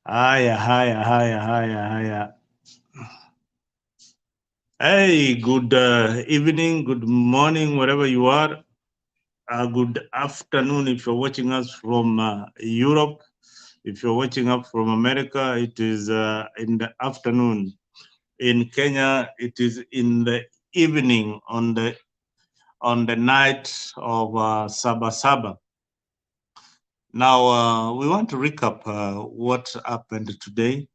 Haya. Hey, good evening, good morning, wherever you are. Good afternoon if you're watching us from Europe. If you're watching up from America, it is in the afternoon. In Kenya, it is in the evening on the night of Sabasaba. Now, we want to recap what happened today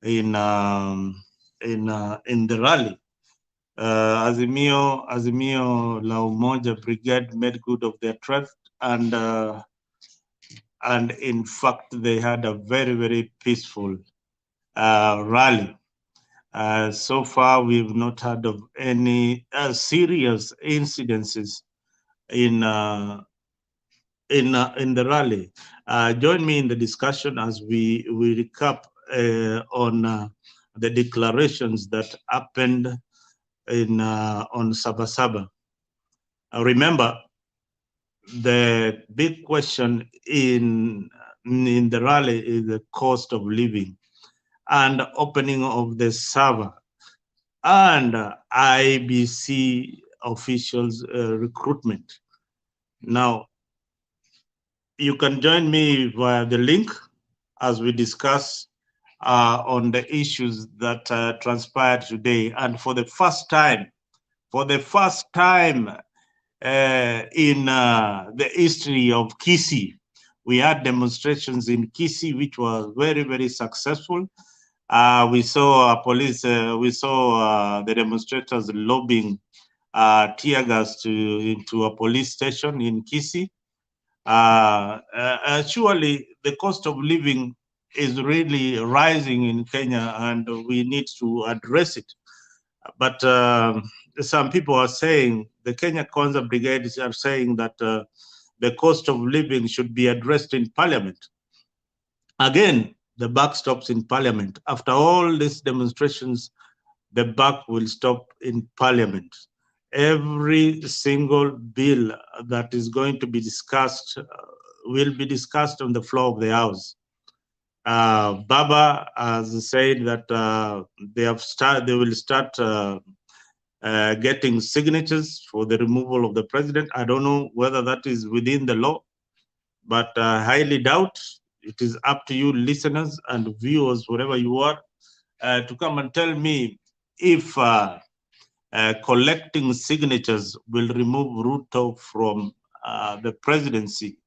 in the rally. Azimio La Umoja Brigade made good of their threat, and in fact they had a very, very peaceful rally. So far, we've not heard of any serious incidences in the rally. Join me in the discussion as we recap on the declarations that happened on Sabasaba. Remember, the big question in the rally is the cost of living and opening of the server and IBC officials recruitment. Now, you can join me via the link as we discuss on the issues that transpired today. And for the first time in the history of Kisii, we had demonstrations in Kisii, which was very, very successful. We saw the demonstrators lobbing tear gas into a police station in Kisii. Surely the cost of living is really rising in Kenya, and we need to address it. But some people are saying, the Kenya Kwanza brigades are saying that the cost of living should be addressed in parliament. Again, the buck stops in parliament. After all these demonstrations, the buck will stop in parliament. Every single bill that is going to be discussed will be discussed on the floor of the House. Baba has said that they will start getting signatures for the removal of the president. I don't know whether that is within the law, but highly doubt. It is up to you, listeners and viewers, wherever you are, to come and tell me if collecting signatures will remove Ruto from the presidency,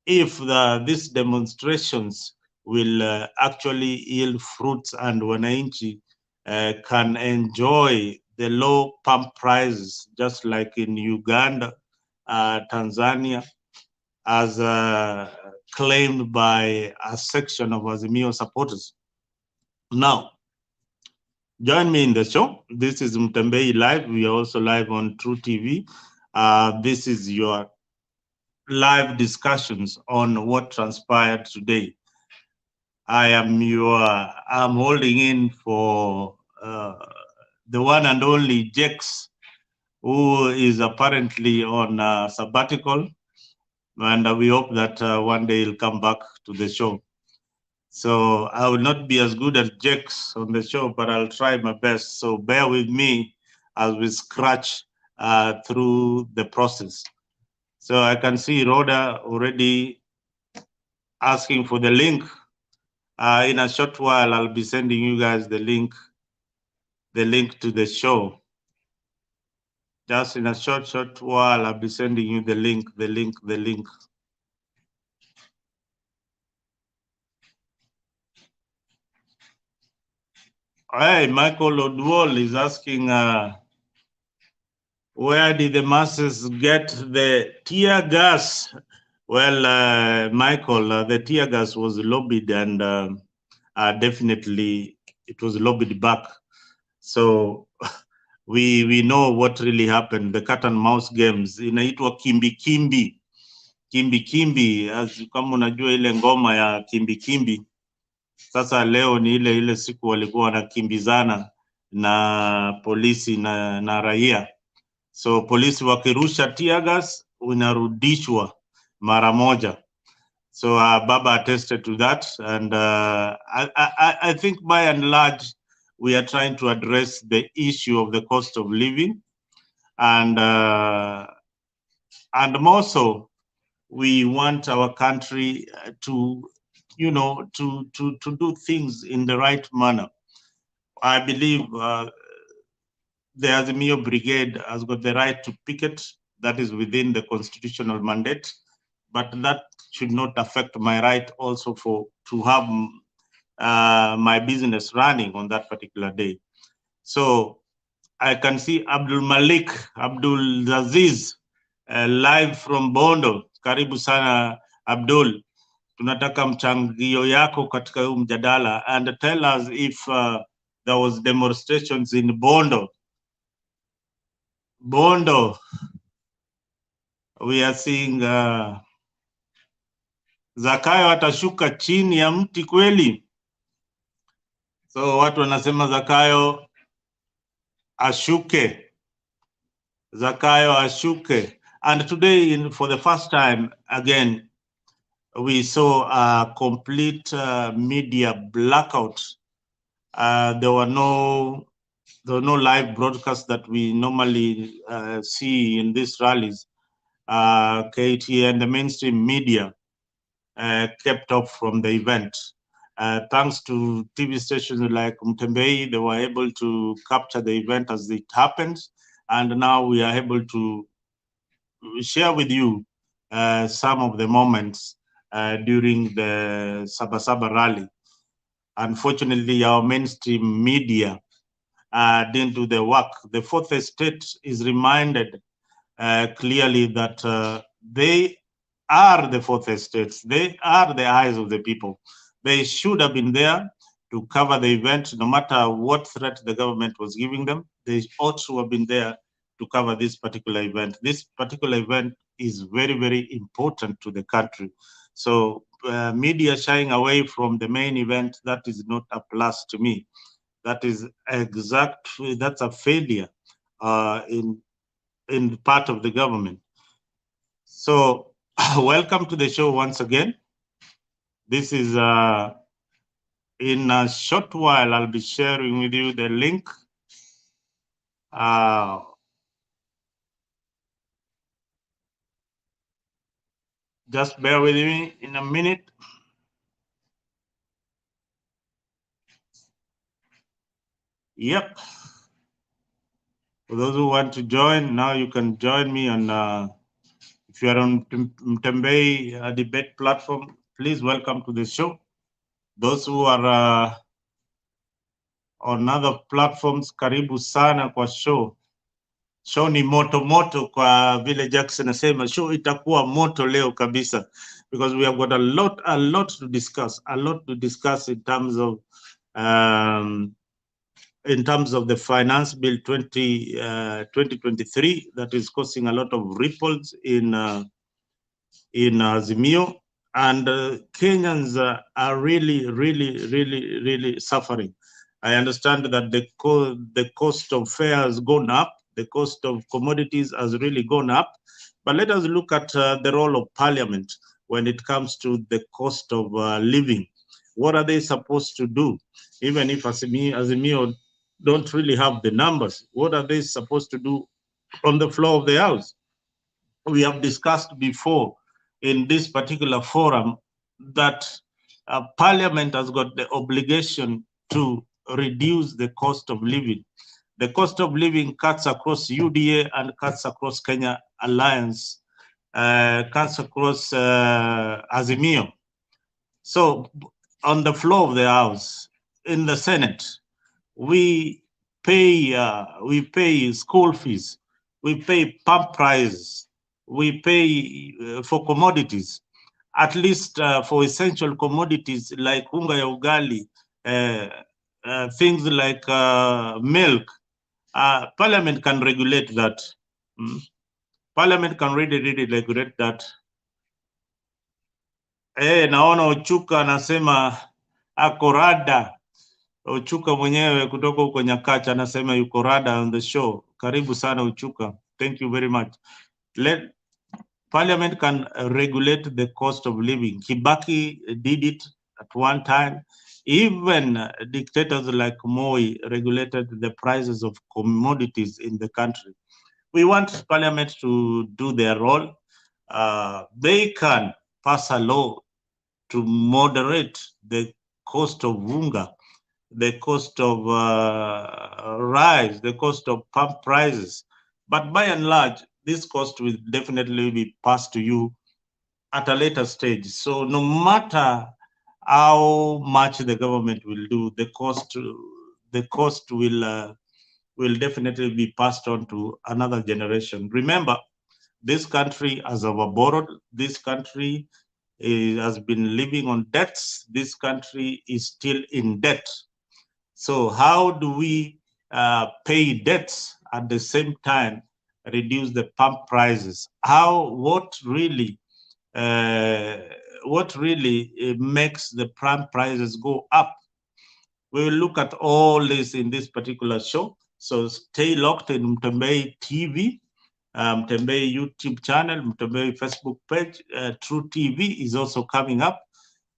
if these demonstrations will actually yield fruits and wananchi can enjoy the low pump prices, just like in Uganda, Tanzania, as claimed by a section of Azimio supporters. Now, join me in the show. This is Mtembei Live. We are also live on True TV. This is your live discussions on what transpired today. I'm holding in for the one and only Jex, who is apparently on sabbatical, and we hope that one day he'll come back to the show. So I will not be as good as Jex on the show, but I'll try my best. So bear with me as we scratch through the process. So I can see Rhoda already asking for the link. In a short while, I'll be sending you guys the link to the show. Just in a short while, I'll be sending you the link. Hey, Michael Odwall is asking, where did the masses get the tear gas? Well, Michael, the tear gas was lobbied, and definitely it was lobbied back. So we know what really happened. The cat and mouse games inaitwa kimbi, kama unajua ile ngoma ya kimbi. Sasa leo ni ile siku walikuwa wanakimbizana na polisi na raia. So polisi wakirusha tear gas unarudishwa mara moja. So Baba attested to that, and I think by and large we are trying to address the issue of the cost of living, and more so, we want our country to, to do things in the right manner. I believe the Azimio Brigade has got the right to picket. That is within the constitutional mandate, but that should not affect my right also to have my business running on that particular day. So I can see Abdul Malik, Abdul Aziz, live from Bondo. Karibu sana Abdul. Tunataka mchangio yako katika huu mjadala, and tell us if there was demonstrations in Bondo. Bondo, we are seeing Zakayo atashuka chini ya mti kweli? So watu wanasema Zakayo ashuke. Zakayo ashuke. And today, for the first time, again, we saw a complete media blackout. There were no live broadcasts that we normally see in these rallies. KT and the mainstream media kept off from the event. Thanks to TV stations like Mtembei, they were able to capture the event as it happened. And now we are able to share with you some of the moments during the Sabasaba rally. Unfortunately, our mainstream media didn't do the work. The fourth estate is reminded clearly that they are the fourth estates. They are the eyes of the people. They should have been there to cover the event, no matter what threat the government was giving them. They ought to have been there to cover this particular event. This particular event is very, very important to the country. So media shying away from the main event, that is not a plus to me. That is that's a failure in part of the government. So welcome to the show once again. This is in a short while I'll be sharing with you the link. Just bear with me in a minute. Yep. For those who want to join, now you can join me on, if you are on Mtembei debate platform, please welcome to the show. Those who are on other platforms, karibu sana kwa show. Show ni moto moto, kwa vile Jackson asema, show itakuwa moto leo kabisa, because we have got a lot to discuss, in terms of the Finance Bill 2023 that is causing a lot of ripples in Azimio, and Kenyans are really suffering. I understand that the cost of fare has gone up, the cost of commodities has really gone up, but let us look at the role of Parliament when it comes to the cost of living. What are they supposed to do? Even if Azimio don't really have the numbers, what are they supposed to do on the floor of the house? We have discussed before in this particular forum that Parliament has got the obligation to reduce the cost of living. The cost of living cuts across UDA and cuts across Kenya Alliance, cuts across Azimio. So on the floor of the House, in the Senate, we pay school fees, we pay pump prices, we pay for commodities, at least for essential commodities like unga ya ugali, things like milk. Parliament can regulate that. Parliament can really regulate that. Naona Ochuka anasema ako rada. Ochuka mwenyewe kutoka huko Nyakacha anasema yuko rada on the show. Karibu sana Ochuka. Thank you very much. Parliament can regulate the cost of living. Kibaki did it at one time. Even dictators like Moi regulated the prices of commodities in the country. We want Parliament to do their role. They can pass a law to moderate the cost of unga, the cost of rice, the cost of pump prices. But by and large, this cost will definitely be passed to you at a later stage. So no matter how much the government will do, the cost will definitely be passed on to another generation. Remember, this country has overborrowed. This country has been living on debts. This country is still in debt. So how do we pay debts at the same time reduce the pump prices? What really makes the pump prices go up? We will look at all this in this particular show. So stay locked in Mtembei TV, Mtembei YouTube channel, Mtembei Facebook page. True TV is also coming up.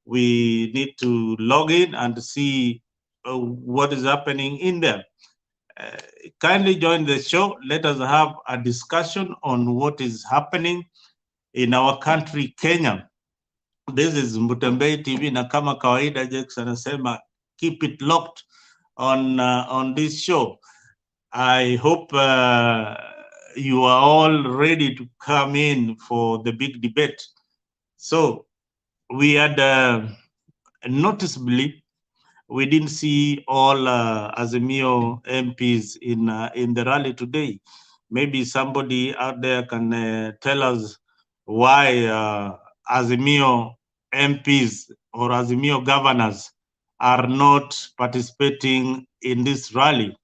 We need to log in and see what is happening in there. Kindly join the show. Let us have a discussion on what is happening in our country, Kenya. This is Mtembei TV, na kama kawaida Jex anasema keep it locked on this show. I hope you are all ready to come in for the big debate. So we had noticeably, we didn't see all Azimio MPs in the rally today. Maybe somebody out there can tell us why Azimio MPs or Azimio governors are not participating in this rally.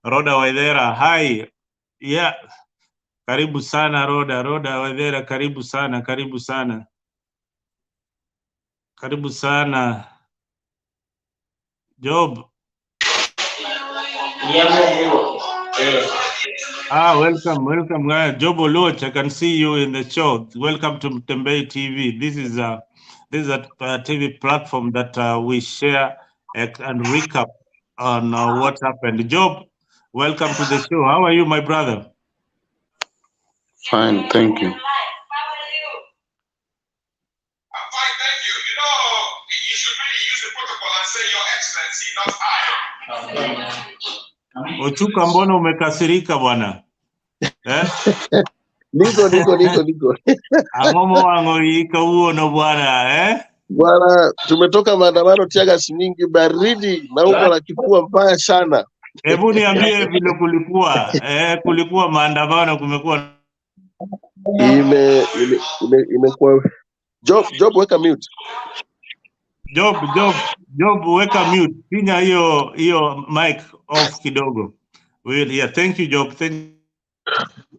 Roda Waithera, hi. Yeah, karibu sana Roda. Roda Waithera, karibu sana, karibu sana. Karibu sana. Job. Welcome. Job Oloch, I can see you in the show. Welcome to Mtembei TV. This is a TV platform that we share and recap on what happened. Job, welcome to the show. How are you, my brother? Fine, thank you. Ochuka, mbona umekasirika bwana? Niko. Amomo wangu ika uono bwana, Bwana, tumetoka maandamano tiaga shilingi baridi na uko na kifua mbaya sana. Hebu niambie vile kulikuwa. Kulikuwa maandamano, kumekuwa imekuwa Job weka mute. Job weka mute. Pinya hiyo mic off kidogo. Thank you Job.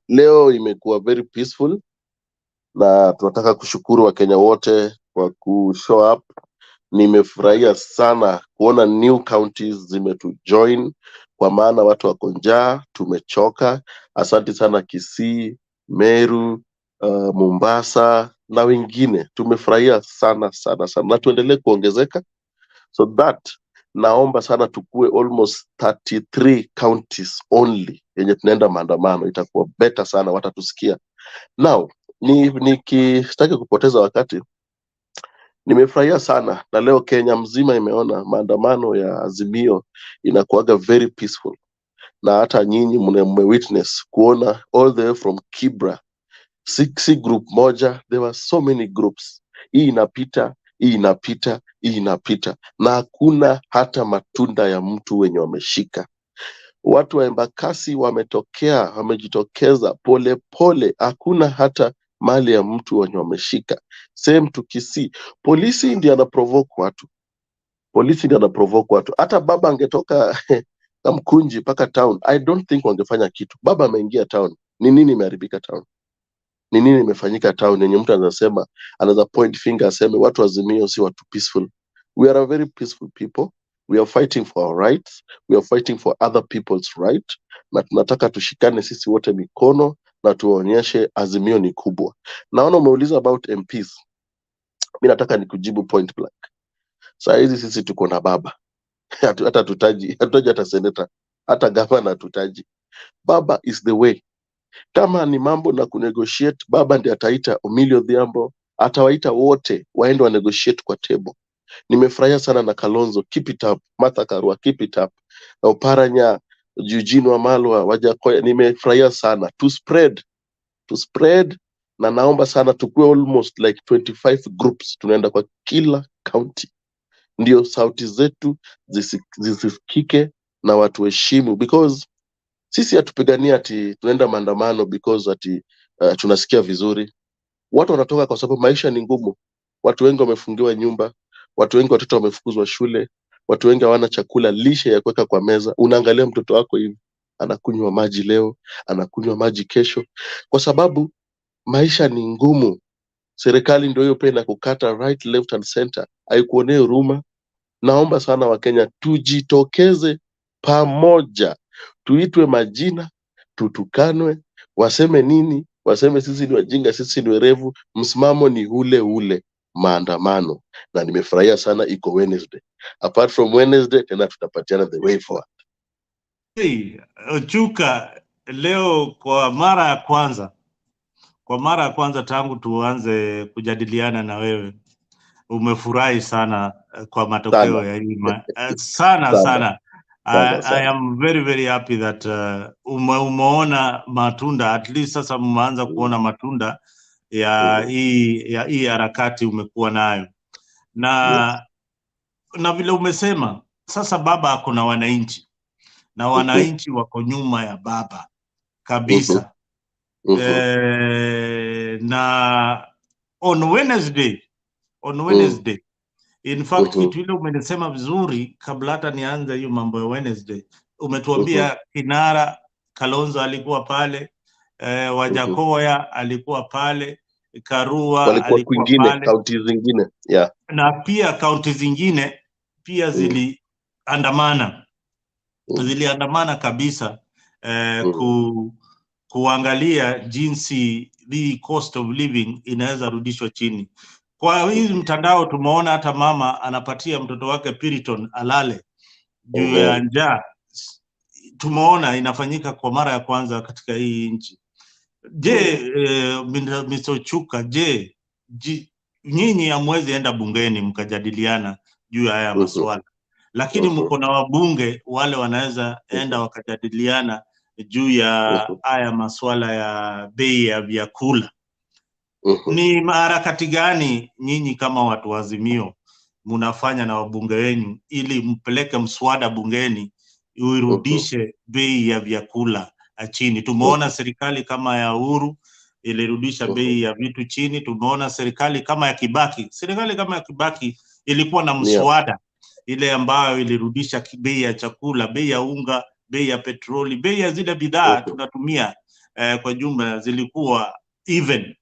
Leo imekuwa very peaceful na tunataka kushukuru Wakenya wote kwa kushow up. Nimefurahia sana kuona new counties zimetujoin kwa maana watu wako njaa, tumechoka. Asante sana Kisii, Meru, Mombasa na wengine. Tumefurahia sana na tuendelee kuongezeka, so that naomba sana tukue almost 33 counties only yenye tunaenda maandamano. Itakuwa better sana, watatusikia. Now nikitaki kupoteza wakati, nimefurahia sana na leo Kenya mzima imeona maandamano ya Azimio inakuaga very peaceful, na hata nyinyi mwe witness kuona all the way from Kibra, si group moja, there were so many groups. Hii inapita na hakuna hata matunda ya mtu wenye wameshika. Watu wa Embakasi wamejitokeza pole pole, hakuna hata mali ya mtu wenye wameshika. Same to Kisii. Polisi ndiye anaprovoke watu. Hata baba angetoka Kamkunji paka town, I don't think wangefanya kitu. Baba ameingia town. Ni nini imeharibika town? Ni nini imefanyika town yenye mtu anaweza point finger aseme watu Azimio si watu peaceful? We are a very peaceful people. We are fighting for our rights. We are fighting for other people's right. Na tunataka tushikane sisi wote mikono na tuonyeshe azimio ni kubwa. Naona umeuliza about MPs. Mimi nataka nikujibu point blank. Saa hizi sisi tuko na baba. Hata hatutaji hata senator, hata gavana hatutaji. Baba is the way. Kama ni mambo na kunegotiate, baba ndiye ataita Emilio Odhiambo, atawaita wote waende wa negotiate kwa table. Nimefurahia sana na Kalonzo, keep it up. Martha Karua, keep it up. Oparanya, Eugene Wamalwa, Wajakoya, nimefurahia sana to spread, na naomba sana tukue almost like 25 groups, tunaenda kwa kila county, ndio sauti zetu zisikike na watu heshimu, because sisi hatupigania ati tunaenda maandamano because ati tunasikia vizuri. Watu wanatoka kwa sababu maisha ni ngumu. Watu wengi wamefungiwa nyumba, watu wengi watoto wamefukuzwa shule, watu wengi hawana chakula, lishe ya kuweka kwa meza. Unaangalia mtoto wako hivi, anakunywa maji leo, anakunywa maji kesho, kwa sababu maisha ni ngumu. Serikali ndio hiyo pia kukata right, left and center, haikuonee huruma. Naomba sana Wakenya tujitokeze pamoja, tuitwe majina, tutukanwe, waseme nini, waseme sisi ni wajinga, sisi ni werevu, msimamo ni ule ule, maandamano. Na nimefurahia sana iko Wednesday. Apart from Wednesday, tena tutapatiana the way forward. Hey, Ochuka, leo kwa mara ya kwanza tangu tuanze kujadiliana na wewe, umefurahi sana kwa matokeo ya hii sana. I am very very happy that umeona matunda, at least sasa mmeanza kuona matunda ya hii harakati umekuwa nayo, na vile umesema sasa baba ako na wananchi, na wananchi wako nyuma ya baba kabisa. Na on Wednesday, in fact kitu ile umenisema vizuri kabla hata nianze hiyo mambo ya Wednesday, umetuambia kinara Kalonzo alikuwa pale, Wajakoya alikuwa pale, Karua alikuwa pale, kaunti zingine na pia kaunti zingine pia ziliandamana kabisa, kuangalia jinsi the cost of living inaweza rudishwa chini. Kwa hii mtandao tumeona hata mama anapatia mtoto wake Piriton alale juu ya njaa. Tumeona inafanyika kwa mara ya kwanza katika hii nchi. Je, Mr. Ochuka, nyinyi hamwezi enda bungeni mkajadiliana juu ya haya maswala, lakini mko na wabunge wale wanaweza enda wakajadiliana juu ya haya maswala ya bei ya vyakula. Ni harakati gani nyinyi kama watu wa Azimio mnafanya na wabunge wenu ili mpeleke mswada bungeni uirudishe bei ya vyakula chini? Tumeona serikali kama ya Uhuru ilirudisha bei ya vitu chini. Tumeona serikali kama ya Kibaki ilikuwa na mswada ile ambayo ilirudisha bei ya chakula, bei ya unga, bei ya petroli, bei ya zile bidhaa tunatumia kwa jumla zilikuwa even.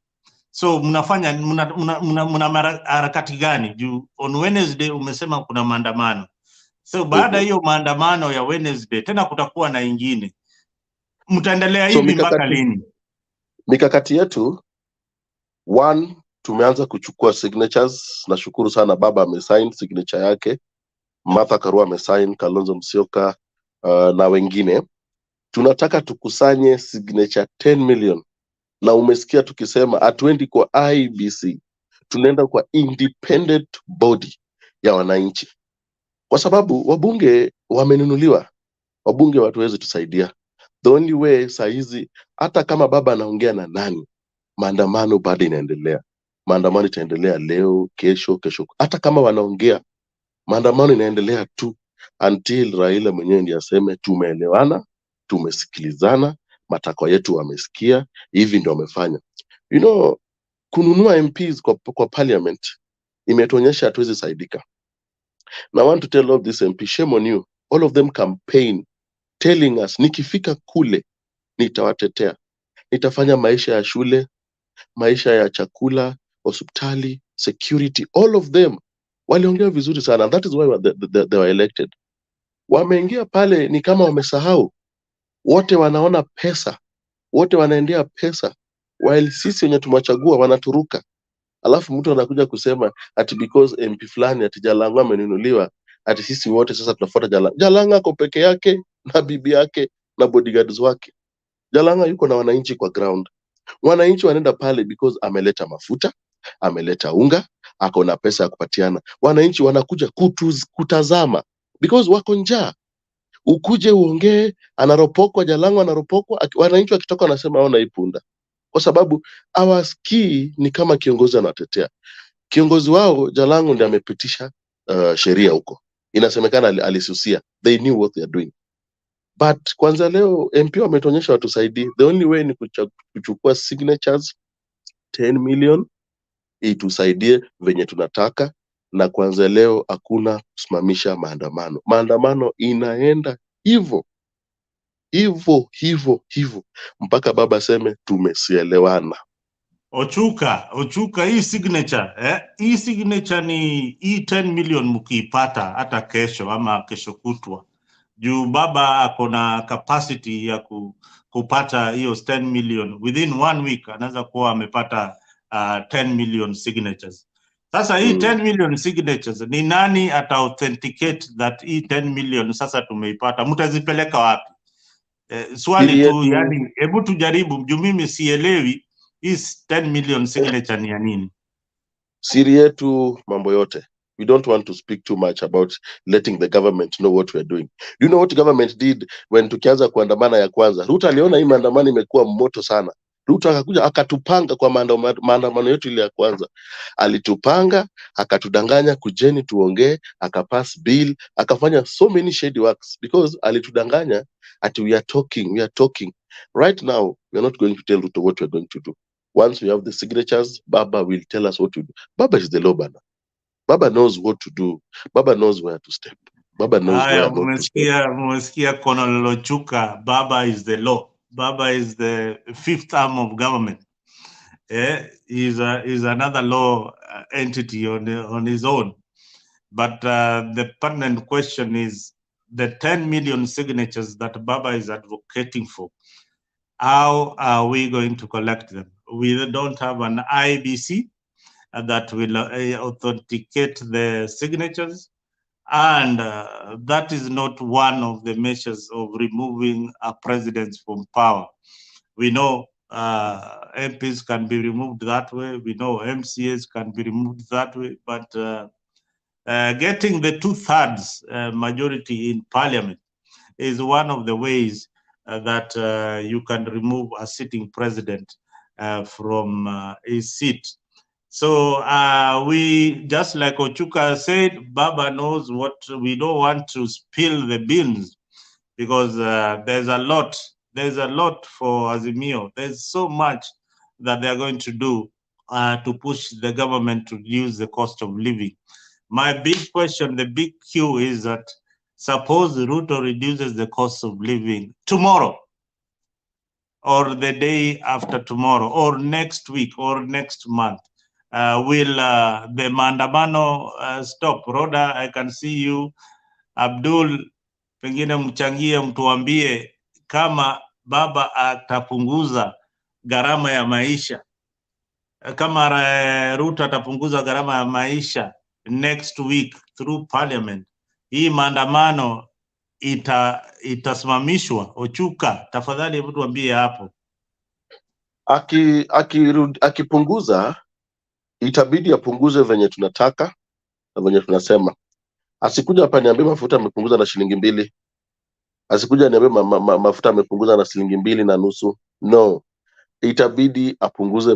So mnafanya mna harakati gani juu on Wednesday umesema kuna maandamano? So baada hiyo maandamano ya Wednesday tena kutakuwa na ingine, mtaendelea hivi mpaka lini? Mikakati yetu, one, tumeanza kuchukua signatures. Nashukuru sana baba amesign signature yake, Martha Karua amesign, Kalonzo Musyoka na wengine. Tunataka tukusanye signature 10 million, na umesikia tukisema hatuendi kwa IBC, tunaenda kwa independent body ya wananchi, kwa sababu wabunge wamenunuliwa. Wabunge watuwezi tusaidia. The only way saa hizi, hata kama baba anaongea na nani, maandamano bado inaendelea. Maandamano itaendelea leo, kesho. Hata kama wanaongea, maandamano inaendelea tu until Raila mwenyewe ndiye aseme tumeelewana, tumesikilizana, matakwa yetu wamesikia, hivi ndio wamefanya. Kununua MPs kwa parliament imetuonyesha hatuwezi saidika. And I want to tell all this MP, shame on you. All of them campaign telling us, nikifika kule nitawatetea, nitafanya maisha ya shule, maisha ya chakula, hospitali, security. All of them waliongea vizuri sana, and that is why they were elected. Wameingia pale ni kama wamesahau, wote wanaona pesa, wote wanaendea pesa, while sisi wenye tumewachagua wanaturuka. Alafu mtu anakuja kusema ati because MP fulani ati Jalang'o amenunuliwa, ati sisi wote sasa tunafuata Jalang'o. Jalang'o ako peke yake na bibi yake na bodyguards wake. Jalang'o yuko na wananchi kwa ground. Wananchi wanaenda pale because ameleta mafuta, ameleta unga, ako na pesa ya kupatiana. Wananchi wanakuja kutazama because wako njaa. Ukuje uongee, anaropokwa Jalang'o, anaropokwa, wananchi wakitoka wanasema ona ipunda, kwa sababu hawasikii ni kama kiongozi anatetea. Kiongozi wao Jalang'o ndiye amepitisha sheria huko, inasemekana alisusia. They knew what they are doing. But kwanza leo MP wametuonyesha watusaidie. The only way ni kuchukua signatures 10 million itusaidie venye tunataka, na kwanza leo hakuna kusimamisha maandamano. Maandamano inaenda hivyo mpaka baba aseme tumesielewana. Ochuka, hii signature hii signature ni hii 10 million mkiipata hata kesho ama kesho kutwa, juu baba ako na capacity ya kupata hiyo 10 million within 1 week, anaweza kuwa amepata 10 million signatures. Sasa hii 10 million signatures ni nani ata authenticate that hii 10 million sasa tumeipata? Mtazipeleka wapi? Swali tu, yani hebu tujaribu, juu mimi sielewi hii 10 million signature ni ya nini. Siri yetu mambo yote. We don't want to speak too much about letting the government know what we are doing. You know what the government did when tukianza kuandamana ya kwanza? Ruto aliona hii maandamano imekuwa moto sana. Ruto akakuja akatupanga kwa maandamano yetu ile ya kwanza. Alitupanga, akatudanganya kujeni tuongee, akapass bill, akafanya so many shady works because alitudanganya ati we are talking. Right now, we are not going to tell Ruto what we are going to do. Once we have the signatures, Baba will tell us what to do. Baba is the law banner. Baba knows what to do. Baba knows where to step. Baba knows where not to step. Mmesikia Colonel Ochuka, Baba is the law. Baba is the fifth arm of government. Is another law entity on his own. But the pertinent question is the 10 million signatures that Baba is advocating for. How are we going to collect them? We don't have an IBC that will authenticate the signatures, and that is not one of the measures of removing a president from power. We know MPs can be removed that way. We know MCAs can be removed that way, but getting the 2/3 majority in parliament is one of the ways that you can remove a sitting president from his seat. So we, just like Ochuka said, Baba knows what we don't want to spill the beans, because there's a lot for Azimio. There's so much that they're going to do to push the government to reduce the cost of living. My big question, the big cue is that suppose Ruto reduces the cost of living tomorrow, or the day after tomorrow, or next week, or next month, will the Maandamano stop? Rhoda, I can see you. Abdul, pengine mchangie, mtuambie kama baba atapunguza gharama ya maisha, kama Ruto atapunguza gharama ya maisha next week through parliament, hii maandamano itasimamishwa? Ochuka, tafadhali hebu tuambie hapo. Akipunguza itabidi apunguze venye tunataka na venye tunasema. Asikuja hapa niambie mafuta amepunguza na shilingi 2. Asikuja niambie mafuta amepunguza na shilingi 2.5. No, itabidi apunguze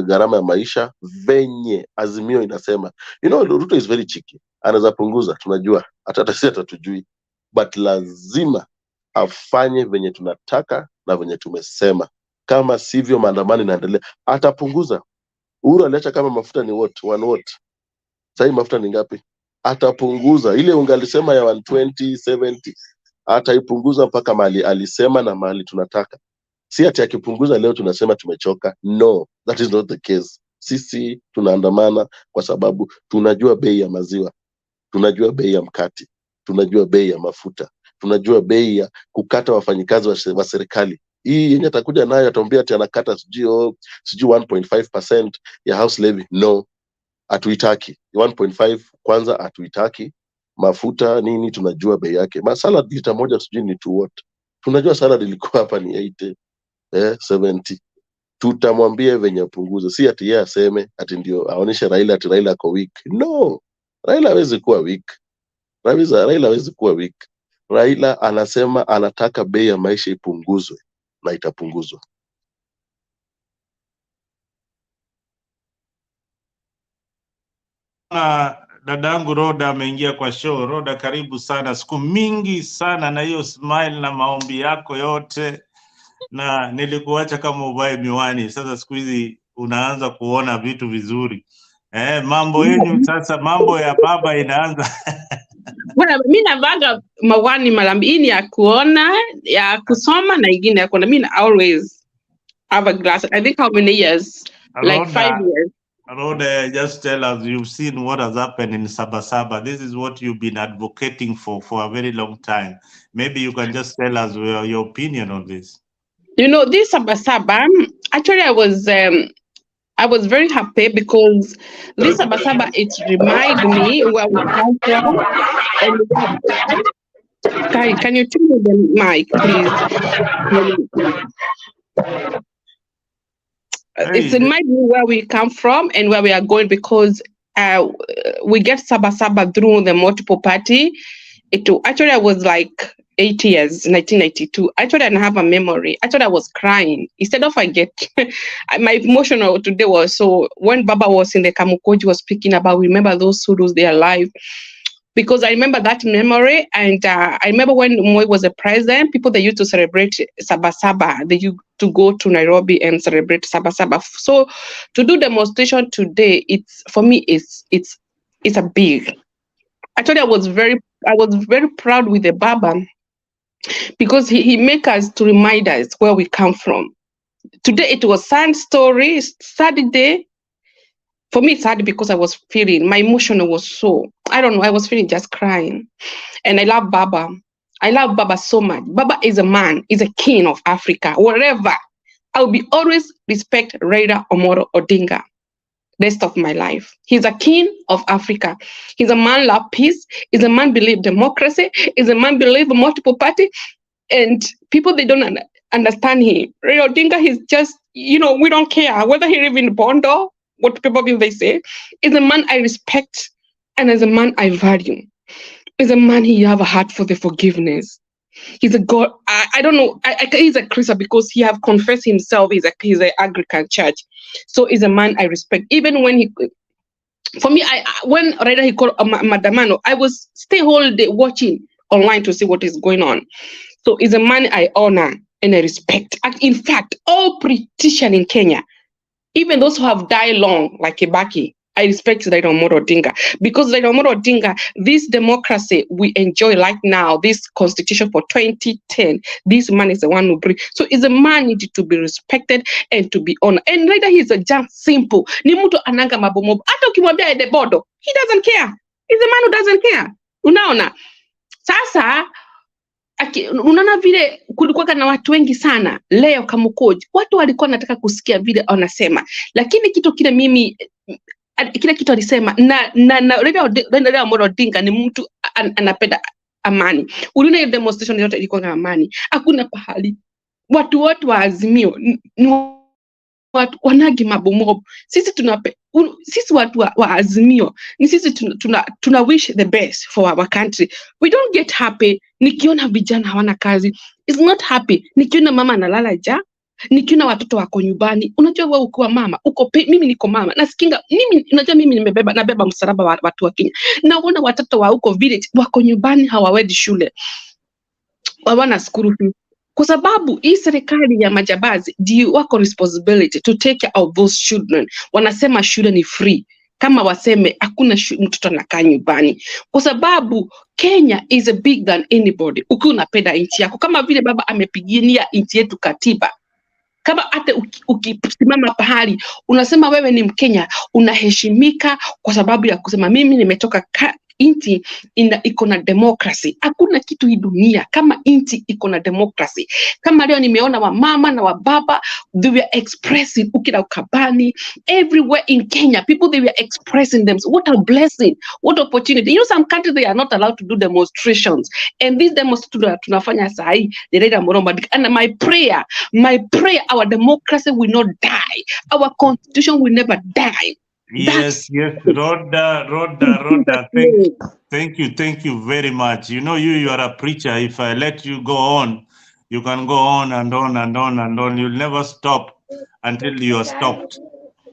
gharama ya maisha venye Azimio inasema. You know, Ruto is very cheeky. Anaweza punguza, tunajua, hata sisi hatujui, but lazima afanye venye tunataka na venye tumesema. Kama sivyo maandamano inaendelea, atapunguza. Uhuru aliacha kama mafuta ni what? 1 what? Sasa mafuta ni ngapi? Atapunguza. Ile ungalisema ya 120, 70, ataipunguza mpaka mali alisema na mali tunataka. Si ati akipunguza leo tunasema tumechoka. No, that is not the case. Sisi tunaandamana kwa sababu tunajua bei ya maziwa, tunajua bei ya mkate, tunajua bei ya mafuta, tunajua bei ya kukata wafanyikazi wa serikali. hii yenye atakuja nayo ataambia ati anakata sijui 1.5% ya house levy. No, hatuitaki 1.5. Kwanza hatuitaki. Mafuta nini tunajua bei yake. Salad lita moja sijui ni tu what. Tunajua salad ilikuwa hapa ni 80, 70. Tutamwambia venye apunguze, si ati yeye aseme ati ndio aoneshe Raila ati Raila ako weak. No, Raila hawezi kuwa weak. Raila hawezi kuwa weak. Raila anasema anataka bei ya maisha ipunguzwe na itapunguzwa. Dadangu Roda ameingia kwa show. Roda, karibu sana. Siku mingi sana na hiyo smile na maombi yako yote, na nilikuacha kama uvae miwani. Sasa siku hizi unaanza kuona vitu vizuri. Mambo yenu sasa, mambo ya baba inaanza. Bwana, mimi navaga mawani mara mbili, ya kuona, ya kusoma na ingine ya kuona. Mimi always have a glass. I think how many years? Like 5 years. Roda, just tell us, you've seen what has happened in Sabasaba. This is what you've been advocating for a very long time. Maybe you can just tell us your opinion on this. You know, this Sabasaba, actually I was very happy because this Sabasaba, it reminds me where we come from. And can you turn the mic, please? It reminds me where we come from and where we are going, because we get Sabasaba through the multiple party. Actually, I was like 8 years, 1992. Actually, I don't have a memory. Actually, I was crying. Instead of my emotional today was, so when Baba was in the Kamukoji was speaking about, remember those who lose their life. Because I remember that memory, and I remember when Moi was a president, people, they used to celebrate Sabasaba. They used to go to Nairobi and celebrate Sabasaba. So to do demonstration today, for me, it's a big. Actually, I was very proud with the Baba, because he make us to remind us where we come from. Today it was sad story, sad day. For me, it's sad because I was feeling, my emotion was so, I don't know, I was feeling just crying. And I love Baba. I love Baba so much. Baba is a man, is a king of Africa. Wherever, I will be always respect Raila Amolo Odinga rest of my life. He's a king of Africa. He's a man love peace. He's a man believe democracy. He's a man believe multiple party. And people, they don't understand him. Raila Odinga, he's just, we don't care whether he live in Bondo, what people they say. Is a man I respect, and as a man I value. Is a man he have a heart for the forgiveness. He's a God. I don't know. He's a Christian because he have confessed himself. He's a Anglican church. So he's a man I respect. Even when for me, when Raila he called Maandamano, I was stay whole day watching online to see what is going on. So he's a man I honor and I respect. In fact, all politicians in Kenya, even those who have died long, like Kibaki, I respect Raila Amolo Odinga, because Raila Amolo Odinga, this democracy we enjoy right now, this constitution for 2010, this man is the one who brings. So is a man needed to be respected and to be honored. And later he's a just simple. Ni mtu ananga mabomobo. Hata ukimwambia ende bodo, he doesn't care. He's a man who doesn't care. Unaona? Sasa unaona vile kulikuwa na watu wengi sana leo Kamukoji, watu walikuwa nataka kusikia vile wanasema, lakini kitu kile mimi kile kitu alisema na Raila Amolo Odinga ni mtu anapenda amani. Uliona ile demonstration yote ilikuwa na amani. Hakuna pahali watu wote wa Azimio watu wanagi mabomobo. Sisi watu wa Azimio ni sisi tuna wish the best for our country. We don't get happy nikiona vijana hawana kazi. It's not happy nikiona mama analala njaa, nikiona watoto wako nyumbani. Unajua wewe ukiwa mama, mimi niko mama. Nasikinga unajua mimi nabeba msalaba wa watu wa Kenya. Naona watoto wa huko village wako nyumbani, hawaendi shule. Hawana school fees. Kwa sababu hii serikali ya majambazi ndio wako responsibility to take care of those children. Wanasema shule ni free. Kama waseme hakuna mtoto anakaa nyumbani. Kwa sababu Kenya is a big than anybody. Ukiwa unapenda nchi yako, kama vile baba amepigania nchi yetu katiba. Kama hata ukisimama pahali unasema wewe ni Mkenya, unaheshimika kwa sababu ya kusema mimi nimetoka inti iko na democracy. Hakuna kitu hii dunia kama inti iko na democracy. Kama leo nimeona wamama na wababa, they were expressing, ukila ukabani, everywhere in Kenya, people, they were expressing them. So what a blessing, what opportunity. You know, some countries, they are not allowed to do demonstrations. And these demonstrations, tunafanya sahi, and my prayer, our democracy will not die. Our constitution will never die. Yes, Rhoda, thank you very much. You know, you are a preacher. If I let you go on, you can go on and on and on and on. You'll never stop until you are stopped.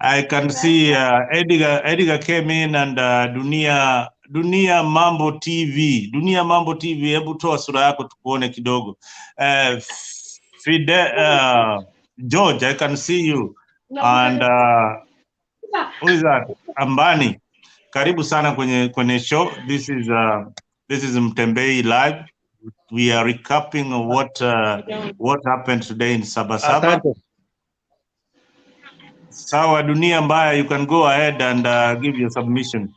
I can see Edgar came in and Dunia Mambo TV. Dunia Mambo TV, hebu toa sura yako tukuone kidogo. George, I can see you. And who is that? Ambani. Karibu sana kwenye show. This is Mtembei Live. We are recapping what happened today in Sabasaba. Sawa Dunia Mbaya, you can go ahead and give your submission.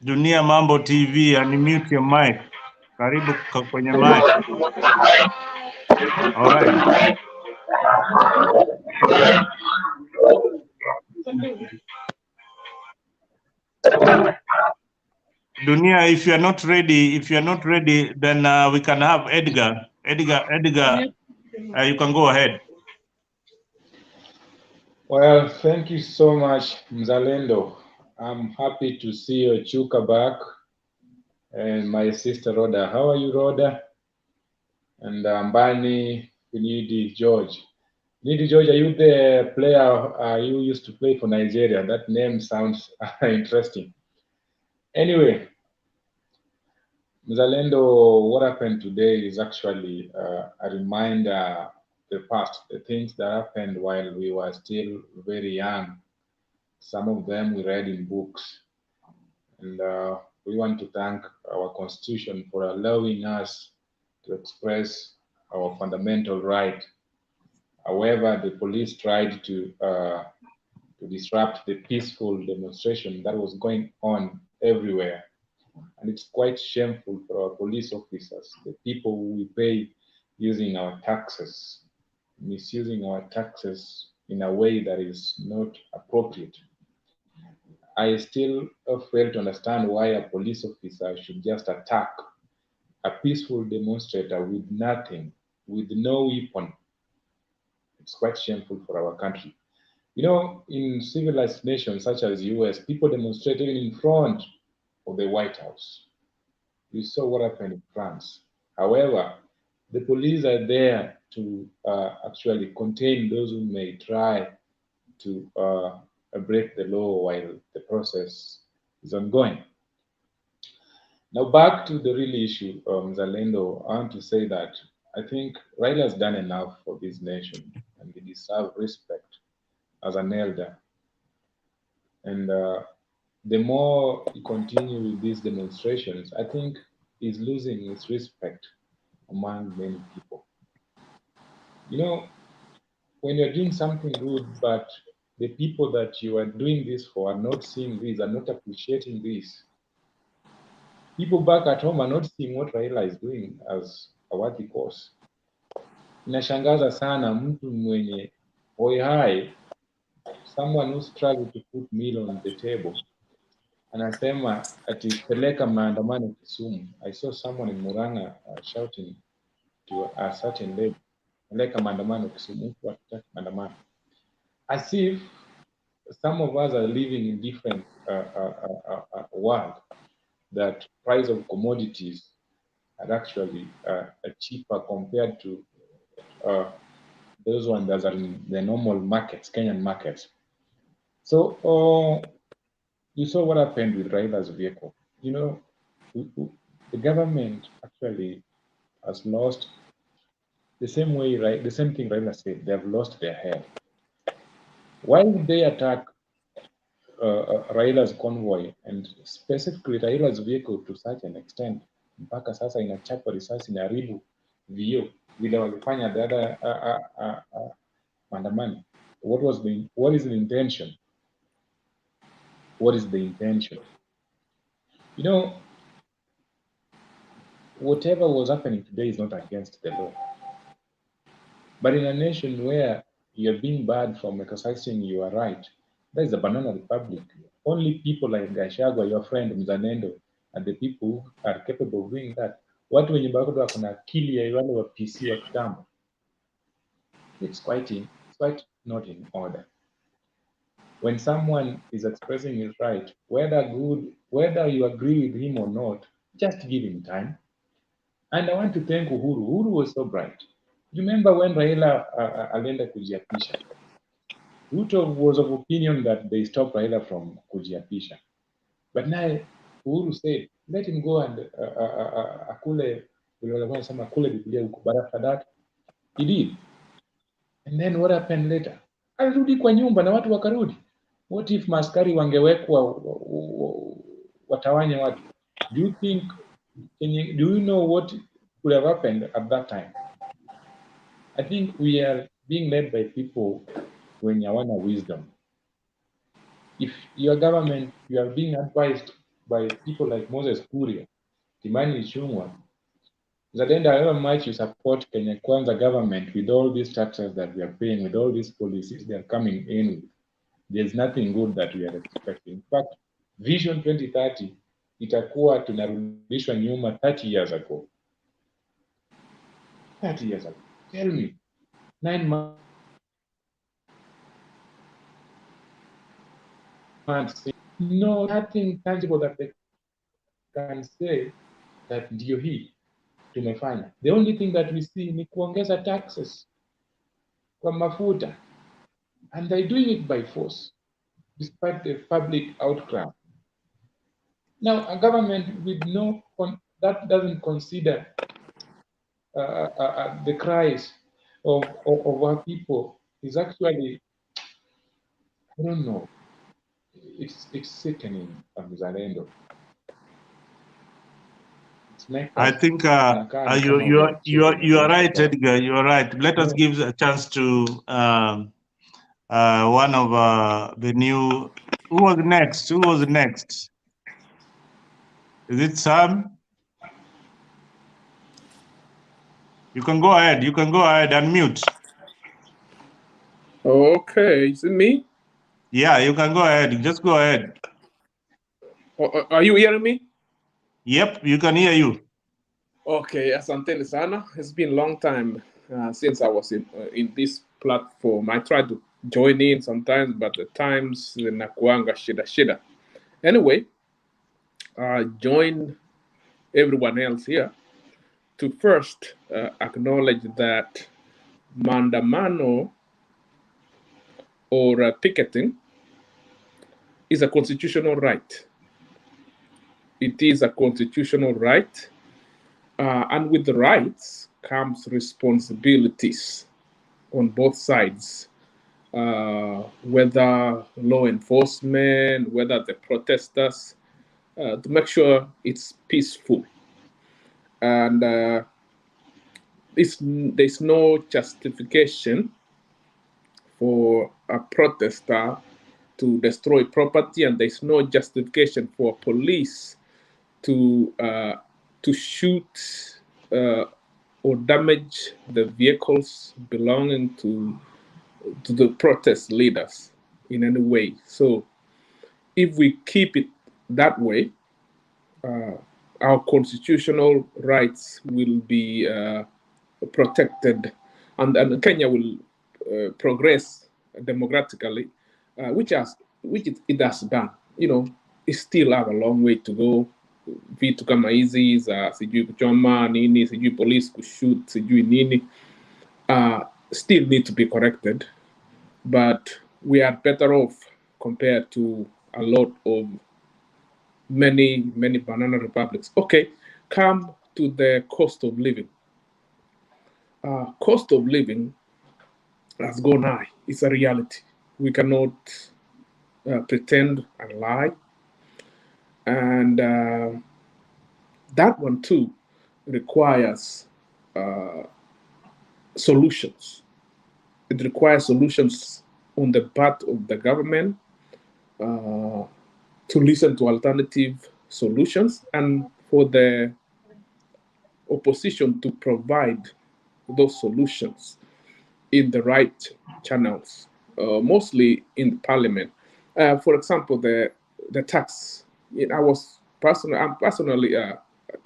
Dunia Mambo TV, unmute your mic. Karibu kwenye mic. All right. Dunia, if you are not ready, then we can have Edgar. Edgar, you can go ahead. Well, thank you so much, Mzalendo. I'm happy to see your Chuka back and my sister Rhoda. How are you, Rhoda? And Mbani, Finidi, George. Finidi, George, are you the player you used to play for Nigeria? That name sounds interesting. Anyway, Mzalendo, what happened today is actually a reminder of the past, the things that happened while we were still very young. Some of them we read in books. And we want to thank our Constitution for allowing us to express our fundamental right. However, the police tried to disrupt the peaceful demonstration that was going on everywhere. And it's quite shameful for our police officers, the people we pay using our taxes, misusing our taxes in a way that is not appropriate. I still fail to understand why a police officer should just attack a peaceful demonstrator with nothing, with no weapon. It's quite shameful for our country. You know, in civilized nations such as the US, people demonstrate even in front of the White House. You saw what happened in France. However, the police are there to actually contain those who may try to break the law while the process is ongoing. Now, back to the real issue, Zalendo, I want to say that I think Raila has done enough for this nation and he deserves respect as an elder. And the more he continues with these demonstrations, I think he's losing his respect among many people. You know, when you're doing something good, but the people that you are doing this for are not seeing this, are not appreciating this, people back at home are not seeing what Raila is doing as a worthy cause. Inashangaza sana mtu mwenye hoi, someone who struggled to put meal on the table, anasema ati peleka maandamano Kisumu. I saw someone in Murang'a shouting to a certain lady, peleka maandamano Kisumu, maandamano. As if some of us are living in different world, that price of commodities are actually cheaper compared to those ones that are in the normal markets, Kenyan markets. So you saw what happened with Raila's vehicle. You know, the government actually has lost the same way, right? The same thing Raila said, they have lost their head. Why would they attack Raila's convoy and specifically Raila's vehicle to such an extent? Mpaka sasa inachapa risasi inaharibu vioo vile walifanya the other maandamano. What is the intention? What is the intention? You know, whatever was happening today is not against the law. But in a nation where you're being barred from exercising your right, that is a banana republic. Only people like Gachagua, your friend Mzalendo, and the people who are capable of doing that. Watu wenye bado wako na akili ya wale wa PC wa kitambo. It's quite not in order. When someone is expressing his right, whether you agree with him or not, just give him time. And I want to thank Uhuru. Uhuru was so bright. Remember when Raila alienda kujiapisha? Ruto was of opinion that they stopped Raila from kujiapisha. But now Uhuru said, let him go and akule Biblia huko. But after that, he did. And then what happened later? Alirudi kwa nyumba na watu wakarudi. What if maskari wangewekwa watawanye watu? Do you know what could have happened at that time? I think we are being led by people when you want wisdom. If your government, you are being advised by people like Moses Kuria, Kimani Ichung'wah, Zadenda, however much you support Kenya Kwanza government with all these taxes that we are paying, with all these policies they are coming in with, there's nothing good that we are expecting. In fact, Vision 2030 itakuwa tunarudishwa nyuma 30 years ago. 30 years ago. Tell me, 9 months, no, nothing tangible that they can say that ndio hii tumefanya. The only thing that we see ni kuongeza taxes kwa mafuta, and they're doing it by force despite the public outcry. Now, a government with that doesn't consider the cries of our people is actually, I don't know, it's sickening, Mzalendo. I think you are right, Edgar. You are right. Let us give a chance to one of the new. Who was next? Is it Sam? You can go ahead. Unmute. Okay, is it me? Yeah, you can go ahead. Just go ahead. Are you hearing me? Yep, you can hear you. Okay, asante sana. It's been a long time since I was in this platform. I try to join in sometimes, but the times nakuanga shida. Anyway, join everyone else here to first acknowledge that Maandamano or picketing is a constitutional right. It is a constitutional right, and with the rights comes responsibilities on both sides, whether law enforcement, whether the protesters, to make sure it's peaceful. And there's no justification for a protester to destroy property, and there's no justification for police to shoot or damage the vehicles belonging to the protest leaders in any way. So if we keep it that way, our constitutional rights will be protected, and Kenya will progress democratically, which it has done. You know, it still have a long way to go. Vitu kama hizi za sijui kuchoma nini, sijui police kushoot, sijui nini, still need to be corrected, but we are better off compared to a lot of many banana republics. Okay, come to the cost of living. Cost of living has gone high. It's a reality. We cannot pretend and lie. And that one too requires solutions. It requires solutions on the part of the government, to listen to alternative solutions and for the opposition to provide those solutions in the right channels, mostly in Parliament. For example, the tax. I'm personally a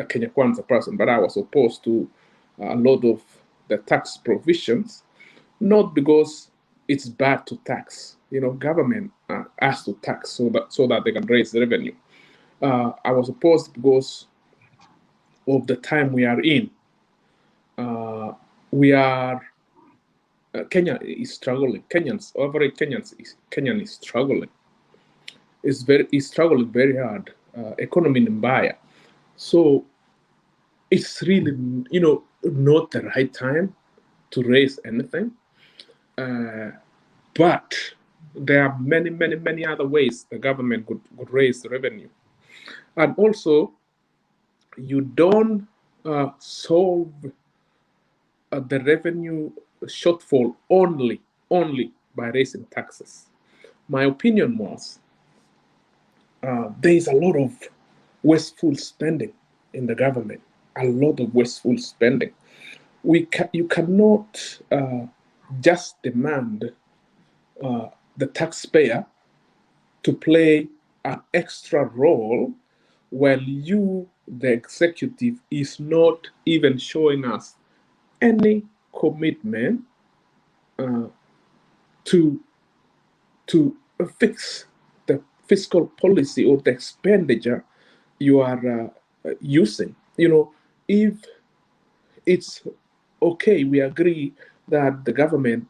Kenya Kwanza person, but I was opposed to a lot of the tax provisions, not because it's bad to tax. Government has to tax so that they can raise the revenue. I was opposed because of the time we are in. Kenya is struggling. Kenyan is struggling. Is struggling very hard. Economy in mbaya. So it's really not the right time to raise anything. But there are many other ways the government could raise the revenue. And also, you don't solve the revenue shortfall only by raising taxes. My opinion was there is a lot of wasteful spending in the government, a lot of wasteful spending. You cannot just demand the taxpayer to play an extra role while you, the executive, is not even showing us any commitment to fix the fiscal policy or the expenditure you are using. If it's okay, we agree that the government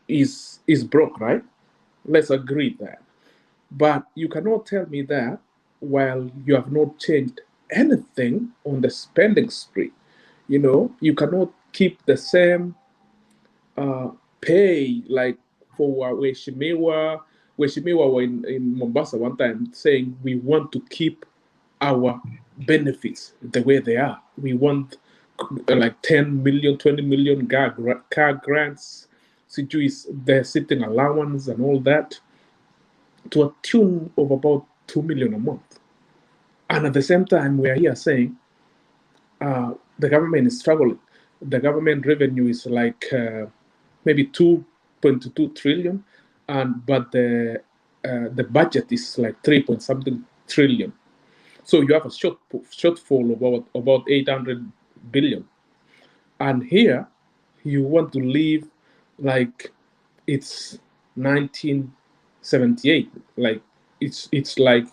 is broke, right? Let's agree that. But you cannot tell me that while you have not changed anything on the spending spree. You cannot keep the same pay like for Weshimiwa were in Mombasa one time saying we want to keep our benefits the way they are. We want like 10 million, 20 million car grants, their sitting allowance and all that to a tune of about 2 million a month. And at the same time, we are here saying the government is struggling. The government revenue is like maybe 2.2 trillion, but the budget is like 3 trillion. So you have a shortfall of about 800 billion. And here you want to leave like it's 1978. Like it's like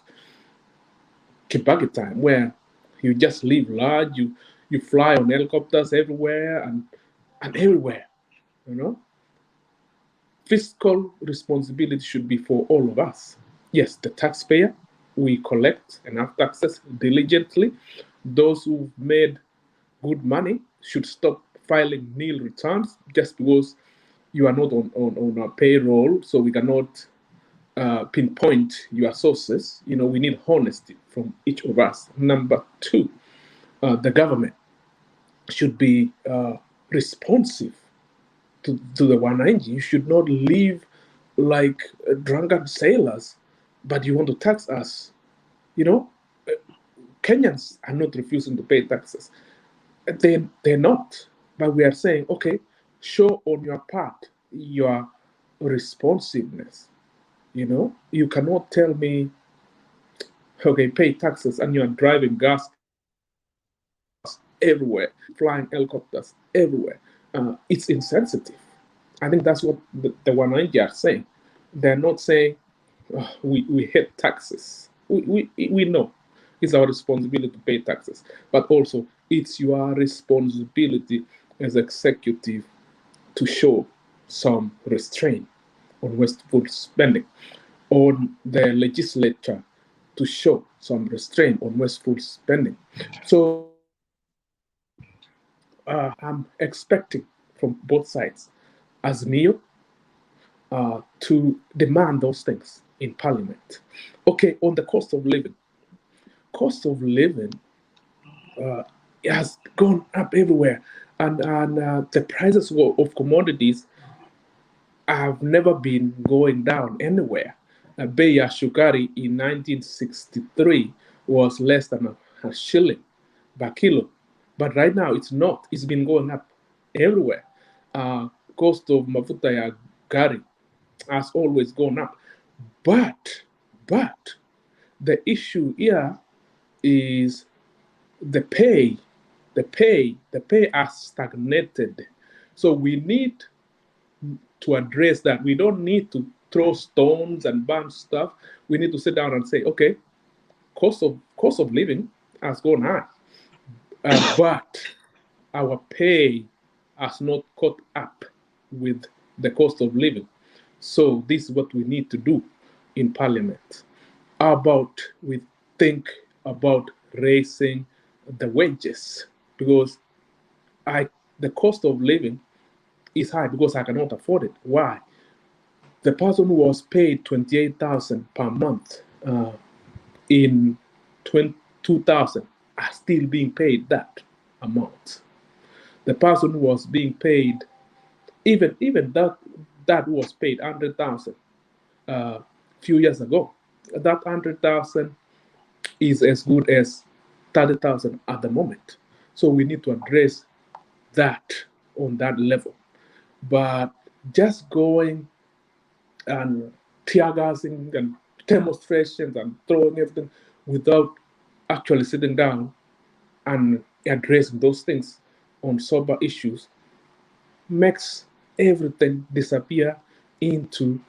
Kibaki time where you just live large, you fly on helicopters everywhere and everywhere, Fiscal responsibility should be for all of us. Yes, the taxpayer, we collect enough taxes diligently. Those who've made good money should stop filing nil returns just because you are not on a payroll, so we cannot pinpoint your sources. We need honesty from each of us. Number two, the government should be responsive to the wananchi. You should not live like drunken sailors, but you want to tax us. Kenyans are not refusing to pay taxes. They're not. But we are saying, okay, show on your part your responsiveness. You cannot tell me, okay, pay taxes and you're driving gas everywhere, flying helicopters everywhere. It's insensitive. I think that's what the 190 are saying. They're not saying we hate taxes. We know it's our responsibility to pay taxes, but also it's your responsibility as executive to show some restraint on wasteful spending, on the legislature to show some restraint on wasteful spending. So I'm expecting from both sides, as NEO, to demand those things in Parliament. Okay, on the cost of living. Cost of living has gone up everywhere, and the prices of commodities have never been going down anywhere. bei ya sukari in 1963 was less than a shilling per kilo. But right now it's not. It's been going up everywhere. Cost of mafuta ya gari has always gone up. But the issue here is the pay has stagnated. So we need to address that. We don't need to throw stones and burn stuff. We need to sit down and say, okay, cost of living has gone high, but our pay has not caught up with the cost of living. So this is what we need to do in Parliament. We think about raising the wages, because the cost of living is high because I cannot afford it. Why? The person who was paid 28,000 per month in 2000 are still being paid that amount. The person who was being paid, even that was paid 100,000 a few years ago, that 100,000 is as good as 30,000 at the moment. So we need to address that on that level. But just going and tear gassing and demonstrations and throwing everything without actually sitting down and addressing those things on sober issues makes everything disappear into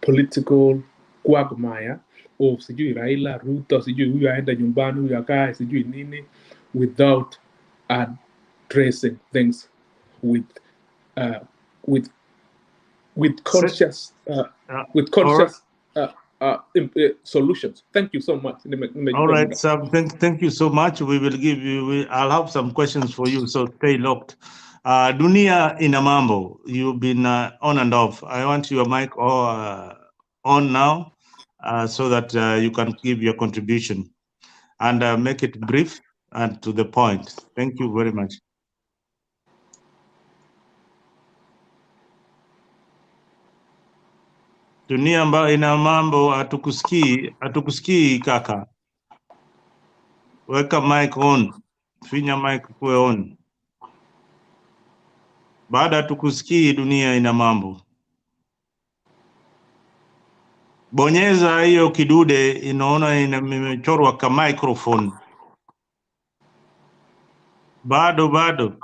political quagmire of sijui Raila, Ruto, sijui huyu aenda nyumbani, huyu akae, sijui nini, without addressing things with conscious solutions. Thank you so much. All right, Sam. Thank you so much. We will give you. I'll have some questions for you, so stay locked. Dunia ina mambo. You've been on and off. I want your mic on now, so that you can give your contribution and make it brief and to the point. Thank you very much. Dunia ambayo ina mambo, hatukusikii kaka. Weka mic on. Finya mic kuwe on. Baada hatukusikii, dunia ina mambo. Bonyeza hiyo kidude, inaona imechorwa ka microphone. Bado.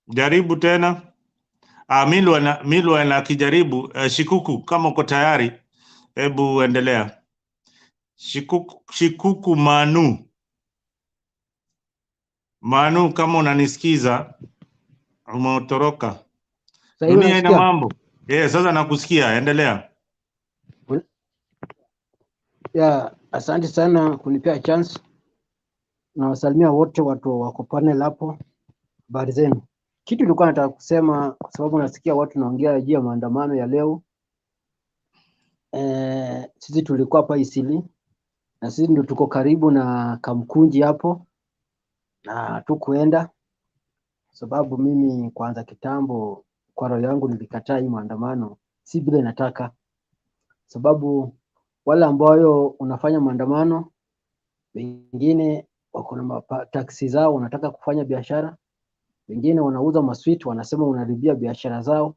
Jaribu tena. Milwa na kijaribu. Shikuku, kama uko tayari, hebu endelea. Shikuku Manu, kama unanisikiza, umetoroka. Dunia ina mambo. Sasa nakusikia, endelea. Asante sana kunipea chance. Nawasalimia wote watu wako panel hapo. Habari zenu. Kitu nilikuwa nataka kusema, kwa sababu nasikia watu naongea juu ya maandamano ya leo. Sisi tulikuwa hapa Isili, na sisi ndio tuko karibu na Kamkunji hapo, na tukuenda sababu mimi kwanza kitambo kwa roho yangu nilikataa hii maandamano, si vile nataka, sababu wale ambao unafanya maandamano wengine wako na taksi zao, wanataka kufanya biashara, wengine wanauza maswiti, wanasema unaharibia biashara zao,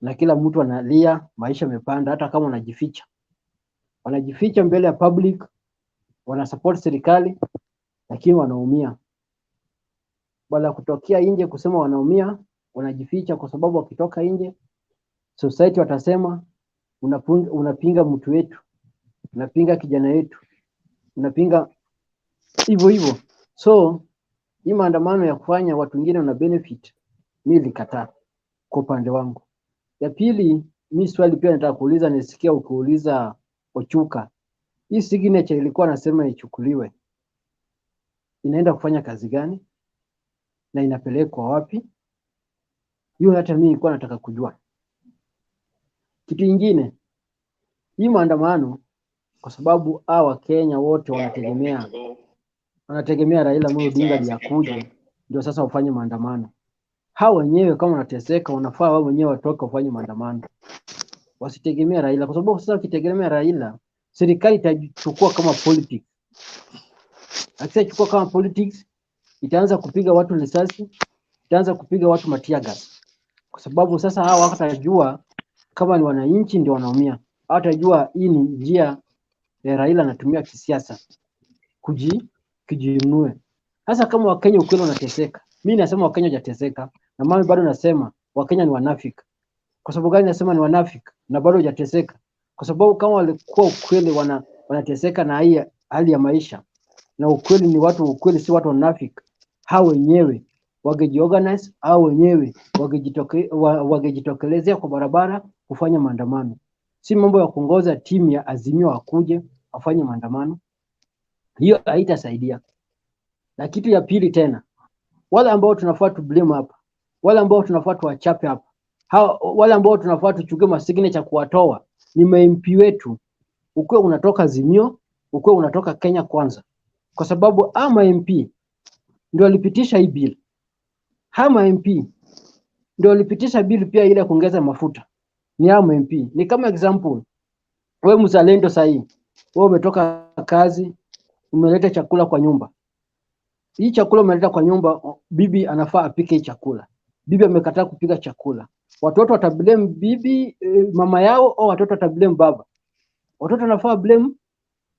na kila mtu analia maisha yamepanda. Hata kama wanajificha mbele ya public, wanasupport serikali, lakini wanaumia. Wala kutokea nje kusema wanaumia, wanajificha, kwa sababu wakitoka nje society watasema unapinga mtu wetu, unapinga kijana wetu, unapinga hivyo. So hii maandamano ya kufanya watu wengine wana benefit, mimi nilikataa kwa upande wangu. Ya pili, mimi swali pia nataka kuuliza, nisikia ukiuliza Ochuka, hii signature ilikuwa nasema ichukuliwe, inaenda kufanya kazi gani na inapelekwa wapi? Hiyo hata mimi nilikuwa nataka kujua. Kitu kingine, hii maandamano, kwa sababu hawa Kenya wote wanategemea Raila Amolo Odinga akuje ndio sasa ufanye maandamano. hao wenyewe kama wanateseka, wanafaa wao wenyewe watoke wafanye maandamano, wasitegemea Raila, kwa sababu sasa ukitegemea Raila, serikali itachukua kama politics. Akishachukua kama politics, itaanza kupiga watu risasi, itaanza kupiga watu matia gas, kwa sababu sasa hao hawatajua kama ni wananchi ndio wanaumia, hawatajua hii ni njia Raila anatumia kisiasa kujiinue. Sasa kama Wakenya ukweli wanateseka, mimi nasema Wakenya hajateseka, na mimi bado nasema Wakenya ni wanafiki. Kwa sababu gani nasema ni wanafiki na bado hajateseka? Kwa sababu kama walikuwa ukweli wanateseka na hali ya maisha, na ukweli ni watu, ukweli si watu wanafiki, hao wenyewe wangejiorganize, hao wenyewe wangejitokelezea kwa barabara kufanya maandamano. Si mambo ya kuongoza timu ya Azimio akuje afanye maandamano, hiyo haitasaidia. Na kitu ya pili tena, wale ambao tunafaa tu blame hapa, wale ambao tunafaa tuwachape hapa, wale ambao tunafaa tuchukue masignature kuwatoa ni MP wetu, ukiwa unatoka Azimio, ukiwa unatoka Kenya Kwanza, kwa sababu ama MP ndio alipitisha hii bill. Ama MP ndio alipitisha bill pia ile kuongeza mafuta, ni ama MP. Ni kama example, wewe mzalendo sahi, wewe umetoka kazi, umeleta chakula kwa nyumba. Hii chakula umeleta kwa nyumba, bibi anafaa apike hii chakula. Bibi amekataa kupika chakula. Watoto watablame bibi, mama yao, au watoto watablame baba? Watoto wanafaa blame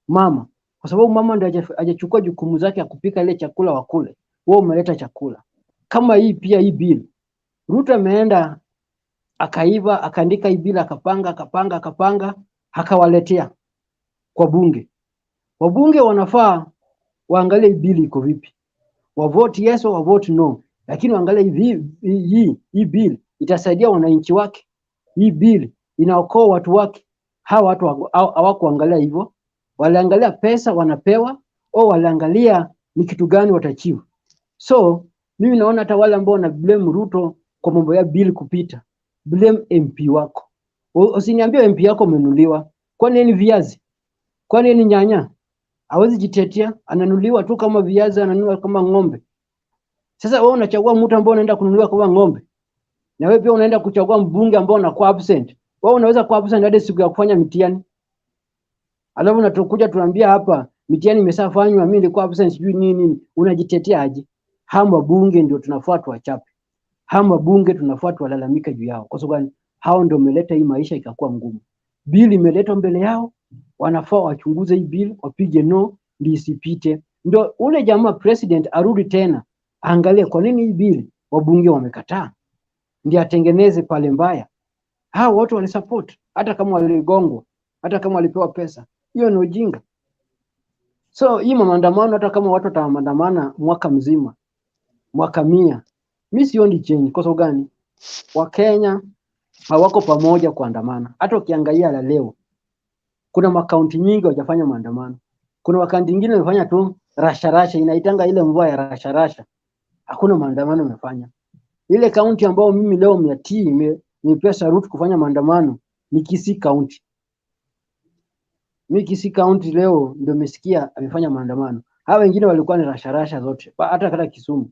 mama, kwa sababu mama ndiye hajachukua jukumu zake ya kupika ile chakula wakule. Wewe umeleta chakula. Kama hii pia hii bill, Ruto ameenda akaiva, akaandika hii bill, akapanga, akawaletea kwa bunge. Wabunge wanafaa waangalie hii bill iko vipi, wavote yes au wavote no, lakini waangalie hii bill itasaidia wananchi wake, hii bill inaokoa watu wake. Hawa watu hawakuangalia hivyo, waliangalia pesa wanapewa, au waliangalia ni kitu gani watachivu. So mimi naona hata wale ambao wana blame Ruto kwa mambo ya bill kupita, blame MP wako. Usiniambie MP yako amenuliwa. Kwani ni viazi? Kwani ni nyanya? Hawezi jitetea, ananuliwa tu kama viazi, ananuliwa kama ng'ombe. Sasa wewe unachagua mtu ambao unaenda kununuliwa kama ng'ombe, na wewe pia unaenda kuchagua mbunge ambao anakuwa absent. Wewe unaweza kuwa absent hadi siku ya kufanya mitihani, alafu unatokuja tuambia hapa mitihani imeshafanywa, mimi nilikuwa absent sijui nini. Unajitetea aje? Hao wabunge ndio tunafaa tuwachape, hao wabunge tunafaa tuwalalamika juu yao, kwa sababu hao ndio wameleta hii maisha ikakuwa ngumu. Bill imeletwa mbele yao, wanafaa wachunguze hii bill, wapige no ndio isipite. Ndio ule jamaa president arudi tena angalie kwa nini hii bill wabunge wamekataa, ndio atengeneze pale mbaya. Hao watu walisupport, hata kama waligongwa, hata kama walipewa pesa. Hiyo ni ujinga. So hii maandamano, hata kama watu wataandamana mwaka mzima, mwaka 100, mimi sioni change. Kwa sababu gani? Wakenya hawako pamoja kuandamana. Hata ukiangalia la leo, kuna makaunti nyingi hawajafanya maandamano. Kuna wakaunti nyingine wamefanya tu rasharasha, inaitanga ile mvua ya rasharasha. Hakuna maandamano wamefanya. Ile kaunti ambao mimi leo nimepewa saruti kufanya maandamano ni Kisii County. Mimi Kisii County leo ndio nimesikia amefanya maandamano. Hao wengine walikuwa ni rasharasha zote, hata kata Kisumu.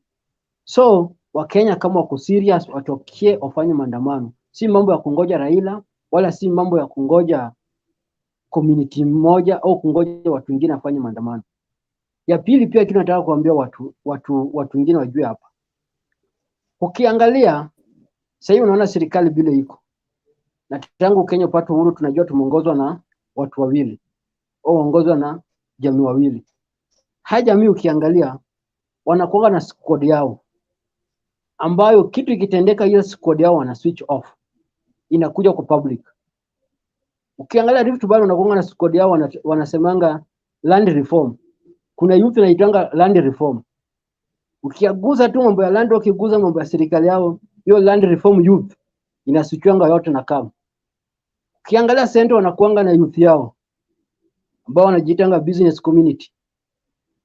So Wakenya kama wako serious, watokie wafanye maandamano. Si mambo ya kungoja Raila, wala si mambo ya kungoja community moja au kungoja watu wengine afanye maandamano. Ya pili pia kitu nataka kuambia watu wengine wajue hapa. Ukiangalia sasa hivi unaona serikali bila iko. Na tangu Kenya upate uhuru tunajua tumeongozwa na watu wawili, au ongozwa na jamii wawili. Haja jamii ukiangalia wanakuwa na squad yao, ambayo kitu ikitendeka hiyo squad yao wana switch off, inakuja kwa public. Ukiangalia Rift Valley wanakuwa na squad yao, wanasemanga land reform. Kuna youth inaitanga land reform. Ukiaguza tu mambo ya land, ukiguza mambo ya serikali yao, hiyo land reform youth inasuchwanga yote na kama. Ukiangalia Central wanakuanga na youth yao ambao wanajitanga business community.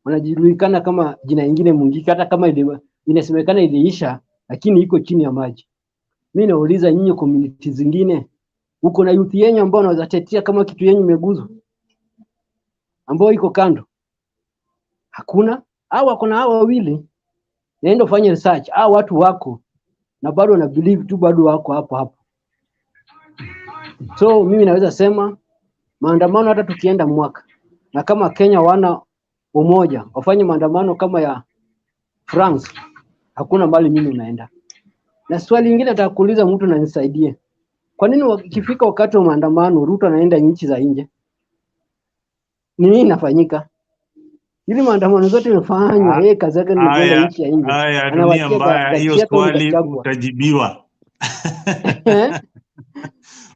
Wanajulikana kama jina lingine Mungiki, hata kama inasemekana iliisha, lakini iko chini ya maji. Mimi nauliza nyinyi community zingine, uko na youth yenyu ambao wanaweza tetea kama kitu yenyu imeguzwa, ambao iko kando? Hakuna. Hao wako na hao wawili, naenda fanya research. Hao watu wako na bado wana believe tu bado wako hapo. So mimi naweza sema maandamano hata tukienda mwaka, na kama Kenya wana umoja wafanye maandamano kama ya France, hakuna mbali mimi unaenda. Na swali lingine nitakuuliza mtu na nisaidie. Kwa nini ikifika wakati wa maandamano Ruto anaenda nchi za nje? Ni nini inafanyika? Ili maandamano zote yanafanywa, yeye kazi yake ni kwenda nchi ya nje. Haya, dunia mbaya, hiyo swali utajibiwa.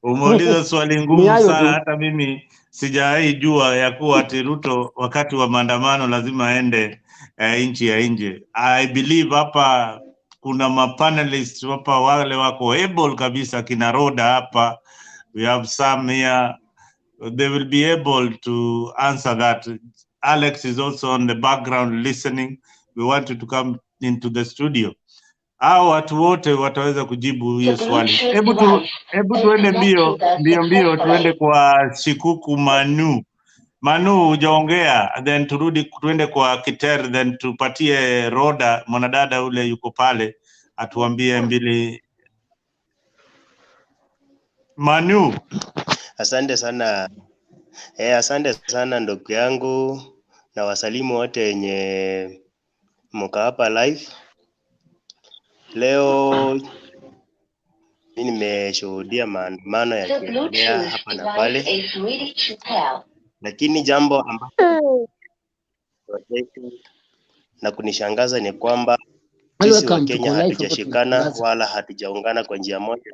Umeuliza swali ngumu sana, hata mimi sijawahi jua ya kuwa ati Ruto wakati wa maandamano lazima aende nchi ya nje. I believe hapa kuna mapanelists hapa wale wako able kabisa, kina Roda hapa, we have some here, they will be able to answer that. Alex is also on the background listening. We want you to come into the studio. Hao watu wote wataweza kujibu hiyo swali. Hebu tuende mbio tuende kwa Shikuku Manu. Manu, hujaongea, then tuende kwa Kiter, then tupatie Roda, mwanadada ule yuko pale, atuambie mbili. Manu. Asante sana. Asante sana ndugu yangu na wasalimu wote wenye mko hapa live. Leo mimi nimeshuhudia maandamano yakiendelea hapa na pale. Lakini jambo ambalo na kunishangaza ni kwamba sisi wa Kenya hatujashikana wala hatujaungana kwa njia moja.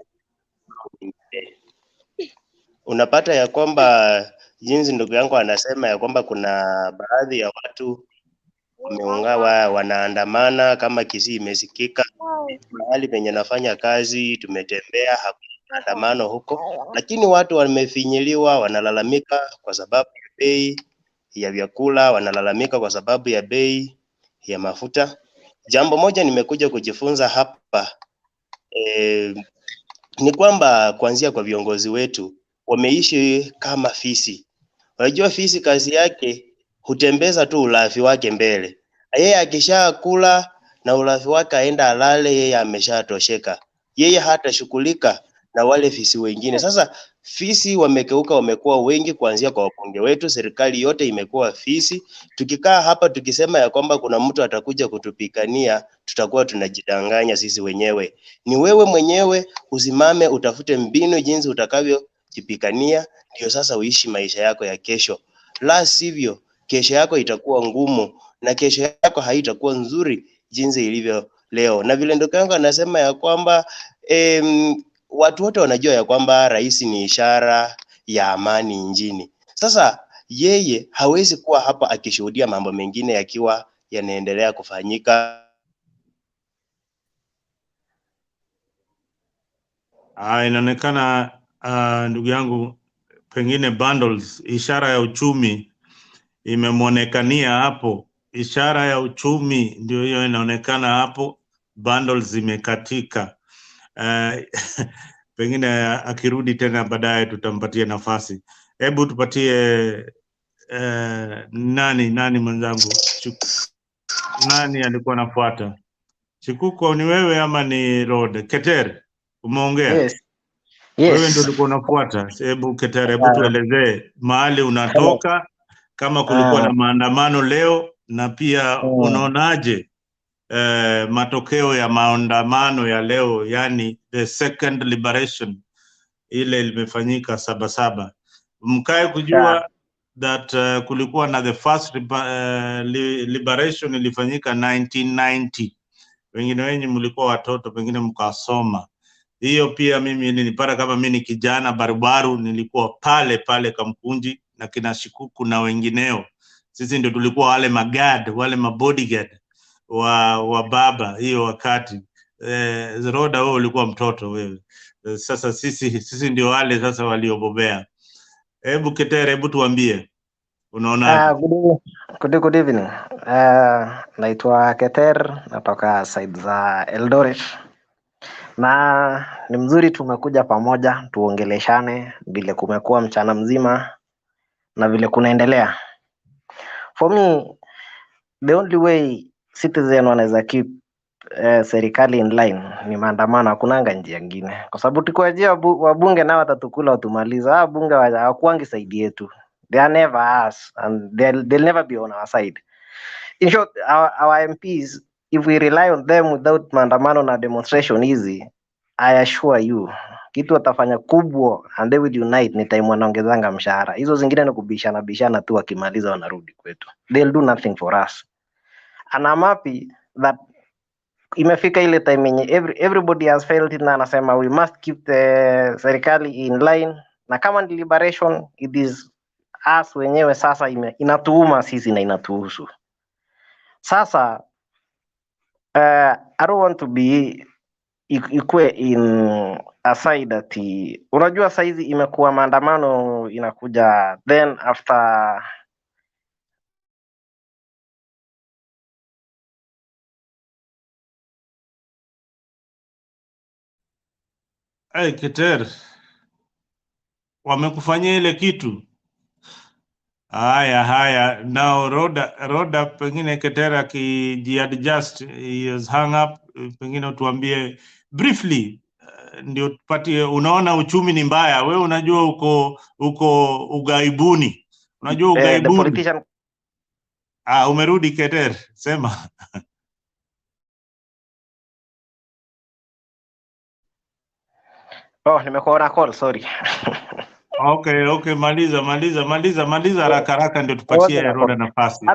Unapata ya kwamba jinsi ndugu yangu anasema ya kwamba kuna baadhi ya watu wameungawa wanaandamana kama Kisii imesikika. Mahali penye nafanya kazi tumetembea, hakuna maandamano huko, lakini watu wamefinyiliwa, wanalalamika kwa sababu ya bei ya vyakula, wanalalamika kwa sababu ya bei ya mafuta. Jambo moja nimekuja kujifunza hapa ni kwamba kuanzia kwa viongozi wetu wameishi kama fisi. Unajua fisi kazi yake hutembeza tu ulafi wake mbele. Yeye akishakula na ulafi wake aenda alale, yeye ameshatosheka. Yeye hatashughulika na wale fisi wengine. Sasa fisi wamekeuka, wamekuwa wengi kuanzia kwa wabunge wetu, serikali yote imekuwa fisi. Tukikaa hapa tukisema ya kwamba kuna mtu atakuja kutupikania, tutakuwa tunajidanganya sisi wenyewe. Ni wewe mwenyewe usimame, utafute mbinu jinsi utakavyojipikania, ndio sasa uishi maisha yako ya kesho. La sivyo kesho yako itakuwa ngumu na kesho yako haitakuwa nzuri jinsi ilivyo leo. Na vile ndugu yangu anasema ya kwamba watu wote wanajua ya kwamba rais ni ishara ya amani nchini. Sasa yeye hawezi kuwa hapa akishuhudia mambo mengine yakiwa yanaendelea kufanyika. Inaonekana ndugu yangu pengine bundles, ishara ya uchumi imemwonekania hapo. Ishara ya uchumi ndio hiyo inaonekana hapo, bundles zimekatika. Pengine akirudi tena baadaye tutampatia nafasi. Hebu tupatie nani mwenzangu? Nani alikuwa anafuata? Chikuko ni wewe ama ni Rod? Keter, umeongea? Yes. Wewe ndio ulikuwa unafuata. Hebu Keter, hebu tuelezee mahali unatoka, kama kulikuwa na maandamano leo, na pia unaonaje matokeo ya maandamano ya leo, yani the second liberation ile limefanyika Sabasaba. Mkae kujua that kulikuwa na the first liberation ilifanyika 1990. Wengine wenye mlikuwa watoto, pengine mkasoma. Hiyo pia mimi nilipata, kama mimi ni kijana barubaru, nilikuwa pale Kamkunji na kina Shikuku na wengineo. Sisi ndio tulikuwa wale magad, wale mabodyguard wa baba hiyo wakati. Roda wewe ulikuwa mtoto wewe. Sasa sisi ndio wale sasa waliobobea. Hebu Ketere, hebu tuambie unaona. Good evening. Naitwa Keter, natoka side za Eldoret. Na ni mzuri tumekuja pamoja tuongeleshane vile kumekuwa mchana mzima na vile kunaendelea. For me, the only way citizen wanaweza keep serikali in line ni maandamano, hakunanga njia nyingine, kwa sababu tukiwajia wabunge nao watatukula watumaliza. Bunge hawakuangi side yetu, they are never us and they'll never be on our side. In short, our MPs, if we rely on them without maandamano na demonstration easy, I assure you kitu watafanya kubwa and they will unite ni time wanaongezanga mshahara. Hizo zingine ni kubishana tu, wakimaliza wanarudi kwetu. They'll do nothing for us. And I'm happy that imefika ile time yenye everybody has felt it na anasema we must keep the serikali in line, na kama ni liberation, it is us wenyewe sasa inatuuma sisi na inatuhusu. Sasa I don't want to be ikue in a side ati unajua saizi imekuwa maandamano inakuja then after Keter, wamekufanyia ile kitu. Haya. Now Roda pengine Keter akijiadjust, he has hung up, pengine utuambie briefly ndio tupatie. Unaona uchumi ni mbaya, wewe unajua uko ugaibuni, unajua ugaibuni. Umerudi Keter, sema. nimekuona call, sorry. Okay, maliza haraka ndio tupatie Roda nafasi.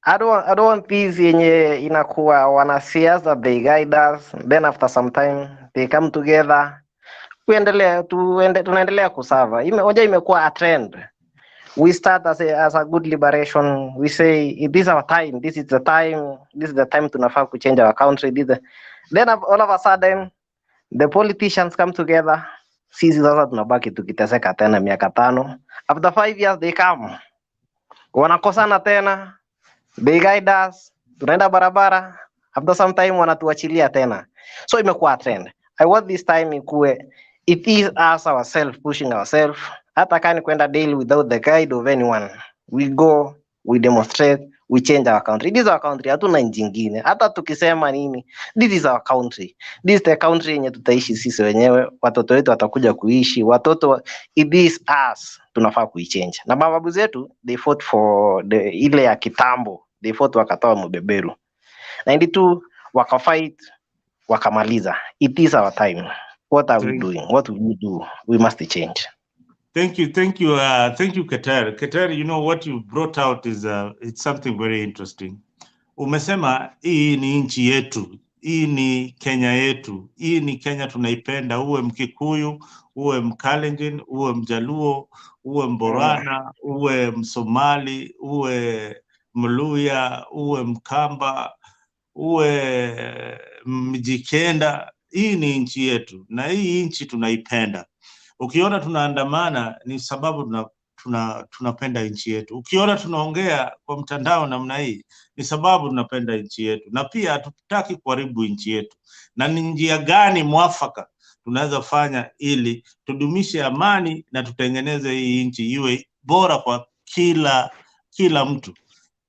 I don't want this yenye inakuwa wanasiasa they guide us, then after some time they come together, tunaendelea kusava. Imekuwa a trend. We start as a good liberation, we say this is our time, this is the time tunafaa ku change our country. Then all of a sudden the politicians come together, sisi sasa tunabaki tukiteseka tena miaka 5. After 5 years they come, wanakosana tena, they guide us, tunaenda barabara, after some time wanatuachilia tena. So imekuwa trend. I want this time ikue it is us ourselves pushing ourselves. Hata kani kwenda daily without the guide of anyone, we go, we demonstrate, we change our country. This is our country, hatuna nchi nyingine. Hata tukisema nini, this is our country. This is the country yenye tutaishi sisi wenyewe, watoto wetu watakuja kuishi, it is us, tunafaa kuichange. Na mababu zetu, they fought for ile ya kitambo, they fought wakatoa mbeberu. 92 wakafight, wakamaliza. It is our time. What are we doing? What will we do? We must change. Thank you, Keter. Keter, you know what you brought out is it's something very interesting. Umesema hii ni nchi yetu, hii ni Kenya yetu, hii ni Kenya tunaipenda, uwe Mkikuyu, uwe Mkalenjin, uwe Mjaluo, uwe Mborana, uwe Msomali, uwe Mluya, uwe Mkamba, uwe Mjikenda. Hii ni nchi yetu na hii nchi tunaipenda. Ukiona tunaandamana ni sababu tunapenda nchi yetu. Ukiona tunaongea kwa mtandao namna hii ni sababu tunapenda nchi yetu, na pia hatutaki kuharibu nchi yetu. Na ni njia gani mwafaka tunaweza fanya ili tudumishe amani na tutengeneze hii nchi iwe bora kwa kila mtu,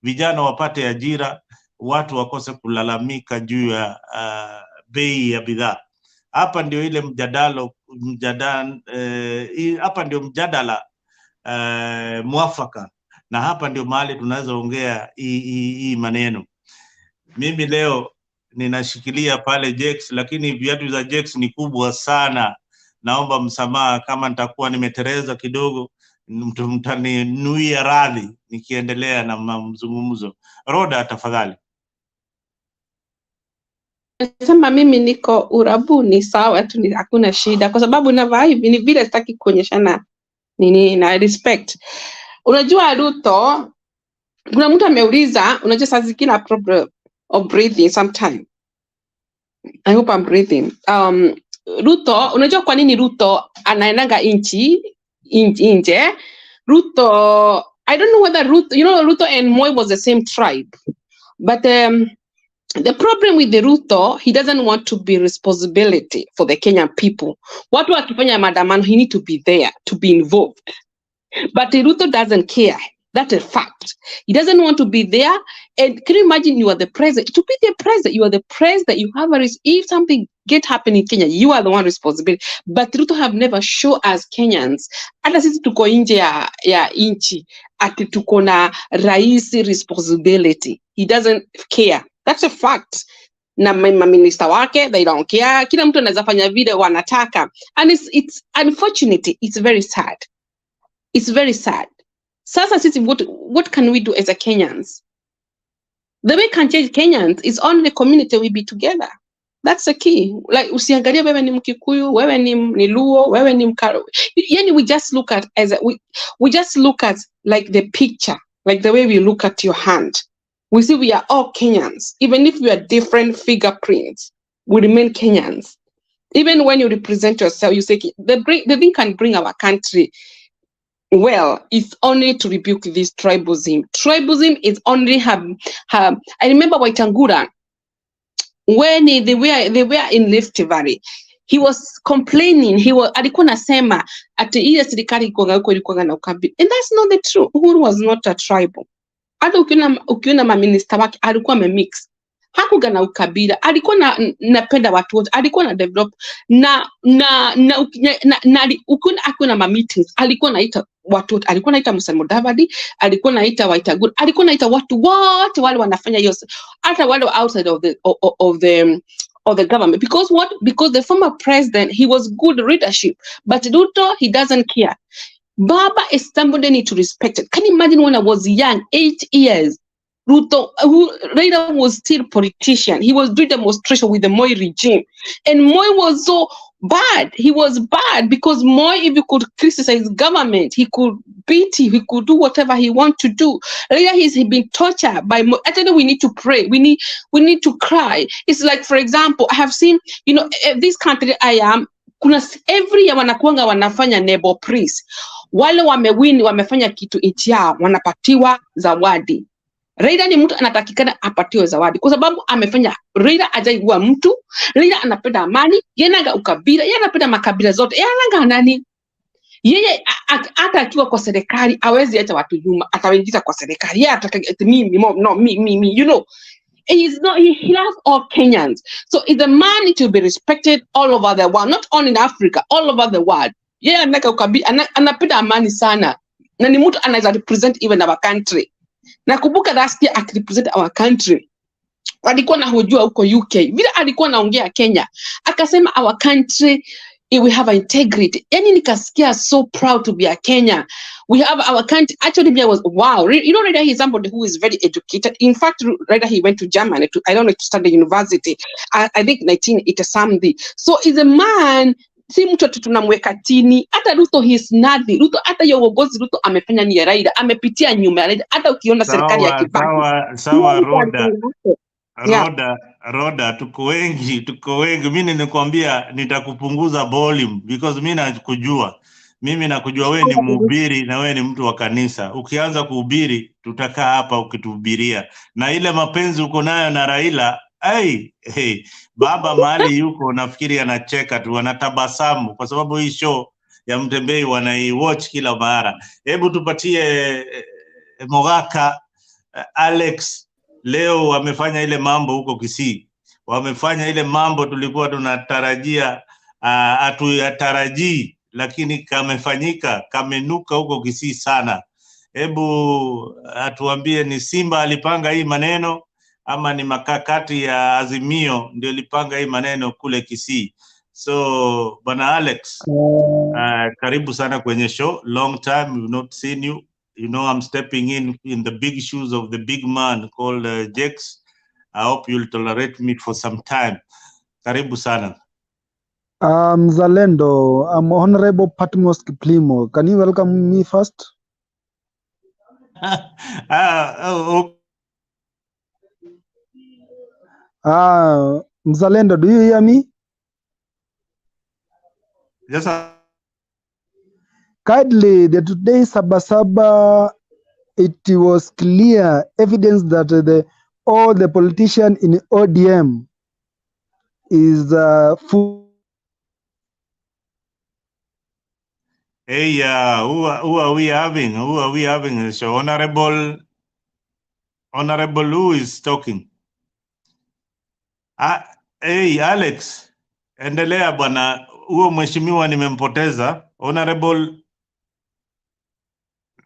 vijana wapate ajira, watu wakose kulalamika juu ya bei ya bidhaa. Hapa ndio ile mjadala mwafaka, na hapa ndio mahali tunaweza ongea hii maneno. Mimi leo ninashikilia pale Jex, lakini viatu za Jex ni kubwa sana. Naomba msamaha kama nitakuwa nimetereza kidogo, mtaninuia radhi nikiendelea na mzungumzo. Roda, tafadhali. Sema mimi niko urabuni, sawa tu, hakuna shida, kwa sababu navaa hivi ni vile sitaki kuonyeshana nini na respect. Unajua Ruto, kuna mtu ameuliza, unajua saa zingine problem of breathing sometime. I hope I'm breathing. Ruto, unajua kwa nini Ruto anaenanga nje? Ruto, I don't know whether Ruto and Moi was the same tribe, but the problem with the Ruto, he doesn't want to be responsibility for the Kenyan people. Watu wakifanya maandamano, he need to be there, to be involved. But the Ruto doesn't care. That's a fact. He doesn't want to be there. And can you imagine you are the president? To be the president, you are the president. You have if something get happen in Kenya, you are the one responsible. But Ruto have never shown us Kenyans. Hata sisi tuko nje ya inchi. Ati tuko na raisi responsibility. He doesn't care. That's a fact. Na minister wake, they don't care. Kila mtu anaweza fanya vile wanataka. And it's unfortunate. It's very sad. It's very sad. Sasa sisi, what can we do as a Kenyans? The way we can change Kenyans is only the community we be together. That's the key. Like usiangalia wewe ni Mkikuyu, wewe ni Luo, wewe ni Mkaro. Yani we just look at we just look at like the picture, like the way we look at your hand. We see we are all Kenyans, even if we are different fingerprints. We remain Kenyans. Even when you represent yourself, you say the thing can bring our country. Well, it's only to rebuke this tribalism. Tribalism is only have. I remember Waitangura when they were in Rift Valley. He was complaining. Alikuwa nasema ati ile serikali ilikuwa na ukabila, and that's not the truth. Uhuru was not a tribal. Hata ukiona maminista wake alikuwa amemix. Hakuga na ukabila, alikuwa napenda watu wote, alikuwa na develop na ukiona ma meetings, alikuwa naita watu wote, alikuwa naita Musa Mudavadi, alikuwa naita Waitagura, alikuwa naita watu wote wale wanafanya hiyo, hata wale outside of the government. Because the former president, he was good leadership, but Ruto, he doesn't care. Baba is somebody need to respect it. Can you imagine when I was young, 8 years, Raila was still politician. He was doing demonstration with the Moi regime. And Moi was so bad. He was bad because Moi, if he could criticize government, he could beat him, he could do whatever he want to do. Raila he's been tortured by Moi. I tell you, we need to pray. We need to cry. It's like, for example, I have seen, this country I am, every year wanakuanga wanafanya Nobel Prize. Wale wamefanya kitu nchi yao, wanapatiwa zawadi. Raila ni mtu anatakikana apatiwe zawadi kwa sababu amefanya. Raila hajaigua mtu. Raila anapenda amani, yeye anaga ukabila, yeye anapenda makabila zote. Yeye anaga nani? Yeye hata akiwa kwa serikali hawezi acha watu nyuma, atawaingiza kwa serikali. Yeye ataka me. He loves all Kenyans. So is a man to be respected all over the world, not only in Africa, all over the world. Yeye anaga ukabila, anapenda amani sana. Na ni mtu anaweza represent even our country. Nakumbuka last year akirepresent our country, alikuwa nahojua huko UK, vile alikuwa naongea Kenya, akasema our country, we have integrity. Yani nikasikia so proud to be a Kenya. We have our country. Actually, I was wow. Raila he's somebody who is very educated. In fact, Raila he went to Germany to study university. I think 1980 something. So is a man. Si mtu tunamweka chini. Hata Ruto he is nothing. Ruto hata hiyo uongozi Ruto amefanya ni Raila, amepitia nyuma ya Raila. Hata ukiona serikali ya Kibaki. Sawa Roda, tuko wengi. Mimi ninakwambia nitakupunguza volume because mimi nakujua. Mimi nakujua wewe ni mhubiri na wewe ni mtu wa kanisa. Ukianza kuhubiri tutakaa hapa ukituhubiria. Na ile mapenzi uko nayo na Raila, baba mahali yuko nafikiri anacheka tu, anatabasamu kwa sababu hii show ya Mtembei wanaiwatch kila mara. Hebu tupatie Mogaka Alex, leo wamefanya ile mambo huko Kisii. Wamefanya ile mambo tulikuwa tunatarajia, hatuyatarajii, lakini kamefanyika, kamenuka huko Kisii sana. Hebu atuambie, ni Simba alipanga hii maneno ama ni makakati ya Azimio ndio ilipanga hii maneno kule Kisii? So bana Alex, karibu sana kwenye show. Long time we've not seen you. You know I'm stepping in the big shoes of the big man called Jex. I hope you'll tolerate me for some time. Karibu sana. Zalendo, I'm Honorable Patmos Kiplimo. Can you welcome me first? Mzalendo, do you hear me? Yes, sir. Kindly, the today Sabasaba, it was clear evidence that all the politicians in ODM is full. Hey, who are we having? Who are we having? So Honorable, who is talking? Hey, Alex, endelea bwana. Huo mheshimiwa nimempoteza. Honorable,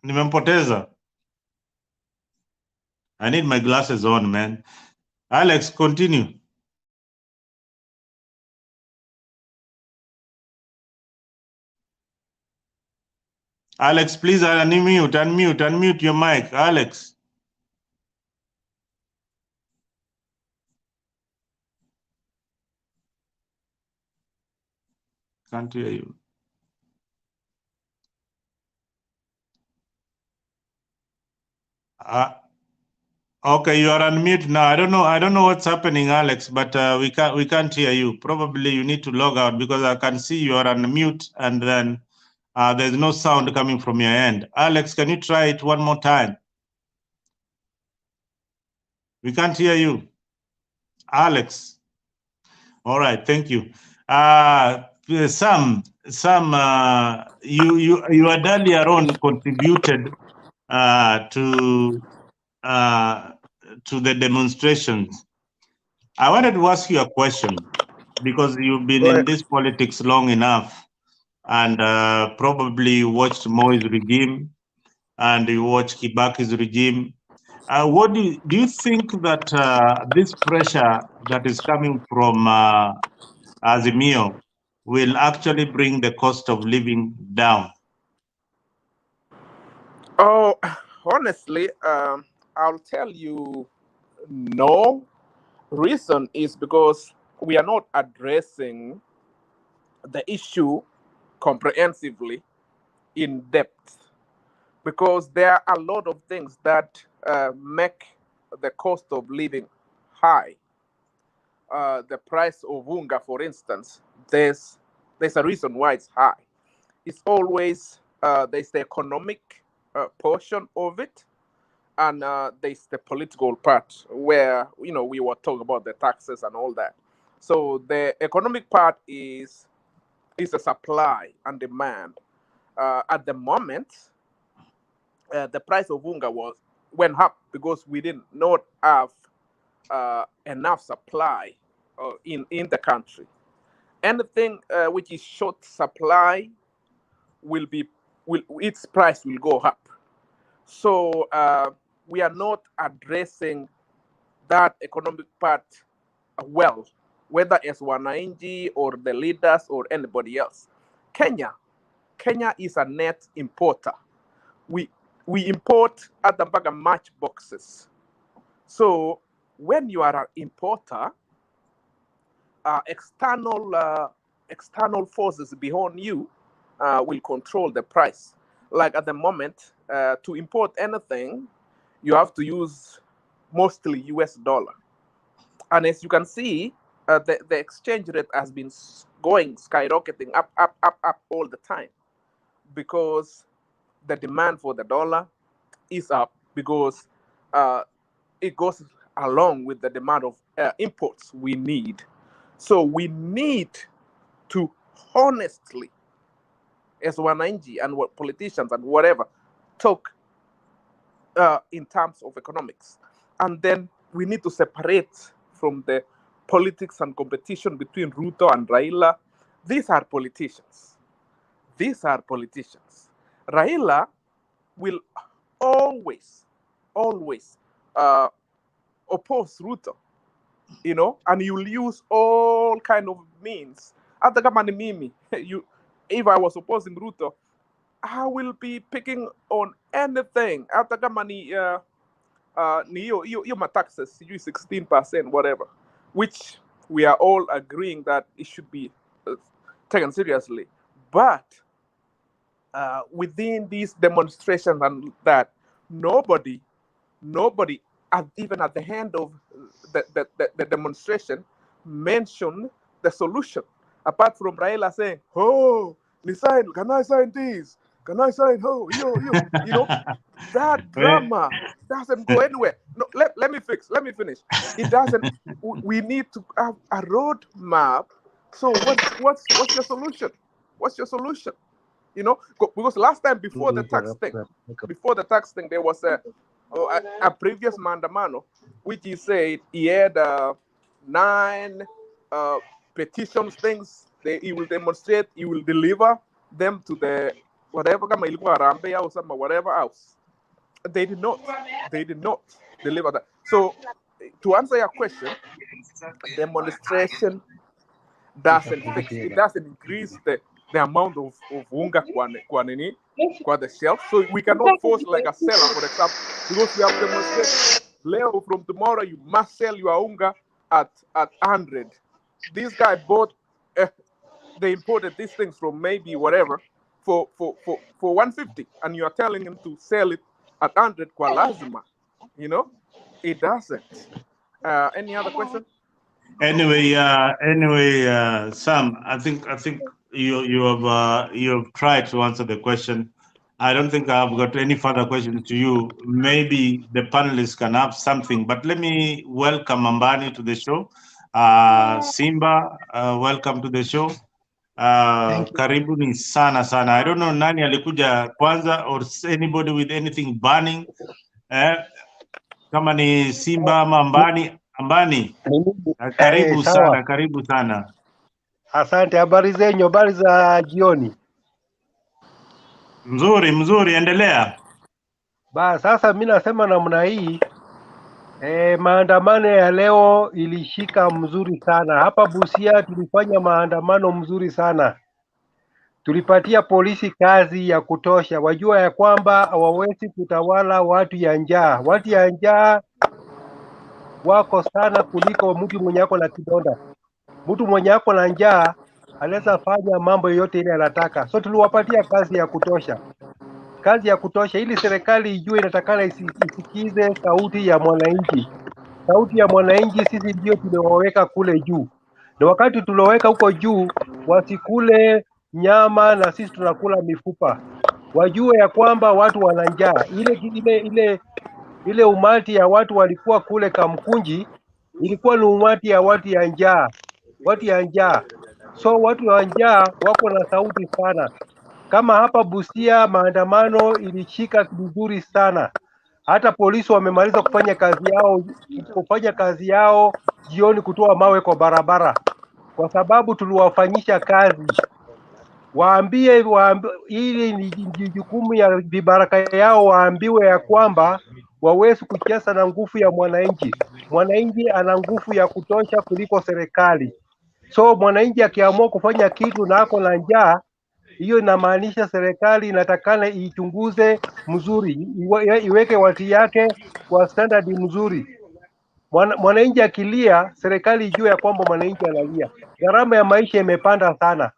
nimempoteza. I need my glasses on, man. Alex, continue. Alex, please unmute your mic. Alex. Can't hear you. Okay, you are on mute now. I don't know what's happening, Alex, but we can't hear you. Probably you need to log out because I can see you are on mute and then there's no sound coming from your end. Alex, can you try it one more time? We can't hear you. Alex. All right, thank you. Sam, you had earlier on contributed to the demonstrations. I wanted to ask you a question because you've been in this politics long enough and probably watched Moi's regime and you watched Kibaki's regime. What do you think that this pressure that is coming from Azimio will actually bring the cost of living down? Oh, honestly, I'll tell you no. Reason is because we are not addressing the issue comprehensively in depth, because there are a lot of things that make the cost of living high. The price of unga, for instance, there's a reason why it's high. It's always there's the economic portion of it, and there's the political part where we were talking about the taxes and all that. So the economic part is a supply and demand. At the moment, the price of unga went up because we did not have enough supply in the country. Anything which is short supply its price will go up. So we are not addressing that economic part well, whether as Wananchi or the leaders or anybody else. Kenya is a net importer. We import at the back of match boxes. So when you are an importer, external forces behind you will control the price. Like at the moment, to import anything, you have to use mostly US dollar. And as you can see, the exchange rate has been going skyrocketing up all the time, because the demand for the dollar is up, because it goes along with the demand of imports we need. So we need to honestly, as Wananchi and what politicians and whatever, talk in terms of economics. And then we need to separate from the politics and competition between Ruto and Raila. These are politicians. Raila will always oppose Ruto, and you'll use all kind of means. Hata kama ni mimi, if I was opposing Ruto, I will be picking on anything. Hata kama ni my taxes, you 16%, whatever, which we are all agreeing that it should be taken seriously. But within these demonstrations and that, nobody, even at the end of the demonstration, mentioned the solution, apart from Raila saying, "Oh, can I sign this? Can I sign? Oh, that drama doesn't go anywhere." No, let me finish. It doesn't. We need to have a roadmap. So what's your solution? What's your solution? You know, because last time before the tax thing, there was a previous Maandamano, which he said he had 9 petitions, things that he will demonstrate, he will deliver them to the whatever kama ilikuwa Harambee au some whatever else. They did not deliver that. So to answer your question, demonstration doesn't fix, it doesn't increase the amount of unga kwa the shelf. So we cannot force like a seller, for example, because we have demonstrated Leo, from tomorrow you must sell your unga at 100. This guy bought they imported these things from maybe whatever for 150, and you are telling him to sell it at 100 kwa lazima. You know, it doesn't. Any other question? Anyway, Sam, I think you have tried to answer the question. I don't think I've got any further questions to you. Maybe the panelists can have something, but let me welcome Ambani to the show. Simba, welcome to the show. Karibuni sana. I don't know nani alikuja kwanza or anybody with anything burning. Kama ni Simba ama Ambani. Karibu sana. Asante, habari zenyu, habari za jioni. Mzuri, endelea. Sasa mimi nasema namna hii, maandamano ya leo ilishika mzuri sana. Hapa Busia tulifanya maandamano mzuri sana. Tulipatia polisi kazi ya kutosha. Wajua ya kwamba hawawezi kutawala watu ya njaa. Watu ya njaa wako sana kuliko mtu mwenye ako na kidonda. Mtu mwenye ako na njaa anaweza fanya mambo yote ile anataka. So tuliwapatia kazi ya kutosha ili serikali ijue inatakana isikize sauti ya mwananchi. Sauti ya mwananchi sisi ndio tulioweka kule juu. Na wakati tulioweka huko juu wasikule nyama na sisi tunakula mifupa. Wajue ya kwamba watu wana njaa. Ile umati ya watu walikuwa kule Kamkunji ilikuwa ni umati ya watu ya njaa. So watu wa njaa wako na sauti sana. Kama hapa Busia maandamano ilishika vizuri sana. Hata polisi wamemaliza kufanya kazi yao jioni, kutoa mawe kwa barabara, kwa sababu tuliwafanyisha kazi. Waambie ili ni jukumu ya vibaraka yao, waambiwe ya kwamba wawezi kucheza na nguvu ya mwananchi. Mwananchi ana nguvu ya kutosha kuliko serikali. So mwananchi akiamua kufanya kitu na ako na njaa, hiyo inamaanisha serikali inatakana ichunguze mzuri, iweke watu yake kwa standard mzuri. Mwananchi akilia, serikali ijue ya kwamba mwananchi analia. Gharama ya maisha imepanda sana.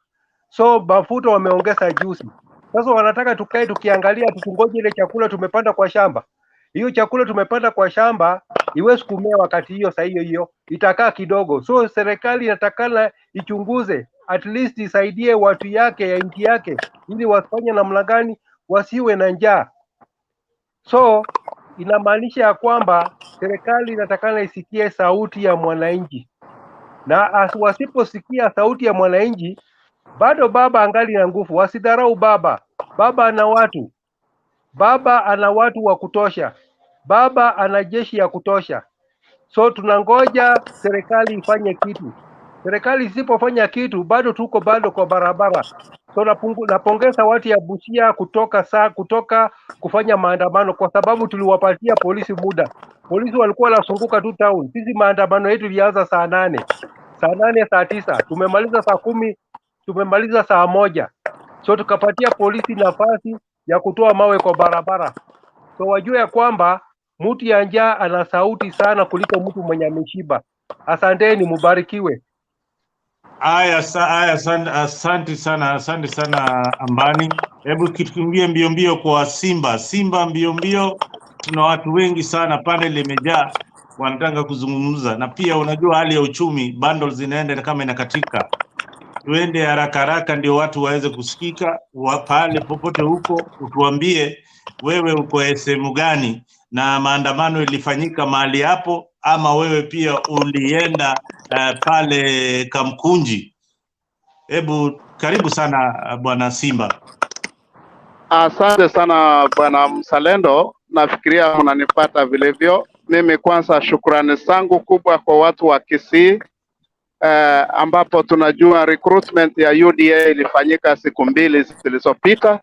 So mafuta wameongeza juzi. Sasa wanataka tukae tukiangalia tukungoje ile chakula tumepanda kwa shamba. Hiyo chakula tumepanda kwa shamba iwezi kumea wakati hiyo saa hiyo itakaa kidogo. So serikali inatakana ichunguze, at least isaidie watu yake ya nchi yake ili wasifanye namna gani wasiwe na njaa. So inamaanisha ya kwamba serikali inatakana isikie sauti ya mwananchi. Na wasiposikia sauti ya mwananchi, bado baba angali na nguvu. Wasidharau baba. Baba ana watu wa kutosha. Baba ana jeshi ya kutosha. So tunangoja serikali ifanye kitu. Serikali isipofanya kitu, bado tuko kwa barabara. So napongeza watu ya Busia kutoka kufanya maandamano, kwa sababu tuliwapatia polisi muda. Polisi walikuwa wanazunguka tu town. Sisi maandamano yetu ilianza saa 8, saa 9, tumemaliza saa 10, tumemaliza saa 1. So tukapatia polisi nafasi ya kutoa mawe kwa barabara. So wajue ya kwamba mtu ya njaa ana sauti sana kuliko mtu mwenye ameshiba. Asanteni, mubarikiwe. Asante sana Ambani. Hebu kitukimbie mbio kwa Simba mbio. Tuna watu wengi sana, panel imejaa, wanataka kuzungumza, na pia unajua hali ya uchumi, bundles zinaenda kama inakatika. Tuende haraka ndio watu waweze kusikika. Pale popote huko utuambie wewe uko sehemu gani na maandamano ilifanyika mahali hapo, ama wewe pia ulienda pale Kamkunji. Hebu karibu sana bwana Simba. Asante sana Bwana Msalendo, nafikiria mnanipata vilivyo. Mimi kwanza shukrani zangu kubwa kwa watu wa Kisii ambapo tunajua recruitment ya UDA ilifanyika siku mbili zilizopita,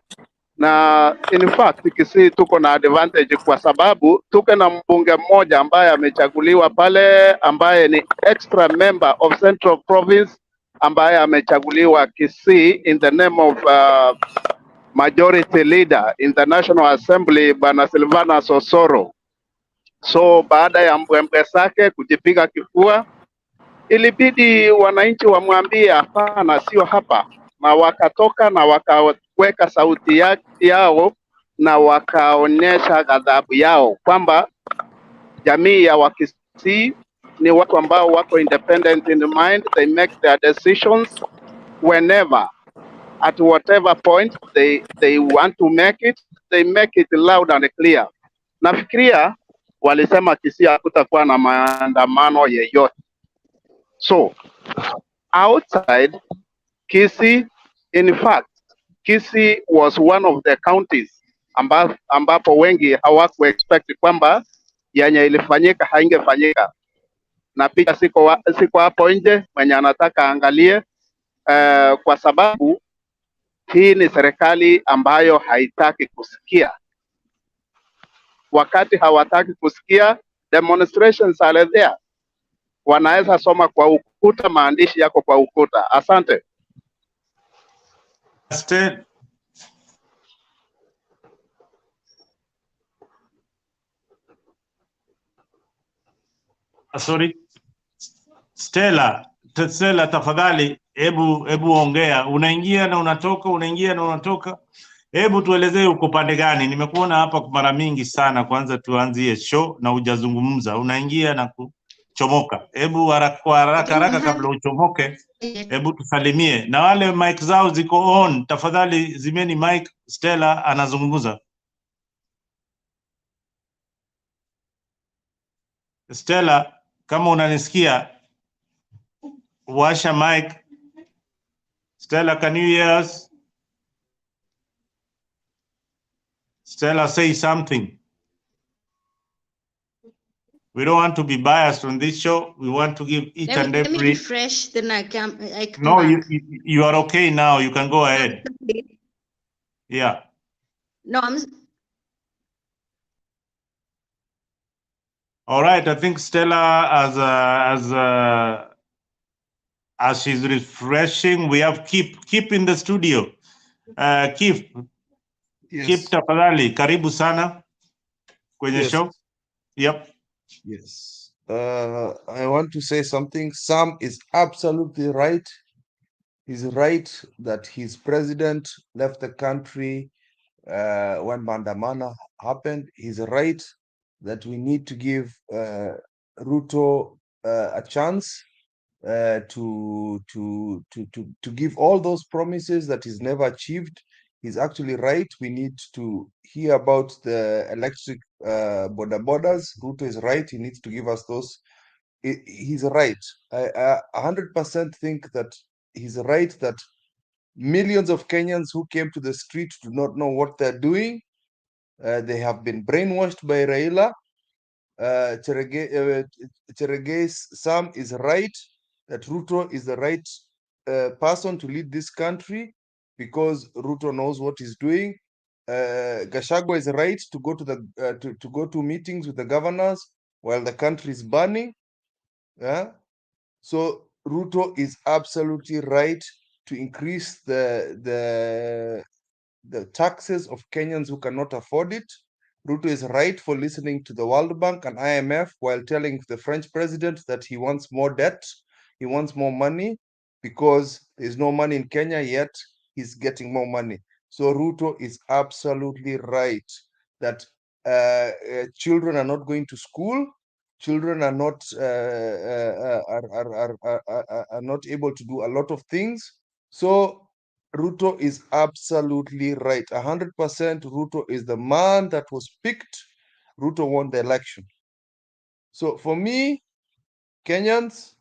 na in fact Kisii tuko na advantage kwa sababu tuko na mbunge mmoja ambaye amechaguliwa pale, ambaye ni extra member of Central Province, ambaye amechaguliwa Kisii in the name of majority leader in the National Assembly Bwana Silvanus Osoro. So baada ya mbwembwe zake kujipiga kifua, ilibidi wananchi wamwambie hapana, sio hapa, na wakatoka na wakaweka sauti yao na wakaonyesha ghadhabu yao kwamba jamii ya Wakisii ni watu ambao wako independent in mind, they make their decisions whenever at whatever point they want to they make it loud and clear. Nafikiria walisema Kisii hakutakuwa na maandamano yeyote. So outside Kisii, in fact, Kisii was one of the counties ambapo wengi hawaku expect kwamba yenye ilifanyika haingefanyika, na pia siko hapo nje, mwenye anataka angalie kwa sababu hii ni serikali ambayo haitaki kusikia. Wakati hawataki kusikia, demonstrations are there. Wanaweza soma kwa ukuta, maandishi yako kwa ukuta. Asante. Sorry. Stella, tafadhali, hebu ongea. Unaingia na unatoka, unaingia na unatoka. Hebu tuelezee uko pande gani? Nimekuona hapa mara mingi sana. Kwanza tuanzie show na hujazungumza. Unaingia na kuchomoka. Hebu haraka kabla uchomoke. Hebu tusalimie. Na wale mic zao ziko on, tafadhali zimeni mic. Stella anazungumza. Stella, kama unanisikia, washa mic. Stella, can you hear us? Stella, say something. We don't want to be biased on this show. We want to give each and every... Let me refresh, then I come No, back. you are okay now. You can go ahead. Yeah. No, All right. I think Stella, as she's refreshing, we have Keep in the studio. Keep tafadhali, karibu sana kwenye show. Yep. Yes. I want to say something. Sam is absolutely right. He's right that his president left the country when Maandamano happened. He's right that we need to give Ruto a chance to give all those promises that he's never achieved. He's actually right. We need to hear about the electric borders. Ruto is right. He needs to give us those. He's right. I 100% think that he's right that millions of Kenyans who came to the street do not know what they're doing. They have been brainwashed by Raila. Cherege's Sam is right that Ruto is the right person to lead this country because Ruto knows what he's doing. Gachagua is right to go to the to go to meetings with the governors while the country is burning. Yeah, so Ruto is absolutely right to increase the taxes of Kenyans who cannot afford it. Ruto is right for listening to the World Bank and IMF while telling the French president that he wants more debt, he wants more money because there's no money in Kenya yet. He's getting more money. So Ruto is absolutely right that children are not going to school. Children are not are not able to do a lot of things. So Ruto is absolutely right. 100% Ruto is the man that was picked. Ruto won the election. So for me, Kenyans,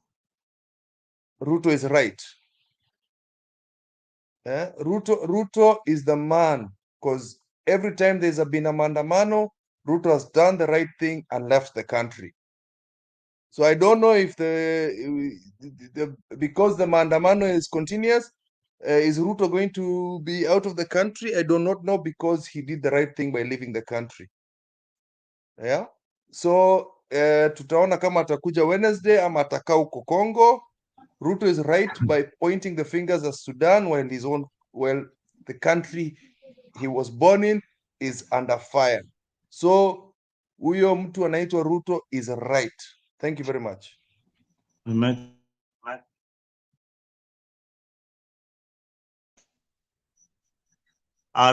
Ruto is right. Ruto is the man. because every time there's been a Maandamano, Ruto has done the right thing and left the country. So I don't know if because the Maandamano is continuous, is Ruto going to be out of the country? I do not know, because he did the right thing by leaving the country. Yeah. So tutaona kama atakuja Wednesday ama atakaa huko Congo. Ruto is right by pointing the fingers at Sudan while the country he was born in is under fire. So huyo mtu anaitwa Ruto is right. Thank you very much. Amen.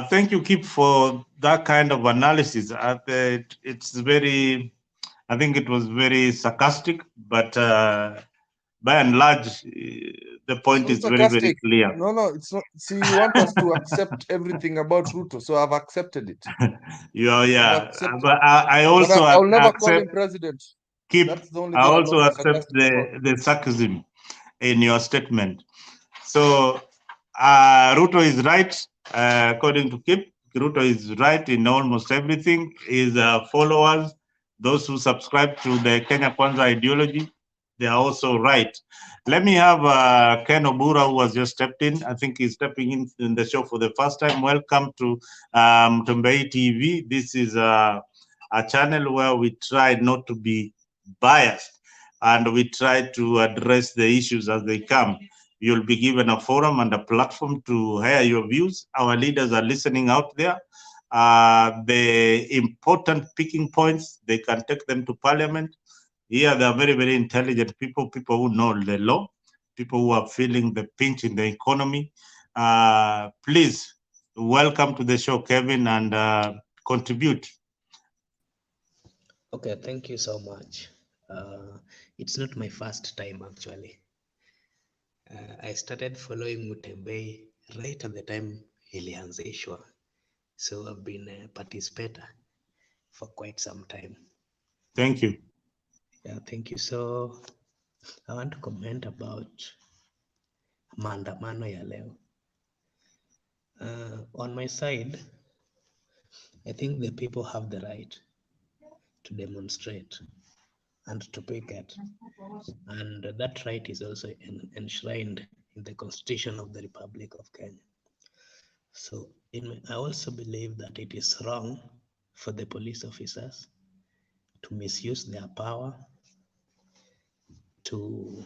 Thank you, Kip, for that kind of analysis. It's very, I think it was very sarcastic, but by and large, the point is very, very clear. No, it's not. See, you want us to accept everything about Ruto, so I've accepted it. Yeah. But I also I'll never accept, call him president. Kip, That's the only I thing also I'm accept sarcastic the sarcasm in your statement. So Ruto is right, according to Kip. Ruto is right in almost everything. His followers, those who subscribe to the Kenya Kwanza ideology, they are also right. Let me have Ken Obura, who has just stepped in. I think he's stepping in the show for the first time. Welcome to Mtombei TV. This is a channel where we try not to be biased, and we try to address the issues as they come. You'll be given a forum and a platform to hear your views. Our leaders are listening out there. The important picking points, they can take them to parliament. Here, they are very, very intelligent people who know the law, people who are feeling the pinch in the economy. Please, welcome to the show, Kevin, and contribute. Okay, thank you so much. It's not my first time, actually. I started following Mutembei right at the time ilianzishwa. So I've been a participator for quite some time. Thank you. Yeah, thank you. So I want to comment about maandamano ya leo. On my side, I think the people have the right to demonstrate and to picket. And that right is also enshrined in the Constitution of the Republic of Kenya. So I also believe that it is wrong for the police officers to misuse their power to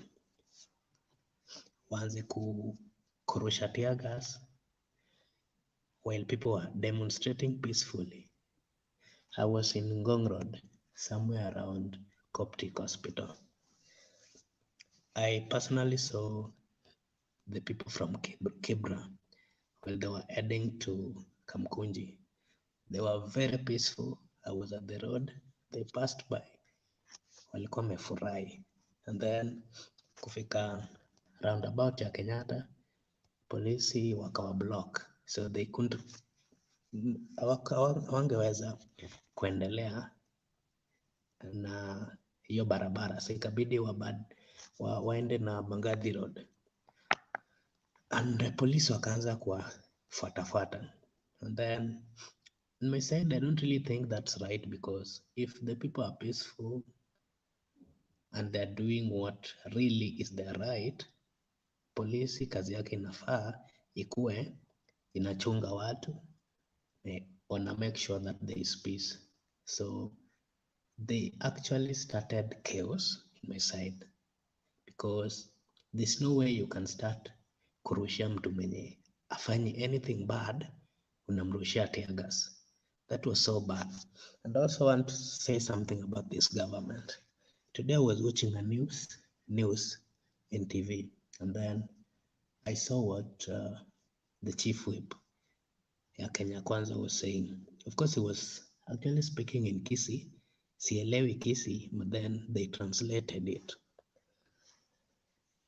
waanze kurusha tear gas while people are demonstrating peacefully. I was in Ngong Road, somewhere around Coptic Hospital. I personally saw the people from Kibra while they were heading to Kamkunji. They were very peaceful. I was at the road. They passed by. Walikuwa wamefurahi. And then kufika roundabout ya Kenyatta, polisi wakawa block. So they couldn't, hawangeweza kuendelea na hiyo barabara. So ikabidi waende na Mbagathi Road. And the police wakaanza kuwafuatafuata. And then on my side, I don't really think that's right, because if the people are peaceful and they're doing what really is their right, polisi kazi yake inafaa ikuwe inachunga watu, wana make sure that there is peace. So they actually started chaos in my side, because there's no way you can start kurushia mtu mwenye afanyi anything bad unamrushia tear gas. That was so bad. And I also want to say something about this government. Today I was watching a news in TV, and then I saw what the chief whip ya Kenya Kwanza was saying. Of course, he was actually speaking in Kisii. Sielewi Kisii, but then they translated it.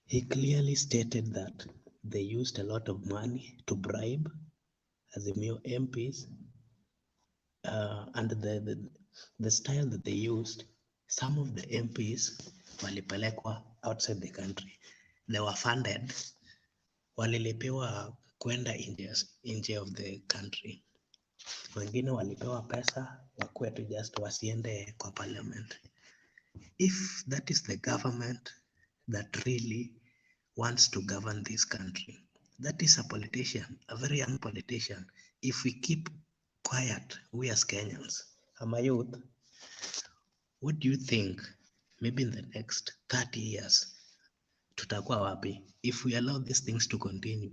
He clearly stated that they used a lot of money to bribe Azimio MPs, and the style that they used, some of the MPs walipelekwa outside the country. They were funded, walilipiwa kwenda nje of the country. wengine walipewa pesa wakuwe tu just wasiende kwa parliament. If that is the government that really wants to govern this country, that is a politician, a very young politician. If we keep quiet, we as Kenyans, I'm a youth, what do you think maybe in the next 30 years tutakuwa wapi if we allow these things to continue?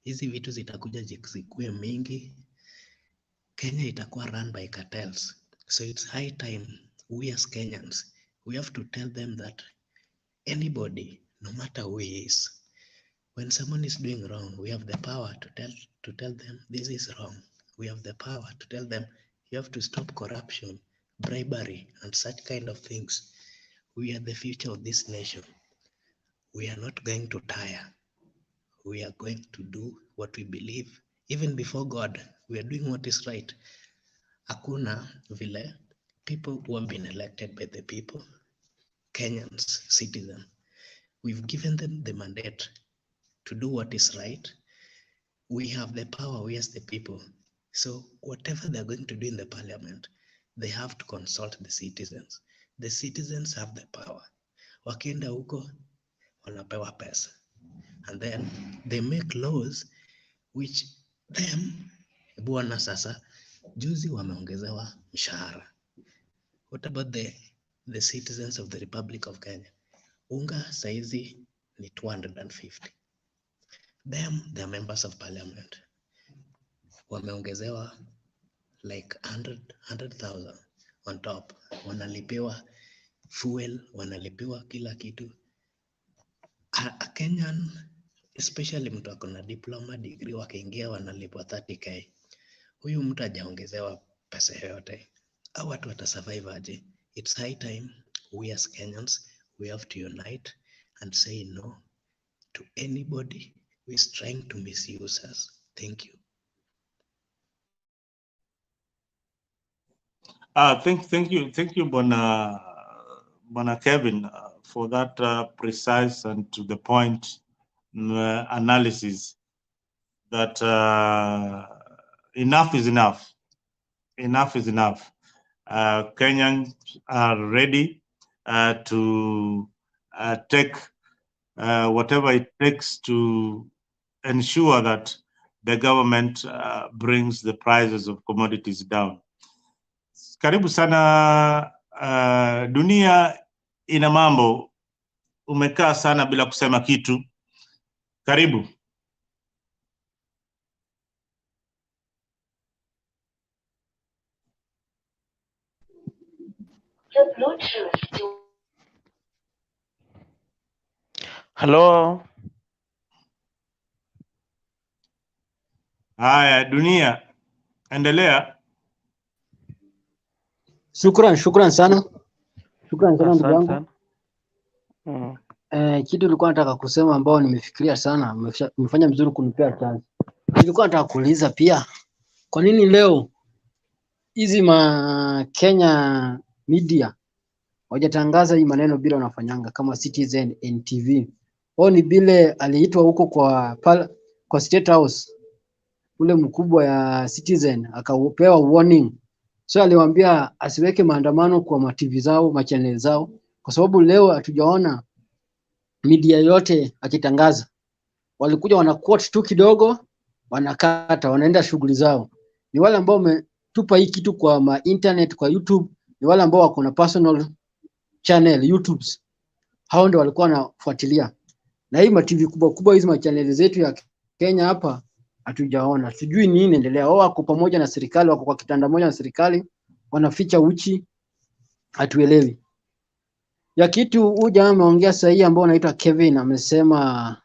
Hizi vitu zitakuja zikuwe mingi, Kenya itakuwa run by cartels. So it's high time we as Kenyans, we have to tell them that anybody, no matter who he is, when someone is doing wrong, we have the power to tell them this is wrong. We have the power to tell them you have to stop corruption, bribery, and such kind of things. We are the future of this nation. We are not going to tire. We are going to do what we believe. Even before God, we are doing what is right. Hakuna vile people who have been elected by the people, Kenyans, citizens, we've given them the mandate to do what is right. We have the power, we as the people. So whatever they're going to do in the parliament, they have to consult the citizens. The citizens have the power. Wakienda huko, wanapewa pesa. And then they make laws which them, bwana sasa, juzi wameongezewa mshahara. What about the citizens of the Republic of Kenya? Unga saizi ni 250. Them, they're members of parliament. Wameongezewa like 100,000 on top. Wanalipiwa fuel, wanalipiwa kila kitu. A Kenyan, especially mtu ako na diploma degree, wakiingia wanalipwa 30k. Huyu mtu hajaongezewa pesa yoyote. Hao watu watasurvive aje? It's high time we as Kenyans, we have to unite and say no to anybody who is trying to misuse us. Thank you. Thank you, Bona Kevin, for that precise and to the point analysis. That enough is enough. Enough is enough. Kenyans are ready to take whatever it takes to ensure that the government brings the prices of commodities down. Karibu sana. Dunia ina mambo, umekaa sana bila kusema kitu. Karibu. Hello. Haya, Dunia, endelea. Shukran sana. Shukran sana ndugu yangu. Mm. Kitu nilikuwa nataka kusema ambao nimefikiria sana, umefanya mzuri kunipea chance. Nilikuwa nataka kuuliza pia, kwa nini leo hizi Kenya media wajatangaza hii maneno bila wanafanyanga kama Citizen NTV? Wao ni bile aliitwa huko kwa State House, ule mkubwa ya Citizen akapewa warning. So aliwaambia asiweke maandamano kwa ma-TV zao, ma-channel zao, kwa sababu leo hatujaona media yote akitangaza. Walikuja wana quote tu kidogo, wanakata, wanaenda shughuli zao. Ni wale ambao wametupa hii kitu kwa internet, kwa YouTube, ni wale ambao wako na personal channel YouTubes. Hao ndio walikuwa wanafuatilia. Na hii ma-TV kubwa kubwa hizi ma-channel zetu ya Kenya hapa hatujaona. Sijui nini inaendelea. Wao wako pamoja na serikali, wako kwa kitanda moja na serikali, wanaficha uchi, hatuelewi. Ya kitu huyu jamaa ameongea sahihi ambao anaitwa Kevin, amesema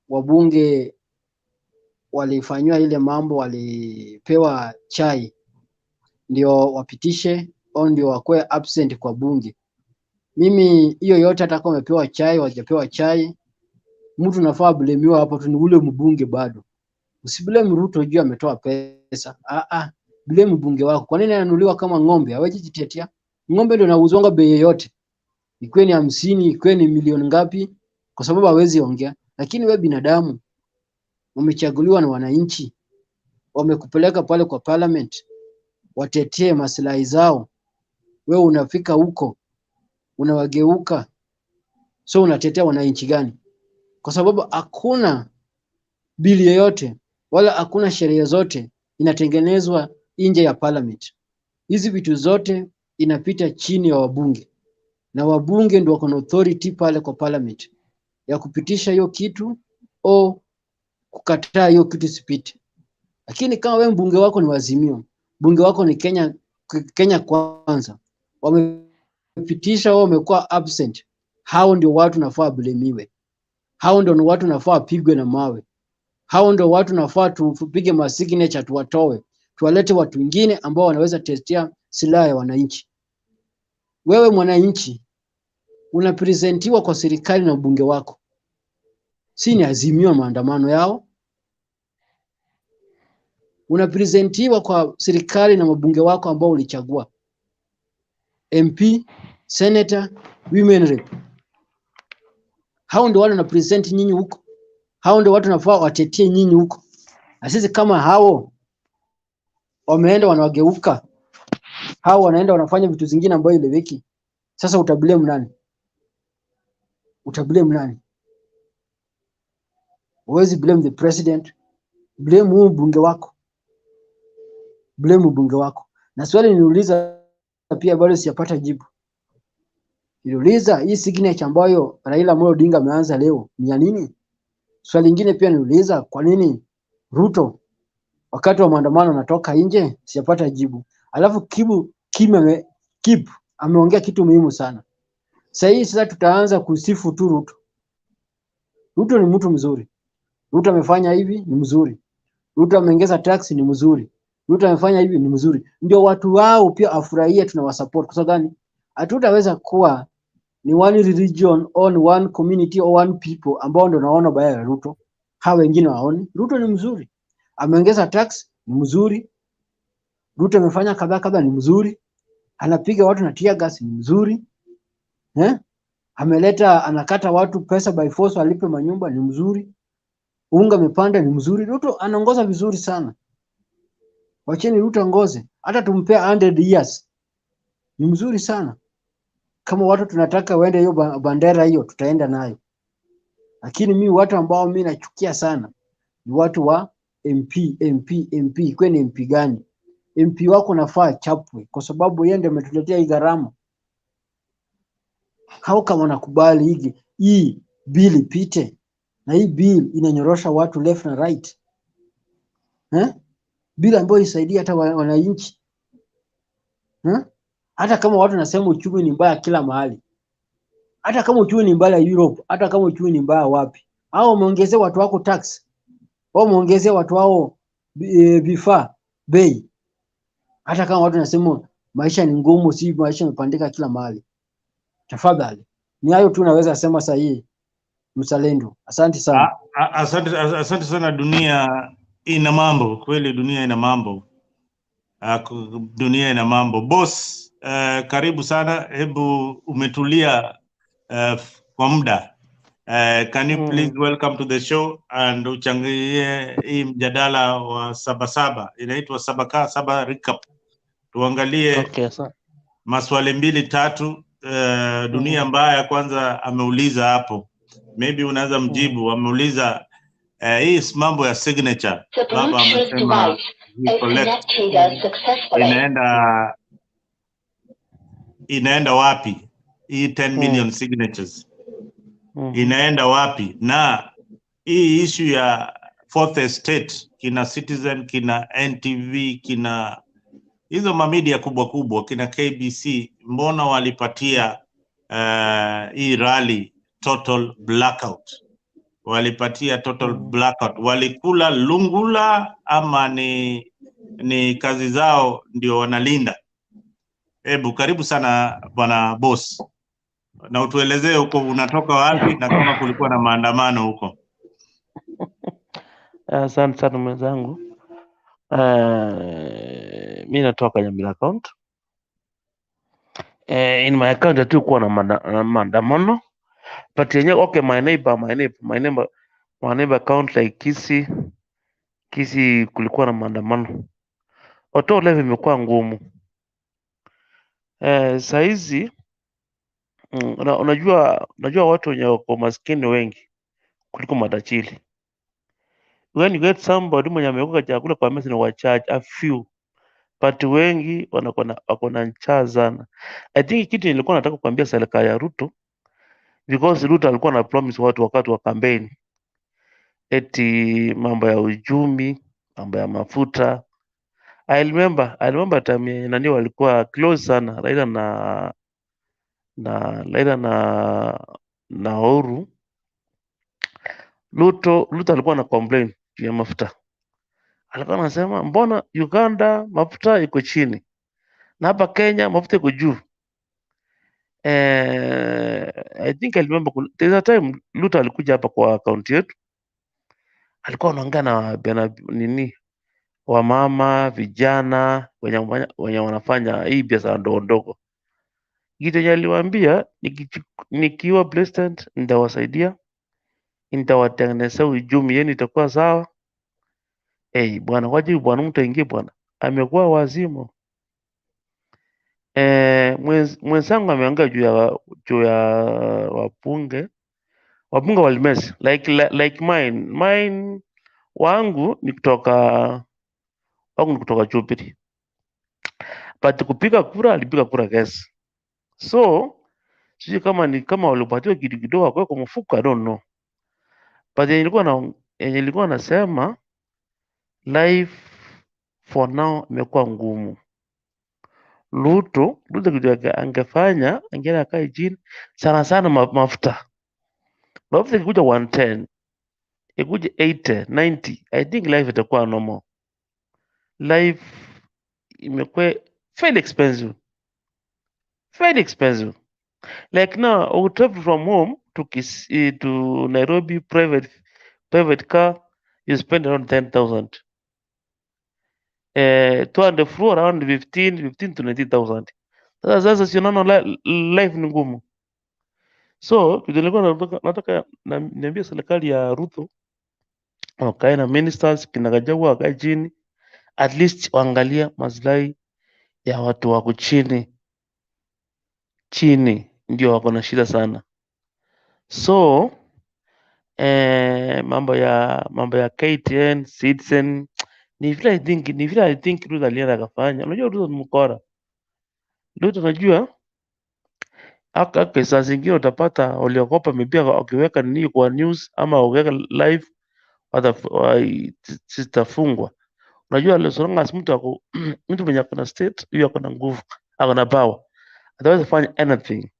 wabunge walifanywa ile mambo, walipewa chai ndio wapitishe au ndio wakwe absent kwa bunge. Mimi hiyo yote, hata kama wamepewa chai wajapewa chai, mtu nafaa blemiwa hapo tu ni ule mbunge bado. Usiblame Ruto juu ametoa pesa. Blame mbunge wako. Kwa nini ananuliwa kama ng'ombe? Hawezi jitetea. Ng'ombe ndio anauzwa bei yoyote. Ikuwe ni 50, ikuwe ni milioni ngapi, kwa sababu hawezi ongea. Lakini wewe binadamu umechaguliwa na wananchi, wamekupeleka pale kwa parliament, watetee maslahi zao, wewe unafika huko unawageuka. So unatetea wananchi gani? Kwa sababu hakuna bili yoyote wala hakuna sheria zote inatengenezwa nje ya parliament. Hizi vitu zote inapita chini ya wabunge, na wabunge ndio wako na authority pale kwa parliament ya kupitisha hiyo kitu au kukataa hiyo kitu sipite. Lakini kama wewe mbunge wako ni Azimio, bunge wako ni Kenya Kwanza, wamepitisha wao wamekuwa absent, hao ndio watu nafaa blamiwe. Hao ndio watu nafaa wapigwe na mawe. Hao ndio watu nafaa tupige masignature tuwatoe, tuwalete watu wengine ambao wanaweza tetea silaha ya wananchi. Wewe mwananchi unapresentiwa kwa serikali na mbunge wako, si ni Azimio maandamano yao? Unapresentiwa kwa serikali na mabunge wako ambao ulichagua, MP, Senator, Women Rep. Hao ndio watu wanapresent nyinyi huko, hao ndio watu nafaa watetie nyinyi huko. Na sisi kama hao wameenda wanawageuka, hao wanaenda wanafanya vitu zingine ambayo ileweki. Sasa utablame nani? Utablame nani? Huwezi blame the president, blame huyu bunge wako, blame bunge wako. Na swali niuliza pia bado sijapata jibu. Niuliza hii signature ambayo Raila Amolo Odinga ameanza leo ni ya nini? Swali lingine pia niuliza, kwa nini Ruto wakati wa maandamano anatoka nje? Sijapata jibu. Alafu Kip ameongea kitu muhimu sana. Sasa tutaanza kusifu tu Ruto. Ruto ni mtu mzuri. Ruto amefanya hivi ni mzuri. Ruto ameongeza tax ni mzuri. Ruto amefanya hivi ni mzuri. Ndio watu wao pia afurahie, tunawasupport. Kwa sababu gani? Hatutaweza kuwa ni one religion on one community or one people ambao ndio naona baya ya Ruto. Hao wengine waone. Ruto ni mzuri. Ameongeza tax ni mzuri. Ruto amefanya kadhaa ni mzuri. Anapiga watu na tear gas ni mzuri. Anakata watu pesa by force walipe manyumba ni mzuri. Unga amepanda ni mzuri. Ruto anaongoza vizuri sana. Wacheni Ruto ongoze. Hata tumpea 100 years. Ni mzuri sana. Kama watu tunataka waende hiyo bandera hiyo tutaenda nayo. Lakini mimi watu ambao mimi nachukia sana ni watu wa MP. Kwani MP gani? MP wako nafaa chapwe kwa sababu yeye ndiye ametuletea hii gharama. Hao kama nakubali hii bill ipite, na hii bill inanyorosha watu left na right. Bill ambayo isaidia hata wananchi. Hata kama watu nasema uchumi ni mbaya kila mahali. Hata kama uchumi ni mbaya Europe, hata kama uchumi ni mbaya wapi. Hao wameongezea watu wako tax. Wao wameongezea watu wao vifaa bei. Hata kama watu nasema maisha ni ngumu, si maisha yamepandika kila mahali. Tafadhali. Ni hayo tu naweza sema sahihi. Mzalendo. Asante sana. Asante sana. Dunia ina mambo kweli, dunia ina mambo. Dunia ina mambo. Boss, karibu sana. Hebu umetulia kwa muda. Can you please welcome to the show and uchangie hii mjadala wa Sabasaba, inaitwa Sabasaba recap. Tuangalie maswali 2-3. Dunia mbaya kwanza ameuliza hapo, maybe unaweza mjibu. Ameuliza hii mambo ya signature. Baba amesema inaenda wapi hii 10 million signatures? Inaenda wapi? Na hii issue ya fourth estate, kina Citizen, kina NTV, kina hizo mamedia kubwa kubwa, kina KBC, mbona walipatia hii rally total blackout? Walipatia total blackout. Walikula lungula ama ni kazi zao ndio wanalinda? Hebu karibu sana bwana boss, na utuelezee huko unatoka wapi na kama kulikuwa na maandamano huko. Asante sana mwenzangu. Mimi natoka Nyamira account. In my account hatukuwa na maandamano. But okay, my neighbor account like Kisii kulikuwa na maandamano. auto life imekuwa ngumu. Saizi unajua watu wenye wako maskini wengi kuliko matajiri. When you get somebody mwenye amekuwa chakula kwa meza ni wachache, a few, but wengi wako na njaa sana. I think kitu nilikuwa nataka kuambia serikali ya Ruto, because Ruto alikuwa na promise watu wakati wa campaign eti mambo ya uchumi, mambo ya mafuta. I remember time nani walikuwa close sana Raila na Uhuru. Ruto alikuwa na complain juu ya mafuta. Alikuwa anasema mbona Uganda mafuta iko chini na hapa Kenya mafuta iko juu. I think I remember there's a time Ruto alikuja hapa kwa kaunti yetu, alikuwa anaongea na nini wamama, vijana wenye wanafanya hii biashara ndogo ndogo. Kitu yenye aliwaambia, nikiwa president nitawasaidia, nitawatengenezea uchumi yenu itakuwa sawa. Bwana waje bwana mtu aingie bwana, amekuwa wazimu. Mwenzangu ameongea juu ya wabunge wa Limesi, like mine wangu ni kutoka Jubilee, but kupiga kura alipiga kura kesi. So sijui kama walipatiwa kitu kidogo kwa mfuko, I don't know, but yenye nilikuwa nasema life for now imekuwa ngumu. Ruto kitu angefanya, angeenda akae chini sana mafuta ikikuja 110, ikikuja 80, 90, I think life itakuwa normal. Life imekuwa very expensive. Like now, I would travel from home to Nairobi, private car, you spend around 10,000. To and fro around 15 to 19,000. Sasa si unaona life ni ngumu. So kitu nilikuwa nataka niambie serikali ya Ruto wakae na ministers kina Gachagua wakae chini, at least waangalia maslahi ya watu wako chini ndio wako na shida sana. So mambo ya KTN, Citizen ni vile I think Ruto alienda akafanya. Unajua Ruto ni mkora. Ruto unajua saa zingine utapata waliokopa mipia wakiweka nini kwa news ama wakiweka live zitafungwa. Unajua as mtu mwenye ako na state, huyo ako na nguvu, ako na power, ataweza fanya anything.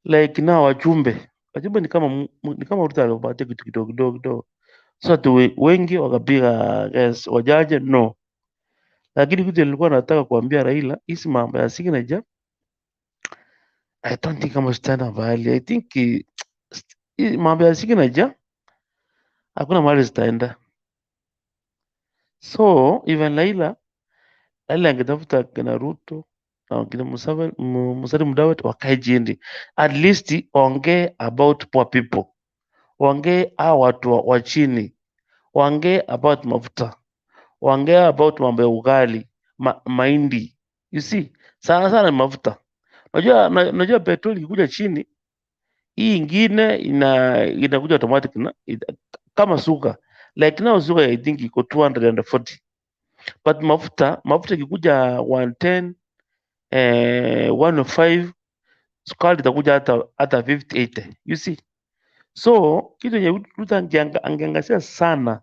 Like now wajumbe ni kama Ruto alipatia kitu kidogo. So wengi wakapiga yes, wajaje no. Lakini kitu nilikuwa nataka kuambia Raila, hizi mambo ya signature, I don't think kama stand mbali. I think mambo ya signature hakuna mahali zitaenda. So even Raila angetafuta kina Ruto na kina Musalia Mudavadi wakae chini, at least ongee about poor people, ongee hao watu wa chini, ongee about mafuta, ongee about mambo ya ugali, mahindi. You see, sana mafuta. Unajua petroli ikikuja chini, hii ingine inakuja automatic kama suka. Like now suka I think iko 240. But mafuta ikikuja 110, 105, sukari itakuja hata 50, 80. You see? So kitu yenye Ruto angeangazia sana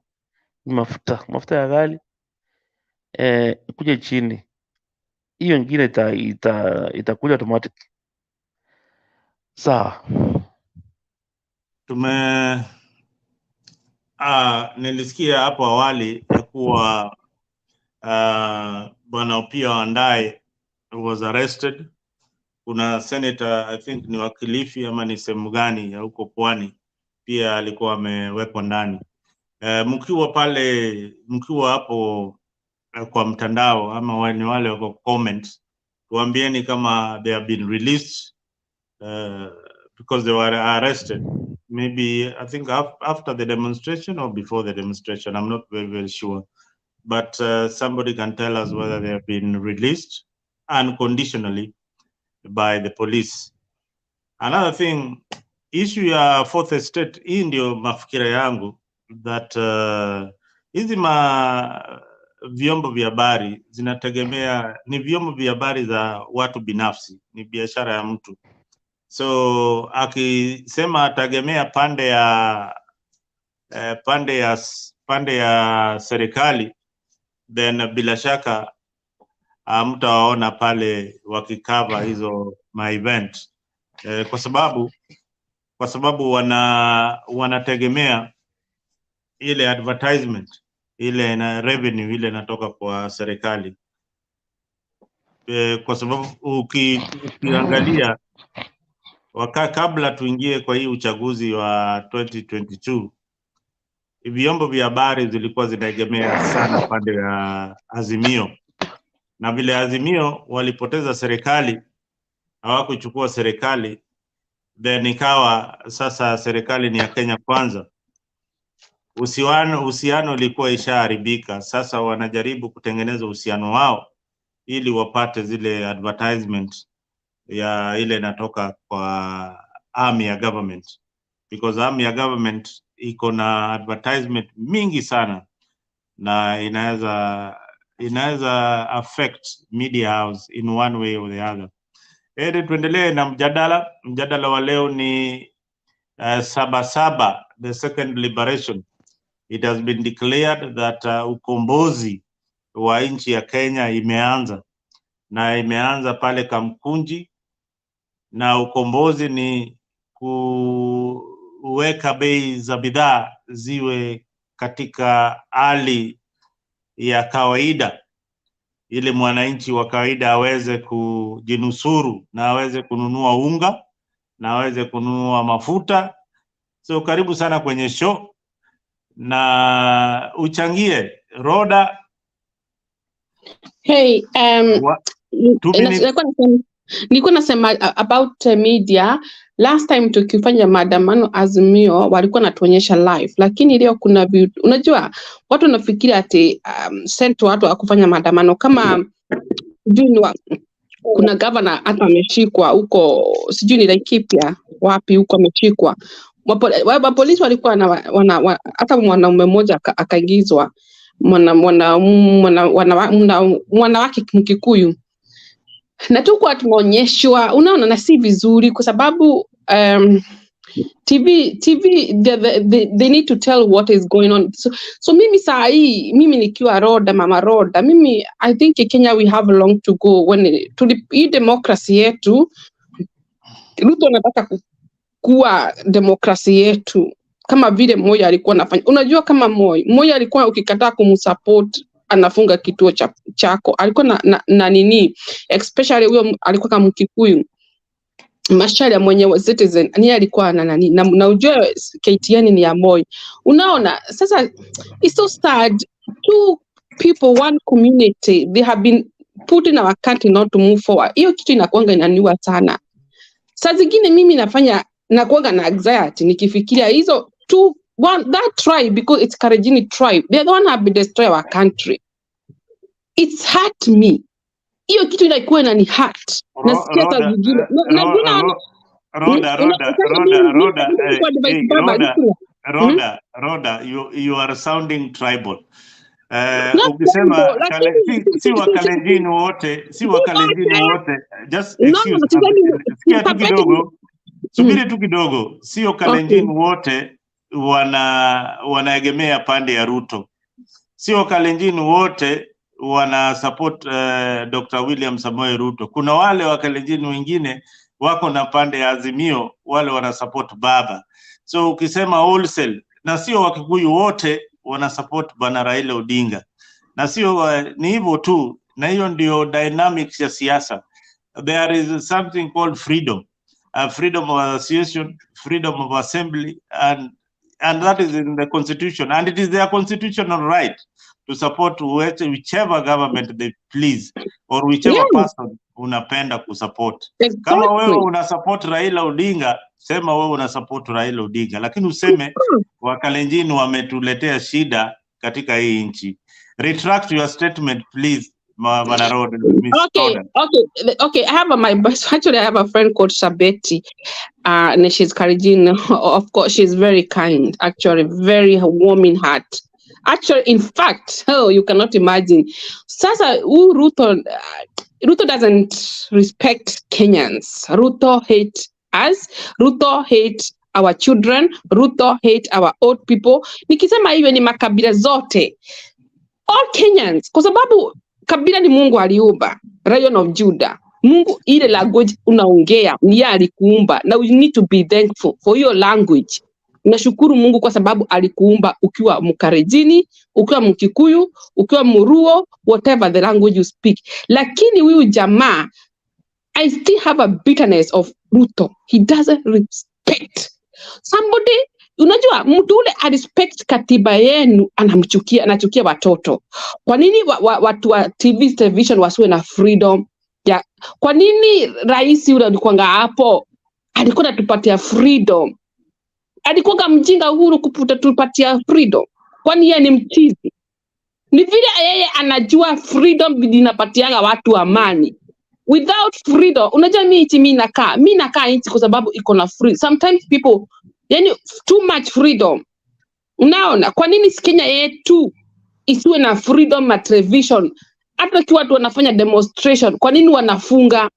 ni mafuta ya ghali kuja chini, hiyo ingine itakuja automatic. Sawa. Nilisikia hapo awali ya kuwa Bwana Opiyo Wandayi was arrested. Kuna senator I think ni wa Kilifi ama ni sehemu gani ya huko Pwani pia alikuwa amewekwa ndani. Mkiwa hapo kwa mtandao ama wale wako comment, tuambieni kama they have been released because they were arrested. Maybe I think after the demonstration or before the demonstration, I'm not very sure. but somebody can tell us whether they have been released unconditionally by the police. Another thing, issue ya fourth estate, hii ndio mafikira yangu, that hizi vyombo vya habari zinategemea, ni vyombo vya habari za watu binafsi, ni biashara ya mtu. So akisema atagemea pande ya serikali, then bila shaka mtawaona pale wakikava hizo event, kwa sababu wanategemea ile advertisement, ile na revenue ile inatoka kwa serikali. Kwa sababu ukiangalia kabla tuingie kwa hii uchaguzi wa 2022, vyombo vya habari zilikuwa zinaegemea sana pande ya Azimio, na vile Azimio walipoteza serikali, hawakuchukua serikali, then ikawa sasa serikali ni ya Kenya Kwanza. Uhusiano ulikuwa ishaharibika. Sasa wanajaribu kutengeneza uhusiano wao ili wapate zile advertisement ya ile inatoka kwa army ya government, because army ya government iko na advertisement mingi sana, na inaweza affect media house in one way or the other. Tuendelee na mjadala wa leo ni Sabasaba, the second liberation. It has been declared that ukombozi wa nchi ya Kenya imeanza, na imeanza pale Kamkunji, na ukombozi ni kuweka bei za bidhaa ziwe katika hali ya kawaida, ili mwananchi wa kawaida aweze kujinusuru na aweze kununua unga na aweze kununua mafuta. So karibu sana kwenye show na uchangie Roda. Hey, nilikuwa nasema about media. Last time tukifanya maandamano Azimio walikuwa natuonyesha live, lakini leo kuna unajua watu wanafikiri ati sent watu akufanya maandamano kama kuna governor hata ameshikwa huko, sijui ni Laikipia wapi huko ameshikwa. Polisi walikuwa hata mwanaume mmoja akaingizwa, mwanawake Mkikuyu, na tuko tumeonyeshwa, unaona, na si vizuri kwa sababu TV they need to tell what is going on. So mimi saa hii, mimi nikiwa Roda, mama Roda, mimi I think Kenya we have long to go when to the democracy yetu. Ruto anataka kuwa demokrasi yetu kama vile Moi alikuwa anafanya. Unajua kama Moi alikuwa ukikataa kumsupport anafunga kituo chako. Alikuwa na nini, especially huyo alikuwa kama Mkikuyu Masharia mwenye citizen ni alikuwa na nani, na ujue KTN ni ya Moi. Unaona sasa, it's so sad. Two people, one community, they have been put in our country not to move forward. Hiyo kitu inakuanga inaniua sana. Saa zingine mimi nakuanga na anxiety nikifikiria hizo that tribe, because it's Karajini tribe, they don't have been destroy our country. It's hurt me. Hiyo kitu inakuwa inani hurt. Nasikia saa zingine Roda, you are sounding tribal. Ukisema si Wakalenjin wote, just excuse, sikia tu kidogo, subiri tu kidogo, sio Kalenjin wote wanaegemea pande ya Ruto, sio Kalenjin wote wana support Dr. William Samoei Ruto. Kuna wale wa Kalenjin wengine wako na pande ya Azimio, wale wana support baba. So ukisema wholesale, na sio Wakikuyu wote wana support bana Raila Odinga, na sio ni hivyo tu, na hiyo ndio dynamics ya siasa. There is something called freedom, freedom of association, freedom of assembly, and that is in the constitution, and it is their constitutional right to support whichever government they please, or whichever person unapenda kusupport. Kama wewe una support Raila Odinga, sema wewe una support Raila Odinga, lakini useme Wakalenjin wametuletea shida katika hii nchi. Retract your statement, please, Bwana Roda, Miss Okay, Roda. okay. I have actually I have a friend called Sabeti, and she's Karijin. Of course, she's very kind. Actually, very warm in heart. Actually, in fact, you cannot imagine. Sasa, Ruto doesn't respect Kenyans. Ruto hates us. Ruto hates our children. Ruto hates our old people. Nikisema hivyo ni makabila zote. All Kenyans, kwa sababu kabila ni Mungu aliumba, Lion of Judah. Mungu ile language unaongea ni yeye alikuumba, na we need to be thankful for your language. Nashukuru Mungu kwa sababu alikuumba ukiwa Mkarejini, ukiwa Mkikuyu, ukiwa Muruo, whatever the language you speak. Lakini huyu jamaa, I still have a bitterness of Ruto. He doesn't respect somebody. Unajua mtu ule respect katiba yenu anachukia watoto. Kwa nini watu wa television wasiwe na freedom? Ya, kwa nini rais yule alikuanga hapo alikuwa anatupatia freedom? Alikuwa mjinga Uhuru kutupatia freedom. Kwani yeye ni mchizi? Ni vile yeye anajua freedom inapatianga watu amani. Without freedom, unajua mimi nakaa nchi kwa sababu iko na free. Sometimes people, yani too much freedom. Unaona, kwa nini Kenya yetu isiwe na freedom na television? Hata kiwa watu wanafanya demonstration, kwa nini wanafunga?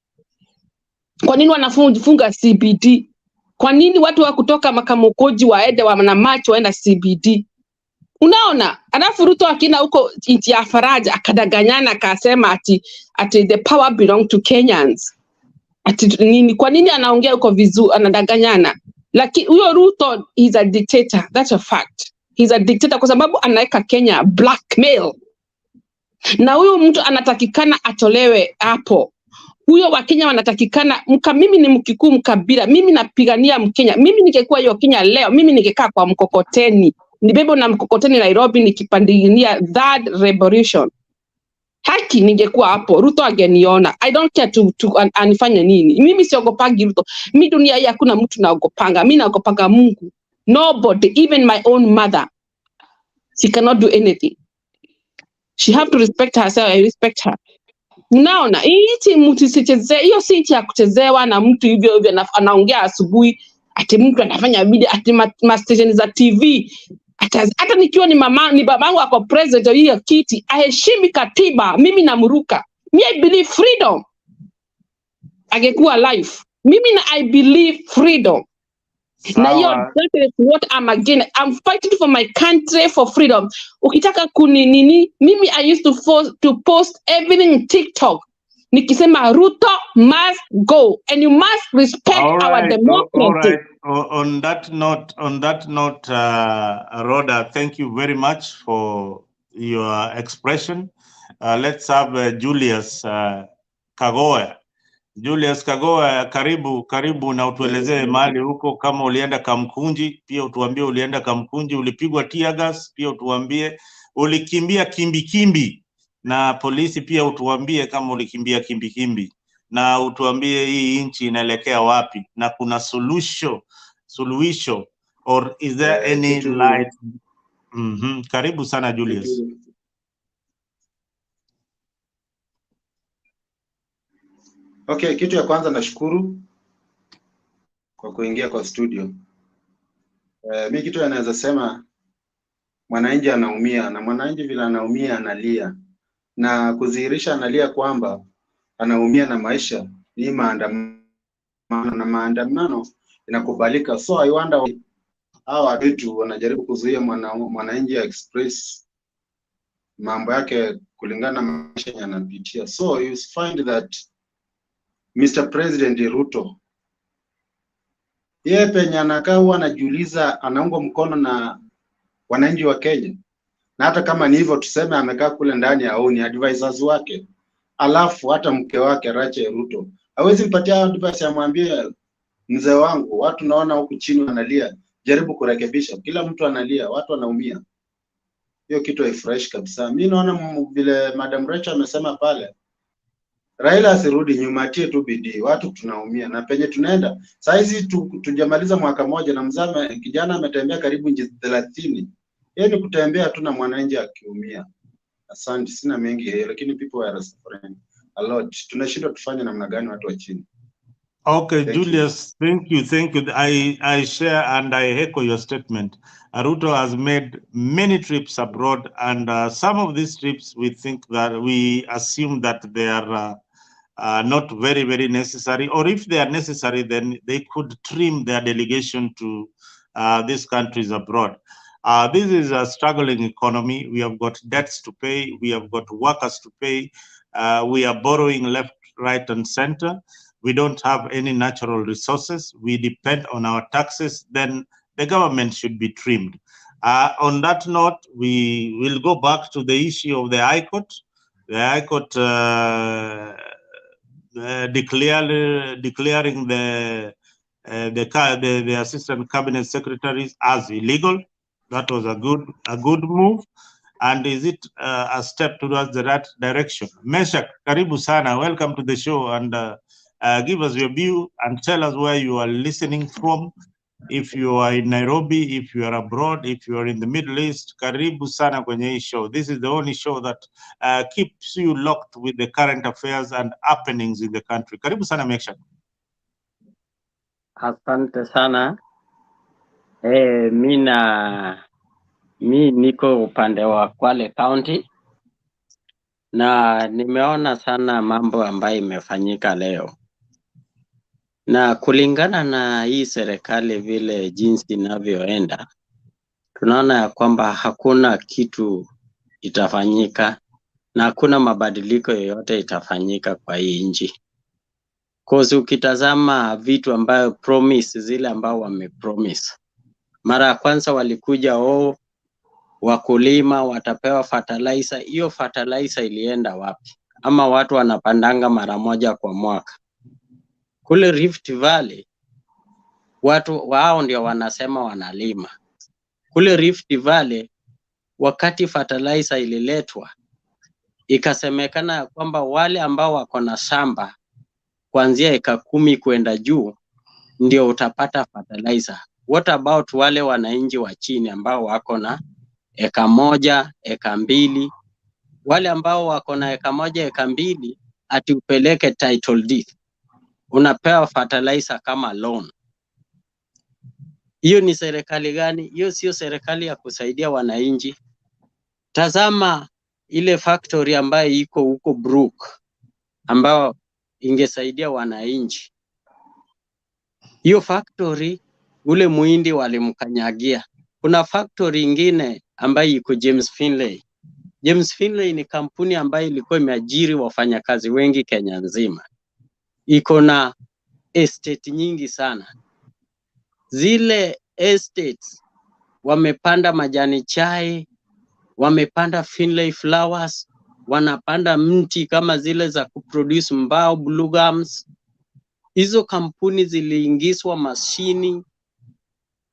Kwa nini wanafunga CBD? Kwa nini watu wa kutoka Makamukoji waende wana march waenda CBD? Unaona, alafu Ruto akina huko nchi ya Faraja akadanganyana akasema ati the power belong to Kenyans. Ati nini? Kwa nini anaongea huko vizuri anadanganyana? Lakini huyo Ruto is a dictator, that's a fact. He's a dictator kwa sababu anaweka Kenya blackmail. Na huyo mtu anatakikana atolewe hapo. Huyo wa Kenya wanatakikana mimi ni Mkikuyu mkabila, mimi napigania Mkenya. Mimi ningekuwa hiyo Kenya leo, mimi ningekaa kwa mkokoteni. Nibebo na mkokoteni Nairobi nikipandania that revolution. Haki ningekuwa hapo, Ruto angeniona. I don't care anifanye nini. Mimi siogopangi Ruto. Mimi dunia hii hakuna mtu naogopanga. Mimi naogopanga Mungu. Nobody, even my own mother. She cannot do anything. She have to respect herself. I respect her. Unaona, hii mtu sichezee, hiyo si ya kuchezewa na mtu hivyo anaongea asubuhi ati mtu anafanya video ati station za TV. Hata nikiwa ni babangu ako president hiyo kiti, aheshimi katiba, mimi namruka. I believe freedom. Angekuwa life. I believe freedom. Na hiyo that is what I'm again. I'm fighting for my country for freedom. Ukitaka kuninini, I used to post everything in TikTok. Nikisema Ruto must go and you must respect our democracy. All right. On that note, Rhoda, thank you very much for your expression. Let's have Julius Kagoya. Julius Kagoya, karibu na utuelezee mahali huko, kama ulienda Kamkunji, pia utuambie ulienda Kamkunji, ulipigwa tear gas, pia utuambie ulikimbia kimbi na polisi, pia utuambie kama ulikimbia kimbi na utuambie hii nchi inaelekea wapi na kuna suluhisho or is there any light? Karibu sana Julius. Okay, kitu ya kwanza nashukuru kwa kuingia kwa studio. Mimi kitu anaweza sema, mwananchi anaumia, na mwananchi vile anaumia analia, na kudhihirisha analia kwamba anaumia na maisha ni maandamano, na maandamano inakubalika. So I wonder hawa watu wanajaribu kuzuia mwananchi ya express mambo yake kulingana na maisha yanapitia. So you find that Mr. President Ruto, yeye penye anakaa huwa anajiuliza anaungwa mkono na wananchi wa Kenya. Na hata kama ni hivyo tuseme amekaa kule ndani au ni advisors wake, alafu hata mke wake Rachel Ruto hawezi mpatia advice ya mwambie mzee wangu, watu naona huku chini wanalia, jaribu kurekebisha. Kila mtu analia, watu wanaumia. Hiyo kitu haifresh kabisa. Mimi naona vile Madam Rachel amesema pale, Raila asirudi nyuma, atie tu bidii, watu tunaumia na penye tunaenda. Sasa hizi tujamaliza mwaka moja na mzama kijana ametembea karibu nchi 30. Yeye ni kutembea tu na mwananchi akiumia. Asante, sina mengi lakini people are suffering a lot. Tunashindwa tufanye namna gani watu wa chini? Okay, Thank Julius, thank you. I share and I echo your statement. Ruto has made many trips abroad, and some of these trips we assume that they are not very, very necessary, or if they are necessary, then they could trim their delegation to these countries abroad. This is a struggling economy. We have got debts to pay. We have got workers to pay. We are borrowing left, right, and center. We don't have any natural resources. We depend on our taxes. Then the government should be trimmed. On that note, we will go back to the issue of the High Court. The High Court declaring the assistant cabinet secretaries as illegal. That was a good move. And is it a step towards the right direction? Meshak, karibu sana. Welcome to the show, and give us your view and tell us where you are listening from. If you are in Nairobi, if you are abroad, if you are in the Middle East, karibu sana kwenye hii show. This is the only show that keeps you locked with the current affairs and happenings in the country. Karibu sana Meshak. Asante sana. Mi niko upande wa Kwale County na nimeona sana mambo ambayo imefanyika leo, na kulingana na hii serikali vile jinsi inavyoenda, tunaona ya kwamba hakuna kitu itafanyika na hakuna mabadiliko yoyote itafanyika kwa hii nchi. Cause ukitazama vitu ambayo promise zile ambao wamepromise, mara ya kwanza walikuja wakulima watapewa fertilizer. Hiyo fertilizer ilienda wapi? Ama watu wanapandanga mara moja kwa mwaka. Kule Rift Valley watu wao ndio wanasema wanalima. Kule Rift Valley wakati fertilizer ililetwa, ikasemekana ya kwamba wale ambao wako na shamba kuanzia eka 10 kwenda juu ndio utapata fertilizer. What about wale wananchi wa chini ambao wako na eka 1, eka 2? Wale ambao wako na eka 1, eka 2, ati upeleke title deed, unapewa fertilizer kama loan. Hiyo ni serikali gani? Hiyo sio serikali ya kusaidia wananchi. Tazama ile factory ambayo iko huko Brook ambao ingesaidia wananchi. Hiyo factory ule muhindi walimkanyagia. Kuna factory ingine ambayo iko James Finlay. James Finlay ni kampuni ambayo ilikuwa imeajiri wafanyakazi wengi Kenya nzima. Iko na estate nyingi sana. Zile estates wamepanda majani chai, wamepanda Finlay flowers, wanapanda mti kama zile za kuproduce mbao, blue gums. Hizo kampuni ziliingizwa mashini,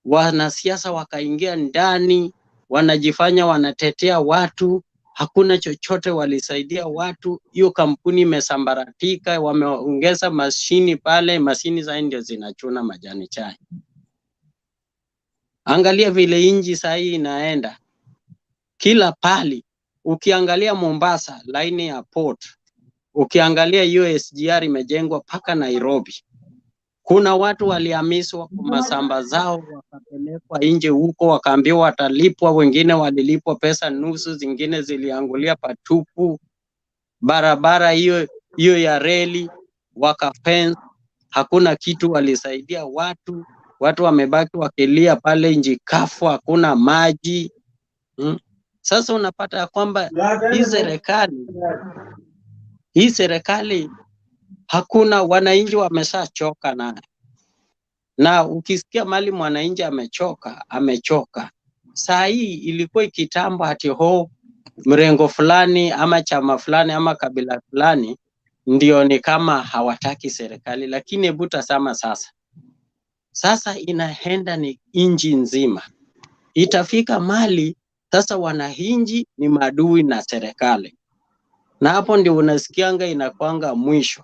wanasiasa wakaingia ndani, wanajifanya wanatetea watu, hakuna chochote walisaidia watu. Hiyo kampuni imesambaratika, wameongeza mashini pale, mashini za ndio zinachuna majani chai. Angalia vile inji saa hii inaenda. Kila pali, ukiangalia Mombasa, line ya port, ukiangalia hiyo SGR imejengwa paka Nairobi. Kuna watu walihamishwa kwa masamba zao wakapelekwa nje huko, wakaambiwa watalipwa, wengine walilipwa pesa nusu, zingine ziliangulia patupu. Barabara hiyo ya reli wakafence, hakuna kitu walisaidia watu. Watu wamebaki wakilia pale nje kafu, hakuna maji. Sasa unapata ya kwamba hii serikali hakuna, wananchi wameshachoka nayo. Na ukisikia mali mwananchi amechoka. Saa hii ilikuwa ikitambo ati mrengo fulani ama chama fulani ama kabila fulani ndio ni kama hawataki serikali, lakini hebu tazama sasa inaenda ni inji nzima. Itafika mali sasa wananchi ni maadui na serikali, na hapo ndio unasikianga inakwanga mwisho,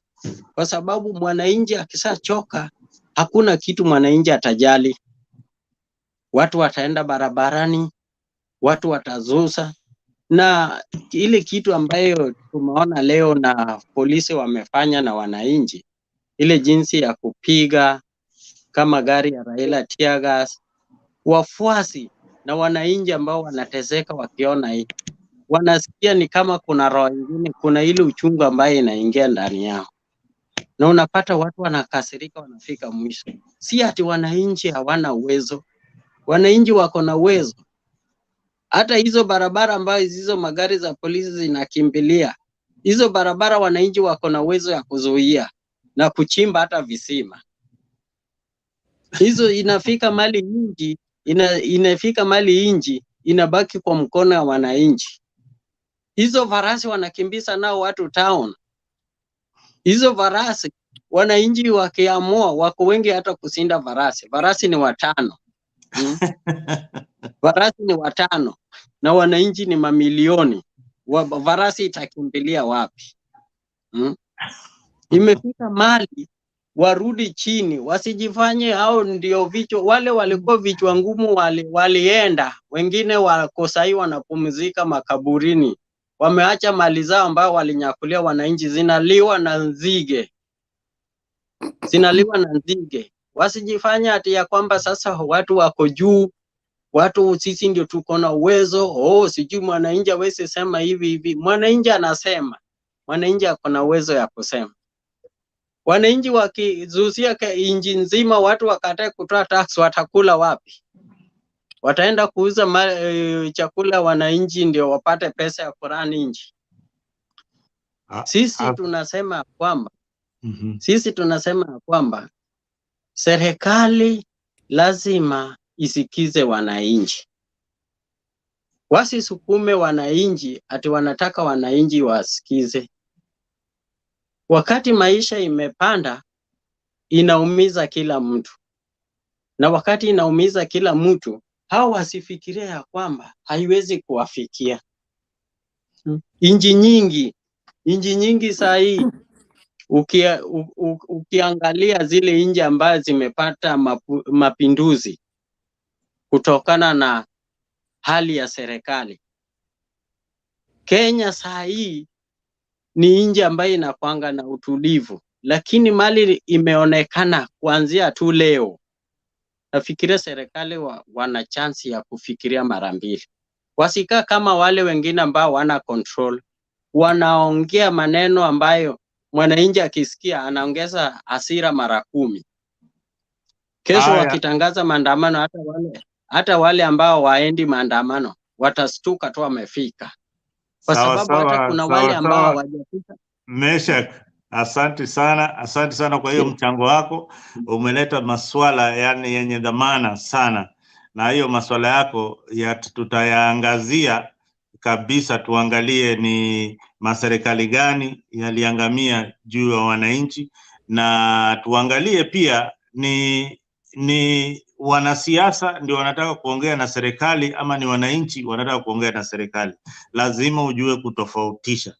kwa sababu mwananchi akishachoka hakuna kitu mwananchi atajali. Watu wataenda barabarani, watu watazusa, Na ile kitu ambayo tumeona leo na polisi wamefanya na wananchi, ile jinsi ya kupiga kama gari ya Raila tear gas, wafuasi na wananchi ambao wanateseka wakiona hii, wanasikia ni kama kuna roho nyingine, kuna ile uchungu ambayo inaingia ndani yao, na unapata watu wanakasirika, wanafika mwisho. Si ati wananchi hawana uwezo, wananchi wako na uwezo. Hata hizo barabara ambayo hizo magari za polisi zinakimbilia, hizo barabara wananchi wako na uwezo ya kuzuia na kuchimba hata visima. Hizo inafika mali nyingi, inafika mali inji, inabaki kwa mkono wa wananchi. Hizo farasi wanakimbiza nao watu town. Hizo farasi wananchi wakiamua, wako wengi hata kusinda farasi. Farasi ni 5. Farasi ni 5 na wananchi ni mamilioni. Farasi itakimbilia wapi? Imefika mali warudi chini, wasijifanye hao ndio vichwa. Wale walikuwa vichwa ngumu walienda, wengine wako sahi wanapumzika makaburini, wameacha mali zao ambao walinyakulia wananchi, zinaliwa na nzige, zinaliwa na nzige. Wasijifanye ati ya kwamba sasa watu wako juu, watu sisi ndio tuko na uwezo. Sijui mwananchi hawezi sema hivi. Mwananchi anasema, mwananchi ako na uwezo ya kusema. Wananchi wakizusia inji nzima, watu wakatae kutoa tax, watakula wapi? Wataenda kuuza chakula wananchi ndio wapate pesa ya kurani nchi. Sisi tunasema kwamba sisi tunasema kwamba serikali lazima isikize wananchi, wasisukume wananchi ati wanataka wananchi wasikize. Wakati maisha imepanda, inaumiza kila mtu, na wakati inaumiza kila mtu, hao wasifikiria ya kwamba haiwezi kuwafikia. Inji nyingi saa hii ukiangalia zile inji ambazo zimepata mapinduzi kutokana na hali ya serikali, Kenya saa hii ni inji ambayo inakwanga na utulivu, lakini mali imeonekana kuanzia tu leo. Nafikiria serikali wana chance ya kufikiria mara mbili. Wasikaa kama wale wengine ambao wana control, wanaongea maneno ambayo mwananchi akisikia anaongeza hasira mara 10. Kesho wakitangaza maandamano, hata wale ambao waendi maandamano watastuka tu wamefika, kwa sababu hata kuna wale ambao hawajafika. Meshak, asante sana kwa hiyo mchango wako. Umeleta maswala yani yenye dhamana sana, na hiyo maswala yako tutayaangazia kabisa. Tuangalie ni maserikali gani yaliangamia juu ya wananchi, na tuangalie pia ni wanasiasa ndio wanataka kuongea na serikali ama ni wananchi wanataka kuongea na serikali. Lazima ujue kutofautisha.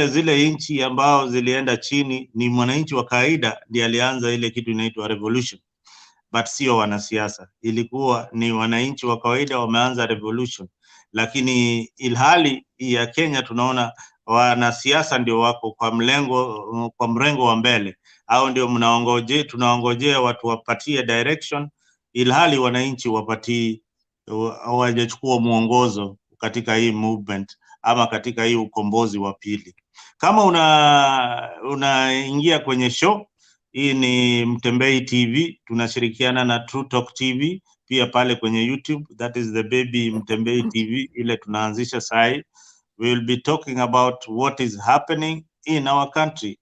Zile nchi ambao zilienda chini ni mwananchi wa kawaida ndiye alianza ile kitu inaitwa revolution, but sio wanasiasa. Ilikuwa ni wananchi wa kawaida wameanza revolution, lakini ilhali ya Kenya tunaona wanasiasa ndio wako kwa mrengo wa mbele, au ndio tunaongojea watu wapatie direction, ilhali wananchi hawajachukua mwongozo katika hii movement ama katika hii ukombozi wa pili. Kama unaingia kwenye show hii, ni Mtembei TV, tunashirikiana na True Talk TV pia pale kwenye YouTube, that is the baby Mtembei TV ile tunaanzisha sai. We will be talking about what is happening in our country.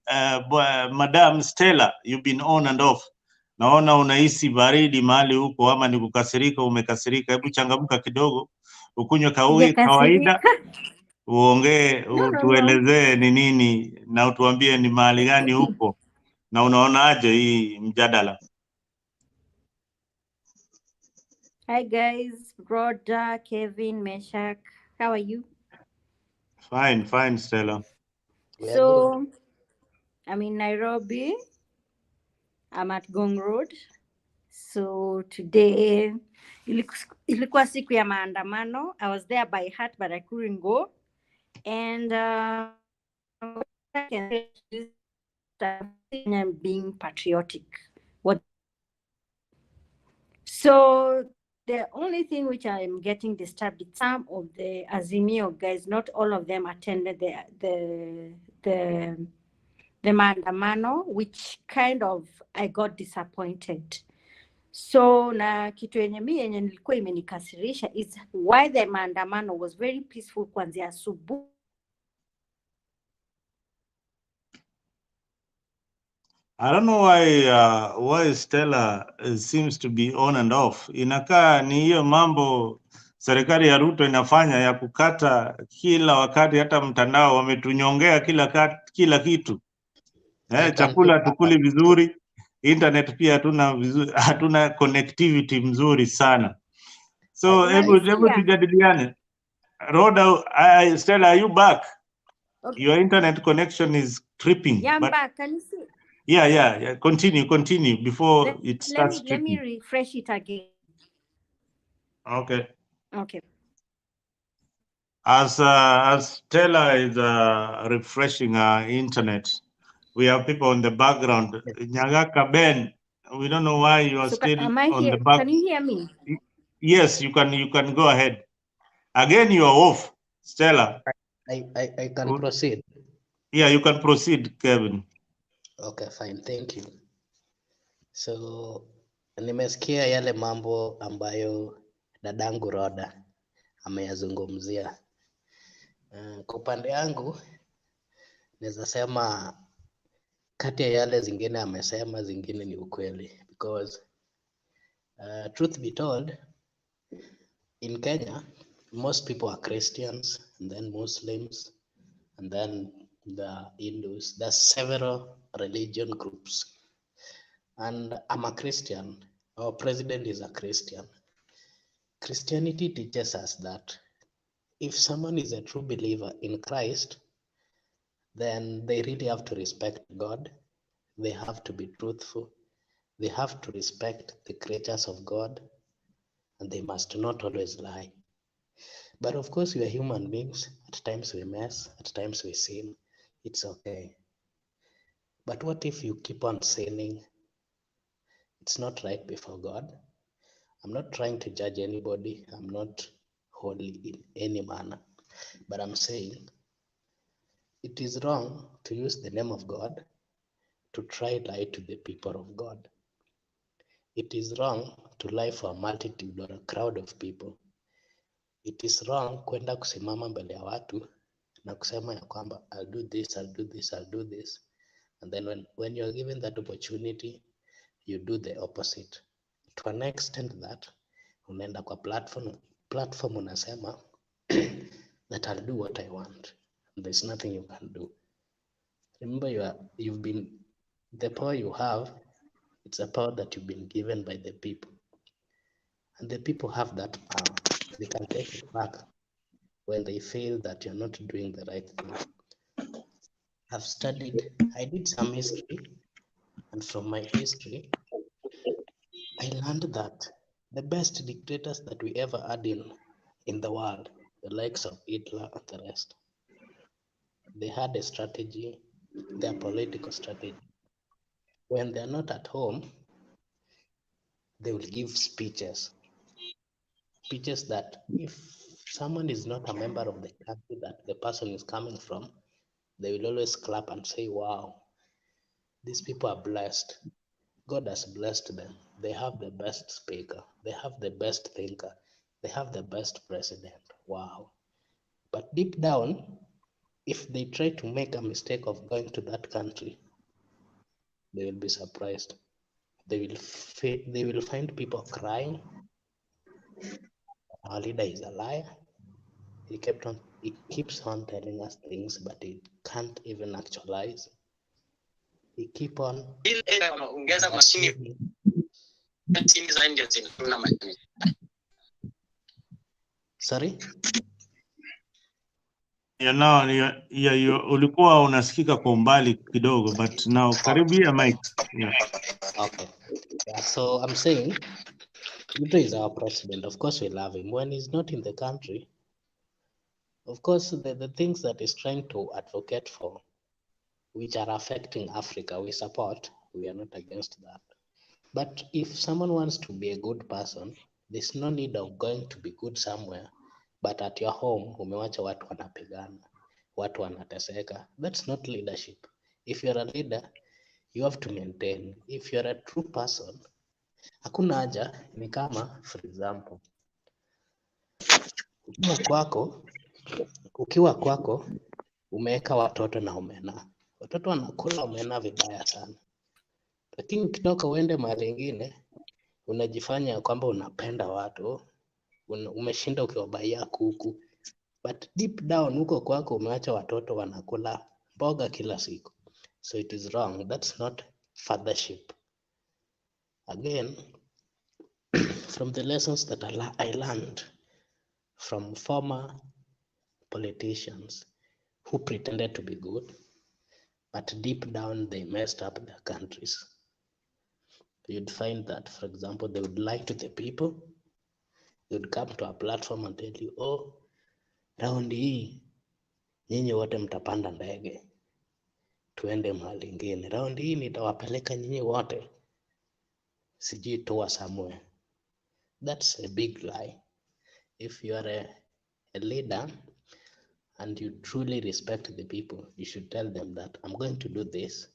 Madam Stella, you've been on and off. Naona unahisi baridi mahali huko, ama ni kukasirika, umekasirika. Hebu changamka kidogo, ukunywe kawaida, uongee, utuelezee ni nini na utuambie ni mahali gani huko na unaonaje hii mjadala. Hi guys, Rhoda, Kevin, Meshak, how are you? Fine, Stella. So, I'm in Nairobi. I'm at Gong Road. So today ilikuwa siku ya maandamano. I was there by heart, but I couldn't go. And I can say I'm being patriotic. So the only thing which I'm getting disturbed is some of the Azimio guys, not all of them attended the maandamano, which kind of I got disappointed. So na kitu yenye nilikuwa imenikasirisha is why the maandamano was very peaceful kuanzia asubuhi. I don't know why Stella seems to be on and off. Inakaa ni hiyo mambo serikali ya Ruto inafanya ya kukata kila wakati, hata mtandao wametunyongea kila kitu. Chakula tukuli vizuri, internet pia hatuna connectivity mzuri sana. So hebu tujadiliane. Rhoda, Stella, are you back? Okay. Your internet connection is tripping. Yeah, I'm back. Can you see? Yeah. Continue before it starts tripping. Let me refresh it again. Okay. Okay. As Stella is refreshing our internet, we have people on the background. Nyagaka Ben, we don't know why you are still on the back. Can you hear me? Yes, you can go ahead. Again, you are off, Stella. I can proceed. Yeah, you can proceed, Kevin. Okay, fine. Thank you. So, nimesikia yale mambo ambayo dadangu Rhoda ameyazungumzia. Kwa upande yangu naweza sema kati ya yale zingine amesema, zingine ni ukweli, because truth be told, in Kenya most people are Christians and then Muslims and then the Hindus. There's several religion groups, and I'm a Christian. Our president is a Christian. Christianity teaches us that if someone is a true believer in Christ, then they really have to respect God. They have to be truthful. They have to respect the creatures of God, and they must not always lie. But of course, we are human beings. At times we mess, at times we sin. It's okay. But what if you keep on sinning? It's not right before God. I'm not trying to judge anybody. I'm not holy in any manner. But I'm saying it is wrong to use the name of God to try lie to the people of God. It is wrong to lie for a multitude or a crowd of people. It is wrong kwenda kusimama mbele ya watu na kusema ya kwamba I'll do this, I'll do this, I'll do this. And then when you're given that opportunity, you do the opposite. To an extent that unaenda kwa platform unasema that I'll do what I want. There's nothing you can do. Remember, you've been, the power you have, it's a power that you've been given by the people. And the people have that power. They can take it back when they feel that you're not doing the right thing. I did some history, and from my history, I learned that the best dictators that we ever had in the world, the likes of Hitler and the rest, they had a strategy, their political strategy. When they're not at home, they will give speeches that if someone is not a member of the country that the person is coming from, they will always clap and say, wow, these people are blessed. God has blessed them. They have the best speaker. They have the best thinker. They have the best president. Wow. But deep down, if they try to make a mistake of going to that country, they will be surprised. They will find people crying. Our leader is a liar. He keeps on telling us things, but he can't even actualize. He keep on. Sorry? Ulikuwa unasikika kwa umbali kidogo, but now karibia mic. Yeah. Okay. Yeah, so I'm saying Ruto is our president. Of course, we love him. When he's not in the country, of course, the things that he's trying to advocate for, which are affecting Africa, we support. We are not against that. But if someone wants to be a good person, there's no need of going to be good somewhere, but at your home, umewacha watu wanapigana, watu wanateseka. That's not leadership. If you're a leader, you have to maintain. If you're a true person, hakuna haja, ni kama, for example, ukiwa kwako umeweka watoto na omena. Watoto wanakula omena vibaya sana. Lakini ukitoka uende mahali ingine, unajifanya kwamba unapenda watu, umeshinda ukiwabaia kuku. But deep down huko kwako umeacha watoto wanakula mboga kila siku. So it is wrong. That's not fathership. Again, from the lessons that I learned from former politicians who pretended to be good, but deep down they messed up their countries. You'd find that, for example, they would lie to the people. They would come to a platform and tell you, oh, raundi hii nyinyi wote mtapanda ndege tuende mahali ingine. Raundi hii nitawapeleka nyinyi wote sijui toa somewhere. That's a big lie. If you are a leader and you truly respect the people, you should tell them that I'm going to do this.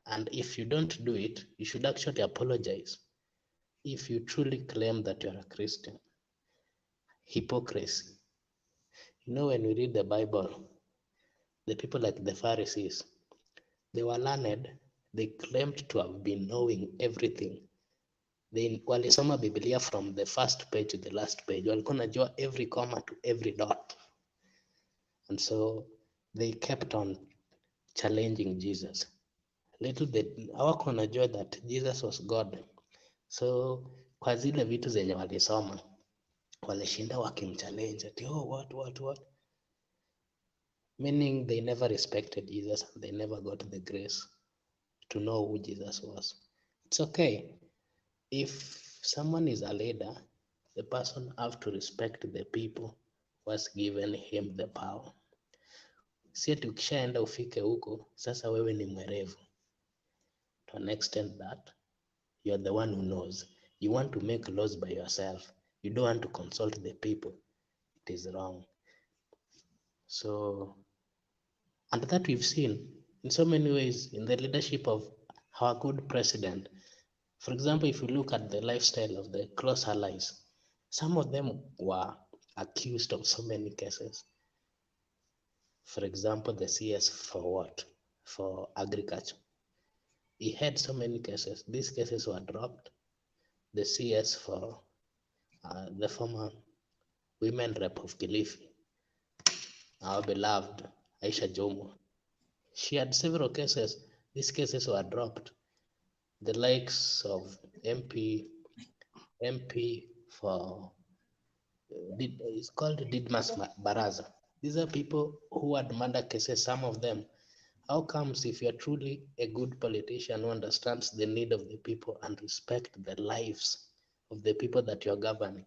And if you don't do it, you should actually apologize. If you truly claim that you're a Christian, hypocrisy. You know, when we read the Bible, the people like the Pharisees, they were learned, they claimed to have been knowing everything. They walisoma Biblia from the first page to the last page. Walikuwa najua every comma to every dot. And so they kept on challenging Jesus. Little they hawakuwa najua that Jesus was God. So kwa zile vitu zenye walisoma, walishinda wakimchallenge ati what? Meaning they never respected Jesus and they never got the grace to know who Jesus was. It's okay. If someone is a leader, the person have to respect the people who has given him the power. Si ati ukishaenda ufike huko, sasa wewe ni mwerevu. To an extent that you are the one who knows. You want to make laws by yourself. You don't want to consult the people. It is wrong. So, and that we've seen in so many ways in the leadership of our good president. For example, if you look at the lifestyle of the close allies, some of them were accused of so many cases. For example, the CS for what? For agriculture. He had so many cases. These cases were dropped. The CS for the former women rep of Kilifi, our beloved Aisha Jomo, she had several cases. These cases were dropped. The likes of MP for it's called Didmas Baraza. These are people who had murder cases, some of them. How comes if you're truly a good politician who understands the need of the people and respect the lives of the people that you're governing,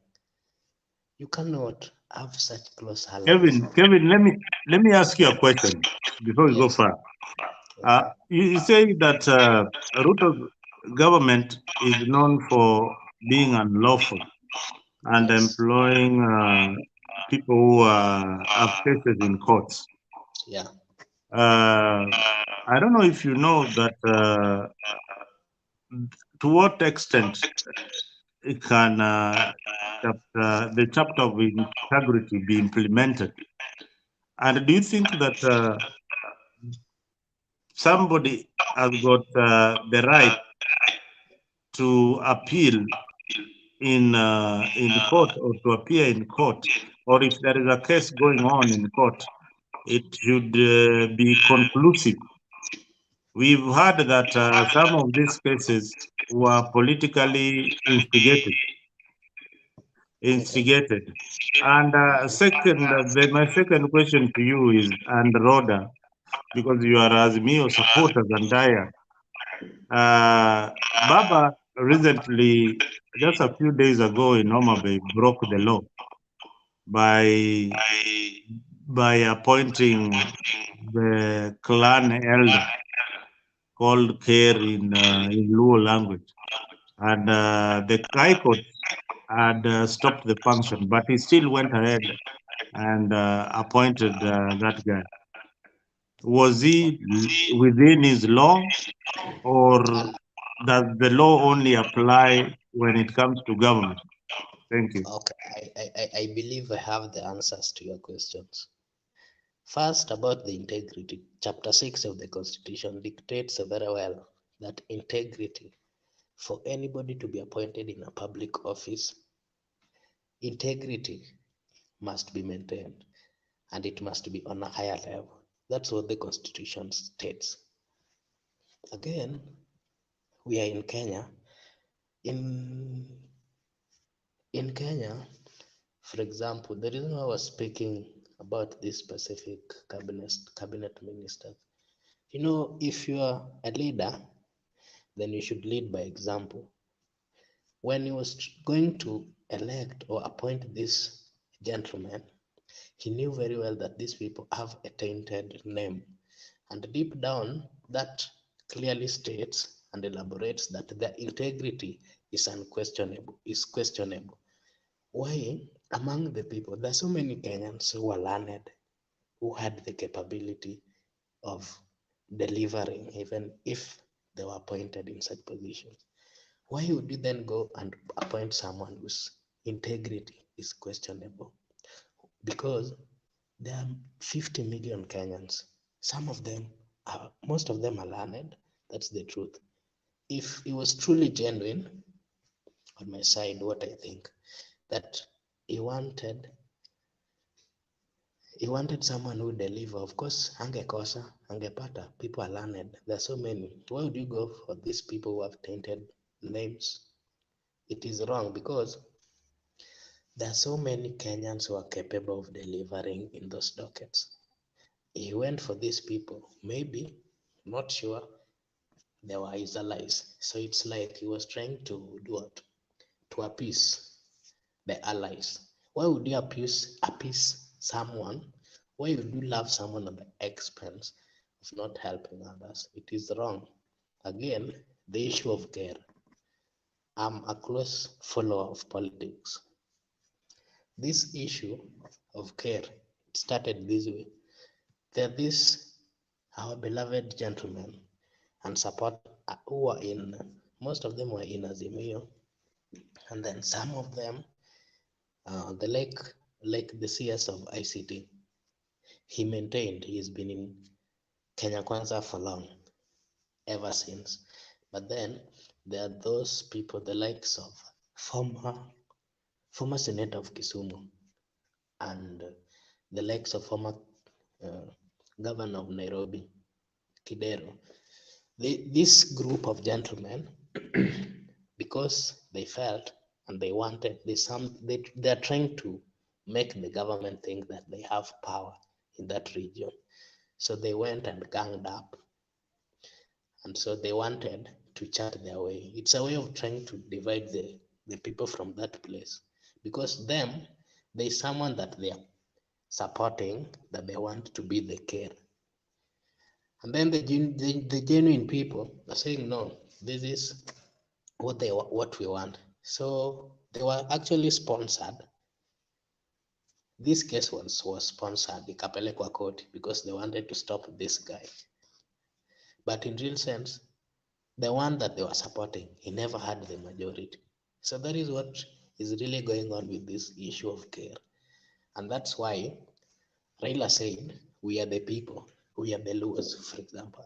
you cannot have such close allies? Kevin, let me ask you a question before we go far. You say that Ruto's government is known for being unlawful and employing people who have cases in courts. Yeah. I don't know if you know that to what extent it can the chapter of integrity be implemented, and do you think that somebody has got the right to appeal in court or to appear in court, or if there is a case going on in court, it should be conclusive? We've heard that some of these cases were politically instigated. And my second question to you is, and Rhoda, because you are Azimio supporters and Daya, Baba recently, just a few days ago in Homa Bay, broke the law by appointing the clan elder called Care in Luo language, and the High Court had stopped the function, but he still went ahead and appointed that guy. Was he within his law, or does the law only apply when it comes to government? Thank you. Okay, I believe I have the answers to your questions. First, about the integrity. Chapter 6 of the Constitution dictates very well that integrity, for anybody to be appointed in a public office, integrity must be maintained and it must be on a higher level. That's what the Constitution states. Again, we are in Kenya. In Kenya, for example, the reason I was speaking about this specific cabinet minister, you know, if you are a leader, then you should lead by example. When he was going to elect or appoint this gentleman, he knew very well that these people have a tainted name. And deep down, that clearly states and elaborates that their integrity is unquestionable, is questionable. Why? Among the people, there are so many Kenyans who are learned, who had the capability of delivering, even if they were appointed in such positions. Why would you then go and appoint someone whose integrity is questionable? Because there are 50 million Kenyans. Most of them are learned. That's the truth. If it was truly genuine, on my side, what I think, that he wanted someone who deliver. Of course, angekosa, angepata. People are learned. There are so many. Why would you go for these people who have tainted names? It is wrong because there are so many Kenyans who are capable of delivering in those dockets. He went for these people. Maybe, not sure, they were his allies. So it's like he was trying to do what? To appease the allies. Why would you appease someone? Why would you love someone at the expense of not helping others? It is wrong. Again, the issue of care. I'm a close follower of politics. This issue of care, it started this way. There this our beloved gentlemen and support who are in, most of them were in Azimio, and then some of them, the CS of ICT, he maintained he's been in Kenya Kwanza for long, ever since. But then there are those people, the likes of former Senator of Kisumu and the likes of former Governor of Nairobi, Kidero. This group of gentlemen, because they felt and they wanted, they're trying to make the government think that they have power in that region. So they went and ganged up. And so they wanted to chart their way. It's a way of trying to divide the people from that place. Because there's someone that they are supporting that they want to be the care. And then the genuine people are saying, no, this is what we want. So they were actually sponsored. This case was sponsored, ikapelekwa court, because they wanted to stop this guy. But in real sense, the one that they were supporting, he never had the majority. So that is what is really going on with this issue of care. And that's why Raila said, we are the people, we are the Luos, for example.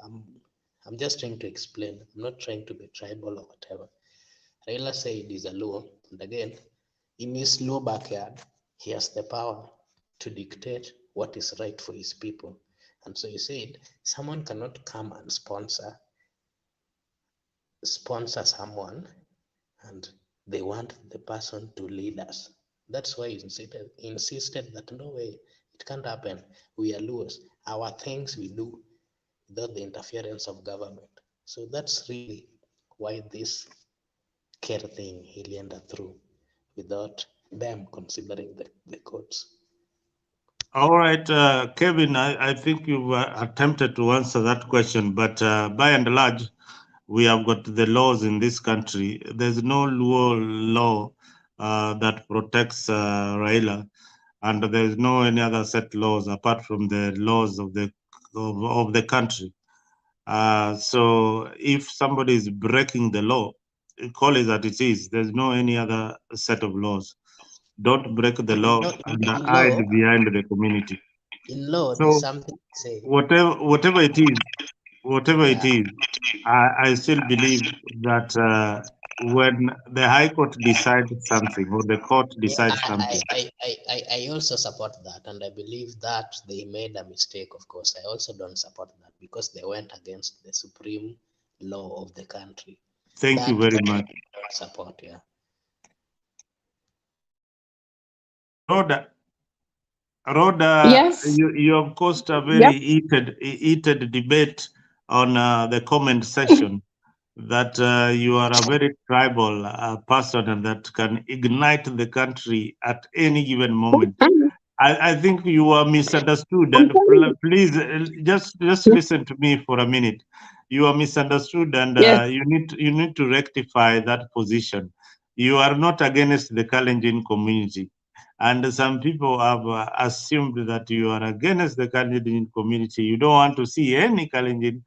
I'm just trying to explain. I'm not trying to be tribal or whatever. Raila said he's a Luo, and again, in his Luo backyard, he has the power to dictate what is right for his people. And so he said, someone cannot come and sponsor someone and they want the person to lead us. That's why he insisted that no way, it can't happen. We are Luos. Our things we do without the interference of government. So that's really why this care thing ilienda through without them considering the courts. All right, Kevin, I think you've attempted to answer that question, but by and large, we have got the laws in this country. There's no law that protects Raila, and there's no any other set laws apart from the laws of the country. So if somebody is breaking the law, call it that it is. There's no any other set of laws. Don't break the law and hide behind the community. In law, So there's something to say. whatever it is, I still believe that when the High Court decides something or the court decides something. I also support that, and I believe that they made a mistake. Of course, I also don't support that because they went against the supreme law of the country. Thank you very much. I don't support, yeah. Rhoda, Yes. you have caused a very heated debate on the comment section that you are a very tribal person and that can ignite the country at any given moment. I think you are misunderstood, and please just listen to me for a minute. You are misunderstood, and you need to rectify that position. You are not against the Kalenjin community, and some people have assumed that you are against the Kalenjin community. You don't want to see any Kalenjin.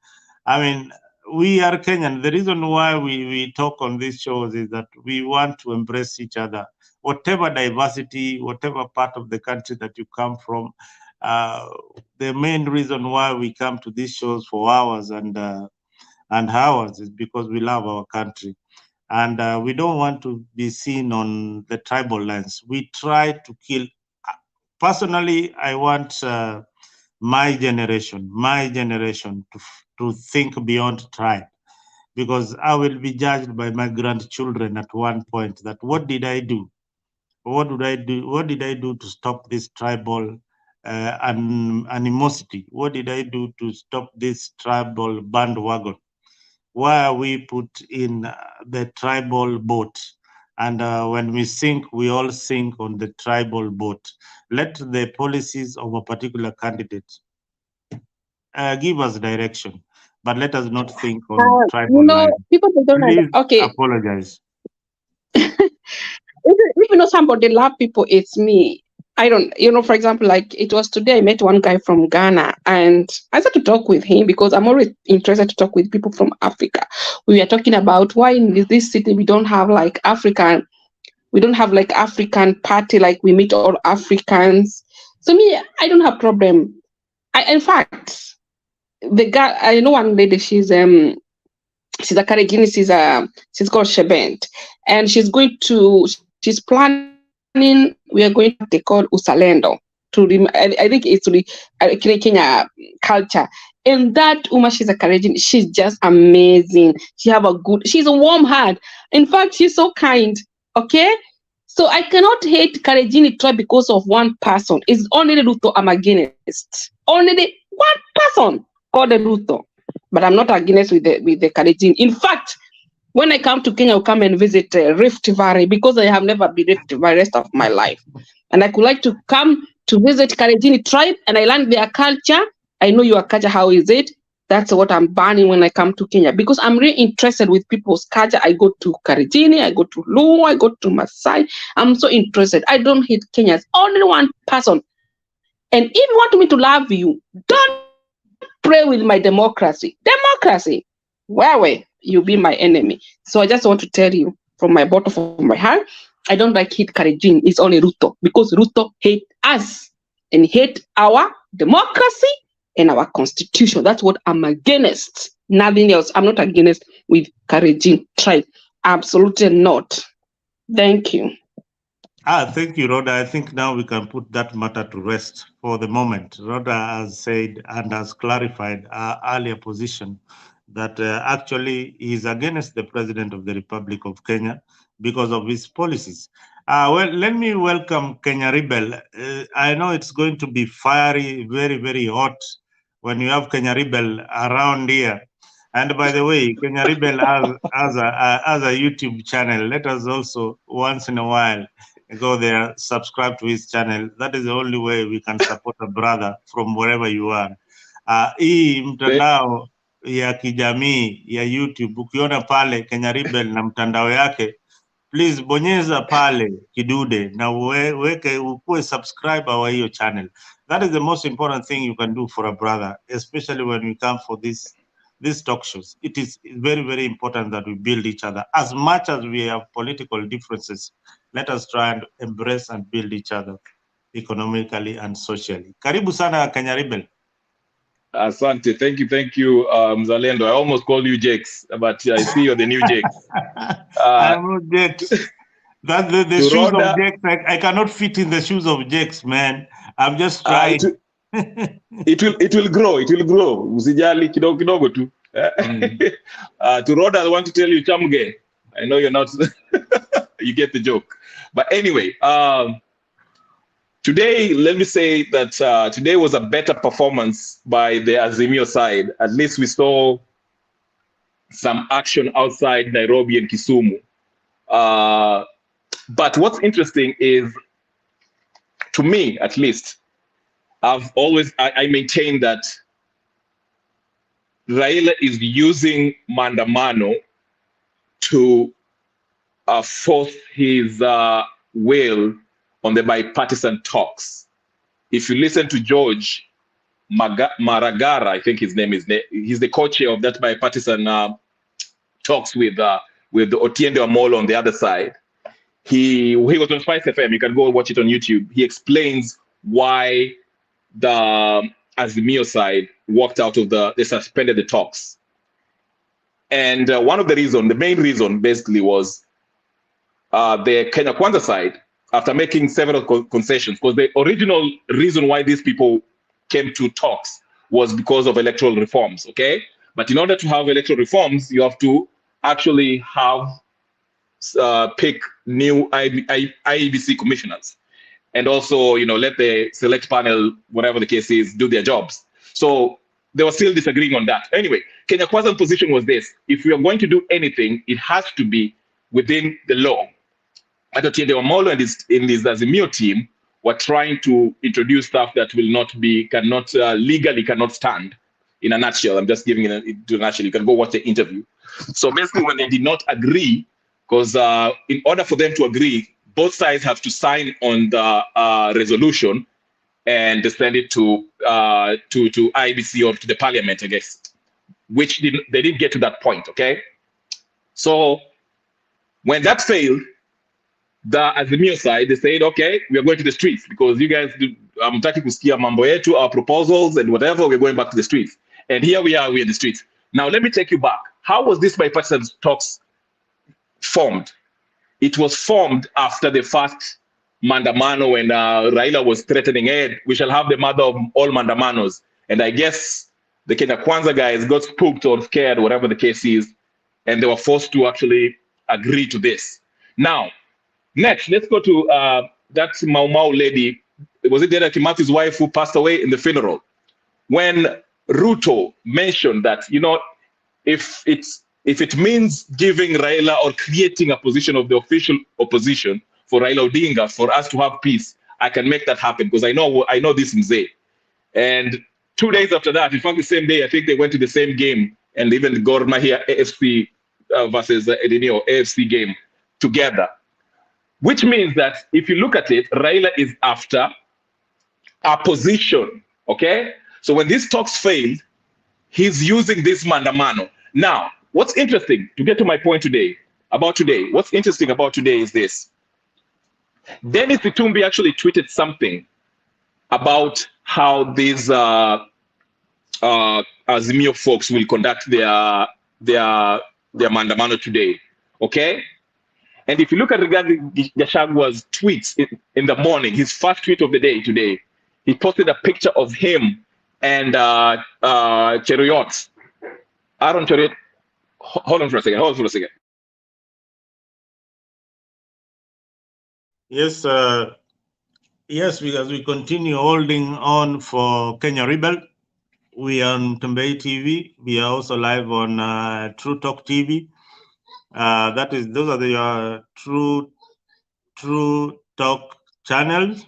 I mean, we are Kenyan. The reason why we talk on these shows is that we want to embrace each other. Whatever diversity, whatever part of the country that you come from, the main reason why we come to these shows for hours and hours is because we love our country. And we don't want to be seen on the tribal lines. We try to kill. Personally, I want my generation to think beyond tribe, because I will be judged by my grandchildren at one point that what did I do? What did I do? What did I do to stop this tribal animosity? What did I do to stop this tribal bandwagon? Why are we put in the tribal boat? And when we sink, we all sink on the tribal boat. Let the policies of a particular candidate give us direction, but let us not think on tribal lines. People they don't Please apologize. apologize. If you know somebody love people, it's me. I don't, for example, like it was today, I met one guy from Ghana and I started to talk with him because I'm always interested to talk with people from Africa. We were talking about why in this city we don't have like African party, like we meet all Africans. So me, I don't have problem. In fact, the guy, I know one lady, she's a Karegini, she's called Shebent, and she's planning, we are going to they call Usalendo I think it's Kenya culture. And that Uma, she's a Karegini, she's just amazing. She's a warm heart. In fact, she's so kind. Okay. So I cannot hate Karegini tribe because of one person. It's only the Ruto I'm against. Only the one person called the Ruto. But I'm not against with the Kalenjin. In fact, when I come to Kenya, I'll come and visit Rift Valley because I have never been Rift Valley rest of my life. And I could like to come to visit Kalenjin tribe and I learn their culture. I know your culture, how is it? That's what I'm banning when I come to Kenya because I'm really interested with people's culture. I go to Kalenjin, I go to Luo, I go to Maasai. I'm so interested. I don't hate Kenyans. Only one person. And if you want me to love you, don't pray with my democracy. Where you be my enemy. So I just want to tell you from my bottom of my heart, I don't like hate Kalenjin. It's only Ruto because Ruto hate us and hate our democracy and our constitution. That's what I'm against. Nothing else. I'm not against with Kalenjin tribe. Absolutely not. Thank you. Thank you, Rhoda. I think now we can put that matter to rest for the moment. Rhoda has said and has clarified our earlier position that actually he is against the President of the Republic of Kenya because of his policies. Well, let me welcome Kenya Rebel. I know it's going to be fiery, very, very hot when you have Kenya Rebel around here. And by the way, Kenya Rebel has a YouTube channel. Let us also once in a while go there, subscribe to his channel. That is the only way we can support a brother from wherever you are. Hii mtandao ya kijamii ya YouTube, ukiona pale Kenya Rebel na mtandao yake, please bonyeza pale kidude na uweke ukuwe subscriber wa hiyo channel. That is the most important thing you can do for a brother, especially when we come for these talk shows. It is very, very important that we build each other. As much as we have political differences, let us try and embrace and build each other economically and socially. Karibu sana Kenya Rebel. Asante, thank you, Mzalendo. I almost called you Jakes, but I see you're the new Jakes. I'm not Jakes. That's the shoes of Jakes. I cannot fit in the shoes of Jakes, man. I'm just trying. It will grow. Usijali kidogo kidogo tu. To Rhoda, I want to tell you, Chamge. I know you're not. You get the joke, but anyway. Today, let me say that today was a better performance by the Azimio side. At least we saw some action outside Nairobi and Kisumu. But what's interesting is, to me at least, I maintain that Raila is using Maandamano to force his will on the bipartisan talks. If you listen to George Maragara, I think his name is, he's the co-chair of that bipartisan talks with Otiende Amolo on the other side. He was on Spice FM. You can go watch it on YouTube. He explains why the Azimio side walked out of they suspended the talks. And one of the main reason basically was the Kenya Kwanza side, after making several concessions, because the original reason why these people came to talks was because of electoral reforms, okay? But in order to have electoral reforms, you have to actually have pick new IEBC commissioners, and also, let the select panel, whatever the case is, do their jobs. So they were still disagreeing on that. Anyway, Kenya Kwanza's position was this: if we are going to do anything, it has to be within the law. Otiende Amolo and his Azimio team were trying to introduce stuff that legally cannot stand. In a nutshell, I'm just giving it to a nutshell. You can go watch the interview. So basically, when they did not agree, because in order for them to agree, both sides have to sign on the resolution and send it to IBC or to the parliament, I guess, which they didn't get to that point, okay? So when that failed, the Azimio side, they said, okay, we are going to the streets because you guys hamtaki kusikia mambo yetu, our proposals and whatever, we're going back to the streets. And here we're in the streets. Now, let me take you back. How was this bipartisan talks formed? It was formed after the first Maandamano when Raila was threatening, hey, we shall have the mother of all Maandamanos. And I guess the Kenya Kwanza guys got spooked or scared, whatever the case is, and they were forced to actually agree to this. Now, next, let's go to that Mau Mau lady. Was it Deda Kimathi's wife who passed away in the funeral? When Ruto mentioned that, if it means giving Raila or creating a position of the official opposition for Raila Odinga for us to have peace, I can make that happen because I know this Mzee. And 2 days after that, in fact, the same day, I think they went to the same game, and even Gor Mahia AFC versus Edinio AFC game together. Which means that if you look at it, Raila is after a position, okay? So when these talks failed, he's using this Maandamano. Now, what's interesting, to get to my point what's interesting about today is this. Dennis Itumbi actually tweeted something about how these Azimio folks will conduct their Maandamano today, okay? And if you look at Rigathi Gachagwa's tweets in the morning, his first tweet of the day today, he posted a picture of him and Cheruiyot. Aaron Cheruiyot. Hold on for a second. Yes, yes, because we continue holding on for Kenya Rebel. We are on Tembei TV. We are also live on True Talk TV. Those are the True Talk channels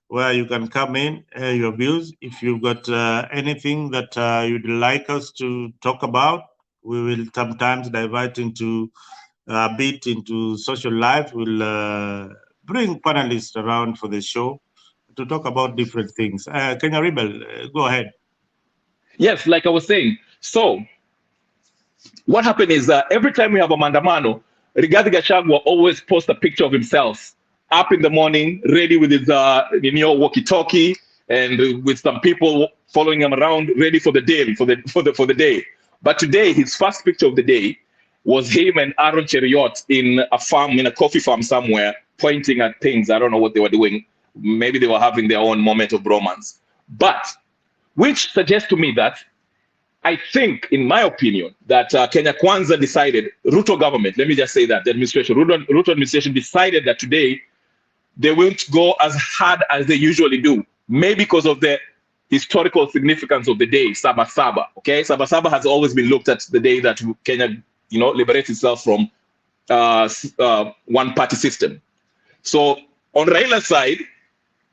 where you can come in, your views. If you've got anything that you'd like us to talk about, we will sometimes divert into a bit into social life. We'll bring panelists around for the show to talk about different things. Kenya Rebel, go ahead. Yes, like I was saying. So what happened is every time we have a Maandamano, Rigathi Gachagua always posts a picture of himself up in the morning, ready with his walkie-talkie, and with some people following him around, ready for the day, for the day. But today, his first picture of the day was him and Aaron Cheriot in a farm, in a coffee farm somewhere, pointing at things. I don't know what they were doing. Maybe they were having their own moment of bromance. But which suggests to me that I think, in my opinion, that Kenya Kwanza decided, Ruto government, let me just say that, the administration, Ruto administration decided that today they won't go as hard as they usually do, maybe because of the historical significance of the day, Sabasaba. Okay, Sabasaba has always been looked at the day that Kenya, liberates itself from one-party system. So on Raila's side,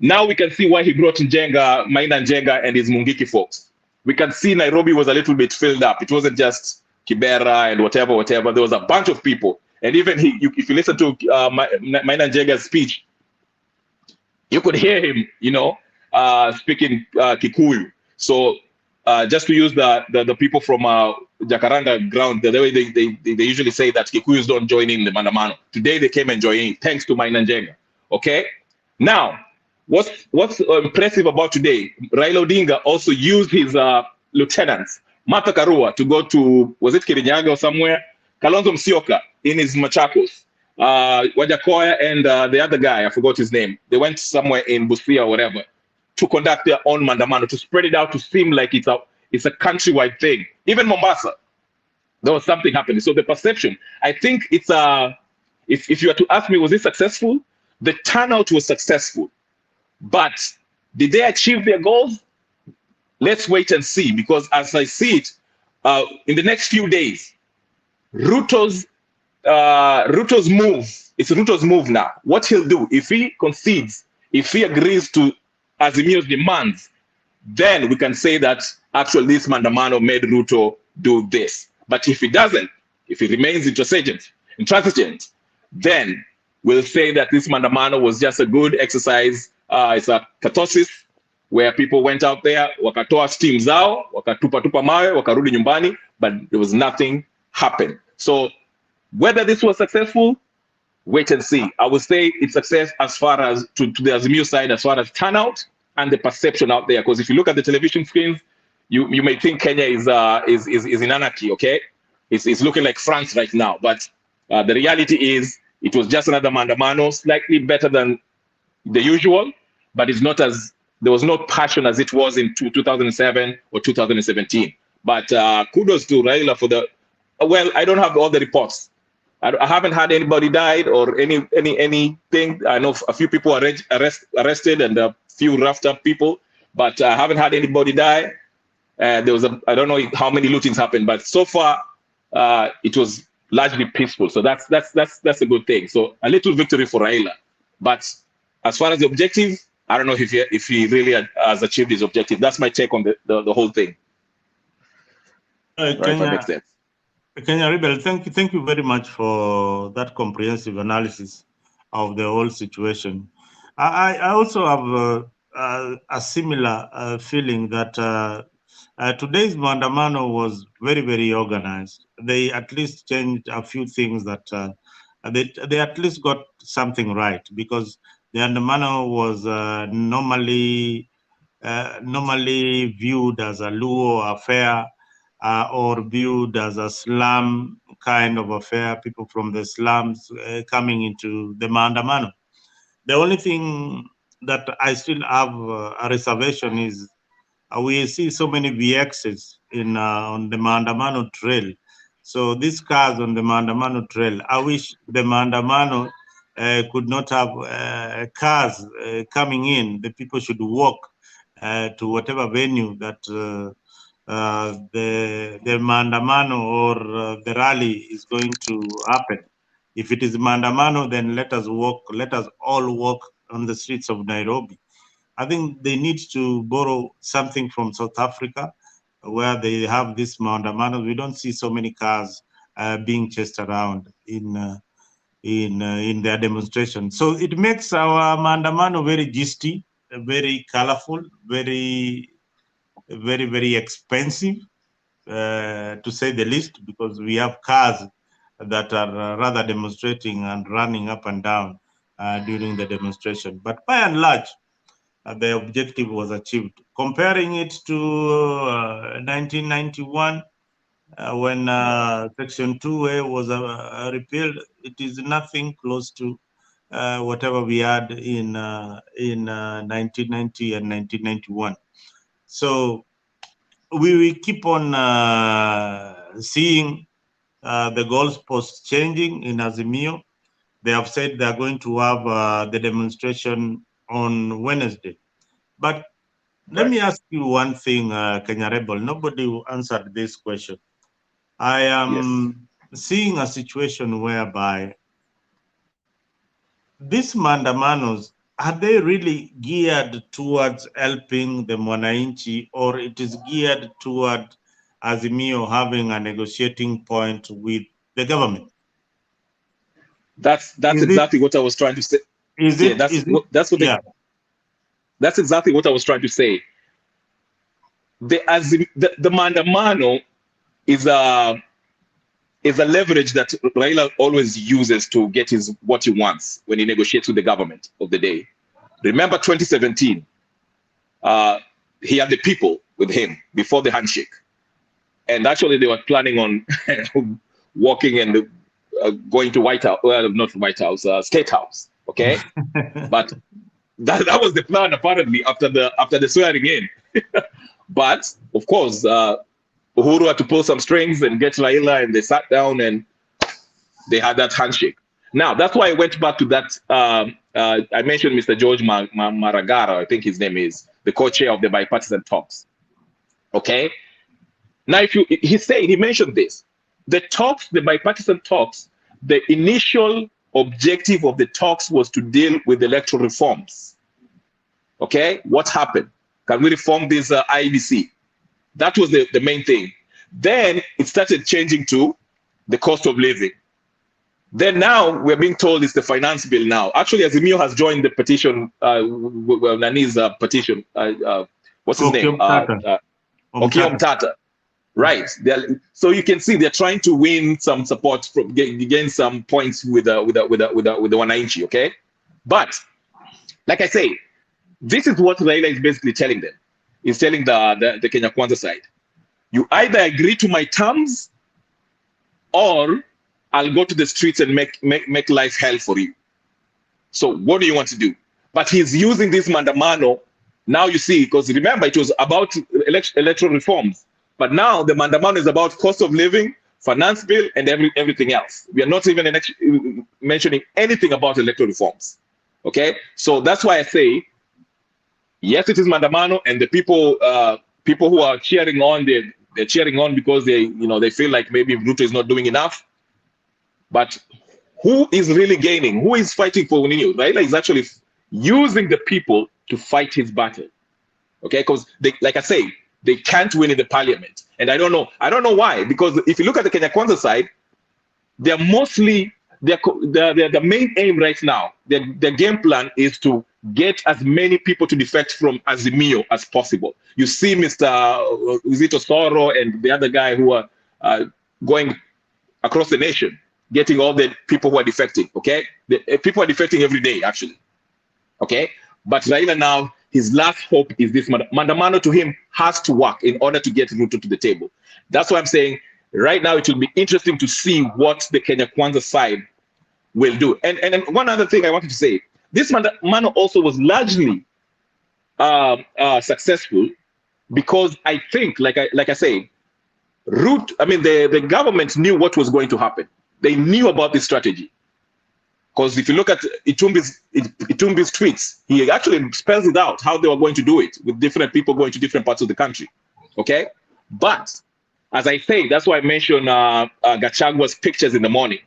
now we can see why he brought Maina Njenga and his Mungiki folks. We can see Nairobi was a little bit filled up. It wasn't just Kibera and whatever. There was a bunch of people. And even if you listen to Maina Njenga's speech, you could hear him, speaking Kikuyu. So just to use the people from Jacaranda ground, the way they usually say that Kikuyus don't join in the Maandamano. Today they came and joined in, thanks to Maina Njenga. Okay? Now, what's impressive about today, Raila Odinga also used his lieutenants, Martha Karua, to go to, was it Kirinyaga or somewhere? Kalonzo Musyoka in his Machakos. Wajakoya and the other guy, I forgot his name. They went somewhere in Busia or whatever to conduct their own Maandamano, to spread it out to seem like it's a countrywide thing. Even Mombasa, there was something happening. So the perception, I think it's if you were to ask me, was it successful? The turnout was successful. But did they achieve their goals? Let's wait and see, because as I see it, in the next few days, Ruto's move, it's Ruto's move now. What he'll do, if he concedes, if he agrees to Azimio's demands, then we can say that actually this Maandamano made Ruto do this. But if he doesn't, if he remains intransigent, then we'll say that this Maandamano was just a good exercise. It's a catharsis where people went out there, wakatoa steam zao, wakatupa mawe, wakarudi nyumbani, but there was nothing happened. So whether this was successful, wait and see. I would say it's success as far as to the Azimio side, as far as turnout and the perception out there. Because if you look at the television screens, you may think Kenya is in anarchy. Okay, it's looking like France right now, but the reality is it was just another Maandamano, slightly better than the usual, but it's not as, there was no passion as it was in 2007 or 2017. But kudos to Raila for the, well, I don't have all the reports. I haven't had anybody died or anything. I know a few people arrested and a few roughed up people, but I haven't had anybody die. There was I don't know how many lootings happened, but so far it was largely peaceful. So that's a good thing. So a little victory for Raila. But as far as the objective, I don't know if he really has achieved his objective. That's my take on the whole thing. Kenya Rebel, thank you very much for that comprehensive analysis of the whole situation. I also have a similar feeling that today's Maandamano was very, very organized. They at least changed a few things that they at least got something right, because the Maandamano was normally viewed as a Luo affair, or viewed as a slum kind of affair, people from the slums coming into the Maandamano. The only thing that I still have a reservation is we see so many VXs on the Maandamano trail. So these cars on the Maandamano trail, I wish the Maandamano could not have cars coming in. The people should walk to whatever venue that the Maandamano or the rally is going to happen. If it is Maandamano, then let us all walk on the streets of Nairobi. I think they need to borrow something from South Africa, where they have this Maandamano. We don't see so many cars being chased around in their demonstration. So it makes our Maandamano very gisty, very colorful, very expensive, to say the least, because we have cars that are rather demonstrating and running up and down during the demonstration. But by and large, the objective was achieved. Comparing it to 1991, when Section 2A was repealed, it is nothing close to whatever we had in 1990 and 1991. So we keep on seeing the goalposts changing in Azimio. They have said they are going to have the demonstration on Wednesday. But let me ask you one thing, Kenya Rebel. Nobody answered this question. I am seeing a situation whereby these Maandamanos, are they really geared towards helping the Mwananchi, or it is geared toward Azimio having a negotiating point with the government? That's exactly what I was trying to say. That's exactly what I was trying to say. The Maandamano is a leverage that Raila always uses to get what he wants when he negotiates with the government of the day. Remember 2017, he had the people with him before the handshake. And actually they were planning on walking and going to White House, well, not White House, State House, okay? But that was the plan apparently after the swearing in. But of course, Uhuru had to pull some strings and get Raila, and they sat down and they had that handshake. Now, that's why I went back to that. I mentioned Mr. George Maragara, I think his name is, the co-chair of the bipartisan talks. Okay? Now, he mentioned this. The talks, the bipartisan talks, the initial objective of the talks was to deal with electoral reforms. Okay? What happened? Can we reform this IBC? That was the main thing. Then it started changing to the cost of living. Then now we're being told it's the finance bill now. Actually, Azimio has joined the petition, Nani's petition. What's his name? Okiya Omtata. Right. So you can see they're trying to win some support, from gain some points with the Wananchi, okay? But like I say, this is what Raila is basically telling them. He's telling the Kenya Kwanza side, you either agree to my terms or I'll go to the streets and make life hell for you. So what do you want to do? But he's using this Maandamano. Now you see, because remember, it was about electoral reforms. But now the Maandamano is about cost of living, finance bill, and everything else. We are not even mentioning anything about electoral reforms. Okay? So that's why I say, yes, it is Maandamano, and the people who are cheering on, they're cheering on because they feel like maybe Ruto is not doing enough. But who is really gaining? Who is fighting for Unini? Raila is actually using the people to fight his battle. Okay, because like I say, they can't win in the parliament, and I don't know why. Because if you look at the Kenya Kwanza side, they're mostly the main aim right now. Their game plan is to get as many people to defect from Azimio as possible. You see, Mr. Uzito Soro and the other guy who are going across the nation, getting all the people who are defecting. Okay, people are defecting every day, actually. Okay, but Raila now, his last hope is this Maandamano to him has to work in order to get Ruto to the table. That's why I'm saying right now it will be interesting to see what the Kenya Kwanza side will do. And one other thing I wanted to say, this Maandamano also was largely successful because I think, like I say, the government knew what was going to happen. They knew about this strategy. Because if you look at Itumbi's tweets, he actually spells it out how they were going to do it with different people going to different parts of the country. Okay, But as I say, that's why I mentioned Gachagua's pictures in the morning.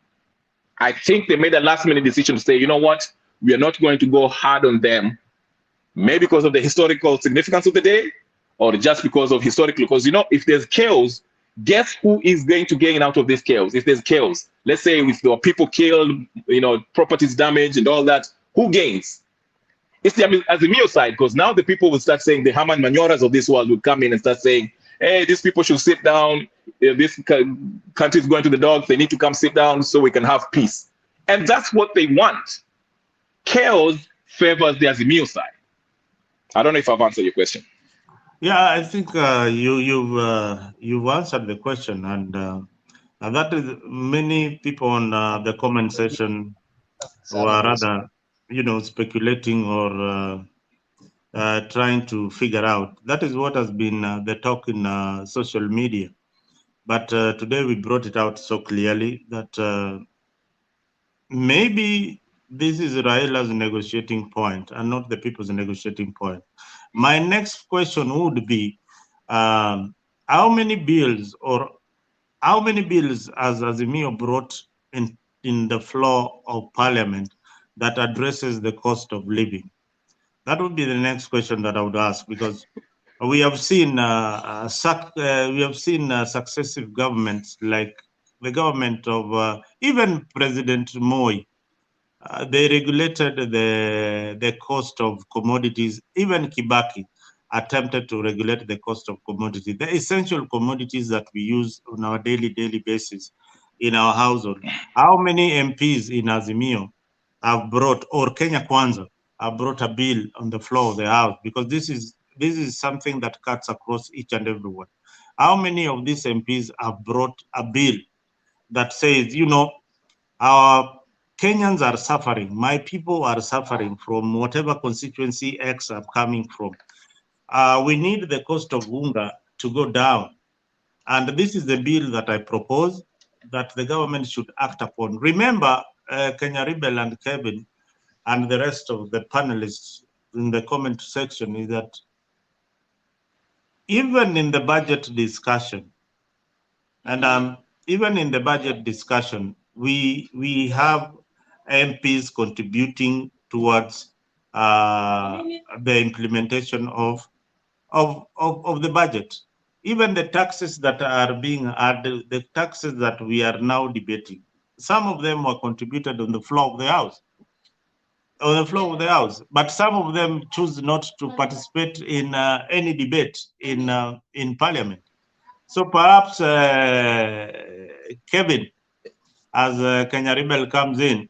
I think they made a last minute decision to say, you know what, we are not going to go hard on them, maybe because of the historical significance of the day, or just because of historically, because if there's chaos, guess who is going to gain out of this chaos? If there's chaos, let's say if there are people killed, properties damaged and all that, who gains? It's the Azimio side, because now the people will start saying, the Herman Manyoras of this world will come in and start saying, hey, these people should sit down. This country is going to the dogs. They need to come sit down so we can have peace. And that's what they want. Chaos favors the Azimio side. I don't know if I've answered your question. Yeah, I think you've answered the question, and that is many people on the comment section were rather, speculating or trying to figure out. That is what has been the talk in social media. But today we brought it out so clearly that maybe this is Raila's negotiating point and not the people's negotiating point. My next question would be, how many bills has Azimio brought in the floor of parliament that addresses the cost of living? That would be the next question that I would ask, because we have seen successive governments, like the government of even President Moi. They regulated the cost of commodities. Even Kibaki attempted to regulate the cost of commodities, the essential commodities that we use on our daily basis in our household. How many MPs in Azimio have brought, or Kenya Kwanza, have brought a bill on the floor of the House? Because this is something that cuts across each and every one. How many of these MPs have brought a bill that says, our Kenyans are suffering, my people are suffering from whatever constituency X I'm coming from. We need the cost of unga to go down. And this is the bill that I propose that the government should act upon. Remember, Kenya Rebel and Kevin and the rest of the panelists in the comment section is that even in the budget discussion, we have MPs contributing towards the implementation of the budget. Even the taxes that are being added, the taxes that we are now debating, some of them were contributed on the floor of the House. But some of them choose not to participate in any debate in Parliament. So perhaps Kevin, as Kenya Rebel comes in,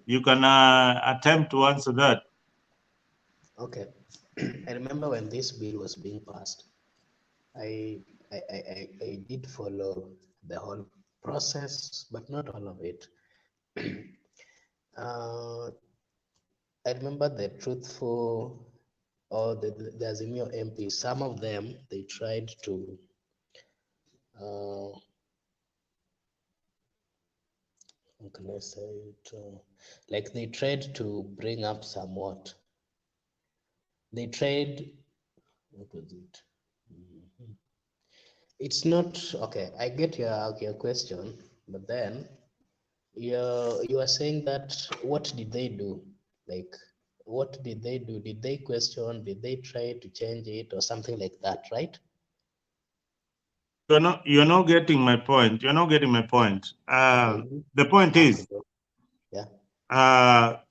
you can attempt to answer that. Okay. I remember when this bill was being passed, I did follow the whole process, but not all of it. I remember the truthful or the Azimio MPs, some of them, they tried to how can I say it? Like they tried to bring up somewhat. They tried, what was it? It's not, okay, I get your question, but then you are saying that what did they do? Like, what did they do? Did they question? Did they try to change it or something like that, right? You're not getting my point. You're not getting my point. The point is, the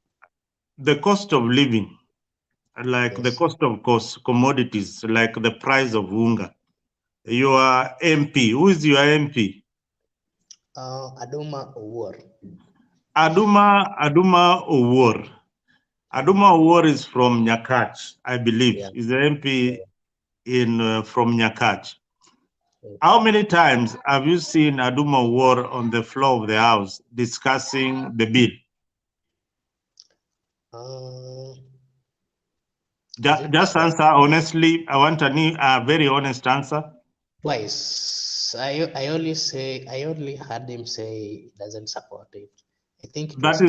cost of living, like the cost of commodities, like the price of unga. Your MP, who is your MP? Aduma Owor. Aduma Owor. Aduma Owor is from Nyakach, I believe. Yeah. He's the MP from Nyakach. How many times have you seen Aduma Owor on the floor of the House discussing the bill? Just answer honestly. I want a very honest answer. Twice. I only heard him say he doesn't support it. I think that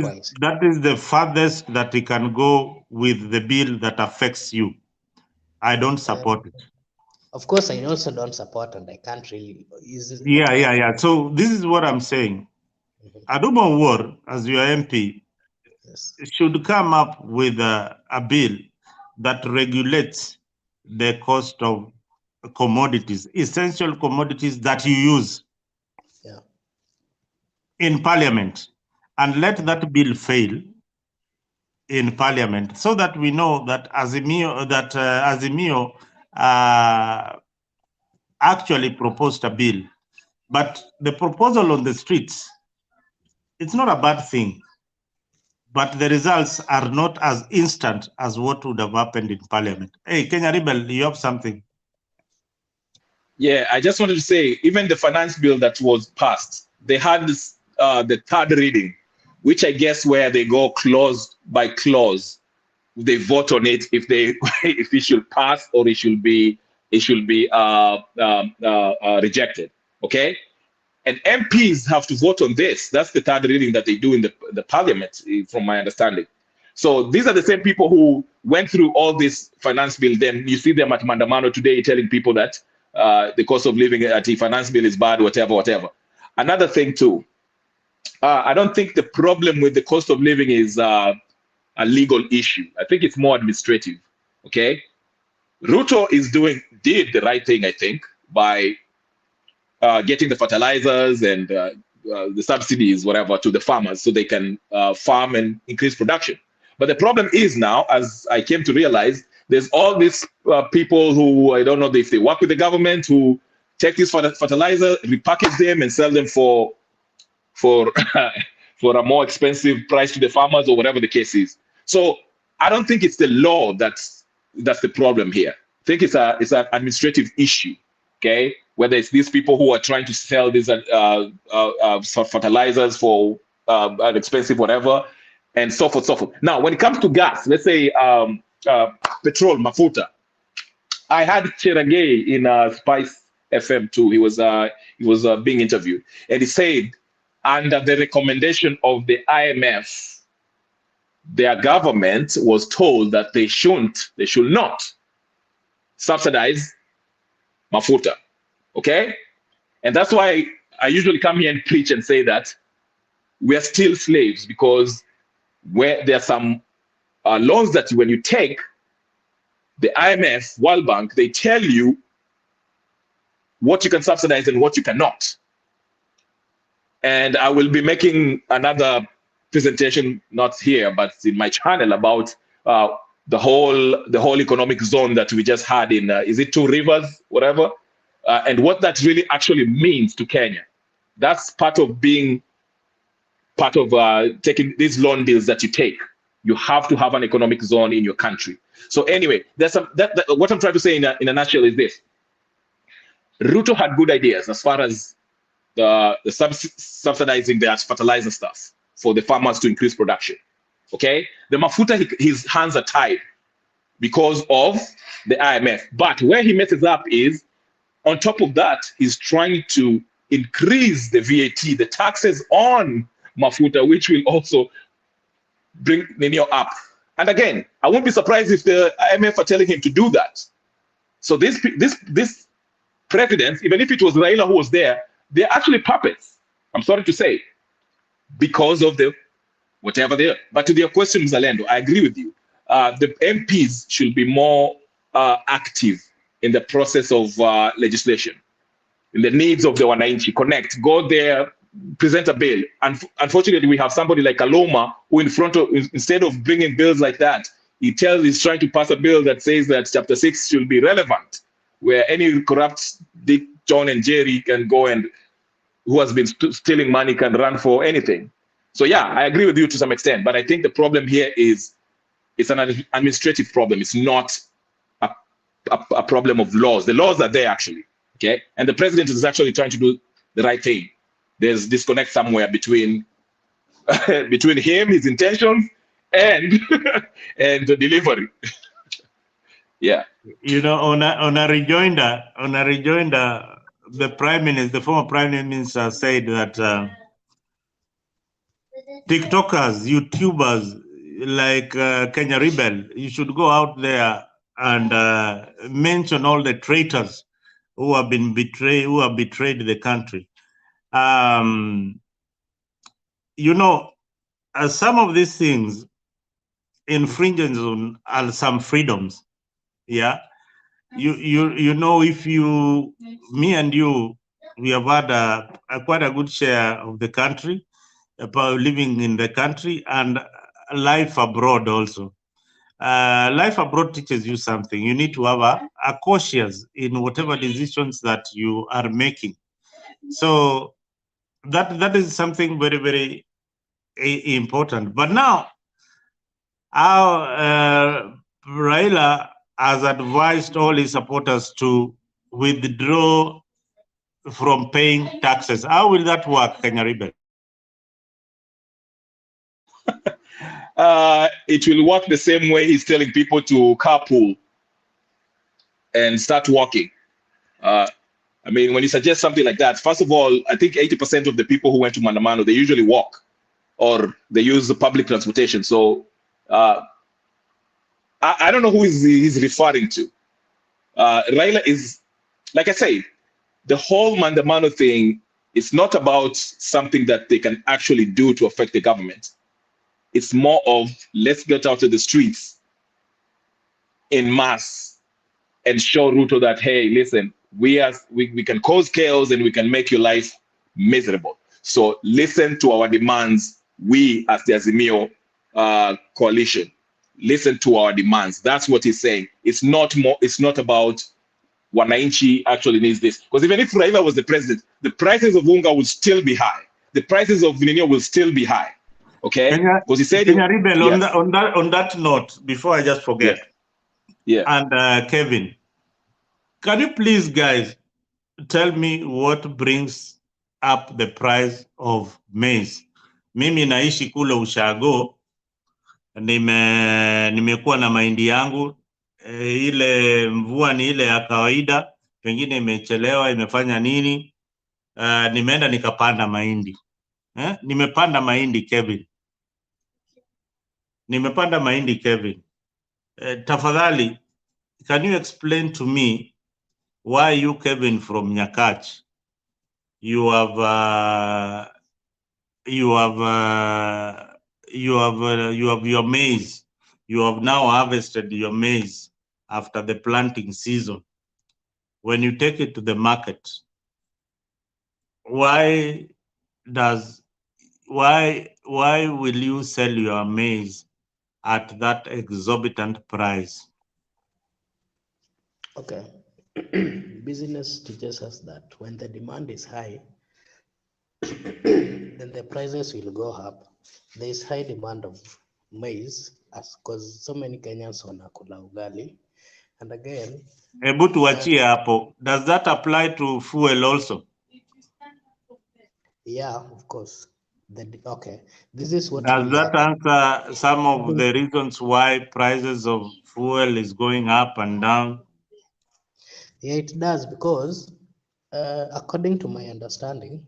is the farthest that he can go with the bill that affects you. I don't support it. Of course, I also don't support, and I can't really. Yeah. So this is what I'm saying. Aduma War, as your MP, should come up with a bill that regulates the cost of commodities, essential commodities that you use in Parliament, and let that bill fail in Parliament, so that we know that Azimio actually proposed a bill. But the proposal on the streets, it's not a bad thing, but the results are not as instant as what would have happened in Parliament. Hey, Kenya Rebel, you have something? Yeah, I just wanted to say, even the finance bill that was passed, they had this, the third reading, which I guess where they go clause by clause, they vote on it if they if it should pass or it should be rejected. Okay, and MPs have to vote on this. That's the third reading that they do in the Parliament, from my understanding. So these are the same people who went through all this finance bill. Then you see them at Maandamano today telling people that the cost of living at the finance bill is bad, whatever. Another thing too, I don't think the problem with the cost of living is a legal issue. I think it's more administrative. Okay, Ruto did the right thing, I think, by getting the fertilizers and the subsidies, whatever, to the farmers so they can farm and increase production. But the problem is now, as I came to realize, there's all these people who, I don't know if they work with the government, who take these fertilizer, repackage them and sell them for for a more expensive price to the farmers, or whatever the case is. So I don't think it's the law that's the problem here. I think it's an administrative issue. Okay, whether it's these people who are trying to sell these fertilizers for an expensive whatever, and so forth, so forth. Now, when it comes to gas, let's say petrol, mafuta, I had Cheragay in Spice FM too. He was being interviewed, and he said, under the recommendation of the IMF, their government was told that they should not subsidize mafuta. Okay, and that's why I usually come here and preach and say that we are still slaves, because where there are some loans that when you take, the IMF, World Bank, they tell you what you can subsidize and what you cannot. And I will be making another presentation, not here, but in my channel, about the whole economic zone that we just had in, is it Two Rivers, whatever, and what that really actually means to Kenya. That's part of being part of taking these loan deals that you take. You have to have an economic zone in your country. So anyway, there's what I'm trying to say in a nutshell is this. Ruto had good ideas as far as the subsidizing the fertilizer stuff for the farmers to increase production. Okay, the mafuta, his hands are tied because of the IMF. But where he messes up is, on top of that, he's trying to increase the VAT, the taxes on mafuta, which will also bring Nino up. And again, I won't be surprised if the IMF are telling him to do that. So this president, even if it was Raila who was there, they're actually puppets, I'm sorry to say, because of the whatever they are. But to your question, Zalendo, I agree with you. The MPs should be more active in the process of legislation, in the needs of the Wananchi. Connect, go there, present a bill. And unfortunately, we have somebody like Aloma who, instead of bringing bills like that, he's trying to pass a bill that says that Chapter 6 should be relevant, where any corrupt Dick, John, and Jerry can go, and who has been stealing money can run for anything. So yeah, I agree with you to some extent, but I think the problem here is it's an administrative problem. It's not a problem of laws. The laws are there actually, okay? And the president is actually trying to do the right thing. There's disconnect somewhere between between him, his intentions, and and the delivery. Yeah. You know, on a rejoinder, the former prime minister said that TikTokers, YouTubers like Kenya Rebel, you should go out there and mention all the traitors who have betrayed the country. You know, some of these things infringes on some freedoms. Yeah, you know, if me and you, we have had quite a good share of the country, about living in the country and life abroad also. Life abroad teaches you something. You need to have a cautious in whatever decisions that you are making. So that is something very, very important. But now, our Raila has advised all his supporters to withdraw from paying taxes. How will that work, Kenya Rebel? It will work the same way he's telling people to carpool and start walking. I mean, when you suggest something like that, first of all, I think 80% of the people who went to Maandamano, they usually walk or they use the public transportation. So I don't know who he's referring to. Raila is, like I say, the whole Maandamano thing is not about something that they can actually do to affect the government. It's more of let's get out to the streets in mass and show Ruto that, hey, listen, we can cause chaos and we can make your life miserable. So listen to our demands. We as the Azimio coalition, listen to our demands. That's what he's saying. It's not about Wananchi actually needs this. Because even if Raila was the president, the prices of unga will still be high. The prices of Vinino will still be high. Okay? Because he said Kenya Rebel, yes. on that note, before I just forget, yeah. And Kevin, can you please, guys, tell me what brings up the price of maize? Mimi naishi kule Ushago, nimekuwa na mahindi yangu, ile mvua ni ile ya kawaida, pengine imechelewa, imefanya nini, nimeenda nikapanda mahindi. Nimepanda mahindi, Kevin. Nimepanda mahindi, Kevin. Tafadhali, can you explain to me why you, Kevin, from Nyakach, you have your maize. You have now harvested your maize after the planting season. When you take it to the market, why will you sell your maize at that exorbitant price? Okay. Business teaches us that when the demand is high, then the prices will go up. There is high demand of maize because so many Kenyans wanakula ugali. And again, Hebu tuachie hapo. Does that apply to fuel also? Yeah, of course. Okay, this is what Does really that answer some of the reasons why prices of fuel is going up and down? Yeah, it does, because according to my understanding,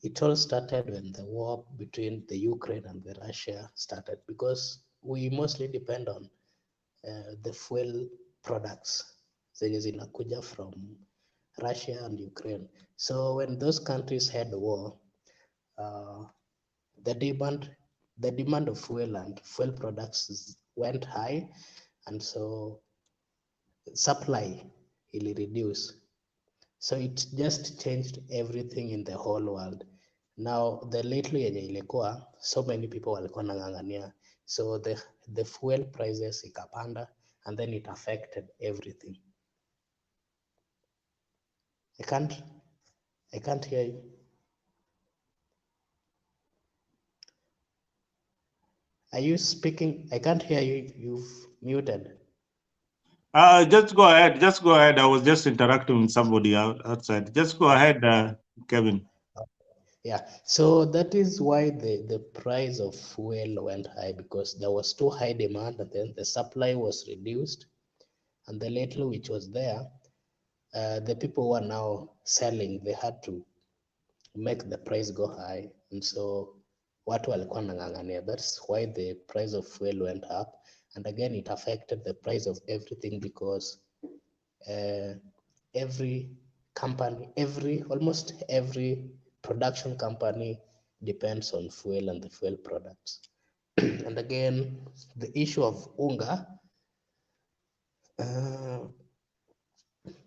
it all started when the war between the Ukraine and the Russia started, because we mostly depend on the fuel products zenye zinakuja from Russia and Ukraine. So when those countries had war, the demand of fuel and fuel products went high, and so supply will reduce. So it just changed everything in the whole world. Now the lately yenye ilikuwa, so many people walikuwa nang'ang'ania, so the fuel prices ikapanda, and then it affected everything. I can't hear you. Are you speaking? I can't hear you. You've muted. Just go ahead. Just go ahead. I was just interacting with somebody outside. Just go ahead, Kevin. Yeah, so that is why the price of fuel went high, because there was too high demand, and then the supply was reduced, and the little which was there, the people who are now selling, they had to make the price go high, and so watu walikuwa nang'ang'ania. That's why the price of fuel went up, And again, it affected the price of everything because every company, almost every production company depends on fuel and the fuel products. And again, the issue of unga,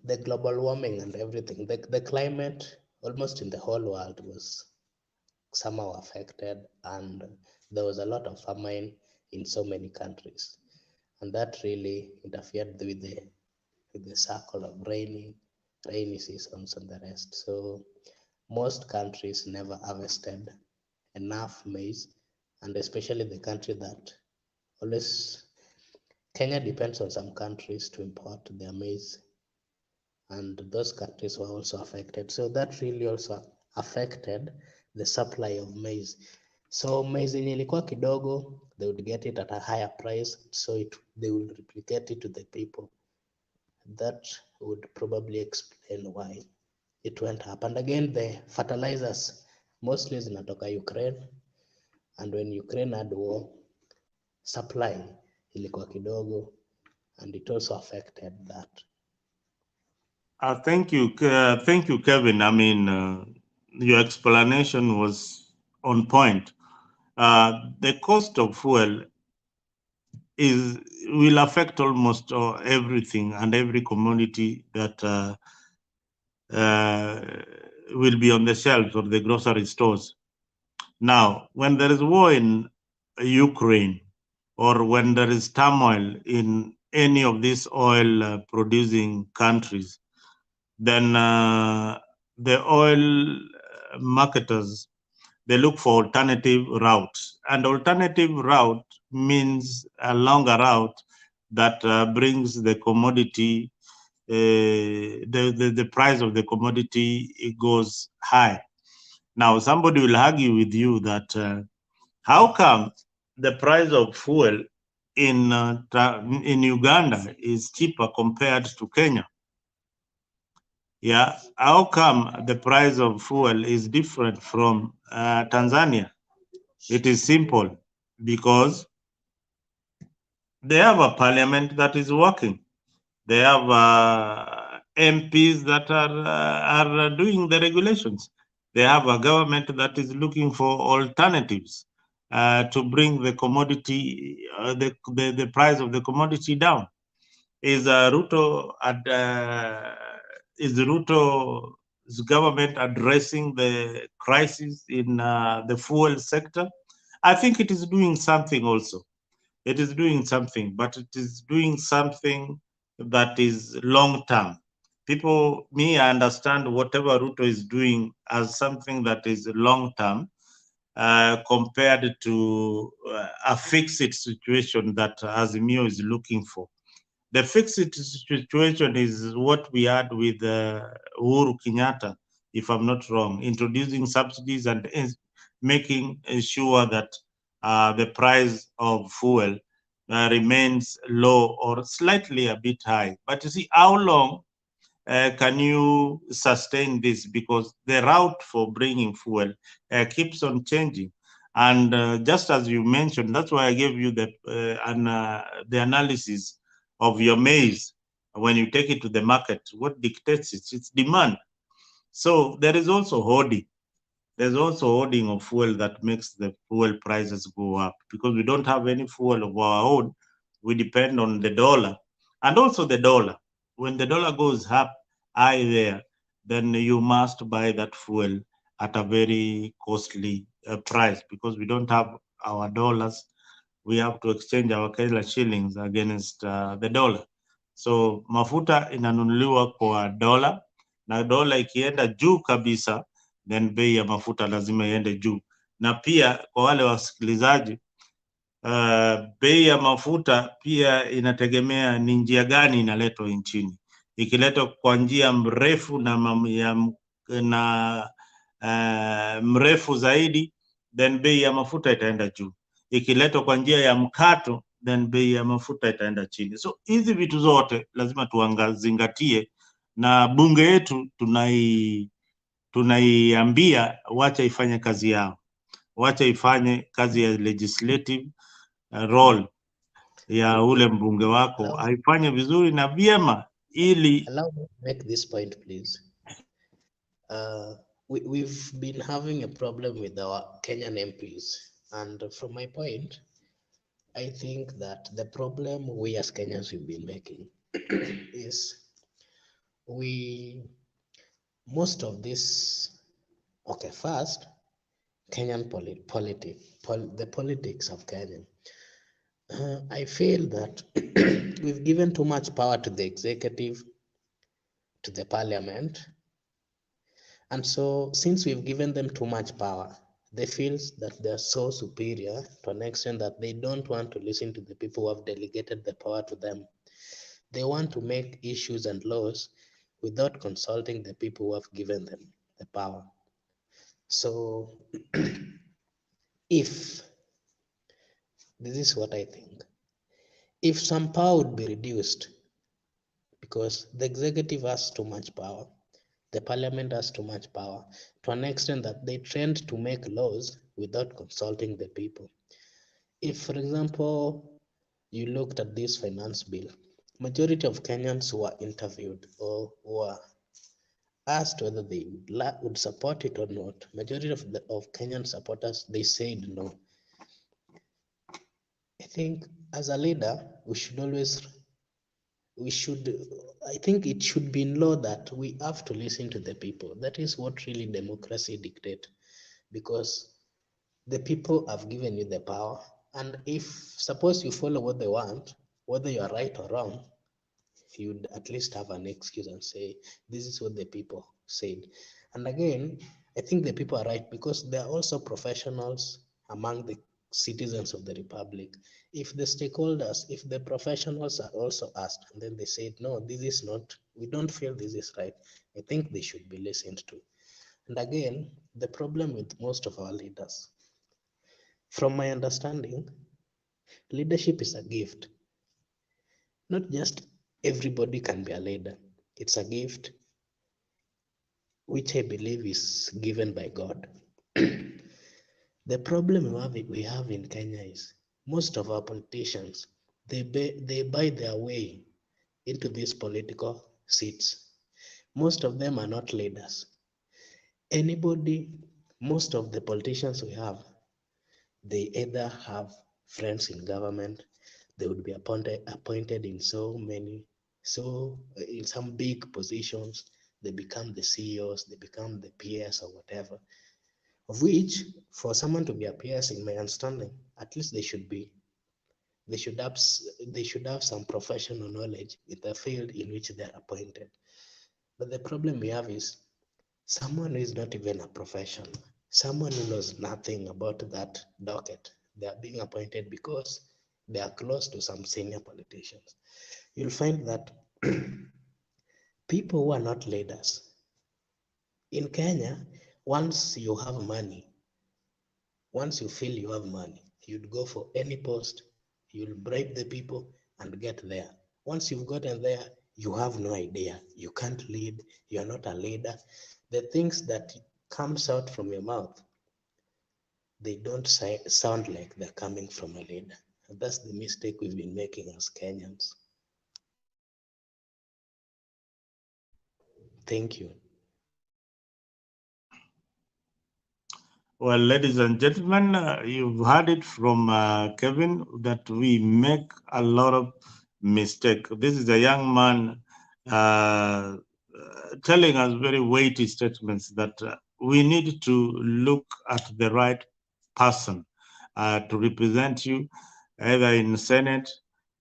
the global warming and everything, the climate almost in the whole world was somehow affected, and there was a lot of famine in so many countries, and that really interfered with the cycle of rainy seasons and the rest. So most countries never harvested enough maize, and especially the country that always, Kenya depends on some countries to import their maize, and those countries were also affected. So that really also affected the supply of maize. So maize yenye ilikuwa kidogo, they would get it at a higher price, so they will replicate it to the people. That would probably explain why it went up. And again, the fertilizers mostly zinatoka Ukraine, and when Ukraine had war, supply ilikuwa kidogo, and it also affected that. Thank you, Kevin. I mean, your explanation was on point. The cost of fuel will affect almost everything and every commodity that will be on the shelves of the grocery stores. Now, when there is war in Ukraine, or when there is turmoil in any of these oil producing countries, then the oil marketers, they look for alternative routes. And alternative route means a longer route that brings the commodity, the price of the commodity, it goes high. Now, somebody will argue with you that how come the price of fuel in Uganda is cheaper compared to Kenya? Yeah, how come the price of fuel is different from Tanzania? It is simple, because they have a parliament that is working. They have MPs that are doing the regulations. They have a government that is looking for alternatives to bring the commodity, the price of the commodity down. Is Ruto's government addressing the crisis in the fuel sector? I think it is doing something also. It is doing something, but it is doing something that is long term. I understand whatever Ruto is doing as something that is long term compared to a fixed situation that Azimio is looking for. The fixed situation is what we had with Uhuru Kenyatta, if I'm not wrong, introducing subsidies and making sure that the price of fuel remains low or slightly a bit high. But you see, how long can you sustain this? Because the route for bringing fuel keeps on changing. And just as you mentioned, that's why I gave you the analysis of your maize. When you take it to the market, what dictates it? It's demand. So there is also hoarding. There's also hoarding of fuel that makes the fuel prices go up, because we don't have any fuel of our own. We depend on the dollar, and also the dollar. When the dollar goes up high there, then you must buy that fuel at a very costly price, because we don't have our dollars. We have to exchange our Kenya shillings against the dollar. So mafuta inanunuliwa kwa dola, na dola ikienda juu kabisa, then bei ya mafuta lazima iende juu. Na pia kwa wale wasikilizaji, bei ya mafuta pia inategemea ni njia gani inaletwa nchini. Ikiletwa kwa njia mrefu mrefu zaidi, then bei ya mafuta itaenda juu. Ikiletwa kwa njia ya mkato, then bei ya mafuta itaenda chini. So hizi vitu zote lazima tuangazingatie, na bunge yetu tunaiambia wacha ifanye kazi yao, wacha ifanye kazi ya legislative role. ya ule mbunge wako haifanye vizuri na vyema ili Allow me to make this point, please. We've been having a problem with our Kenyan MPs, and from my point, I think that the problem we as Kenyans have been making is most of this. Okay, first, Kenyan the politics of Kenya. I feel that we've given too much power to the executive, to the parliament. And so since we've given them too much power, they feel that they're so superior to an extent that they don't want to listen to the people who have delegated the power to them. They want to make issues and laws without consulting the people who have given them the power. So if, this is what I think, if some power would be reduced, because the executive has too much power, the parliament has too much power, to an extent that they tend to make laws without consulting the people. If, for example, you looked at this finance bill, majority of Kenyans who were interviewed or were asked whether they would support it or not, majority of Kenyan supporters, they said no. I think as a leader, I think it should be in law that we have to listen to the people. That is what really democracy dictates, because the people have given you the power. And if suppose you follow what they want, whether you are right or wrong, you'd at least have an excuse and say, this is what the people said. And again, I think the people are right because they are also professionals among the citizens of the republic. If the stakeholders, if the professionals are also asked and then they said, no, this is not, we don't feel this is right, I think they should be listened to. And again, the problem with most of our leaders, from my understanding, leadership is a gift. Not just everybody can be a leader. It's a gift which I believe is given by God. The problem we have in Kenya is most of our politicians, they buy their way into these political seats. Most of them are not leaders. Most of the politicians we have, they either have friends in government, they would be appointed in in some big positions, they become the CEOs, they become the PS or whatever, of which for someone to be a PS, in my understanding, at least they should have some professional knowledge in the field in which they're appointed. But the problem we have is someone who is not even a professional, someone who knows nothing about that docket, they are being appointed because they are close to some senior politicians. You'll find that people who are not leaders in Kenya, once you have money, once you feel you have money, you'd go for any post, you'll bribe the people and get there. Once you've gotten there, you have no idea. You can't lead, you're not a leader. The things that comes out from your mouth, they don't sound like they're coming from a leader. And that's the mistake we've been making as Kenyans. Thank you. Well, ladies and gentlemen, you've heard it from Kevin that we make a lot of mistakes. This is a young man telling us very weighty statements that we need to look at the right person to represent you, either in Senate,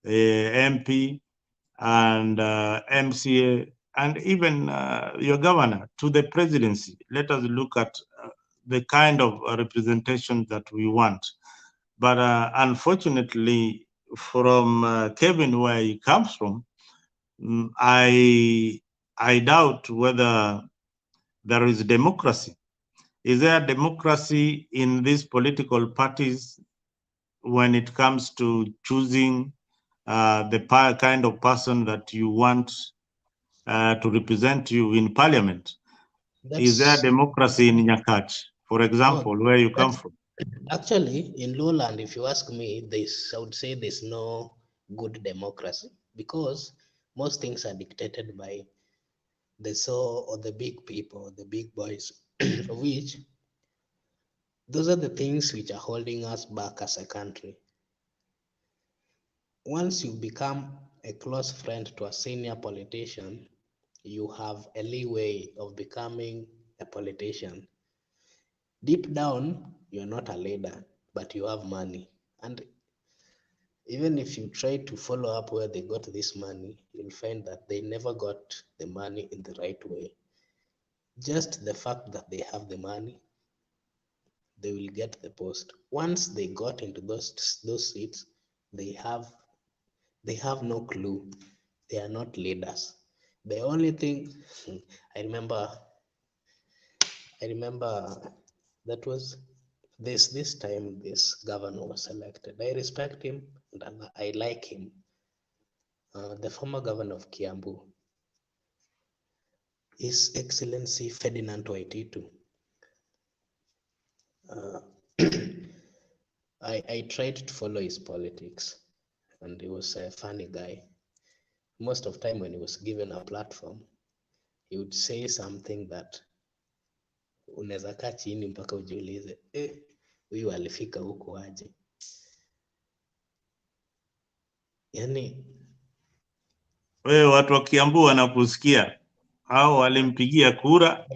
MP, and MCA, and even your governor to the presidency. Let us look at the kind of representation that we want. But unfortunately, from Kevin, where he comes from, I doubt whether there is democracy. Is there democracy in these political parties when it comes to choosing the kind of person that you want to represent you in parliament? Is there democracy in Nyakach, for example, where you come from? Actually, in Lowland, if you ask me, I would say there's no good democracy, because most things are dictated by the so or the big people, the big boys, which those are the things which are holding us back as a country. Once you become a close friend to a senior politician, you have a leeway of becoming a politician. Deep down, you're not a leader, but you have money. And even if you try to follow up where they got this money, you'll find that they never got the money in the right way. Just the fact that they have the money, they will get the post. Once they got into those seats, they have no clue. They are not leaders. The only thing I remember that was this time this governor was elected. I respect him and I like him. The former governor of Kiambu, His Excellency Ferdinand Waititu. I tried to follow his politics, and he was a funny guy. Most of the time when he was given a platform, he would say something that unaweza kaa chini mpaka ujiulize, huyu alifika huku aje? Yani wewe watu wa Kiambu wanakusikia au walimpigia kura?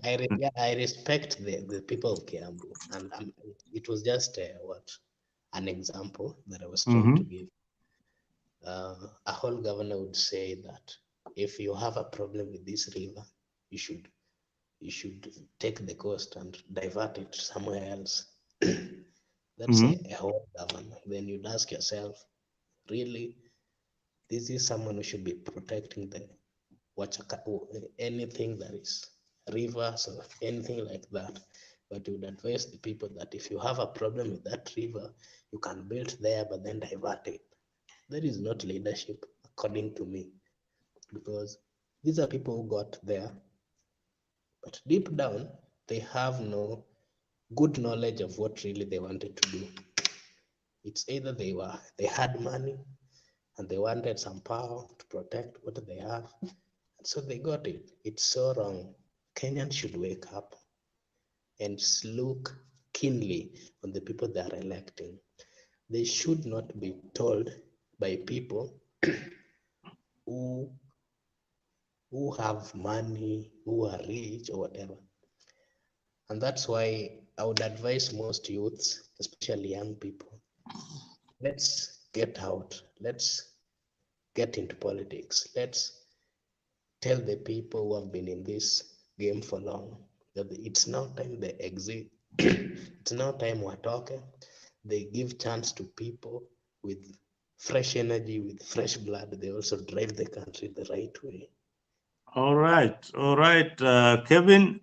I respect the people of Kiambu, and it was just an example that I was trying to give. A whole governor would say that if you have a problem with this river, you should take the coast and divert it somewhere else. That's a whole governor. Then you'd ask yourself, really, this is someone who should be protecting anything that is rivers or anything like that. But you would advise the people that if you have a problem with that river, you can build there, but then divert it. That is not leadership, according to me, because these are people who got there, but deep down, they have no good knowledge of what really they wanted to do. It's either they had money and they wanted some power to protect what they have, and so they got it. It's so wrong. Kenyans should wake up and look keenly on the people they are electing. They should not be told by people who have money, who are rich or whatever. And that's why I would advise most youths, especially young people, let's get out. Let's get into politics. Let's tell the people who have been in this game for long that it's now time they exit. It's now time we're talking. They give chance to people with fresh energy, with fresh blood. They also drive the country the right way. All right, Kevin.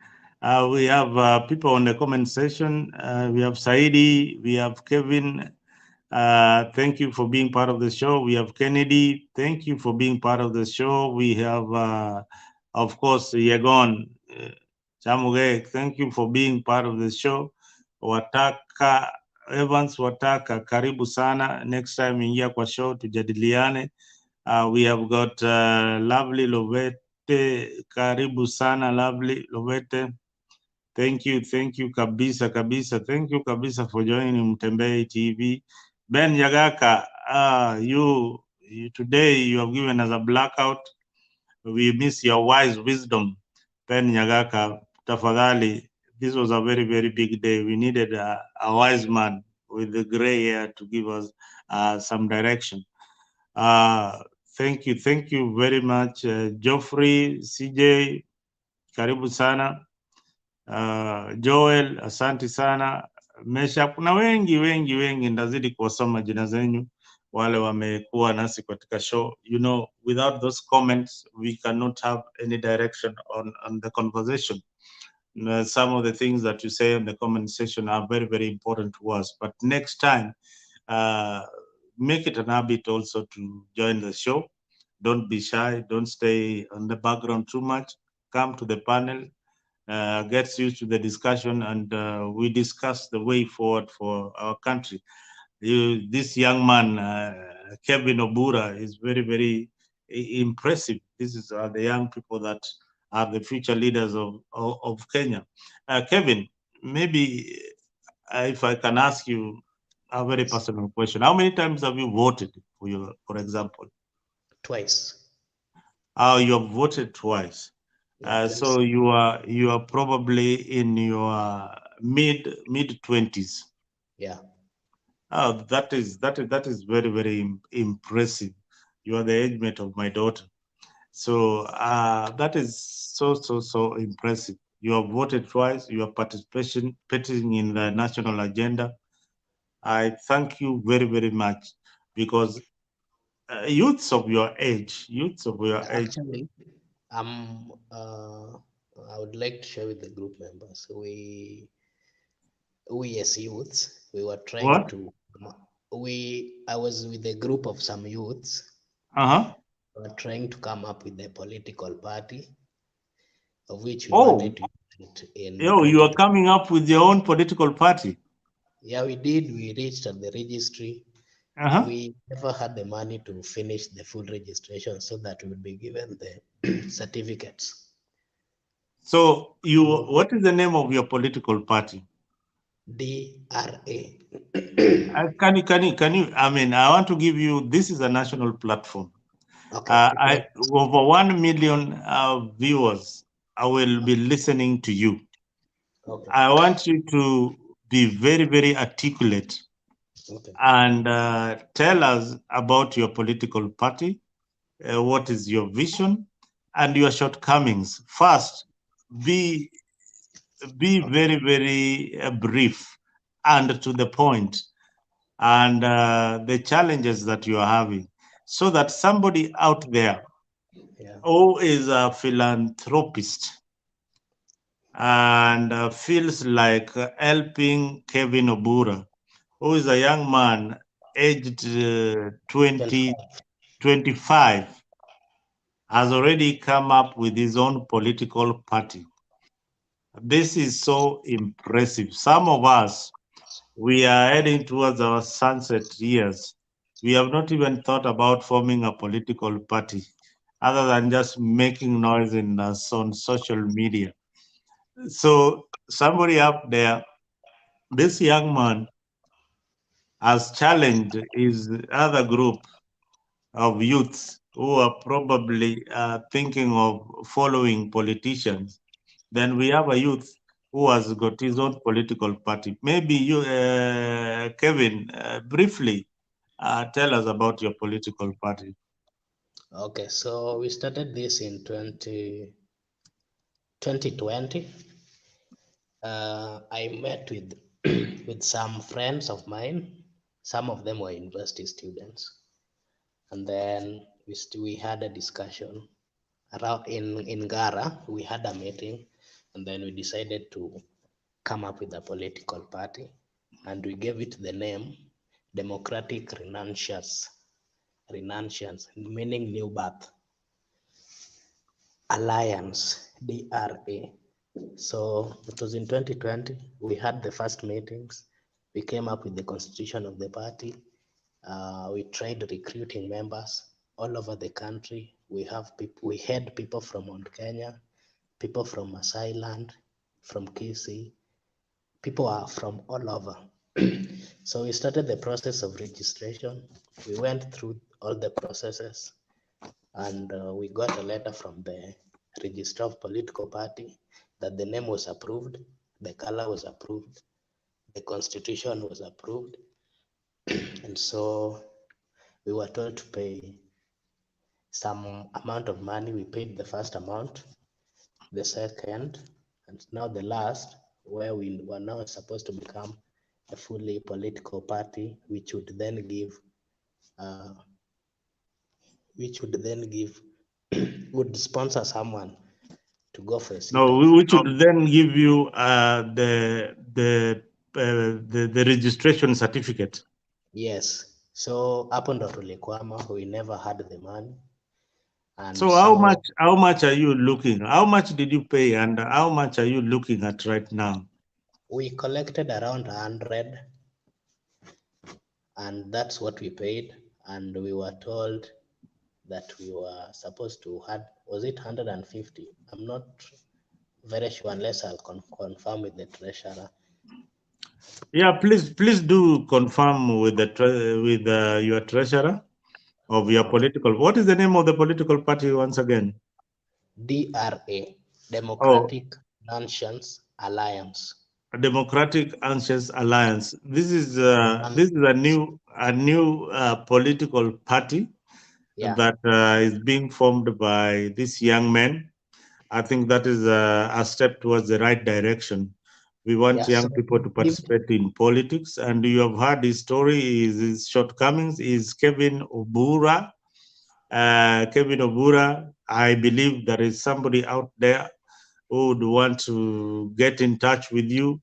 We have people on the comment section. We have Saidi, we have Kevin. Thank you for being part of the show. We have Kennedy. Thank you for being part of the show. We have, of course, Yegon Chamuge. Thank you for being part of the show. Wataka Evans Wataka, karibu sana. Next time ingia kwa show tujadiliane. We have got Lovely Lovete. Karibu sana Lovely Lovete. Thank you kabisa. Thank you kabisa for joining Mtembei TV. Ben Yagaka, you today you have given us a blackout. We miss your wise wisdom. Ben Yagaka, tafadhali, this was a very, very big day. We needed a wise man with the gray hair to give us some direction. Thank you very much. Geoffrey, CJ, karibu sana. Joel, asante sana. Mesha, kuna wengi ndazidi kuwasoma jina zenyu wale wamekuwa nasi katika show. You know, without those comments we cannot have any direction on the conversation. Some of the things that you say in the comment section are very, very important to us, but next time make it an habit also to join the show. Don't be shy, don't stay on the background too much. Come to the panel, gets used to the discussion, and we discuss the way forward for our country. This young man, Kevin Obura is very, very impressive. This is the young people that are the future leaders of Kenya. Kevin, maybe if I can ask you a very personal question, how many times have you voted for example? Twice. You have voted twice. So you are probably in your mid 20s. Yeah. Oh, that is very, very impressive. You are the age mate of my daughter. So that is so impressive. You have voted twice. You are participating in the national agenda. I thank you very, very much, because youths of your age. Actually, I would like to share with the group members. We as youths, we were trying What? to. I was with a group of some youths. Uh-huh. We were trying to come up with a political party, of which we Oh, wanted to use it in. you are coming up with your own political party. Yeah, we did. We reached at the registry. Uh-huh. We never had the money to finish the full registration so that we would be given the certificates. So what is the name of your political party? DRA. Can you? I mean, I want to give you. This is a national platform. Okay. Over 1 million viewers, I will be listening to you. Okay. I want you to be very, very articulate, and tell us about your political party. What is your vision and your shortcomings? First, be very, very brief and to the point, and the challenges that you are having, so that somebody out there who is a philanthropist and feels like helping Kevin Obura, who is a young man aged 25, has already come up with his own political party. This is so impressive. Some of us, we are heading towards our sunset years. We have not even thought about forming a political party, other than just making noise on social media. So somebody up there, this young man has challenged his other group of youths who are probably thinking of following politicians. Then we have a youth who has got his own political party. Maybe you, Kevin, briefly tell us about your political party. Okay, so we started this in 2020. I met with with some friends of mine. Some of them were university students, and then we had a discussion around in Gara. We had a meeting, and then we decided to come up with a political party, and we gave it the name Democratic Renunciants, meaning New Birth Alliance, DRA. So it was in 2020. We had the first meetings. We came up with the constitution of the party. We tried recruiting members all over the country. We had people from Mount Kenya, people from Masai Land, from Kisii. People are from all over. So we started the process of registration. We went through all the processes, and we got a letter from the Register of Political Party that the name was approved, the color was approved, the constitution was approved. And so we were told to pay some amount of money. We paid the first amount, the second, and now the last, where we were now supposed to become a fully political party, which would then give would sponsor someone to go for a seat. No, we should then give you the registration certificate. Yes. So up on Rulikwama, we never had the money. And so how much are you looking? How much did you pay, and how much are you looking at right now? We collected around 100, and that's what we paid. and we were told that we were supposed to had, was it 150? I'm not very sure unless I'll confirm with the treasurer. Yeah, please do confirm with your treasurer of your political. What is the name of the political party once again? DRA, Oh, Democratic Nations Alliance. Democratic Anxious Alliance. This is a new political party Yeah. that is being formed by this young man. I think that is a step towards the right direction. We want Yeah, young so people to if participate in politics, and you have heard his story. His shortcomings is Kevin Obura. Kevin Obura, I believe there is somebody out there who would want to get in touch with you.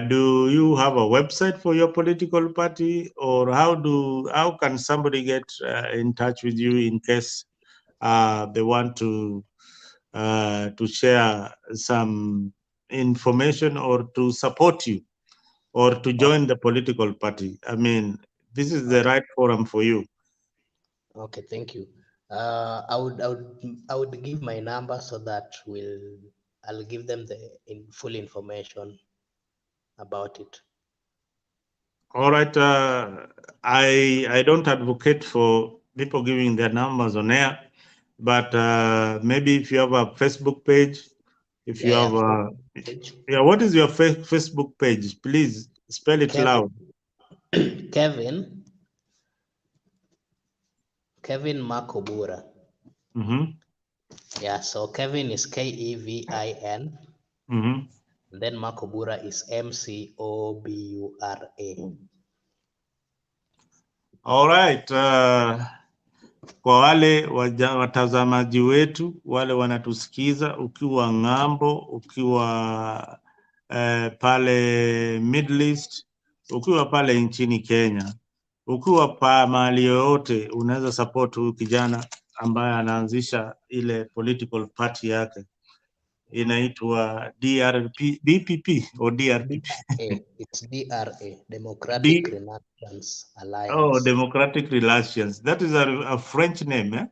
Do you have a website for your political party, or how can somebody get in touch with you in case they want to share some information or to support you or to join the political party? I mean, this is the right forum for you. Okay, thank you. I would give my number so that I'll give them the full information about it. All right. I don't advocate for people giving their numbers on air, but maybe if you have a Facebook page, if you have a what is your Facebook page? Please spell it loud. Kevin Makobura. Mm-hmm. Yeah, so Kevin is Kevin. Mm-hmm. Then Makobura is Mcobura. All right. Kwa wale watazamaji wetu wale wanatusikiza, ukiwa ng'ambo, ukiwa pale Middle East, ukiwa pale nchini Kenya, ukiwa mahali yoyote, unaweza support huyu kijana ambaye anaanzisha ile political party yake inaitwa DPP or DRPP. It's DRA, Democratic Renaissance Alliance. Oh, Democratic Relations. That is a French name, eh?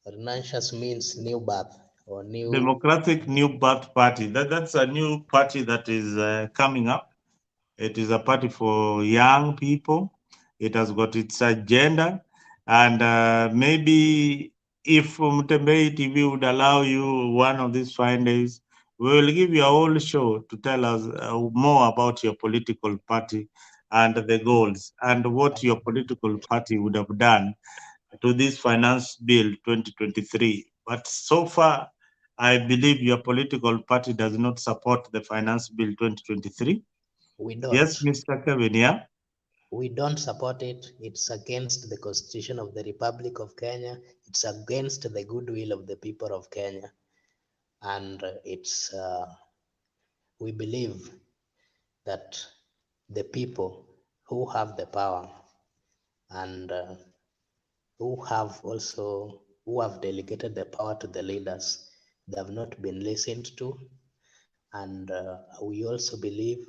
Renaissance means new birth or new. Democratic New Birth Party. That's a new party that is coming up. It is a party for young people. It has got its agenda, and maybe if Mutembei TV would allow you one of these fine days, we will give you a whole show to tell us more about your political party and the goals and what your political party would have done to this finance bill 2023. But so far, I believe your political party does not support the finance bill 2023. We don't. Yes, Mr. Kevin, yeah? We don't support it. It's against the Constitution of the Republic of Kenya. It's against the goodwill of the people of Kenya. And we believe that the people who have the power and who have delegated the power to the leaders, they have not been listened to. And we also believe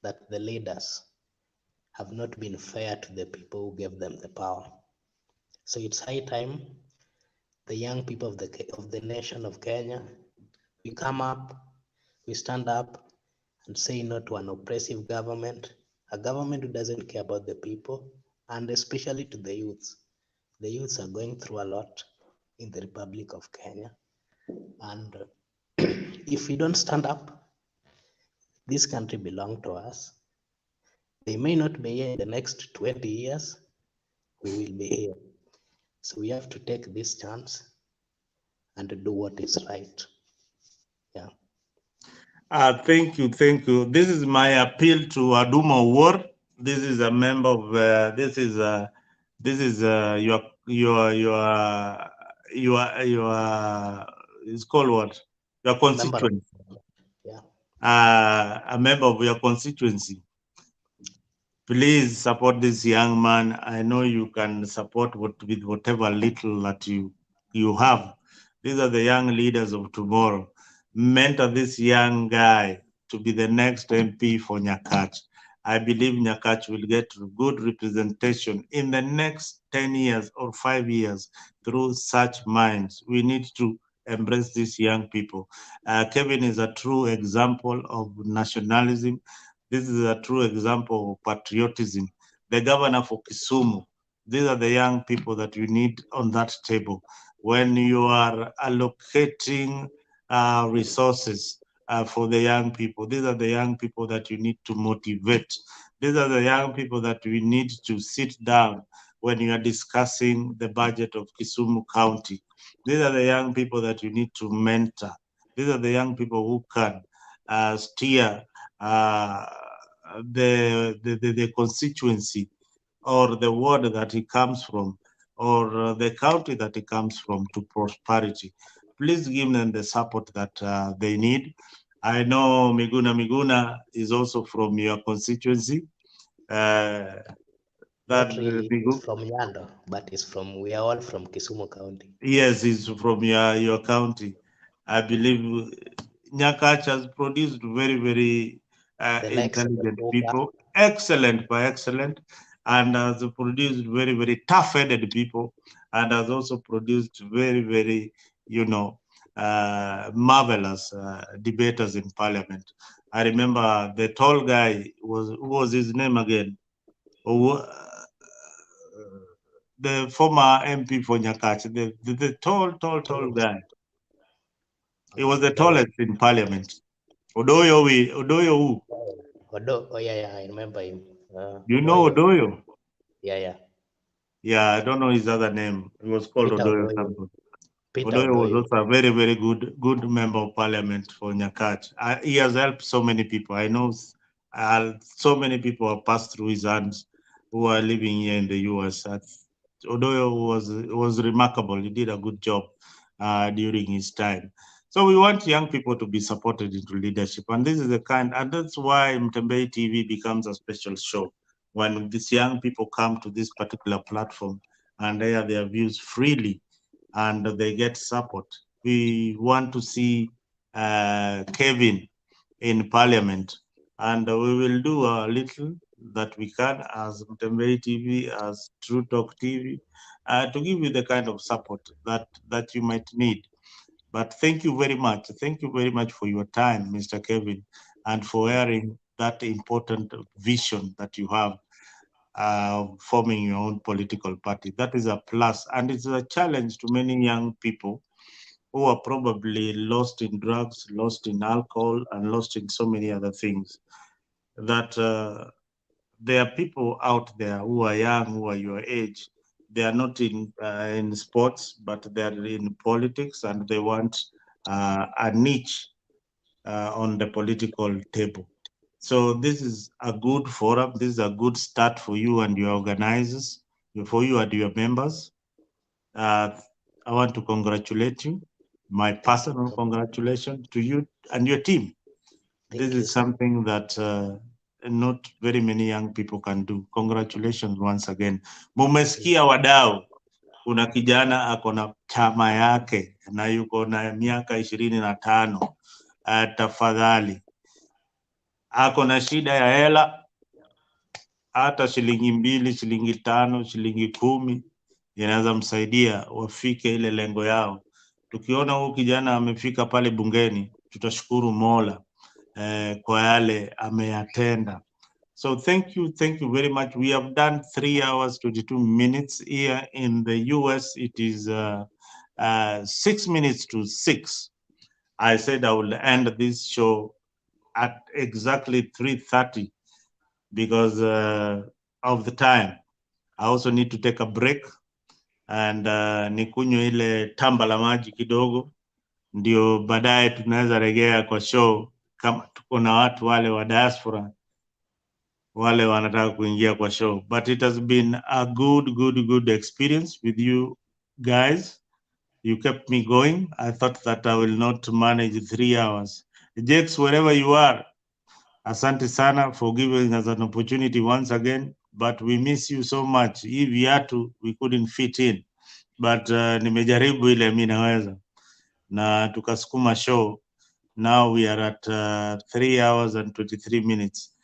that the leaders have not been fair to the people who gave them the power. So it's high time the young people of the nation of Kenya, we come up, we stand up and say no to an oppressive government, a government who doesn't care about the people, and especially to the youths. The youths are going through a lot in the Republic of Kenya. And if we don't stand up, this country belongs to us. They may not be here in the next 20 years, we will be here. So we have to take this chance and do what is right. Yeah. Thank you. This is my appeal to Aduma War. This is a member of, it's called what? Your constituency. Yeah. A member of your constituency. Please support this young man. I know you can support with whatever little that you have. These are the young leaders of tomorrow. Mentor this young guy to be the next MP for Nyakach. I believe Nyakach will get good representation in the next 10 years or 5 years through such minds. We need to embrace these young people. Kevin is a true example of nationalism. This is a true example of patriotism. The governor for Kisumu, these are the young people that you need on that table. When you are allocating resources for the young people, these are the young people that you need to motivate. These are the young people that we need to sit down when you are discussing the budget of Kisumu County. These are the young people that you need to mentor. These are the young people who can steer the constituency or the ward that he comes from or the country that he comes from to prosperity. Please give them the support that they need. I know Miguna is also from your constituency. Not really, it's from Yando, but it's from, we are all from Kisumu County. Yes, he's from your county. I believe Nyakach has produced very, very intelligent people, excellent by excellent, and has produced very, very tough-headed people, and has also produced very, very, marvelous debaters in parliament. I remember the tall guy, who was his name again? The former MP for Nyakach, the tall guy. He was the tallest in parliament. Odoyo who? Oh yeah, I remember him. You know Odoyo? Yeah. Yeah, I don't know his other name. He was called Peter Odoyo Odoyo. something. Peter Odoyo was Odoyo. also a very, very good member of parliament for Nyakach. He has helped so many people. I know so many people have passed through his hands who are living here in the US. Odoyo was remarkable. He did a good job during his time. So we want young people to be supported into leadership. And this is and that's why Mtembei TV becomes a special show. When these young people come to this particular platform and air their views freely and they get support. We want to see Kevin in parliament, and we will do a little that we can as Mtembei TV, as True Talk TV, to give you the kind of support that you might need. But thank you very much. Thank you very much for your time, Mr. Kevin, and for airing that important vision that you have, forming your own political party. That is a plus, and it's a challenge to many young people who are probably lost in drugs, lost in alcohol, and lost in so many other things. That there are people out there who are young, who are your age. They are not in sports, but they are in politics, and they want a niche on the political table. So this is a good forum. This is a good start for you and your organizers, for you and your members. I want to congratulate you. My personal congratulations to you and your team. This is something that not very many young people can do. Congratulations once again. Mumesikia wadau, kuna kijana ako na chama yake na yuko na miaka 25. Tafadhali, ako na shida ya hela, hata shilingi 2, shilingi 5, shilingi 10 inaweza msaidia wafike ile lengo yao. Tukiona huyu kijana amefika pale bungeni, tutashukuru Mola kwa yale ameyatenda. So thank you very much. We have done 3 hours 22 minutes. Here in the US it is 6 minutes to 6. I said I will end this show at exactly 3:30 because of the time. I also need to take a break and nikunywe ile tamba la maji kidogo, ndio baadaye tunaweza regea kwa show kama tuko na watu wale wa diaspora wale wanataka kuingia kwa show. But it has been a good experience with you guys. You kept me going. I thought that I will not manage 3 hours. Jakes, wherever you are, asante sana for giving us an opportunity once again, but we miss you so much. Hii viatu we couldn't fit in, but nimejaribu ile mimi naweza na tukasukuma show. Now we are at 3 hours and 23 minutes.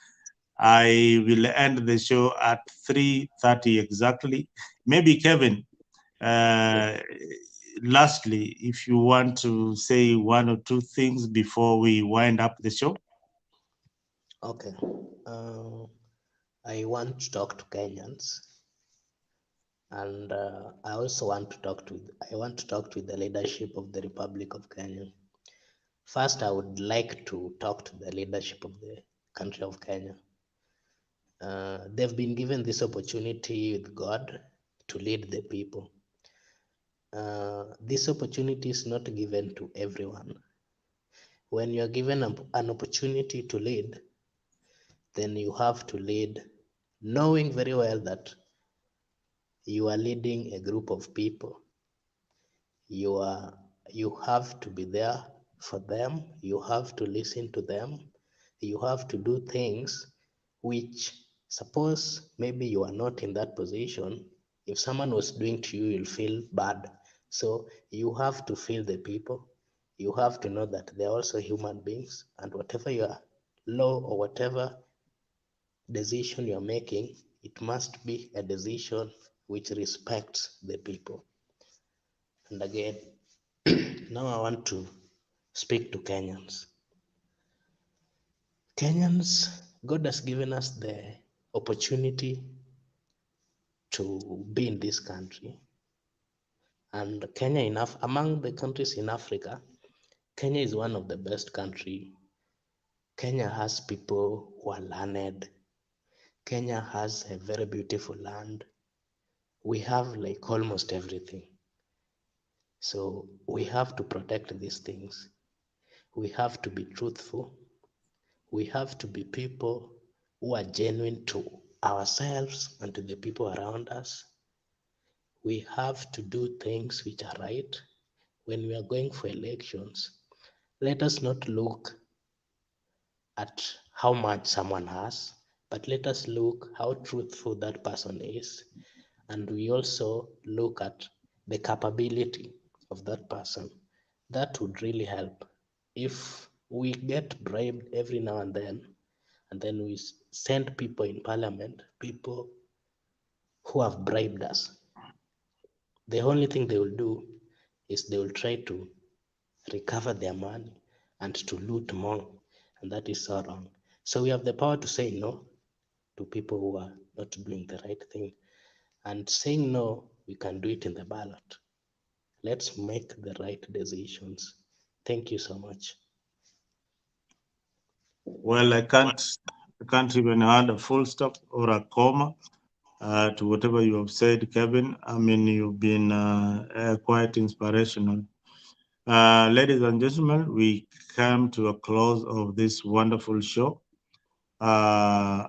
I will end the show at 3:30 exactly. Maybe Kevin, lastly, if you want to say one or two things before we wind up the show. Okay. I want to talk to Kenyans, and I also want to talk to the leadership of the Republic of Kenya. First, I would like to talk to the leadership of the country of Kenya. They've been given this opportunity with God to lead the people. This opportunity is not given to everyone. When you are given an opportunity to lead, then you have to lead knowing very well that you are leading a group of people. You have to be there for them. You have to listen to them. You have to do things which, suppose maybe you are not in that position. If someone was doing to you, you'll feel bad. So you have to feel the people. You have to know that they're also human beings, and whatever your law or whatever decision you're making, it must be a decision which respects the people. And again, now I want to speak to Kenyans. Kenyans, God has given us the opportunity to be in this country. And Kenya, among the countries in Africa, Kenya is one of the best countries. Kenya has people who are learned. Kenya has a very beautiful land. We have like almost everything. So we have to protect these things. We have to be truthful. We have to be people who are genuine to ourselves and to the people around us. We have to do things which are right. When we are going for elections, let us not look at how much someone has, but let us look how truthful that person is. And we also look at the capability of that person. That would really help. If we get bribed every now and then we send people in parliament, people who have bribed us, the only thing they will do is they will try to recover their money and to loot more, and that is so wrong. So we have the power to say no to people who are not doing the right thing, and saying no, we can do it in the ballot. Let's make the right decisions. Thank you so much. Well, I can't even add a full stop or a comma to whatever you have said, Kevin. I mean, you've been quite inspirational. Ladies and gentlemen, we come to a close of this wonderful show. I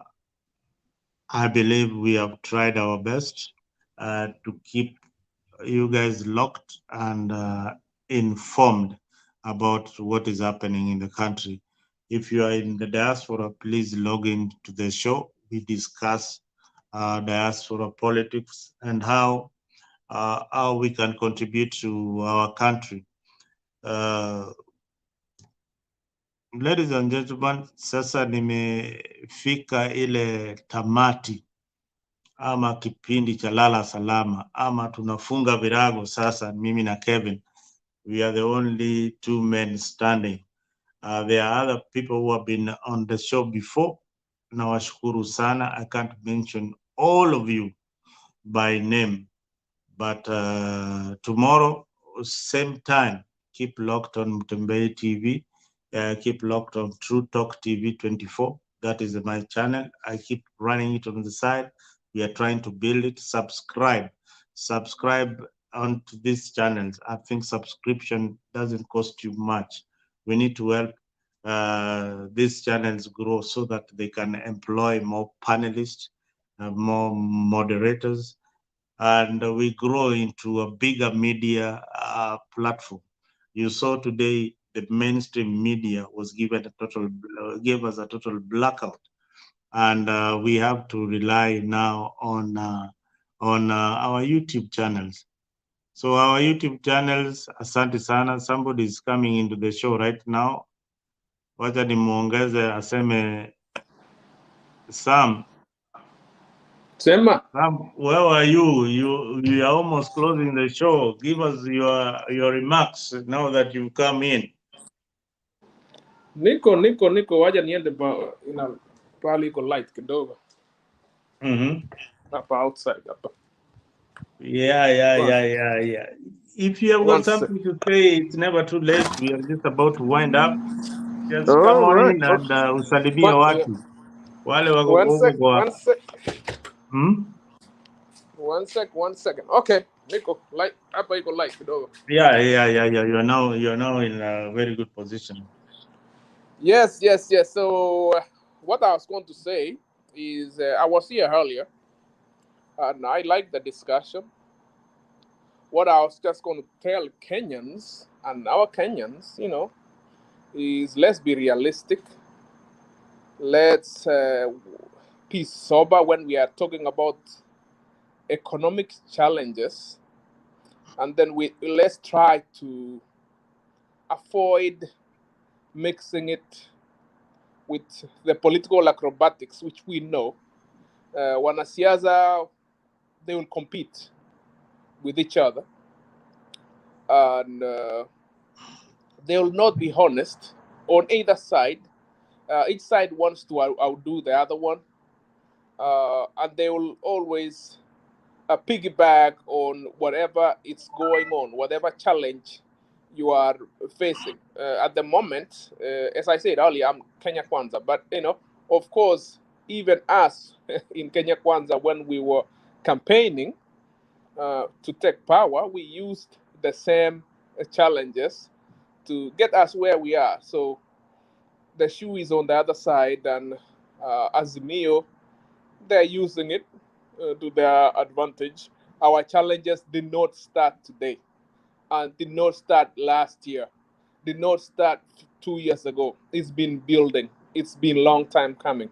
believe we have tried our best to keep you guys locked and informed about what is happening in the country. If you are in the diaspora, please log in to the show. We discuss diaspora politics and how we can contribute to our country. Ladies and gentlemen, sasa nimefika ile tamati ama kipindi cha lala salama ama tunafunga virago sasa, mimi na Kevin. We are the only two men standing. There are other people who have been on the show before. Nawashukuru sana. I can't mention all of you by name, but tomorrow, same time, keep locked on Mtembei TV. Keep locked on True Talk TV 24. That is my channel. I keep running it on the side. We are trying to build it. Subscribe onto these channels. I think subscription doesn't cost you much. We need to help these channels grow so that they can employ more panelists, more moderators, and we grow into a bigger media platform. You saw today the mainstream media was gave us a total blackout, and we have to rely now on our YouTube channels. So our YouTube channels, asante sana. Somebody is coming into the show right now. Wacha nimuongeze aseme Sam, Sema. Sam, where are you? You are almost closing the show. Give us your remarks now that you've come in. Niko, waja niende pali iko light kidogo. Hapa outside hapa. Yeah. If you have got something to say, it's never too late. We are just about to wind up. Just come on in and usalimie watu wale wako huko kwa. One second. Okay, Niko, light hapa iko light kidogo. Yeah. You're now in a very good position. Yes. So what I was going to say is I was here earlier and I like the discussion. What I was just going to tell Kenyans and our Kenyans, is let's be realistic. Let's be sober when we are talking about economic challenges, and then let's try to avoid mixing it with the political acrobatics, which we know. Wanasiasa, they will compete with each other, and they will not be honest on either side. Each side wants to outdo the other one, and they will always piggyback on whatever is going on, whatever challenge you are facing. At the moment, as I said earlier, I'm Kenya Kwanza, but of course, even us in Kenya Kwanza, when we were campaigning to take power, we used the same challenges to get us where we are. So the shoe is on the other side, and Azimio, they're using it to their advantage. Our challenges did not start today and did not start last year, did not start 2 years ago. It's been building. It's been a long time coming.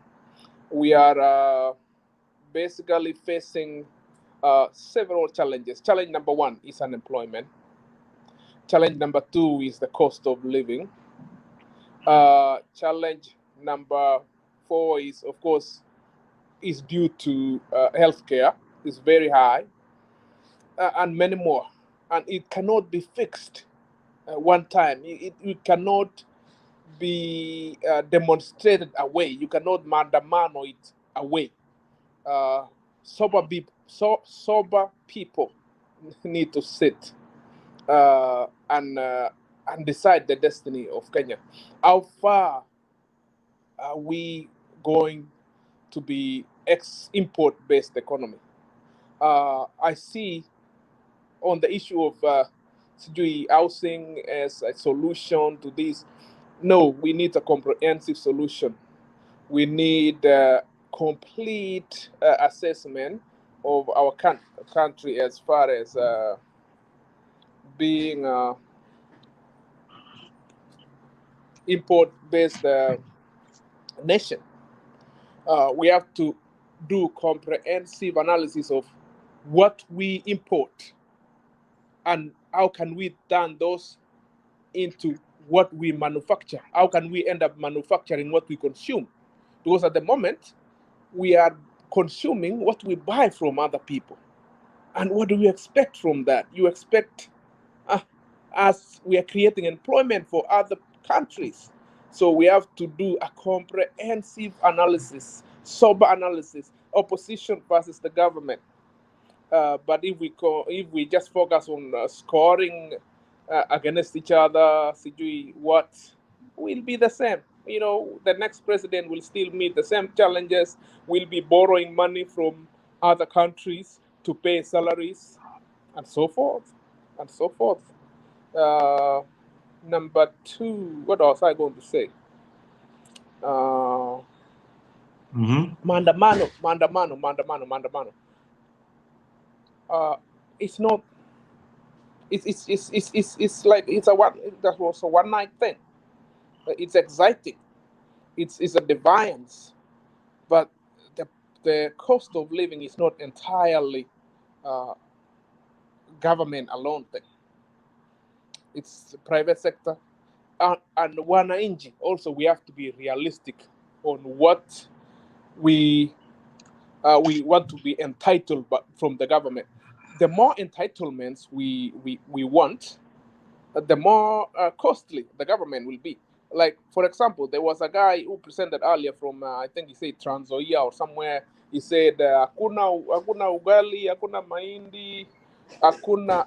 We are basically facing several challenges. Challenge number one is unemployment. Challenge number two is the cost of living. Challenge number four is, of course, is due to healthcare. It's very high, and many more. And it cannot be fixed one time. It cannot be demonstrated away. You cannot Maandamano it away. Sober people need to sit and decide the destiny of Kenya. How far are we going to be import-based economy? I see on the issue of housing as a solution to this. No, we need a comprehensive solution. We need a complete assessment of our country as far as being import-based nation. We have to do comprehensive analysis of what we import and how can we turn those into what we manufacture. How can we end up manufacturing what we consume? Because at the moment, we are consuming what we buy from other people. And what do we expect from that? You expect us, we are creating employment for other countries. So we have to do a comprehensive analysis, sober analysis, opposition versus the government. But if we just focus on scoring against each other, what will be the same. The next president will still meet the same challenges. We'll be borrowing money from other countries to pay salaries, and so forth, and so forth. Number two, what was I going to say? Maandamano. It's not. It's like that was a one night thing. It's exciting. It's a defiance, but the cost of living is not entirely government alone thing. It's the private sector, and wananchi also. We have to be realistic on what we want to be entitled from the government. The more entitlements we want, the more costly the government will be. Like, for example, there was a guy who presented earlier from, I think he said Trans Nzoia or somewhere. He said, hakuna ugali, hakuna mahindi, hakuna,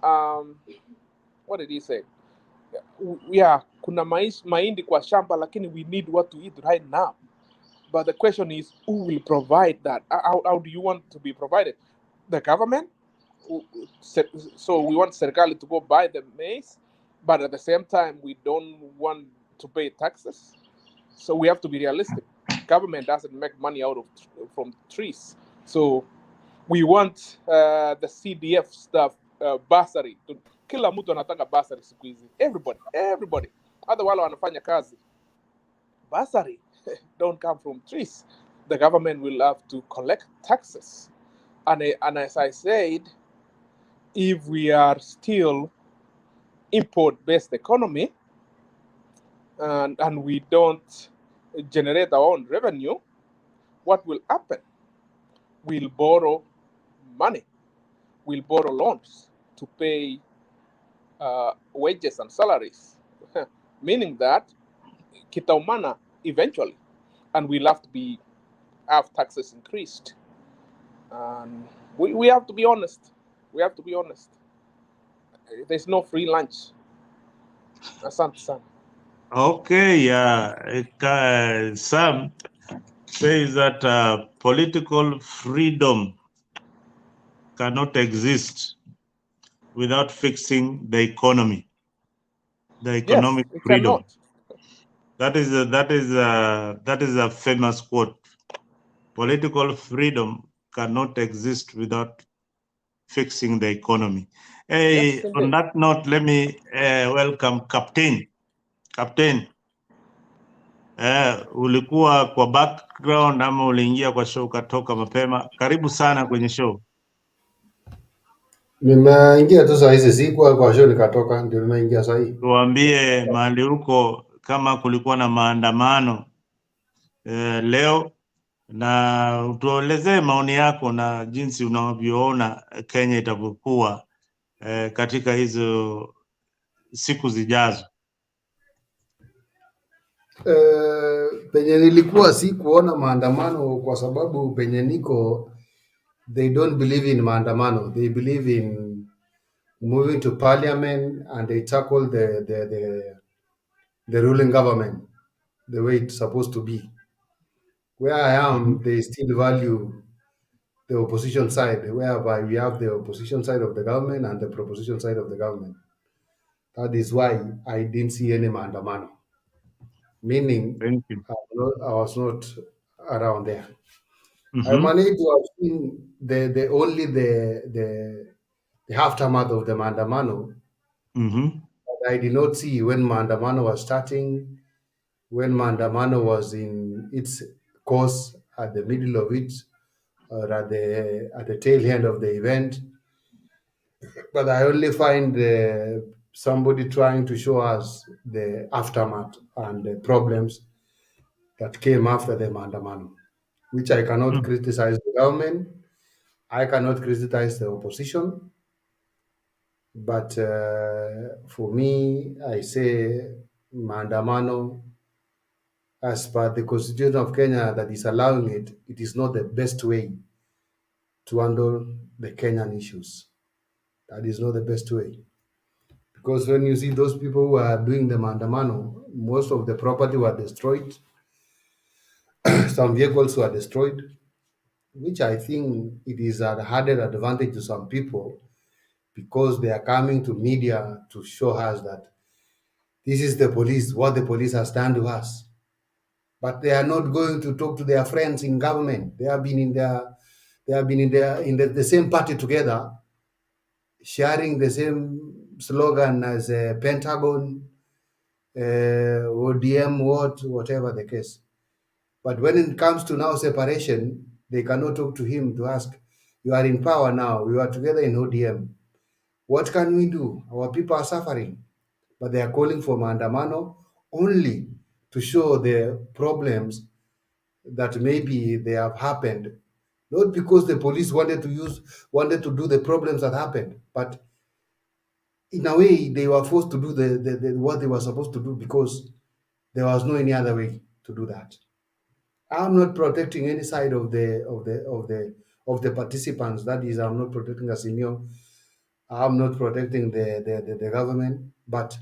what did he say? Yeah, kuna mahindi kwa shamba, lakini we need what to eat right now. But the question is, who will provide that? How do you want to be provided? The government? So we want serikali to go buy the maize, but at the same time, we don't want to pay taxes. So we have to be realistic. Government doesn't make money from trees. So we want the CDF stuff, bursary. Kila mtu anataka bursary siku hizi. Everybody. Hata wale wanafanya kazi. Bursary don't come from trees. The government will have to collect taxes. And as I said, if we are still import-based economy and we don't generate our own revenue, what will happen? We'll borrow money. We'll borrow loans to pay wages and salaries, meaning that kitaumana eventually, and we'll have to have taxes increased. And we have to be honest. We have to be honest. There's no free lunch. Asante sana. Okay, Sam says that political freedom cannot exist without fixing the economy, the economic freedom. That is a famous quote. Political freedom cannot exist without fixing the economy. Hey, on that note, let me welcome Captain. Ulikuwa kwa background ama uliingia kwa show ukatoka mapema? Karibu sana kwenye show. Nimeingia tu saa hizi, sikuwa kwa show nikatoka, ndio nimeingia saa hii. Tuambie mahali huko kama kulikuwa na maandamano leo, na utuelezee maoni yako na jinsi unavyoona Kenya itavyokuwa katika hizo siku zijazo. Penye nilikuwa si kuona maandamano kwa sababu penye niko they don't believe in maandamano. They believe in moving to parliament and they tackle the ruling government the way it's supposed to be. Where I am, they still value the opposition side, whereby we have the opposition side of the government and the proposition side of the government. That is why I didn't see any maandamano. Meaning, I was not around there. I managed to have seen the aftermath of the maandamano. But I did not see when maandamano was starting, when maandamano was in its course, at the middle of it, or at the tail end of the event. But I only find somebody trying to show us the aftermath and the problems that came after the maandamano, which I cannot criticize the government. I cannot criticize the opposition. But for me, I say maandamano, as per the Constitution of Kenya that is allowing it, it is not the best way to handle the Kenyan issues. That is not the best way. Because when you see those people who are doing the maandamano, most of the property were destroyed. Some vehicles were destroyed, which I think it is an added advantage to some people because they are coming to media to show us that this is the police, what the police has done to us. But they are not going to talk to their friends in government. They have been in the same party together, sharing the same slogan as Pentagon, ODM, whatever the case. But when it comes to now separation, they cannot talk to him to ask, you are in power now, we are together in ODM. What can we do? Our people are suffering. But they are calling for maandamano only to show the problems that maybe they have happened, not because the police wanted to do the problems that happened, but in a way they were forced to do what they were supposed to do because there was no any other way to do that. I'm not protecting any side of the participants. That is, I'm not protecting Asimio. I'm not protecting the government. But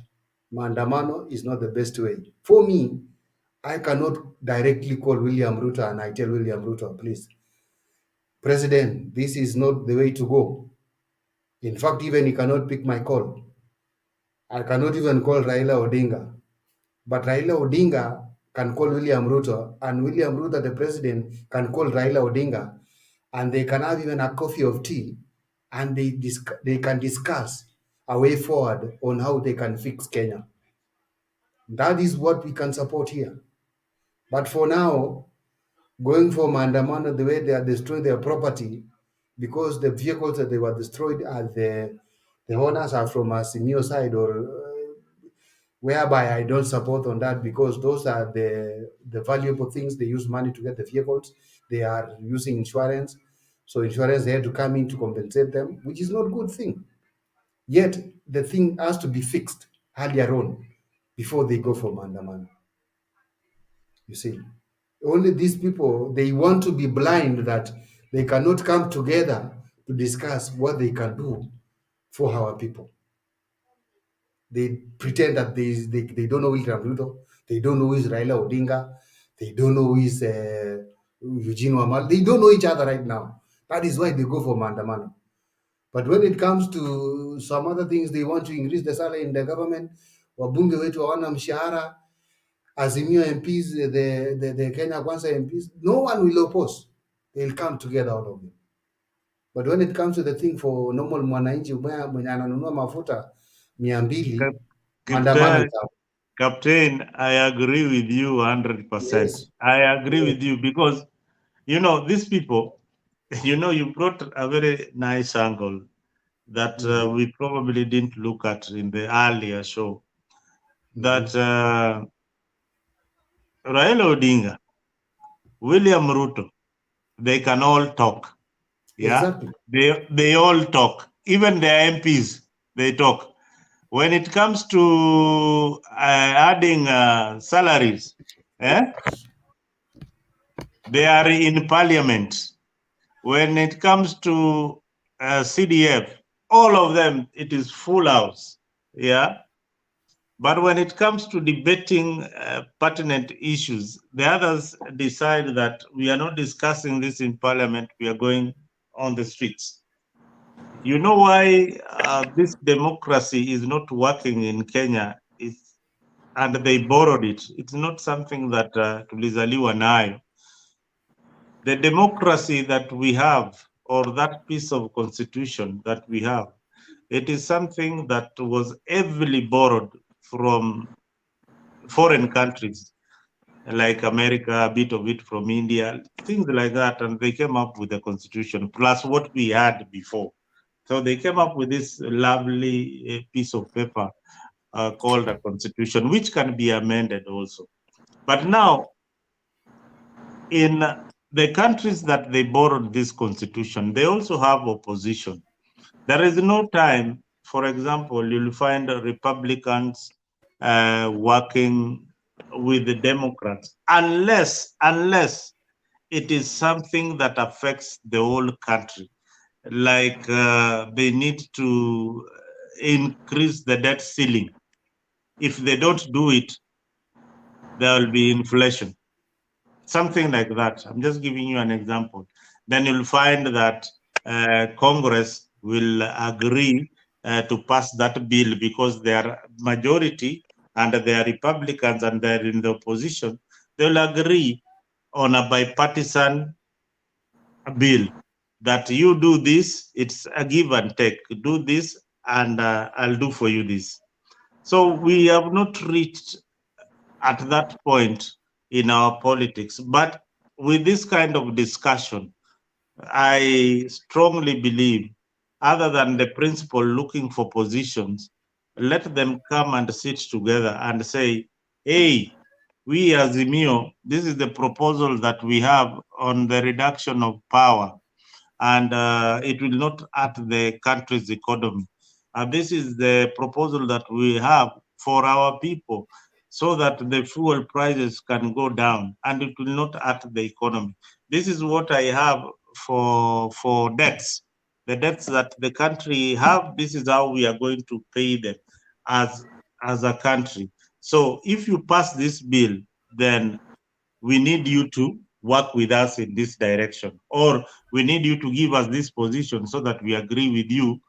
Maandamano is not the best way. For me, I cannot directly call William Ruto and I tell William Ruto, please, President, this is not the way to go. In fact, even he cannot pick my call. I cannot even call Raila Odinga. But Raila Odinga can call William Ruto, and William Ruto, the president, can call Raila Odinga, and they can have even a coffee of tea, and they can discuss a way forward on how they can fix Kenya. That is what we can support here. But for now, going for Maandamano, the way they are destroying their property, because the vehicles that they were destroyed are the owners are from a senior side, or whereby I don't support on that, because those are the valuable things. They use money to get the vehicles. They are using insurance. So insurance, they had to come in to compensate them, which is not a good thing. Yet the thing has to be fixed earlier on before they go for Maandamano. You see, only these people, they want to be blind that they cannot come together to discuss what they can do for our people. They pretend that they don't know who is Ruto, they don't know who is Raila Odinga, they don't know who is Eugene Wamal. They don't know each other right now. That is why they go for Maandamano. But when it comes to some other things, they want to increase the salary in the government. Wabunge wetu hawana mshahara. Azimio MPs, the Kenya Kwanza MPs, no one will oppose. They'll come together, all of them. But when it comes to the thing for normal mwananchi mwenye ananunua mafuta 200, maandamano. Captain, I agree with you 100%. Yes. I agree with you because, these people, you brought a very nice angle that we probably didn't look at in the earlier show. That Raila Odinga, William Ruto, they can all talk. Yeah, exactly. They all talk. Even the MPs, they talk. When it comes to adding salaries, they are in parliament. When it comes to CDF, all of them, it is full house. Yeah. But when it comes to debating pertinent issues, the others decide that we are not discussing this in parliament, we are going on the streets. You know why this democracy is not working in Kenya, and they borrowed it. It's not something that tulizaliwa nayo. The democracy that we have, or that piece of constitution that we have, it is something that was heavily borrowed from foreign countries, like America, a bit of it from India, things like that, and they came up with the constitution, plus what we had before. So they came up with this lovely piece of paper called a constitution, which can be amended also. But now, in the countries that they borrowed this constitution, they also have opposition. There is no time, for example, you'll find Republicans working with the Democrats, unless it is something that affects the whole country. Like they need to increase the debt ceiling. If they don't do it, there will be inflation. Something like that. I'm just giving you an example. Then you'll find that Congress will agree to pass that bill because they are majority and they are Republicans and they're in the opposition. They'll agree on a bipartisan bill that you do this, it's a give and take. Do this and I'll do for you this. So we have not reached at that point in our politics. But with this kind of discussion, I strongly believe, other than the principal looking for positions, let them come and sit together and say, hey, we as Azimio, this is the proposal that we have on the reduction of power, and it will not hurt the country's economy. This is the proposal that we have for our people, so that the fuel prices can go down and it will not hurt the economy. This is what I have for debts. The debts that the country have, this is how we are going to pay them as a country. So if you pass this bill, then we need you to work with us in this direction, or we need you to give us this position so that we agree with you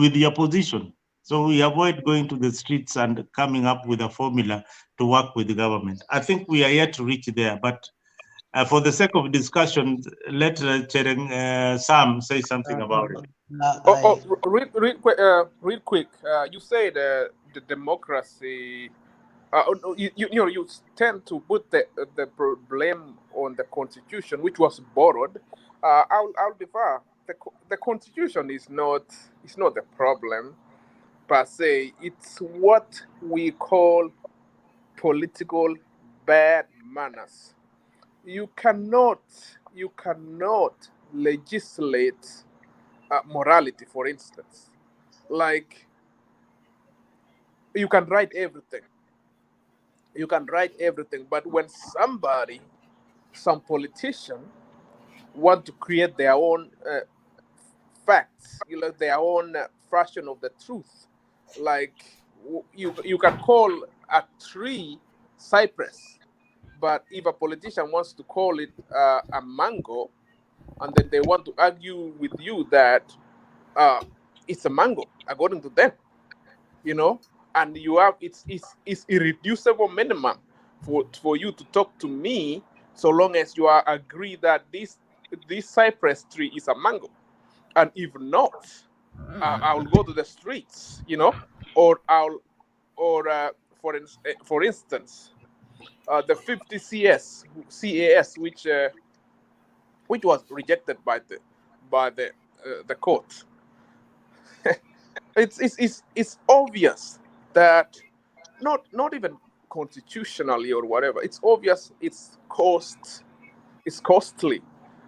with your position. So we avoid going to the streets and coming up with a formula to work with the government. I think we are yet to reach there, but for the sake of discussion, let Sam say something about it. Real quick. You said the democracy. You tend to put the blame on the constitution, which was borrowed. I'll defer. The constitution is not the problem per se. It's what we call political bad manners. You cannot legislate morality, for instance. Like, you can write everything. You can write everything, but when some politician want to create their own facts, their own version of the truth, like you can call a tree cypress, but if a politician wants to call it a mango, and then they want to argue with you that it's a mango according to them, and you have it's irreducible minimum for you to talk to me, so long as you are agree that this cypress tree is a mango, and if not, I'll go to the streets, or for instance, the 50 CAS, which was rejected by the court. It's obvious that not even constitutionally or whatever. It's obvious it's costly,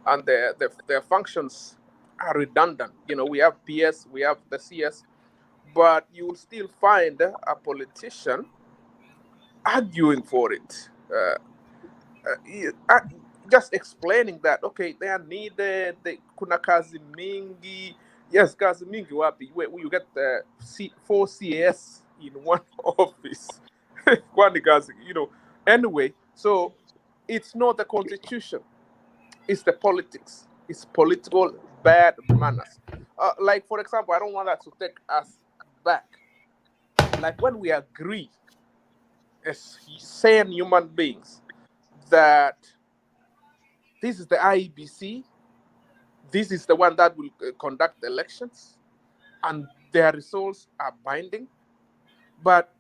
and their functions are redundant. We have PS, we have the CS, but you will still find a politician arguing for it. Just explaining that, okay, they are needed, kuna kazi mingi. Yes, kazi mingi wapi, where you get the 4 CS in one office. Kwani kazi, Anyway, so it's not the constitution, it's the politics. It's political bad manners. Like, for example, I don't want that to take us back. Like, when we agree as sane human beings that this is the IEBC, this is the one that will conduct elections, and their results are binding. But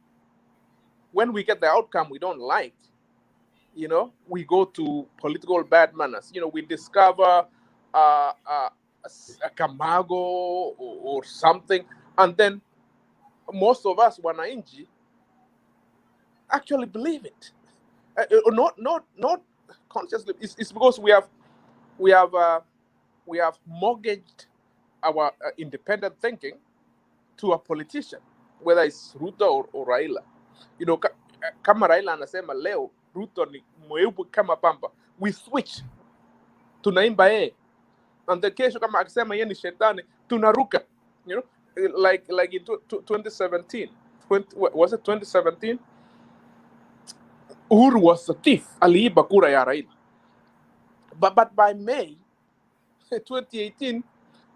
when we get the outcome we don't like, we go to political bad manners. We discover a Kamago or something, and then most of us, wananchi, actually believe it. Not consciously. It's because we have mortgaged our independent thinking to a politician, whether it's Ruto or Raila. Kama Raila anasema leo Ruto ni mweupe kama pamba, we switch, tunaimba yeye, and the kesho kama akisema yeye ni shetani, tunaruka. Like in 2017, was it 2017? Uhuru was a thief, aliiba kura ya Raila. But by May 2018,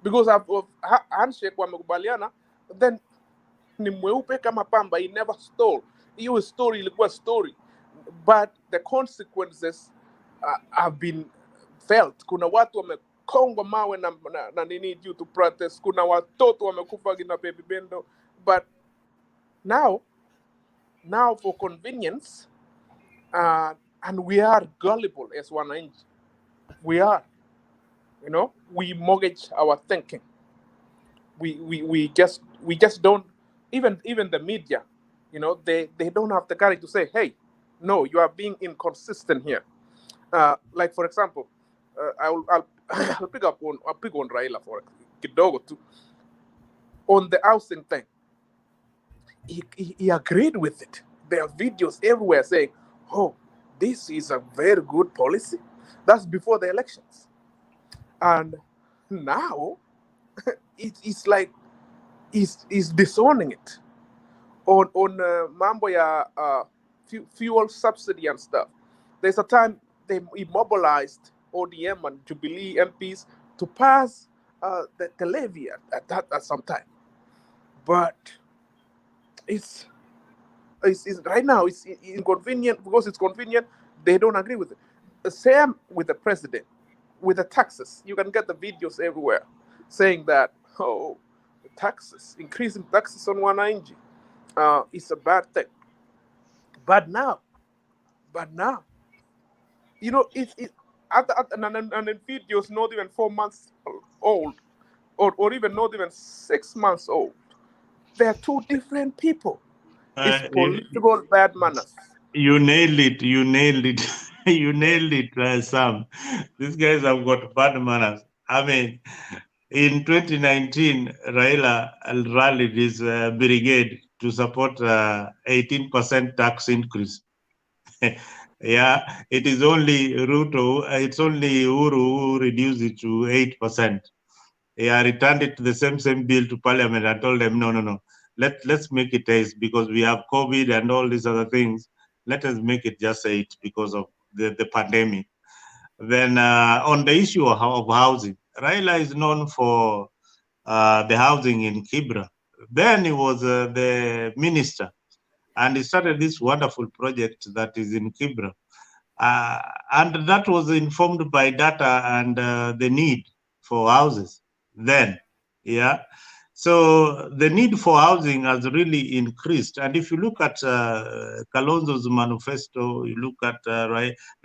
because of handshake wamekubaliana, then ni mweupe kama pamba, he never stole. Hiyo story ilikuwa story, but the consequences have been felt. Kuna watu wamekongwa mawe na nini due to protest. Kuna watoto wamekufa na baby bendo. But now for convenience, and we are gullible as wananchi. We are, we mortgage our thinking. We just don't, even the media They don't have the courage to say, hey, no, you are being inconsistent here. Like for example, I'll I'll pick on Raila for kidogo too. On the housing thing, he agreed with it. There are videos everywhere saying, oh, this is a very good policy. That's before the elections. And now it's like he's disowning it. On mambo ya fuel subsidy and stuff. There's a time they immobilized ODM and Jubilee MPs to pass the levy at some time. But it's right now it's inconvenient because it's convenient. They don't agree with it. The same with the president, with the taxes. You can get the videos everywhere saying that, oh, the taxes, increasing taxes on wananchi is a bad thing. But now, it's and the videos not even 4 months old, or even not even 6 months old. They are two different people. It's political bad manners. You nailed it. You nailed it. You nailed it, Sam. These guys have got bad manners. I mean, in 2019, Raila rallied his brigade to support 18% tax increase. Yeah, it is only Ruto, it's only Uhuru who reduced it to 8%. Yeah, returned it to the same bill to Parliament and told them, no. Let's make it 8 because we have COVID and all these other things. Let us make it just 8 because of the pandemic. Then on the issue of housing, Raila is known for the housing in Kibra. Then he was the minister, and he started this wonderful project that is in Kibra. And that was informed by data and the need for houses then. Yeah. So the need for housing has really increased. And if you look at Kalonzo's manifesto, you look at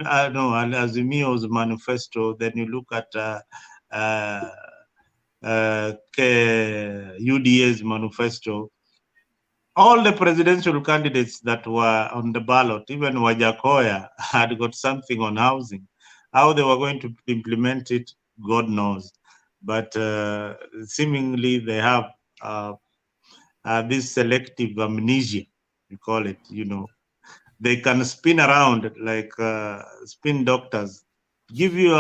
Azimio's manifesto, then you look at UDA's manifesto, all the presidential candidates that were on the ballot, even Wajakoya, had got something on housing. How they were going to implement it, God knows. But seemingly they have this selective amnesia, we call it, They can spin around like spin doctors, give you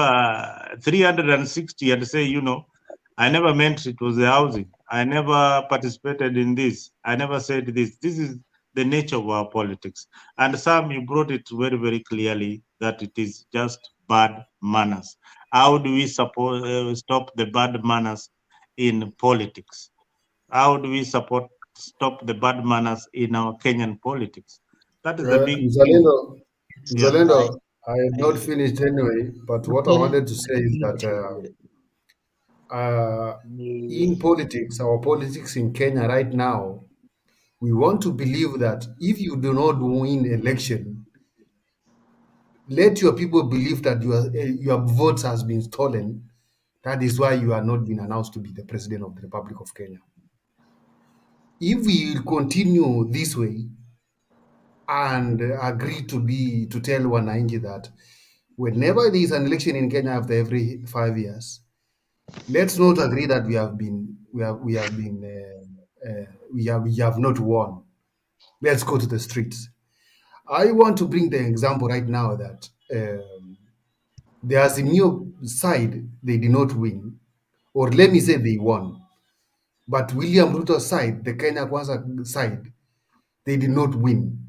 360 and say, I never meant it was the housing. I never participated in this. I never said this. This is the nature of our politics. And Sam, you brought it very, very clearly that it is just bad manners. How do we stop the bad manners in politics? How do we stop the bad manners in our Kenyan politics? That is the big thing. Zalendo, I have not finished anyway, but what I wanted to say is that in politics, our politics in Kenya right now, we want to believe that if you do not win election, let your people believe that your votes has been stolen. That is why you are not being announced to be the president of the Republic of Kenya. If we continue this way and agree to tell wananchi that whenever there is an election in Kenya after every 5 years, let's not agree that we have not won. Let's go to the streets. I want to bring the example right now that the Azimio side, they did not win, or let me say they won. But William Ruto's side, the Kenya Kwanza side, they did not win.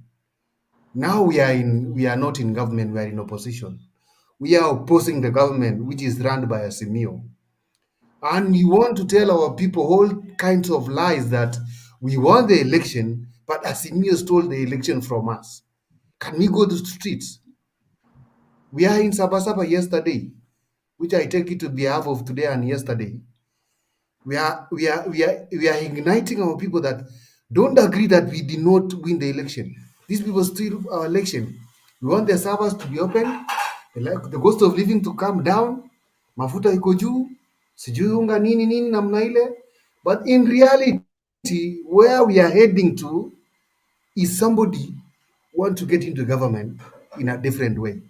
Now we are not in government, we are in opposition. We are opposing the government, which is run by Azimio. And you want to tell our people all kinds of lies that we won the election, but Azimio stole the election from us. Can we go to the streets? We are in Sabasaba yesterday, which I take it to behalf of today and yesterday. We are igniting our people that don't agree that we did not win the election. These people steal our election. We want the servers to be open, the cost of living to come down, mafuta iko juu, sijui unga nini namna ile. But in reality, where we are heading to, is somebody want to get into government in a different way,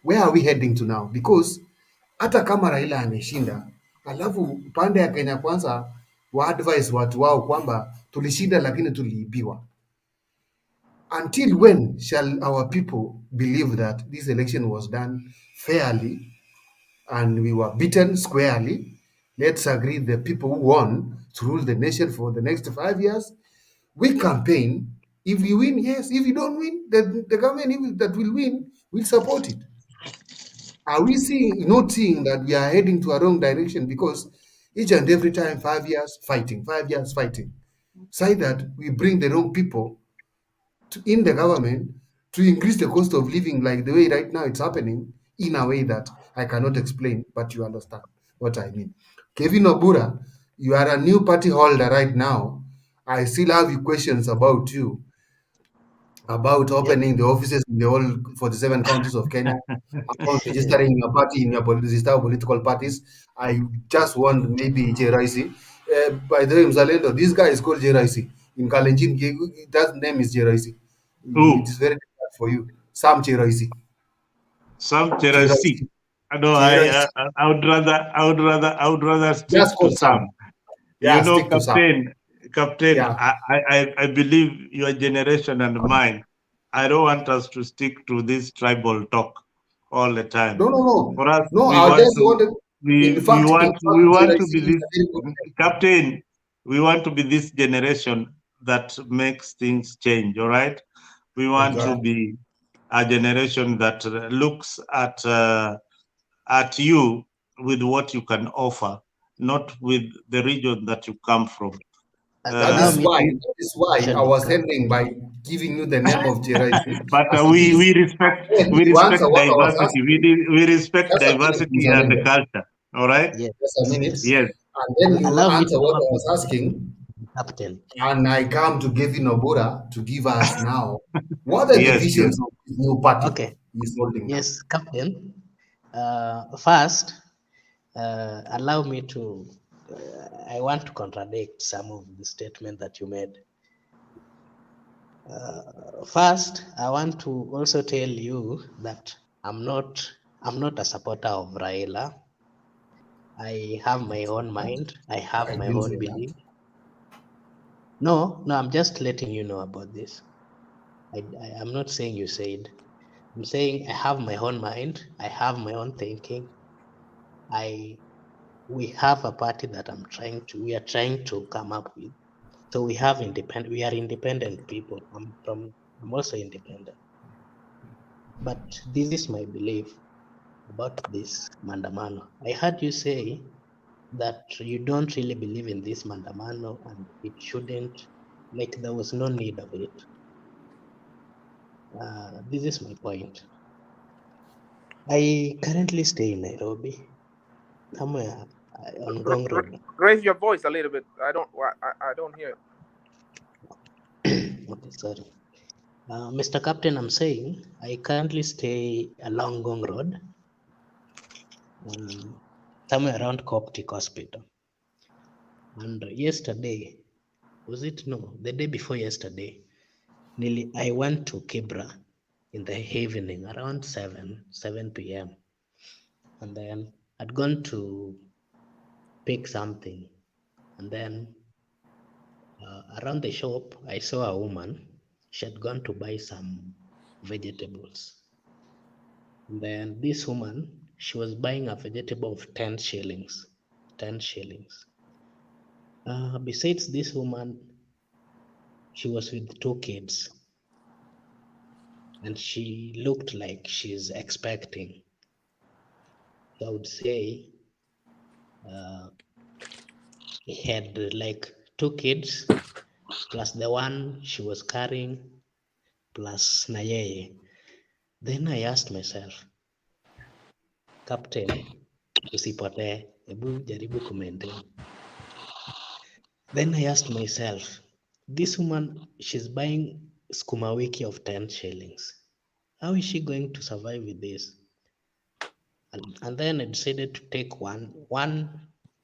where are we heading to now? Because hata kama Raila ameshinda, alafu pande ya Kenya Kwanza wa advise watu wao kwamba tulishinda lakini tuliibiwa. Until when shall our people believe that this election was done fairly and we were beaten squarely? Let's agree the people who won to rule the nation for the next 5 years. We campaign. If we win, yes. If we don't win, the government that will win will support it. Are we not seeing that we are heading to a wrong direction? Because each and every time, 5 years fighting, 5 years fighting. Say that we bring the wrong people in the government to increase the cost of living, like the way right now it's happening, in a way that I cannot explain, but you understand what I mean. Kevin Obura, you are a new party holder right now. I still have questions about you, about opening the offices in the whole 47 counties of Kenya, about registering your party in your political parties. I just want maybe J. Raisi. By the way, Mzalendo, this guy is called J. Raisi. In Kalenjin, that name is J. Raisi. Who? It is very difficult for you. Sam J. Raisi. Sam J. Cherasi. Raisi. No, J. Raisi. I would rather stick Just to call Sam. Sam. Yeah, You know, stick to Sam. Captain, Yeah. I believe your generation and mine. I don't want us to stick to this tribal talk all the time. No. For us, No, we I want just to wanted, in fact, we J. want to Raisi be is this a very good guy. Captain. We want to be this generation that makes things change. All right, we want to be a generation that looks at you with what you can offer, not with the region that you come from. That is why I was ending by giving you the name of J. Raisi. But as it is. we And respect to answer what I was diversity. asking, We respect just a minute, diversity Mr. and Lendo. culture. All right. Just a minute. Yes. And then you Allow me answer to what come I up was with asking. Captain. And I come to Gavin Obura to give us now what are the Yes. visions of this new party Okay. he's holding now. Yes, Captain. First, allow me to. I want to contradict some of the statement that you made. First, I want to also tell you that I'm not a supporter of Raila. I have my own mind. I have I my didn't own say that. belief. No, I'm just letting you know about this. I'm not saying you said. I'm saying I have my own mind. I have my own thinking. We have a party that we are trying to come up with. So we are independent people. I'm also independent. But this is my belief about this Maandamano. I heard you say that you don't really believe in this Maandamano and it shouldn't, like there was no need of it. This is my point. I currently stay in Nairobi, somewhere on Gong Road. Raise your voice a little bit. I don't hear it. Okay, sorry. Mr. Captain, I'm saying I currently stay along Gong Road, somewhere around Coptic Hospital. And yesterday, the day before yesterday, I went to Kibra in the evening around 7 p.m. And then I'd gone to pick something. And then around the shop, I saw a woman. She had gone to buy some vegetables. And then this woman, she was buying a vegetable of 10 shillings. 10 shillings. Besides this woman, she was with 2 kids. And she looked like she's expecting. So I would say he had like 2 kids, plus the one she was carrying, plus na yeye. Then I asked myself, Captain, usipotee, hebu jaribu kumaintain. Then I asked myself, this woman, she's buying skuma wiki of 10 shillings. How is she going to survive with this? And then I decided to take one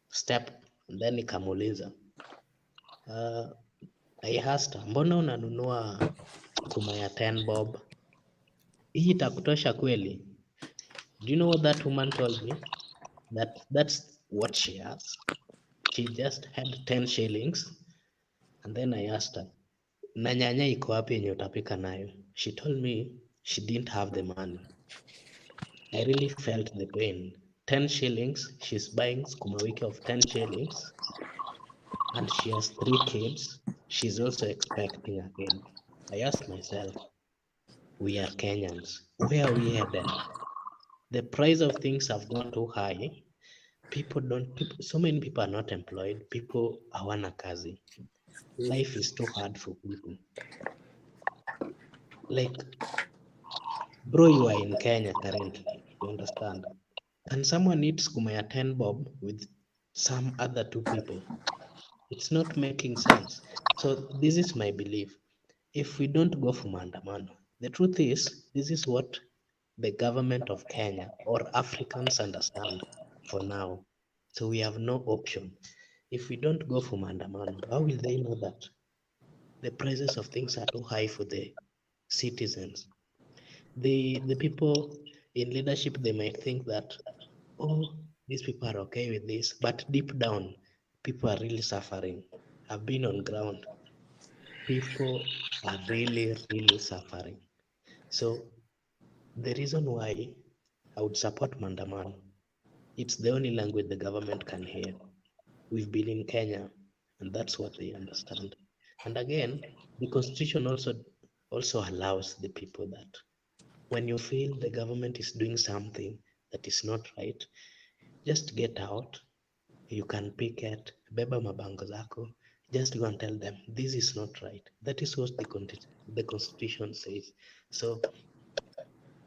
step, and then nikamuuliza, I asked her, mbona unanunua sukuma ya 10 bob? Hii itakutosha kweli? Do you know what that woman told me? That's what she has. She just had 10 shillings. And then I asked her, na nyanya iko wapi yenye utapika nayo? She told me she didn't have the money. I really felt the pain. 10 shillings, she's buying sukuma wiki of 10 shillings, and she has 3 kids. She's also expecting a kid. I asked myself, we are Kenyans. Where are we headed? The price of things have gone too high. So many people are not employed. People hawana kazi. Life is too hard for people. Like, bro, you are in Kenya currently, you understand? Can someone eat sukuma ya 10 bob with some other 2 people? It's not making sense. So this is my belief. If we don't go for Maandamano, the truth is, this is what the government of Kenya or Africans understand for now. So we have no option. If we don't go for Maandamano, how will they know that the prices of things are too high for the citizens? The people in leadership, they might think that, oh, these people are okay with this, but deep down, people are really suffering. I've been on ground. People are really, really suffering. So the reason why I would support Maandamano, it's the only language the government can hear. We've been in Kenya, and that's what they understand. And again, the constitution also allows the people that when you feel the government is doing something that is not right, just get out. You can picket, beba mabango zako, just go and tell them this is not right. That is what the constitution says. So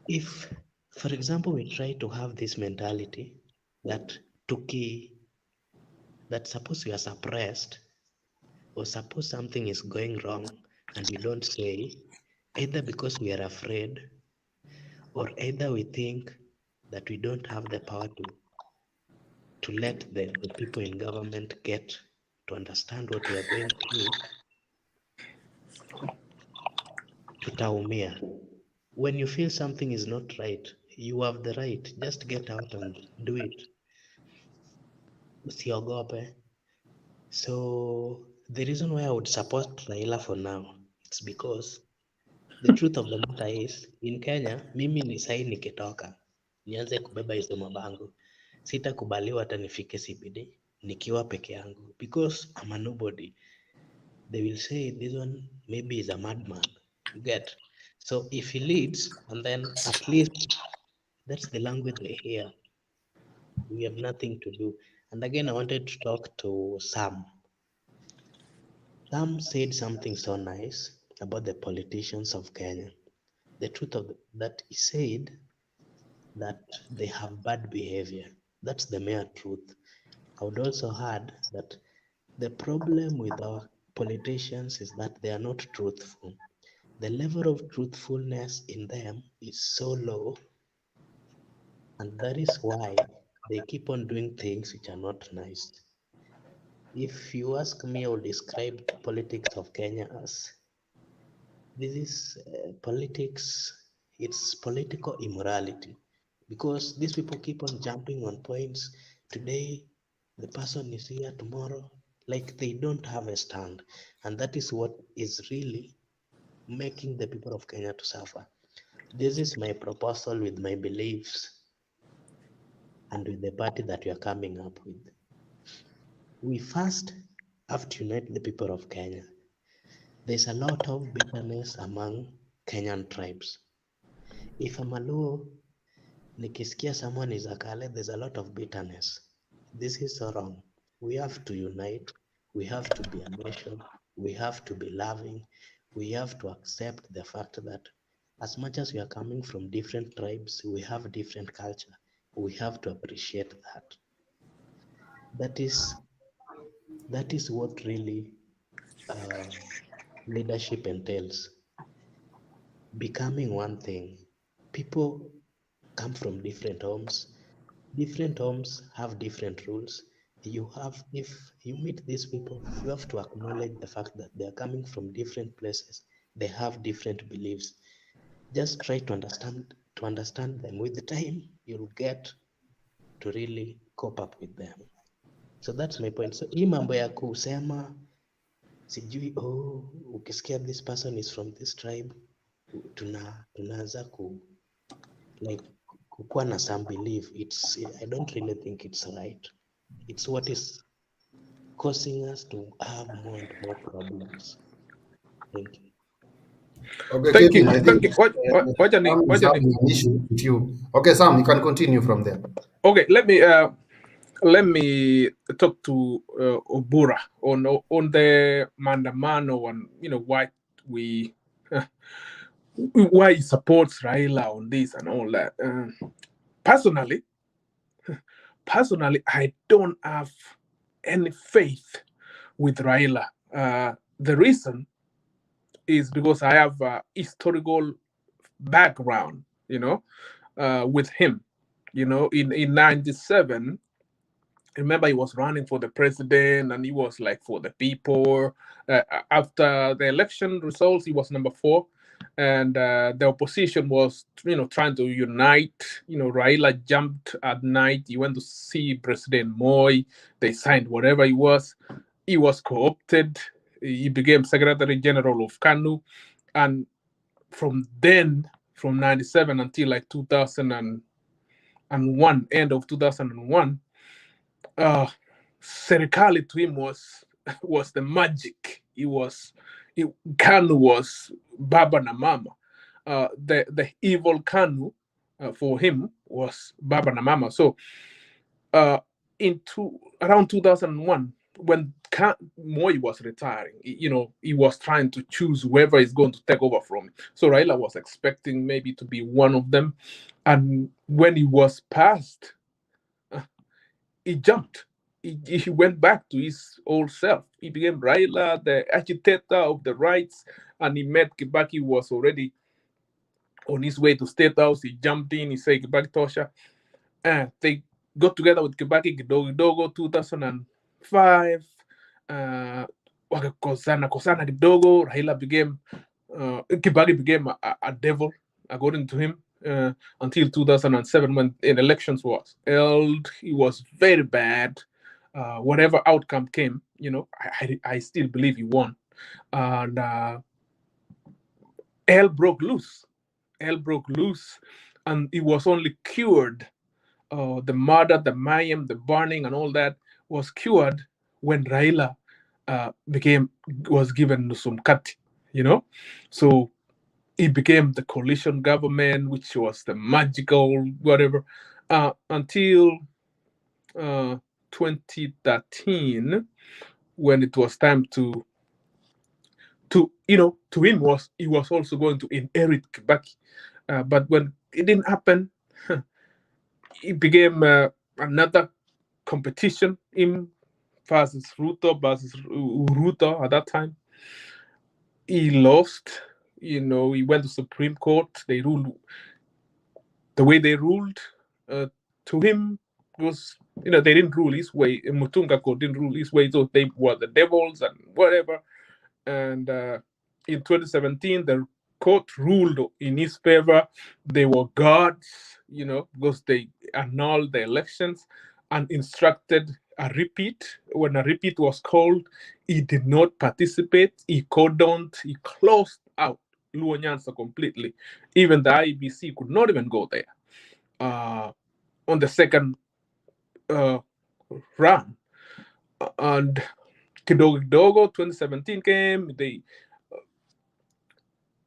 if, for example, we try to have this mentality that suppose you are suppressed, or suppose something is going wrong and you don't say, either because we are afraid, or either we think that we don't have the power to let the people in government get to understand what we are going through, tutaumia. When you feel something is not right, you have the right. Just get out and do it. Usiogope. So the reason why I would support Raila for now, it's because the truth of the matter is, in Kenya, mimi ni sahi nikitoka nianze kubeba hizo mabango, sitakubaliwa hata nifike CBD nikiwa peke yangu, because I'm a nobody. They will say this one maybe is a madman. You get? So if he leads, and then at least that's the language they hear. We have nothing to do. And again, I wanted to talk to Sam. Sam said something so nice about the politicians of Kenya. The truth of that, he said that they have bad behavior. That's the mere truth. I would also add that the problem with our politicians is that they are not truthful. The level of truthfulness in them is so low, and that is why they keep on doing things which are not nice. If you ask me, I will describe politics of Kenya as this is politics, it's political immorality, because these people keep on jumping on points. Today, the person is here, tomorrow, like they don't have a stand. And that is what is really making the people of Kenya to suffer. This is my proposal with my beliefs and with the party that we are coming up with. We first have to unite the people of Kenya. There's a lot of bitterness among Kenyan tribes. If I'm a Luo, nikisikia someone is a Kale, there's a lot of bitterness. This is so wrong. We have to unite. We have to be a nation. We have to be loving. We have to accept the fact that as much as we are coming from different tribes, we have different culture. We have to appreciate that. That is what really leadership entails. Becoming one thing. People come from different homes. Different homes have different rules. if you meet these people, you have to acknowledge the fact that they are coming from different places. They have different beliefs. Just try to understand them. With the time, you'll get to really cope up with them. So that's my point. So hii mambo ya kusema sijui ukisikia this person is from this tribe, tunaanza kukuwa na some belief. I don't really think it's right. It's what is causing us to have more and more problems. Thank you. Okay, Thank Kevin, you. I think What Sam is having an issue with you. Okay, Sam, you can continue from there. Okay, let me talk to Obura on the Maandamano and why why he supports Raila on this and all that. Personally, I don't have any faith with Raila. The reason is because I have a historical background, with him. In 97, remember he was running for the president and he was like for the people. After the election results, he was number 4. And the opposition was, trying to unite. Raila jumped at night. He went to see President Moi. They signed whatever he was. He was co-opted. He became Secretary General of KANU. And from 97 until like 2001, end of 2001, serikali to him was the magic. KANU was Baba na Mama. The evil KANU for him was Baba na Mama. So around 2001, when Moi was retiring, he was trying to choose whoever is going to take over from him. So Raila was expecting maybe to be one of them. And when he was passed, he jumped. He went back to his old self. He became Raila, the agitator of the rights, and he met Kibaki, who was already on his way to State House. He jumped in, he said, Kibaki Tosha. And they got together with Kibaki kidogo 2005. Wakakosana kidogo. Raila Kibaki became a devil, according to him. Until 2007, when an elections was held, he was very bad. Whatever outcome came, I still believe he won. And hell broke loose. And it was only cured. The murder, the mayhem, the burning, and all that was cured when Raila was given Nusumkati. So it became the coalition government, which was the magical whatever, until 2013, when it was time to him he was also going to inherit Kibaki, but when it didn't happen, it became another competition, him versus Ruto at that time. He lost. He went to Supreme Court. They ruled the way they ruled. To him was, they didn't rule his way. Mutunga Court didn't rule his way, so they were the devils and whatever. And in 2017, the court ruled in his favor. They were gods, because they annulled the elections and instructed a repeat. When a repeat was called, he did not participate. He cordoned, he closed out Luo Nyanza completely. Even the IEBC could not even go there on the second run. And kidogo 2017 came.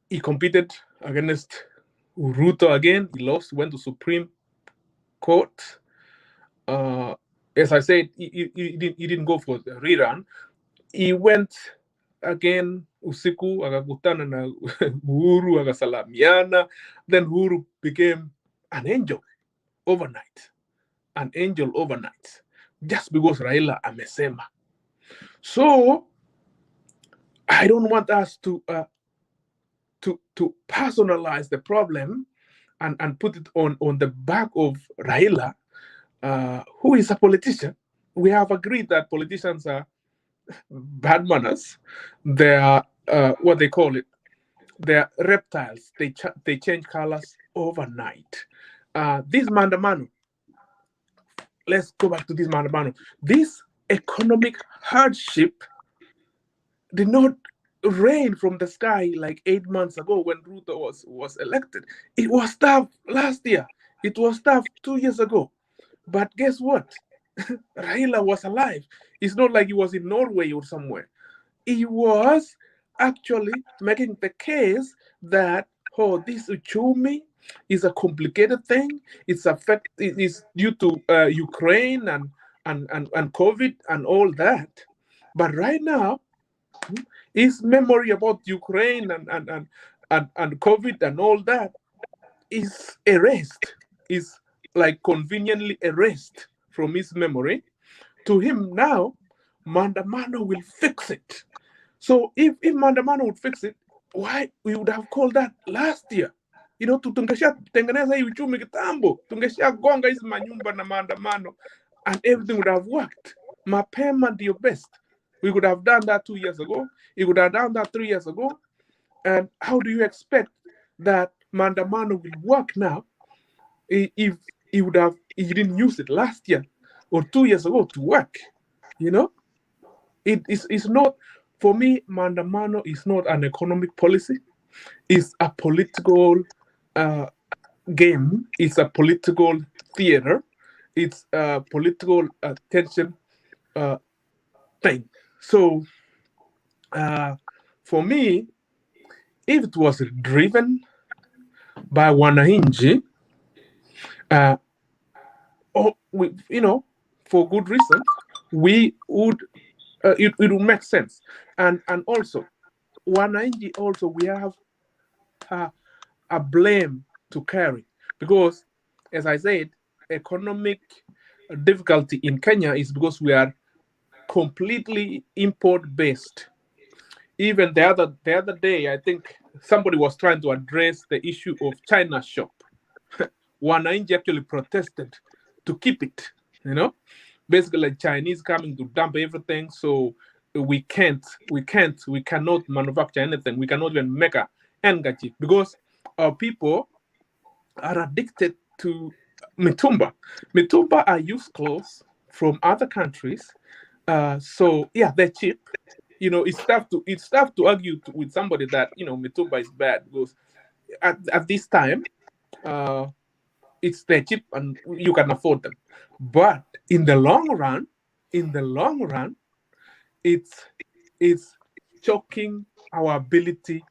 He competed against Ruto again. He lost, went to Supreme Court. As I said, he didn't go for the rerun. He went again usiku, akakutana na Uhuru, akasalamiana. Then Uhuru became an angel overnight. Just because Raila amesema. So I don't want us to personalize the problem and put it on the back of Raila, who is a politician. we have agreed that politicians are bad manners. They are what they call it. They are reptiles. They change colors overnight. This Maandamano, let's go back to this Maandamano. This economic hardship did not rain from the sky like 8 months ago when Ruto was elected. It was tough last year. It was tough 2 years ago. But guess what? Raila was alive. It's not like he was in Norway or somewhere. He was actually making the case that, oh, this uchumi is a complicated thing. It is due to Ukraine and COVID and all that. But right now, his memory about Ukraine and COVID and all that is erased. Is like conveniently erased from his memory. To him now, Maandamano will fix it. So if Maandamano would fix it, why we would have called that last year? You know, tungesha tengeneza hii uchumi kitambo, tungesha gonga hizi manyumba na maandamano, and everything would have worked. Mapema ndio best. We could have done that 2 years ago. We could have done that 3 years ago. And how do you expect that Maandamano will work now if he didn't use it last year or 2 years ago to work? You know, it's not, for me, Maandamano is not an economic policy. It's a political game. It's a political theater. It's a political tension thing. So for me, if it was driven by wananchi, for good reasons, we would it would make sense. And also, wananchi also, we have a blame to carry, because, as I said, economic difficulty in Kenya is because we are completely import based. Even the other day, I think somebody was trying to address the issue of China shop. Wananchi actually protested to keep it, you know, basically like Chinese coming to dump everything. So we cannot manufacture anything. We cannot even make a handkerchief because our people are addicted to mitumba. Mitumba are used clothes from other countries. So yeah, they're cheap. You know, it's tough to argue with somebody that, you know, mitumba is bad, because at this time, they're cheap and you can afford them. But in the long run, it's choking our ability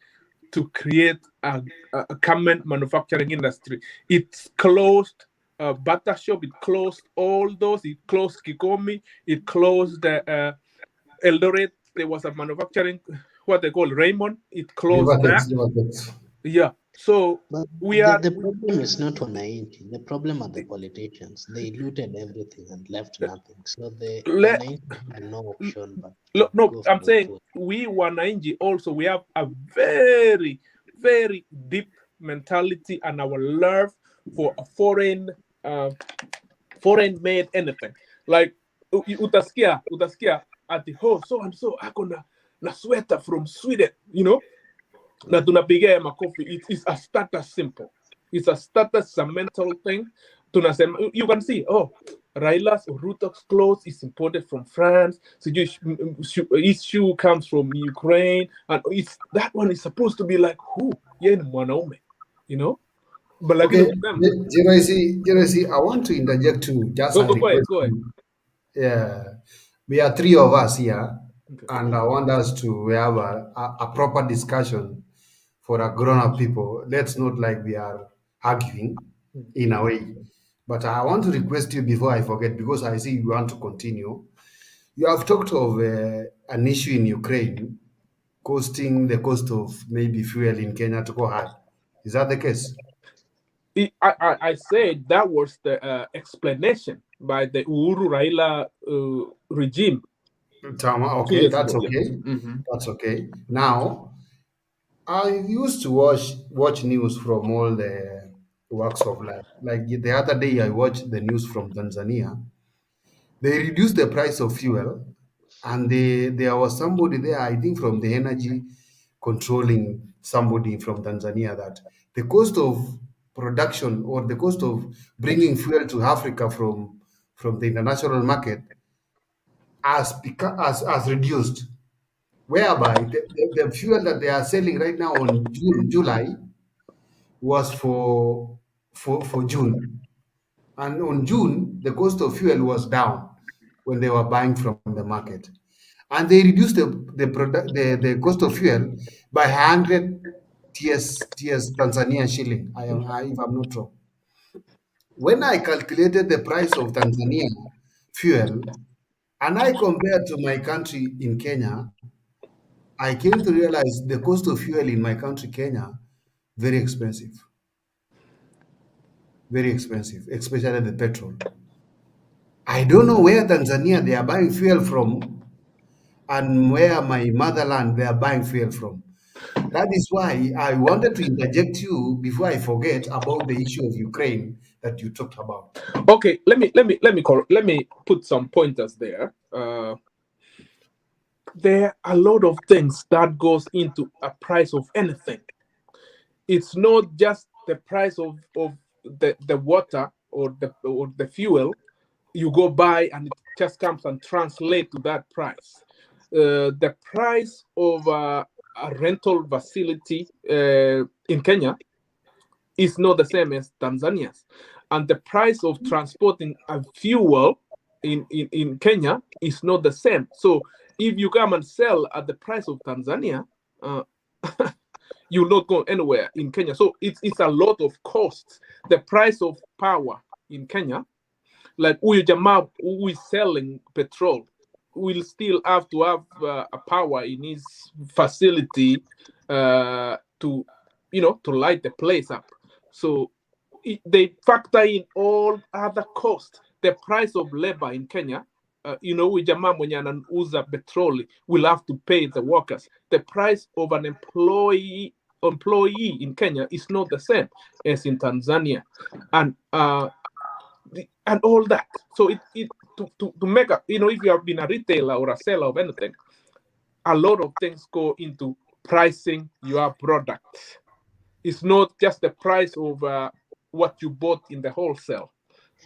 to create a garment manufacturing industry. It's closed Bata shop. It closed all those. It closed Kikomi. It closed Eldoret. There was a manufacturing, what they call Raymond. It closed that. Yeah. So But the problem is not wananchi. The problem are the politicians. They looted everything and left nothing. So the wananchi have no option but no. I'm saying we wananchi also, we have a very, very deep mentality and our love for a foreign made anything. Like utasikia at the whole so and so ako na sweater from Sweden, you know. Na tunapigia makofi. It is a status symbol. It's a status, it's a mental thing. Tunasema, you can see, oh, Raila's or Ruto's clothes is imported from France. So his shoe comes from Ukraine, and that one is supposed to be like, who? Yeah, mwanaume, you know. But like, okay, JYC, I want to interject too. Just a request. Go ahead. Yeah, we are three of us here, and I want us to have a proper discussion for a grown-up people. Let's not like we are arguing in a way. But I want to request you before I forget, because I see you want to continue. You have talked of an issue in Ukraine costing the cost of maybe fuel in Kenya to go high. Is that the case? I said that was the explanation by the Uhuru Raila regime. Okay, that's okay. That's okay. Now, I used to watch news from all the walks of life. Like the other day, I watched the news from Tanzania, They reduced the price of fuel, and there was somebody there, I think from the energy controlling somebody from Tanzania, that the cost of production or the cost of bringing fuel to Africa from the international market has reduced, whereby the fuel that they are selling right now on July was for June, and on June the cost of fuel was down when they were buying from the market, and they reduced the cost of fuel by 100 TS Tanzania shilling. If I'm not wrong. When I calculated the price of Tanzania fuel and I compared to my country in Kenya, I came to realize the cost of fuel in my country, Kenya, very expensive, especially the petrol. I don't know where Tanzania they are buying fuel from and where my motherland they are buying fuel from. That is why I wanted to interject you before I forget about the issue of Ukraine that you talked about. Okay, let me put some pointers there. There are a lot of things that goes into a price of anything. It's not just the price of the water or the fuel you go buy and it just comes and translate to that price. The price of a rental facility in Kenya is not the same as Tanzania's, and the price of transporting a fuel in Kenya is not the same. So if you come and sell at the price of Tanzania, you'll not go anywhere in Kenya. So it's a lot of costs. The price of power in Kenya, like Uyu Jamaa who is selling petrol, will still have to have a power in his facility to light the place up. So they factor in all other costs. The price of labor in Kenya, Uyu Jamaa mwenye anauza petroli will have to pay the workers. The price of an employee in Kenya is not the same as in Tanzania, and all that. So to make a, if you have been a retailer or a seller of anything, a lot of things go into pricing your product. It's not just the price of what you bought in the wholesale.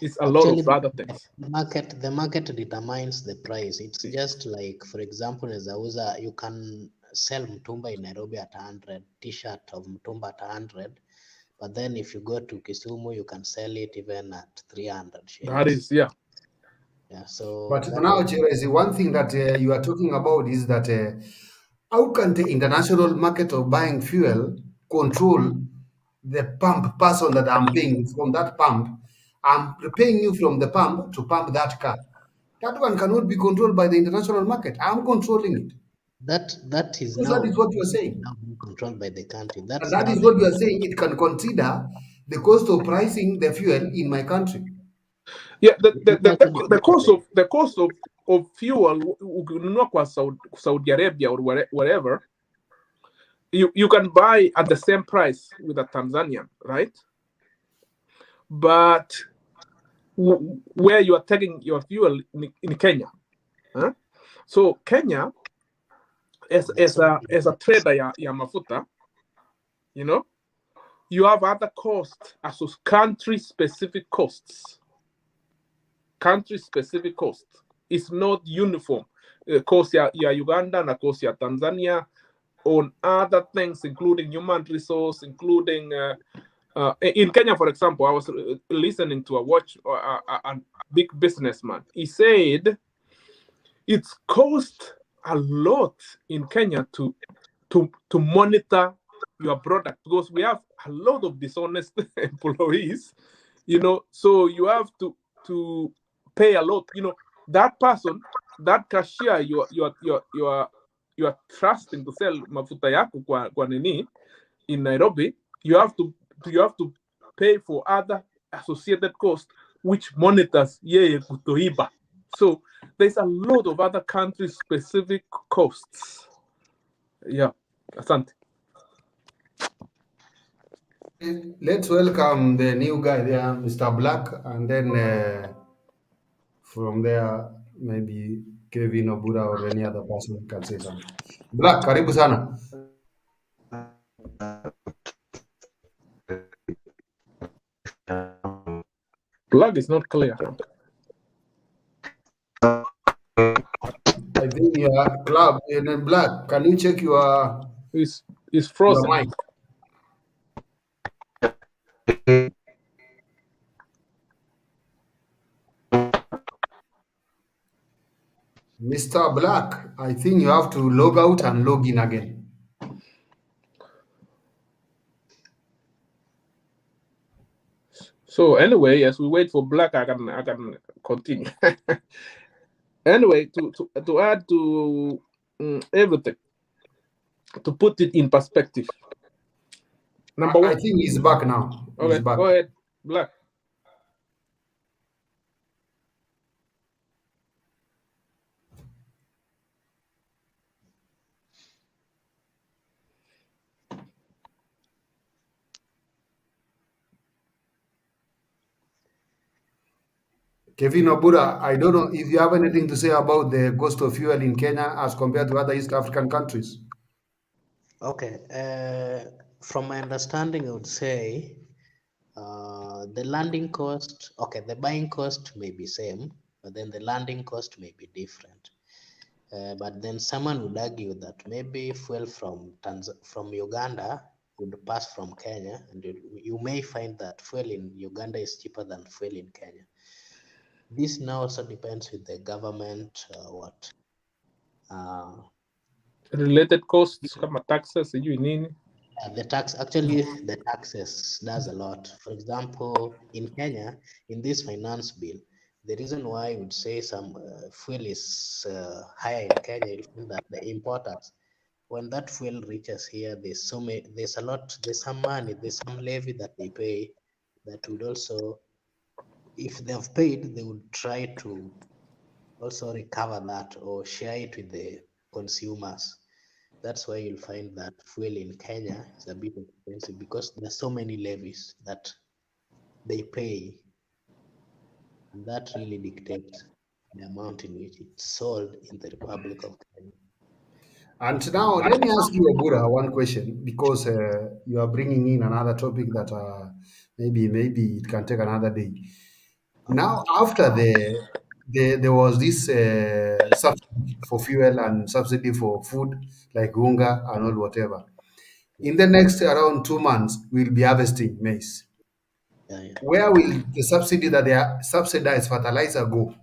It's a lot of other things. The market determines the price. It's just like, for example, as a you can sell mtumba in Nairobi at 100, t-shirt of mtumba at 100, but then if you go to Kisumu, you can sell it even at 300 shillings. That is, yeah. Yeah, so. But now, Chirezi, one thing that you are talking about is that how can the international market of buying fuel control the pump person that I'm paying from that pump? I'm paying you from the pump to pump that car. That one cannot be controlled by the international market. I'm controlling it. That is Because now, that is what you are saying. now being controlled by the country. And That's that now is what you are saying. It can consider the cost of pricing the fuel in my country. Yeah, the cost of fuel ukinunua kwa Saudi Arabia or wherever, you can buy at the same price with a Tanzanian, right? But where you are taking your fuel in Kenya, huh? So Kenya, as a trader ya mafuta, you have other costs as country-specific costs. Country-specific costs. It's not uniform. Cost ya Uganda and cost ya Tanzania on other things, including human resource, including in Kenya, for example. I was listening to a big businessman. He said it's cost a lot in Kenya to monitor your product, because we have a lot of dishonest employees, so you have to pay a lot. That person, that cashier you are trusting to sell mafuta yako kwa nini in Nairobi, you have to pay for other associated costs which monitors yeye kutoiba. So there's a lot of other country specific costs. Yeah, asante. Let's welcome the new guy there, Mr. Black, and then From there, maybe Kevin Obura or any other person can say something. Black, karibu sana. Plug is not clear. I think your club in Black. Can you check your? It's frozen. Your mic. Mr. Black, I think you have to log out and log in again. So anyway, as we wait for Black, I can continue. Anyway, to add to everything, to put it in perspective. Number one. I think he's back now. Okay, He's back. go ahead, Black. Kevin Obura, I don't know if you have anything to say about the cost of fuel in Kenya as compared to other East African countries. Okay, from my understanding, I would say the landing cost, okay, the buying cost may be same, but then the landing cost may be different. But then someone would argue that maybe fuel from Uganda would pass from Kenya, and you may find that fuel in Uganda is cheaper than fuel in Kenya. This now also depends with the government, related costs, kama taxes, sijui nini. The taxes does a lot. For example, in Kenya, in this finance bill, the reason why I would say some fuel is higher in Kenya is that the importers, when that fuel reaches here, there's some money, there's some levy that they pay that would also, if they've paid, they would try to also recover that or share it with the consumers. That's why you'll find that fuel in Kenya is a bit expensive because there's so many levies that they pay. And that really dictates the amount in which it's sold in the Republic of Kenya. And now let me ask you, Obura, one question, because you are bringing in another topic that maybe it can take another day. Now, after there was this subsidy for fuel and subsidy for food like unga and all whatever. In the next around 2 months, we'll be harvesting maize. Where will the subsidy that they are subsidized fertilizer go?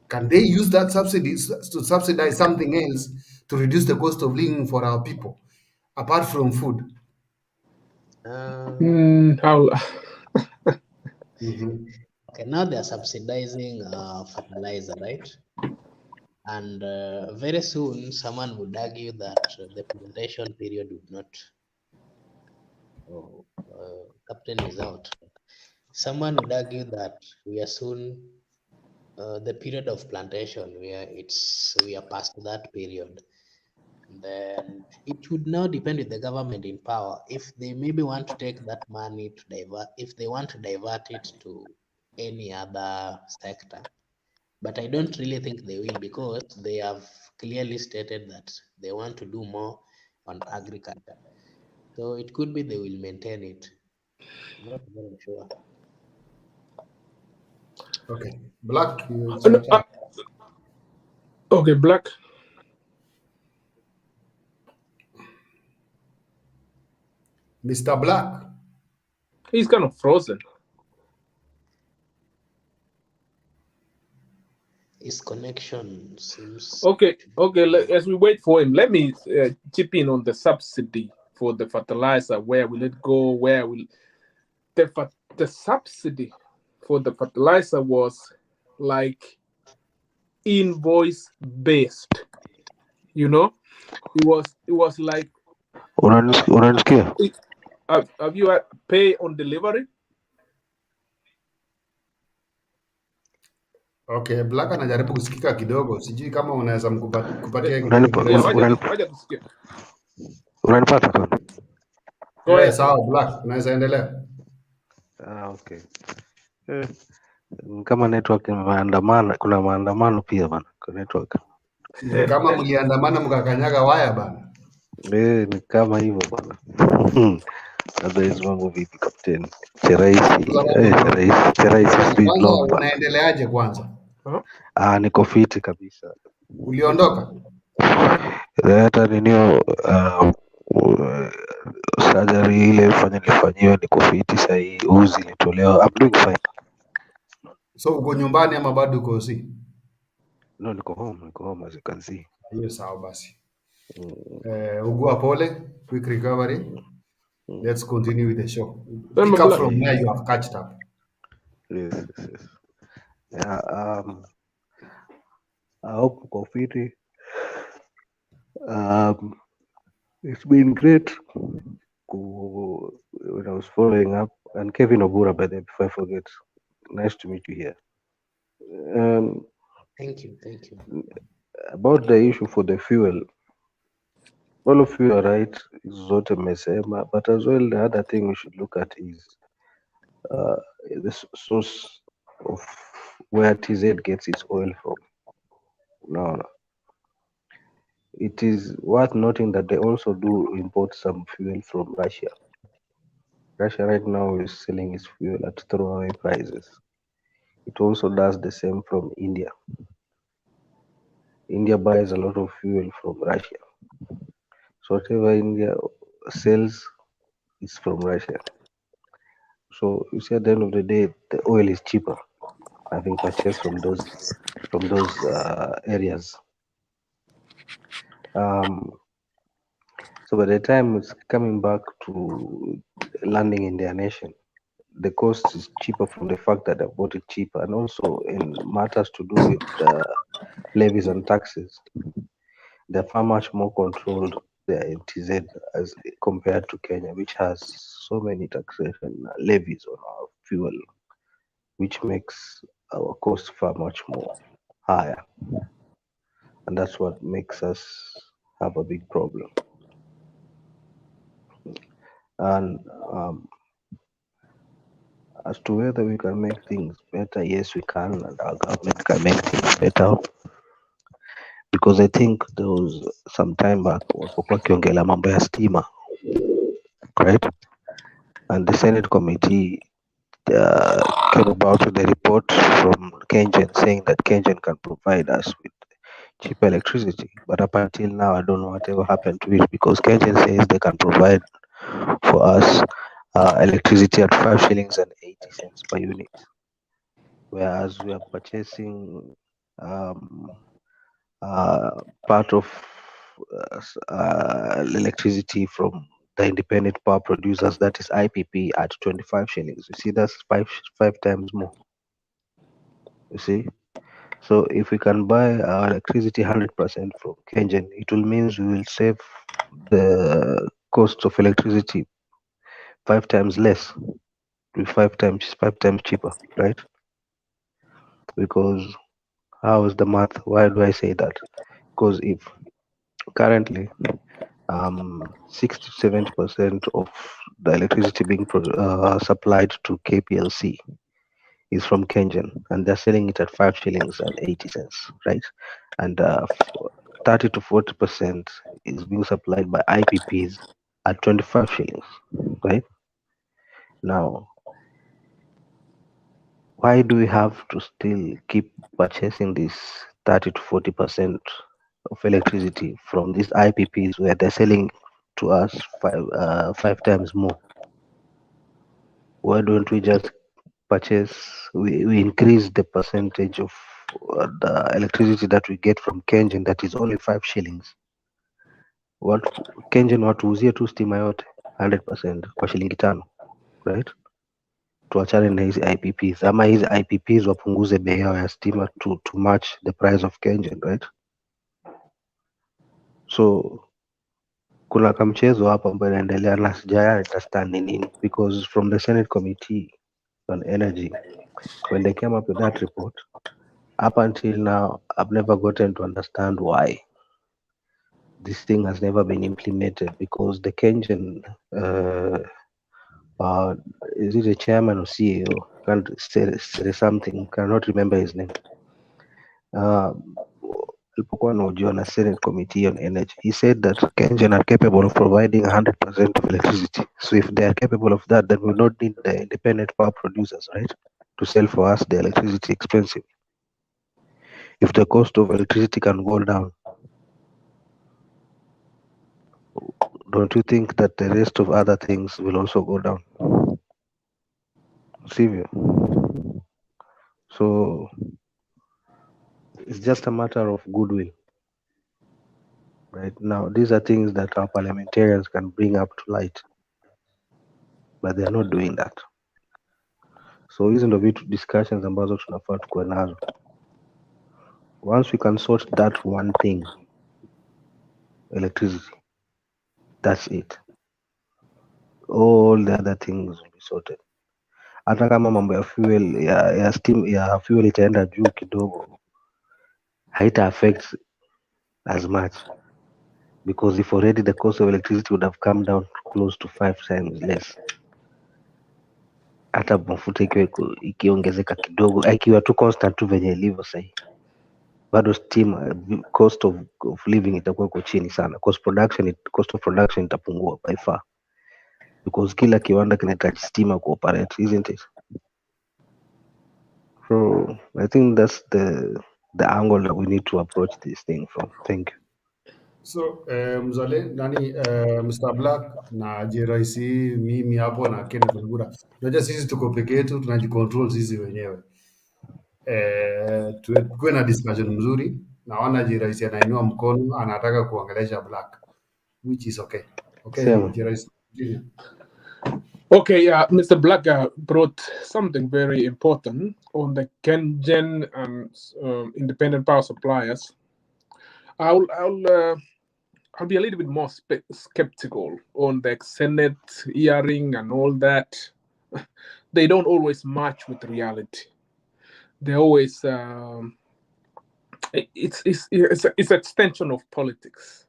Can they use that subsidy to subsidize something else to reduce the cost of living for our people, apart from food? Okay, now they're subsidizing fertilizer, right? And very soon, someone would argue that the plantation period would not. Captain is out. Someone would argue that we are soon the period of plantation where we are past that period. And then it would now depend with the government in power if they maybe want to take that money to divert, if they want to divert it to any other sector. But I don't really think they will because they have clearly stated that they want to do more on agriculture. So it could be they will maintain it. I'm not very sure. Okay, Black. Okay, Black. Mr. Black. He's kind of frozen. His connection seems... Okay, as we wait for him, let me chip in on the subsidy for the fertilizer. Where will it go? Where will... The subsidy for the fertilizer was like invoice based, you know. It was like have you had pay on delivery? Okay, Black anajaribu kusikika kidogo, sijui kama unaweza kupatia unanipata? Sawa, Black, unaweza endelea. Okay. Kama network maandamano, kuna maandamano pia bana kwa network. Ni kama mliandamana mkakanyaga waya bana. Ni kama hivyo bana. Otherwise mambo vipi kapteni? Cheraisi, cheraisi sijui Kwanza no bana. unaendeleaje kwanza? Niko fiti kabisa. Uliondoka? Hata ninio surgery ile nilifanyiwa niko fiti sahii, uzi ilitolewa. I'm doing fine. So uko nyumbani ama bado uko hosi? No, niko home as you can see. Hiyo sawa basi. Ugua pole, quick recovery. Let's continue with the show. Pick up from where you have catched up. Yes. Yeah, I hope uko fiti. It's been great when I was following up, and Kevin Obura, by the way, before I forget, nice to meet you here. Thank you. About the issue for the fuel, all of you are right, zote mmesema, but as well the other thing we should look at is the source of where TZ gets its oil from. Now, it is worth noting that they also do import some fuel from Russia. Russia right now is selling its fuel at throwaway prices. It also does the same from India. India buys a lot of fuel from Russia. So whatever India sells is from Russia. So you see, at the end of the day, the oil is cheaper having purchased from those areas. So by the time it's coming back to landing in their nation, the cost is cheaper from the fact that they bought it cheaper, and also in matters to do with levies and taxes, they're far much more controlled there in TZ as compared to Kenya, which has so many taxation levies on our fuel, which makes our cost far much more higher, and that's what makes us have a big problem. And as to whether we can make things better, yes, we can, and our government can make things better. Because I think there was some time back walipokuwa wakiongelea mambo ya stima, right? And the Senate committee came about with a report from KenGen saying that KenGen can provide us with cheap electricity. But up until now, I don't know whatever happened to it, because KenGen says they can provide for us electricity at 5 shillings and 80 cents per unit, whereas we are purchasing part of electricity from the independent power producers, that is IPP, at 25 shillings. You see, that's five times more. You see, so if we can buy our electricity 100% from KenGen, it will mean we will save the cost of electricity 5 times less, to 5 times cheaper, right? Because how is the math? Why do I say that? Because if currently 60-70% of the electricity being supplied to KPLC is from KenGen, and they're selling it at 5 shillings and 80 cents, right? And 30 to 40% is being supplied by IPPs at 25 shillings, right? Now, why do we have to still keep purchasing this 30 to 40% of electricity from these IPPs where they're selling to us five times more? Why don't we just purchase, we increase the percentage of the electricity that we get from KenGen, that is only 5 shillings. What KenGen watuuzie tu stima yote 100% kwa shilingi 5, right? Tuachane na hizi IPPs, ama hizi IPPs wapunguze bei yao ya stima to match the price of KenGen, right? So kuna kamchezo hapa ambayo inaendelea na sijaya understand ni nini, because from the Senate Committee on Energy, when they came up with that report, up until now, I've never gotten to understand why this thing has never been implemented, because the KenGen, is it a chairman or CEO, can't say something, cannot remember his name. Alipokuwa anahojiwa na Senate Committee on Energy, he said that Kenyan are capable of providing 100% of electricity. So if they are capable of that, then we don't need the independent power producers, right, to sell for us the electricity expensive. If the cost of electricity can go down, don't you think that the rest of other things will also go down? Sivyo? So it's just a matter of goodwill. Right now, these are things that our parliamentarians can bring up to light, but they are not doing that. So hizo ndo vitu discussions ambazo tunafaa tukuwe nazo. Once we can sort that one thing, electricity, that's it. All the other things will be sorted. Hata kama mambo ya fuel ya steam ya fuel itaenda juu kidogo, haita affect as much, because if already the cost of electricity would have come down close to 5 times less. Hata mafuta ikiongezeka kidogo, ikiwa tu constant tu venye ilivyo sahii, bado steam cost of living itakuwa iko chini sana, cost of production itapungua by far, because kila kiwanda kinahitaji stima kuoperate, isn't it? So I think that's the angle that we need to approach this thing from. Thank you. So mzale nani Mr. Black na JRC, mimi hapo na Kenneth Wangura, unajua sisi tuko peke yetu, tunajicontrol sisi wenyewe. Tuwe na discussion mzuri. Naona JRC anainua mkono, anataka kuongelesha Black, which is okay. Okay, JRC. Okay, Mr. Black brought something very important on the Kenyan independent power suppliers. I'll be a little bit more skeptical on the Senate hearing and all that. They don't always match with reality. They always it's extension of politics.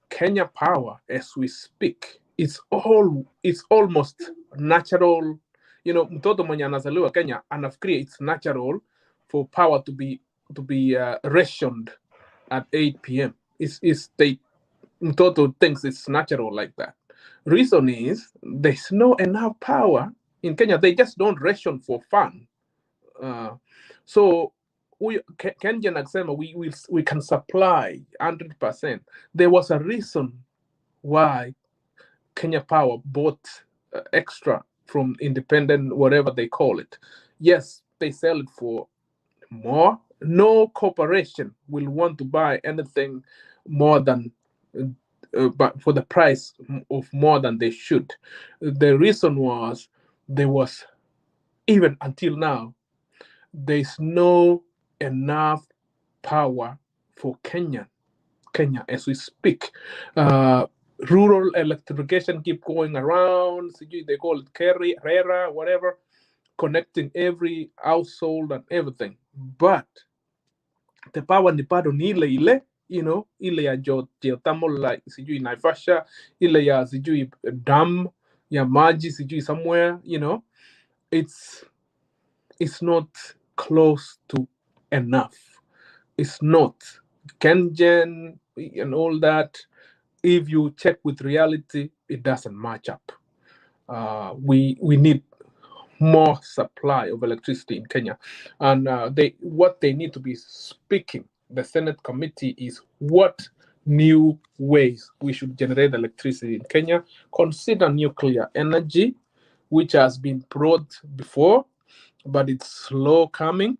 Kenya Power, as we speak, it's almost natural. You know, mtoto mwenye anazaliwa Kenya anafikiria it's natural for power to be rationed at 8 p.m. Mtoto thinks it's natural like that. Reason is there's no enough power in Kenya. They just don't ration for fun. So Kenyan Aksema, we can supply 100%. There was a reason why Kenya Power bought extra from independent, whatever they call it. Yes, they sell it for more. No corporation will want to buy anything more than, but for the price of more than they should. The reason was there was, even until now, there's no enough power for Kenya as we speak. Rural electrification keep going around. They call it RERA, whatever, connecting every household and everything. But the power ni bado ni ile, you know, ile ya geothermal, like sijui Naivasha, ile ya sijui dam ya maji sijui somewhere, you know, it's not close to enough. It's not. Kenyan and all that, if you check with reality, it doesn't match up. We need more supply of electricity in Kenya. And what they need to be speaking, the Senate committee, is what new ways we should generate electricity in Kenya. Consider nuclear energy, which has been brought before, but it's slow coming.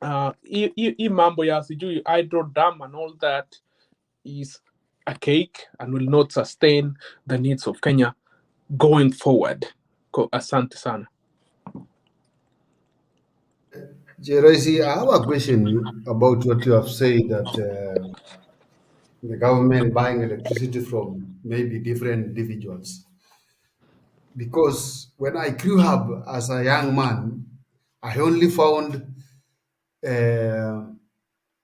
Mambo ya sijui hydro dam and all that is a cake and will not sustain the needs of Kenya going forward. Asante sana. JRC, I have a question about what you have said, that the government buying electricity from maybe different individuals. Because when I grew up as a young man, I only found,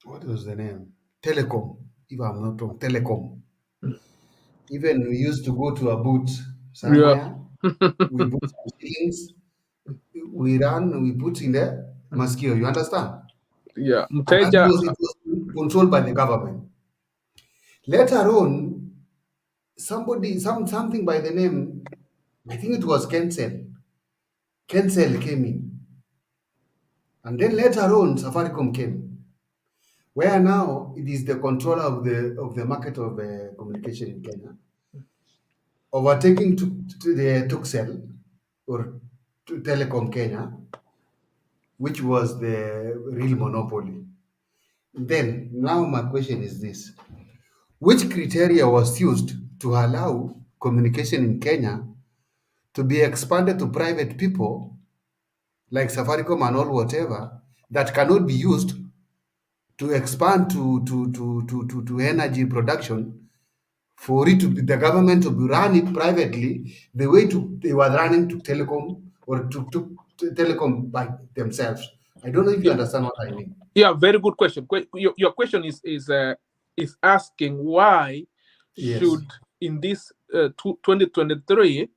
what was the name? Telecom, if I'm not wrong, Telecom. Even we used to go to a booth somewhere, we bought some things, we run, we put in the mosquito. You understand? Yeah, And Mteja. it was controlled by the government. Later on, something by the name, I think it was Kensel. Kensel came in. And then later on, Safaricom came, where now it is the controller of the market of communication in Kenya, overtaking to the Tuxel or to Telecom Kenya, which was the real monopoly. Then now my question is this: which criteria was used to allow communication in Kenya to be expanded to private people like Safaricom and all whatever that cannot be used to expand to energy production for it to be the government to be run it privately the way they were running to telecom or to telecom by themselves. I don't know if you understand what I mean. Yeah, very good question. Your question is asking why Yes. should in this 2023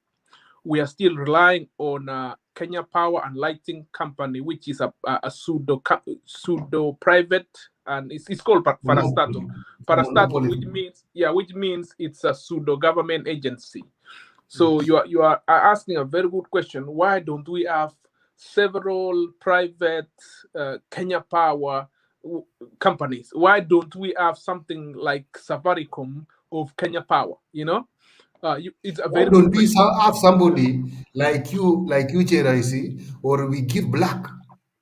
we are still relying on Kenya Power and Lighting Company, which is a pseudo private, and it's called Parastato. Parastato, which means it's a pseudo government agency. So you are asking a very good question. Why don't we have several private Kenya Power companies? Why don't we have something like Safaricom of Kenya Power? It's a Why very don't good we question. have somebody like you, JRIC, or we give Black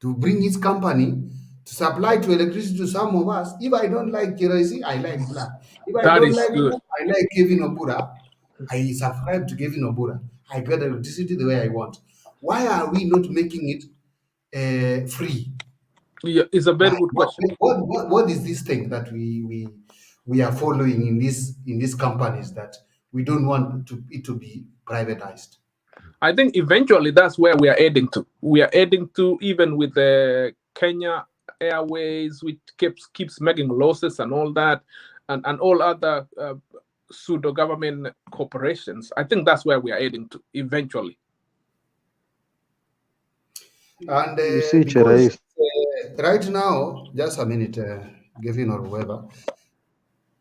to bring his company to supply to electricity to some of us? If I don't like JRIC, I like Black. If I That don't is like good. Black, I like Kevin Obura. I subscribe to Kevin Obura. I get electricity the way I want. Why are we not making it free? Yeah, it's a very good question. What is this thing that we are following in these companies that we don't want it to be privatized? I think eventually that's where we are heading to. We are heading to, even with the Kenya Airways, which keeps making losses and all that, and all other pseudo government corporations. I think that's where we are heading to eventually. And You see, because Cherais, right now, just a minute, Gavin or whoever,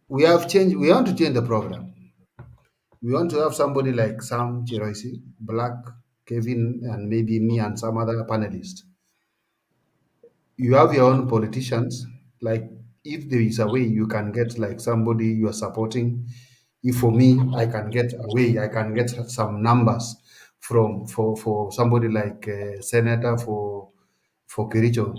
we want to change the program. We want to have somebody like Sam Chiroisi, Black, Kevin, and maybe me and some other panelists. You have your own politicians. Like, if there is a way you can get like somebody you are supporting, if for me I can get a way, I can get some numbers for somebody like Senator for Kericho,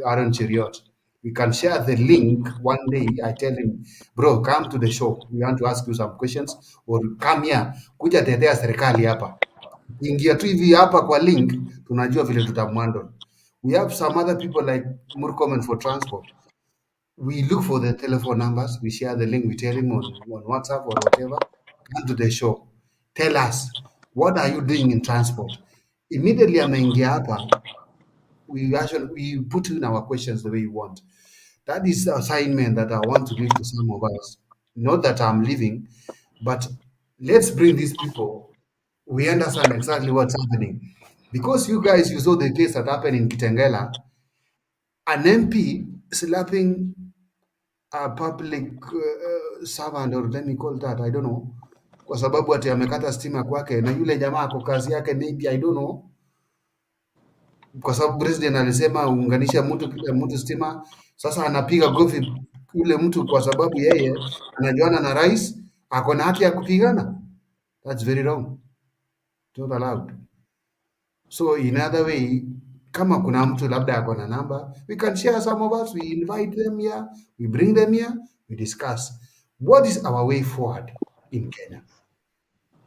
Aaron Cheriot. We can share the link one day. I tell him, bro, come to the show. We want to ask you some questions, or come here, kuja tetea serikali hapa. Ingia tu hivi hapa kwa link, tunajua vile tutamwandle. We have some other people like Murkomen for transport. We look for the telephone numbers, we share the link, we tell him on WhatsApp or whatever. Come to the show. Tell us, what are you doing in transport? Immediately ameingia hapa, we put in our questions the way you want. That is the assignment that I want to leave to some of us. Not that I'm leaving, but let's bring these people. We understand exactly what's happening. Because you guys, you saw the case that happened in Kitengela, an MP slapping a public servant, or let me call that, I don't know, kwa sababu ati amekata stima kwake na yule jamaa kwa kazi yake, maybe I don't know, kwa sababu president alisema uunganisha mtu stima. Sasa anapiga gofi yule mtu kwa sababu yeye anajuana na rais, ako na haki ya kupigana. That's very wrong, not allowed. So in other way, kama kuna mtu labda ako na namba, we can share some of us, we invite them here, we bring them here, we discuss what is our way forward in Kenya.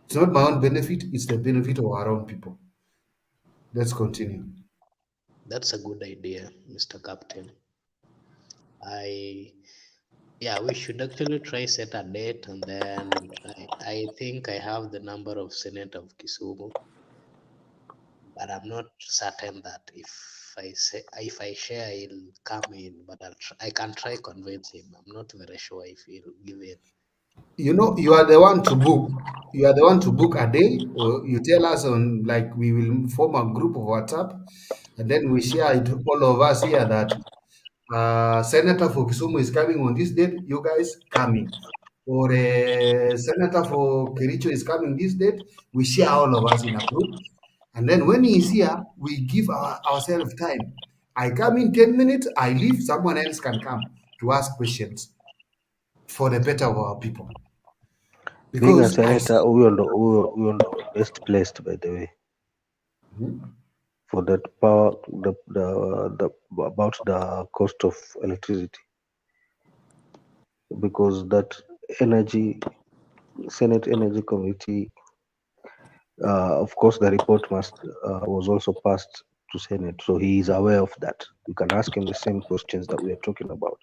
It's not my own benefit, it's the benefit of our own people. Let's continue. That's a good idea, Mr. Captain. We should actually try set a date and then we try. I think I have the number of Senator of Kisumu, but I'm not certain that if I share, he'll come in. But I can try convince him. I'm not very sure if he'll give in. You know, you are the one to book. You are the one to book a day, or you tell us on, like, we will form a group of WhatsApp, and then we share it, all of us here, that Senator for Kisumu is coming on this date, you guys coming. Or Senator for Kericho is coming this date, we share all of us in a group. And then when he's here, we give ourselves time. I come in 10 minutes, I leave, someone else can come to ask questions for the better of our people. Being a Because senator, huyo ndo best placed, by the way, for that power, the about the cost of electricity, because that Senate Energy Committee, of course, the report was also passed to Senate, so he is aware of that. You can ask him the same questions that we are talking about.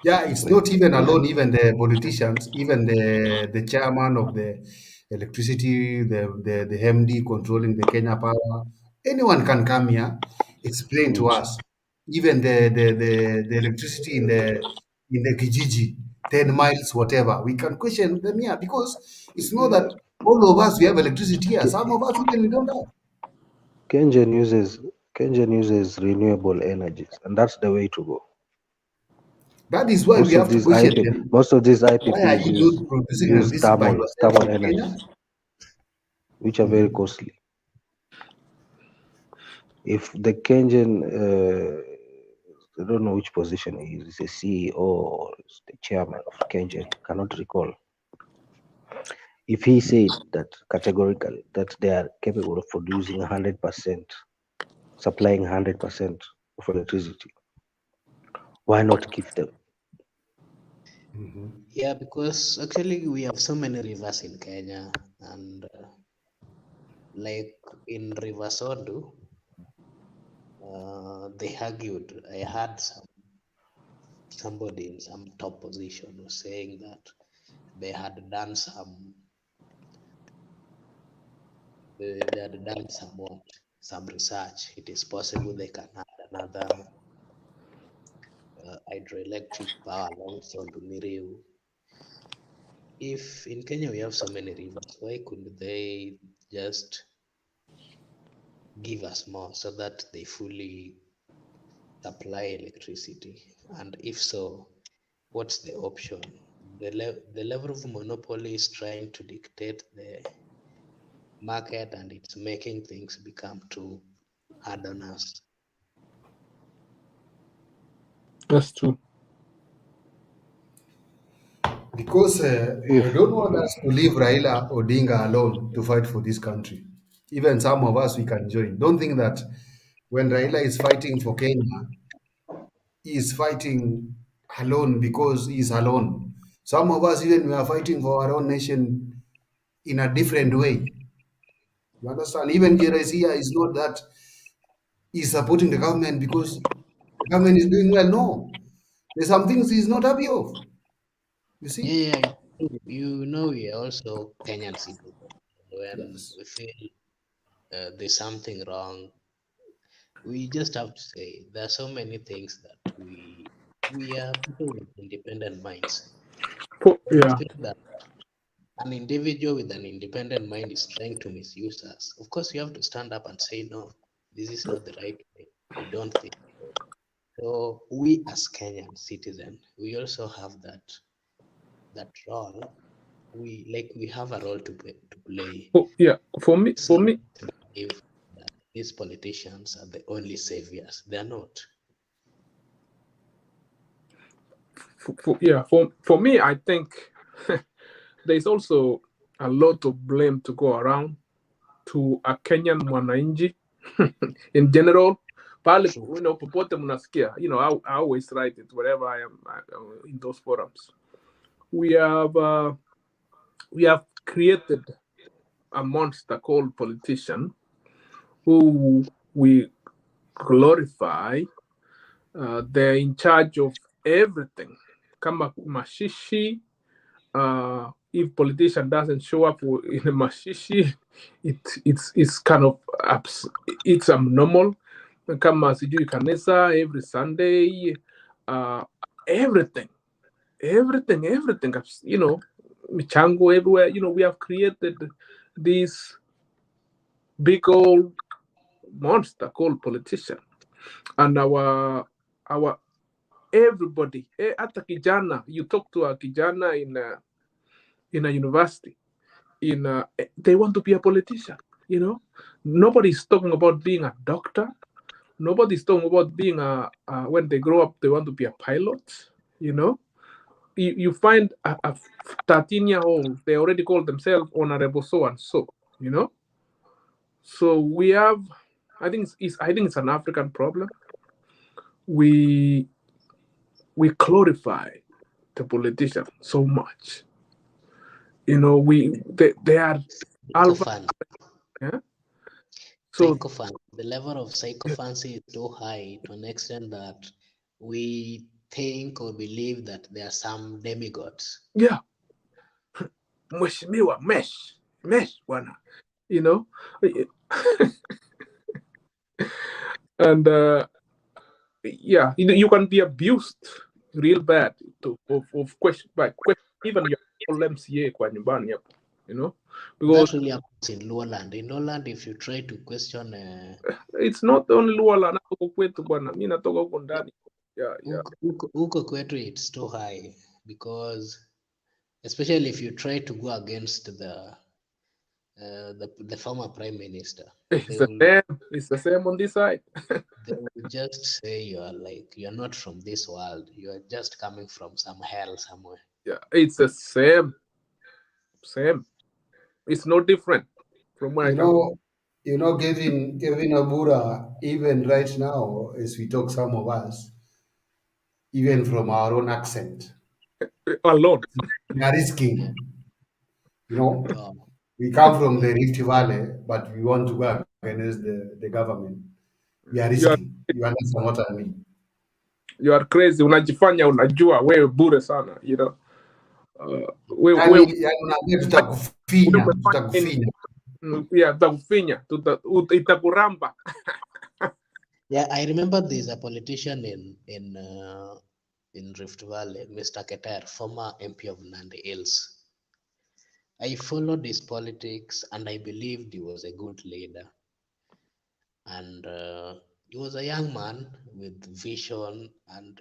yeah, it's not even alone, even the politicians, even the chairman of the electricity, the MD controlling the Kenya Power, anyone can come here, explain to us. Even the electricity in the Kijiji, 10 miles, whatever, we can question them here, because it's not that all of us we have electricity here. Some of us even we don't have. Kenyan uses renewable energies, and that's the way to go. That is why we have to question them. Most of these Why are IPPs you not producing use electricity by yourself thermal in Kenya? energies, which are very costly. If the Kenyan, I don't know which position he is, the CEO or the chairman of Kenyan, cannot recall. If he said that categorically that they are capable of producing 100%, supplying 100% of electricity, why not give them? Yeah, because actually we have so many rivers in Kenya, and like in River Sondu, they argued. I had somebody in some top position was saying that they had done some research. It is possible they can add another hydroelectric power along Sondu Miriu. If in Kenya we have so many rivers, why couldn't they just give us more so that they fully supply electricity? And if so, what's the option? The level of monopoly is trying to dictate the market, and it's making things become too hard on us. That's true. Because I don't want us to leave Raila Odinga alone to fight for this country. Even some of us, we can join. Don't think that when Raila is fighting for Kenya, he is fighting alone because he is alone. Some of us, even we are fighting for our own nation in a different way. You understand? Even Jeresia is not that he's supporting the government because the government is doing well. No. There's some things he's not happy of. You see? Yeah, you know, we are also Kenyan citizens. When we feel there's something wrong, we just have to say there are so many things that we are people with independent minds. When we feel that an individual with an independent mind is trying to misuse us, of course you have to stand up and say no, this is not the right way. We don't think so. So we as Kenyan citizens, we also have that role. We have a role to play. Yeah, for me, If these politicians are the only saviors, they're not. For me, I think there's also a lot of blame to go around to a Kenyan mwananchi in general. Pale, popote mnasikia, I always write it wherever I am in those forums. We have created a monster called politician who we glorify. They're in charge of everything. Kama mashishi, if politician doesn't show up in a mashishi, it's kind of it's abnormal. Kama sijui kanisa every Sunday, everything everything, you know, michango everywhere. You know, we have created this big old monster called politician, and our everybody, hata kijana, you talk to a kijana in a university, they want to be a politician. You know, nobody's talking about being a doctor. Nobody's talking about being when they grow up they want to be a pilot. You know, you find a 13-year-old, they already call themselves honorable so and so. You know, so we have. I think it's an African problem. We glorify the politician so much. You know, they are alpha. Sycophant. Yeah? So Sycophant. The level of sycophancy is so high to an extent that we think or believe that there are some demigods. yeah, mheshimiwa mesh bwana, you know, and yeah, you can be abused real bad of question by question, even your whole MCA kwa nyumbani hapo, you know, because that really happens in Lowland. In Lowland, if you try to question, it's not only Luoland, huko kwetu bwana, mimi natoka huko ndani. Yeah. Huko kwetu it's too high because, especially if you try to go against the former prime minister, it's the same on this side. They will just say you're not from this world. You are just coming from some hell somewhere. Yeah, it's the same. It's no different from where I come. You know, Kevin Abura, even right now, as we talk, some of us, even from our own accent, alone, we are risking. You know, we come from the Rift Valley, but we want to go against the government. We are risking. You understand what I mean? You are crazy. Unajifanya unajua wewe bure sana, you know. Tutakufinya, itakuramba. Yeah, I remember there's a politician in Rift Valley, Mr. Keter, former MP of Nandi Hills. I followed his politics and I believed he was a good leader. And he was a young man with vision, and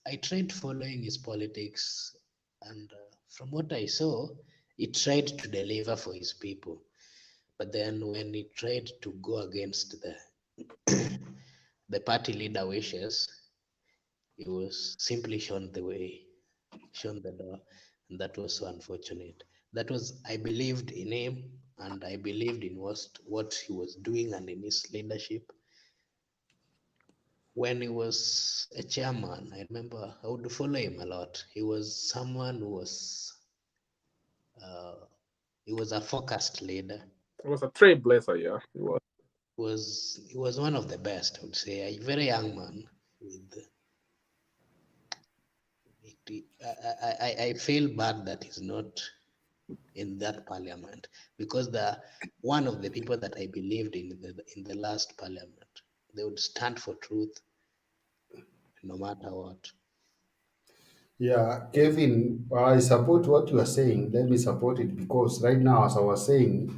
I tried following his politics. And from what I saw, he tried to deliver for his people. But then when he tried to go against the party leader wishes, he was simply shown the way, shown the door, and that was so unfortunate. That was, I believed in him, and I believed in what he was doing and in his leadership. When he was a chairman, I remember I would follow him a lot. He was someone who was he was a focused leader. He was a trailblazer, yeah. He was one of the best, I would say. A very young man with I feel bad that he's not in that parliament, because one of the people that I believed in the last parliament, they would stand for truth no matter what. Yeah, Kevin, I support what you are saying. Let me support it, because right now, as I was saying,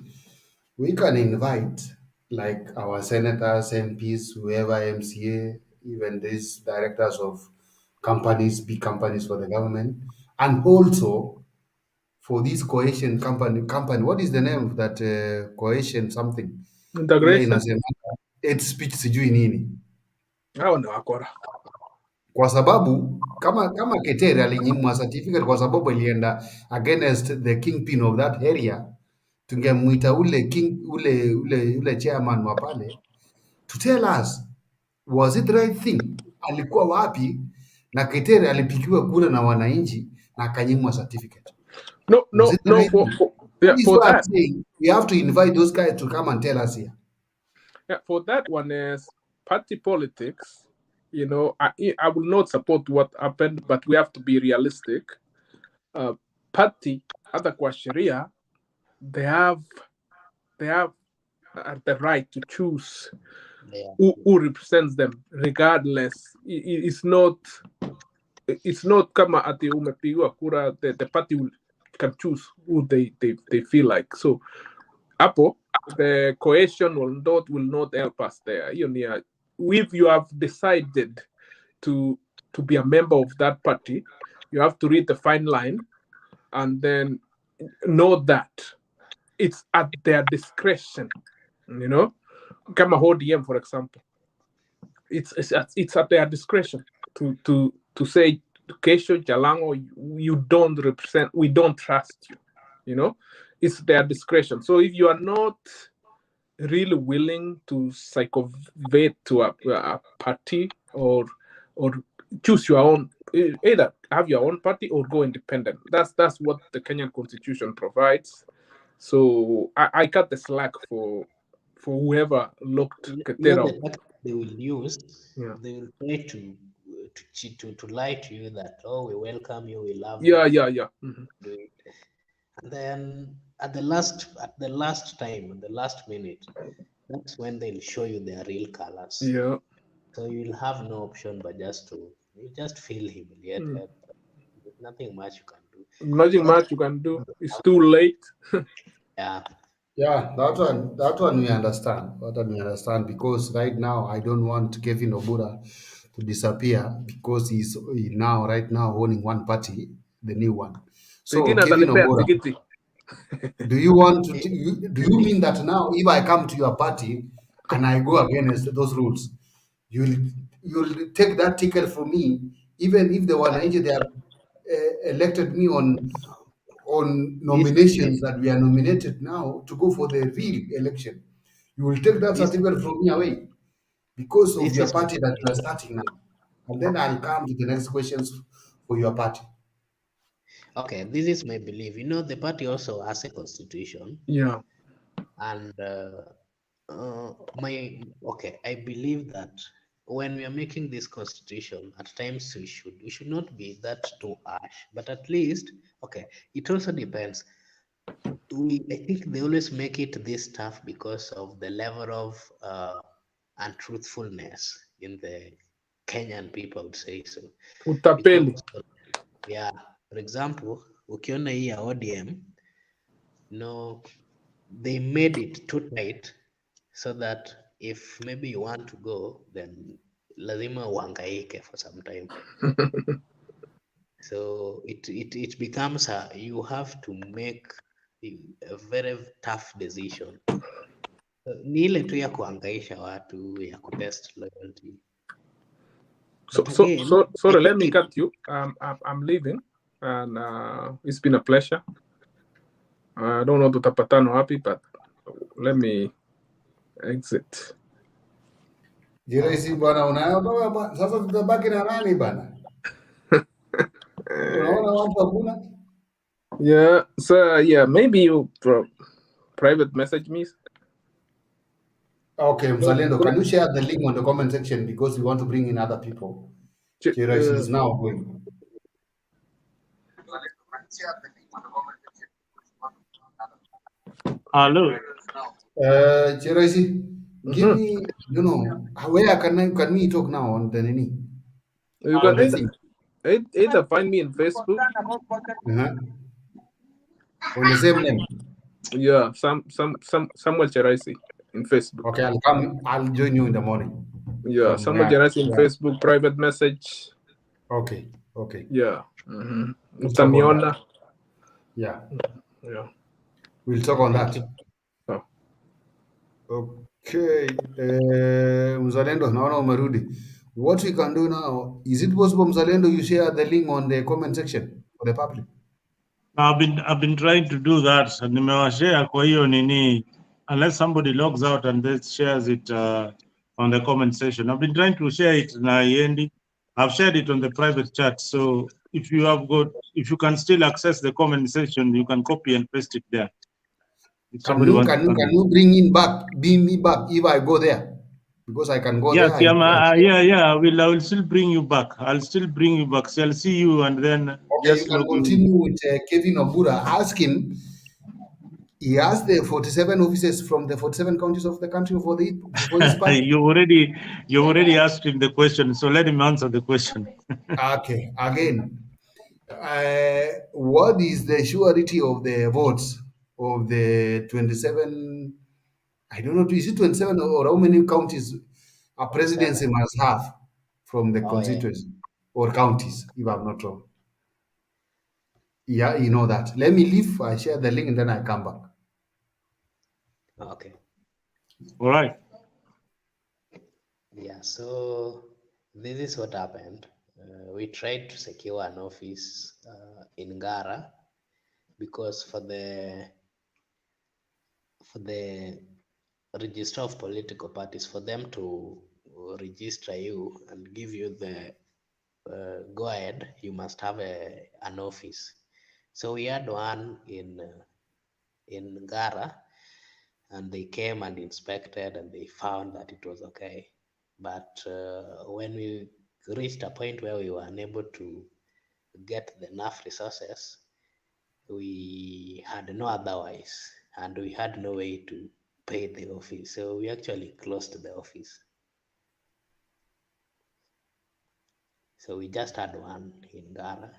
we can invite like our senators, MPs, whoever, MCA, even these directors of companies, big companies for the government, and also for this cohesion company. What is the name of that cohesion something? Integration. It's speech sijui nini. Hao ndio wakora. Kwa sababu kama Ketere alinyimwa certificate kwa sababu alienda against the kingpin of that area, tungemuita ule chairman wa pale to tell us was it the right thing, alikuwa wapi, na Ketere alipigiwa kura na wananchi na akanyimwa certificate. No, right for that saying, we have to invite those guys to come and tell us here. Yeah, for that one is party politics. You know, I will not support what happened, but we have to be realistic. Party, hata kwa sheria, they have the right to choose who represents them, regardless. It's not it's not kama ati umepigwa kura, the party can choose who they feel like. So hapo the cohesion will not help us there. If you have decided to be a member of that party, you have to read the fine line and then know that it's at their discretion. Kama ODM, for example, it's at their discretion to say, Kesho Jalango, you don't represent, we don't trust you. It's their discretion. So if you are not really willing to psychovate to a party or choose your own, either have your own party or go independent. That's what the Kenyan Constitution provides. So I cut the slack for whoever looked Ketera. The fact they will use, Yeah. they will try to cheat, to lie to you that, oh, we welcome you, we love Yeah. you. Mm-hmm. Do it. And then at the last time, the last minute, that's when they'll show you their real colors. Yeah. So you'll have no option but you just feel humiliated. There's nothing much you can do. Nothing much you can do. It's too late. Yeah. Yeah, that one we understand. That one we understand, because right now I don't want Kevin Obura to disappear, because he's right now owning one party, the new one. So Kevin Obura, do you mean that now if I come to your party and I go against those rules, you'll take that ticket from me, even if the one they have elected me on nominations that we are nominated now to go for the real election? You will take that certificate from me away because of your party that you are starting now. And then I'll come to the next questions for your party. Okay, this is my belief. The party also has a constitution. Yeah. And I believe that when we are making this constitution, at times we should not be that too harsh, but at least, it also depends. I think they always make it this tough because of the level of untruthfulness in the Kenyan people, I would say so. Utapeli. Yeah, for example, ukiona hii ya ODM, they made it too tight so that if maybe you want to go, then lazima uhangaike for some time. So it becomes you have to make a very tough decision. Ni ile tu ya kuhangaisha watu, ya kutest loyalty. Sorry, let me cut you. I'm leaving, and it's been a pleasure. I don't know tutapatana wapi, but let me exit. Jiraisi bwana, unaona bwana, sasa tutabaki na nani bwana? Unaona watu hakuna? Yeah, so maybe you private message me. Okay, Mzalendo, can you share the link on the comment section, because we want to bring in other people? Jiraisi is now going. Hello. Jiraisi, give me, where can we talk now on the Nini? You can either find me in Facebook. On the same name? Yeah, Samuel Cheraisi in Facebook. Okay, I'll join you in the morning. Yeah, Samuel Cheraisi in Facebook, private message. Okay. Yeah. Utaniona. Yeah. Yeah. We'll talk on that. Okay. Mzalendo, naona umerudi. What we can do now, is it possible, Mzalendo, you share the link on the comment section for the public? I've been trying to do that. Nimewashare kwa hiyo nini, unless somebody logs out and then shares it on the comment section. I've been trying to share it na iendi. I've shared it on the private chat. So if you can still access the comment section, you can copy and paste it there. Can you bring me back if I go there? Because I can go there. I will still bring you back. I'll still bring you back. So I'll see you and then you can continue with Kevin Obura. Ask him He asked the 47 officers from the 47 counties of the country for this part. You already asked him the question, so let him answer the question. Okay, again, what is the surety of the votes of the 27? I don't know, is it 27 or how many counties a presidency 27. must have from the Oh, yeah. constituency or counties, if I'm not wrong? Yeah, you know that. Let me leave, I share the link, and then I come back. Okay. All right. Yeah, so this is what happened. We tried to secure an office in Gara because for the register of political parties, for them to register you and give you the go ahead, you must have an office. So we had one in Gara, and they came and inspected and they found that it was okay. But when we reached a point where we were unable to get enough resources, we had no otherwise, and we had no way to pay the office. So we actually closed the office. So we just had one in Gara.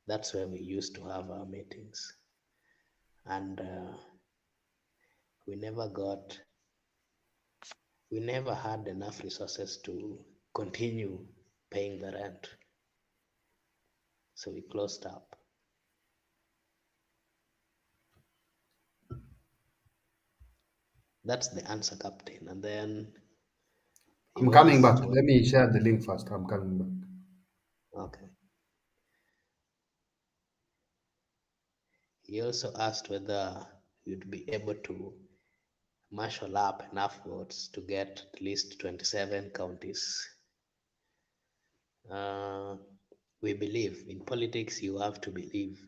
That's where we used to have our meetings. And we never had enough resources to continue paying the rent. So we closed up. That's the answer, Captain. And then I'm coming back. Let me share the link first. I'm coming back. Okay. He also asked whether you'd be able to marshal up enough votes to get at least 27 counties. We believe in politics, you have to believe.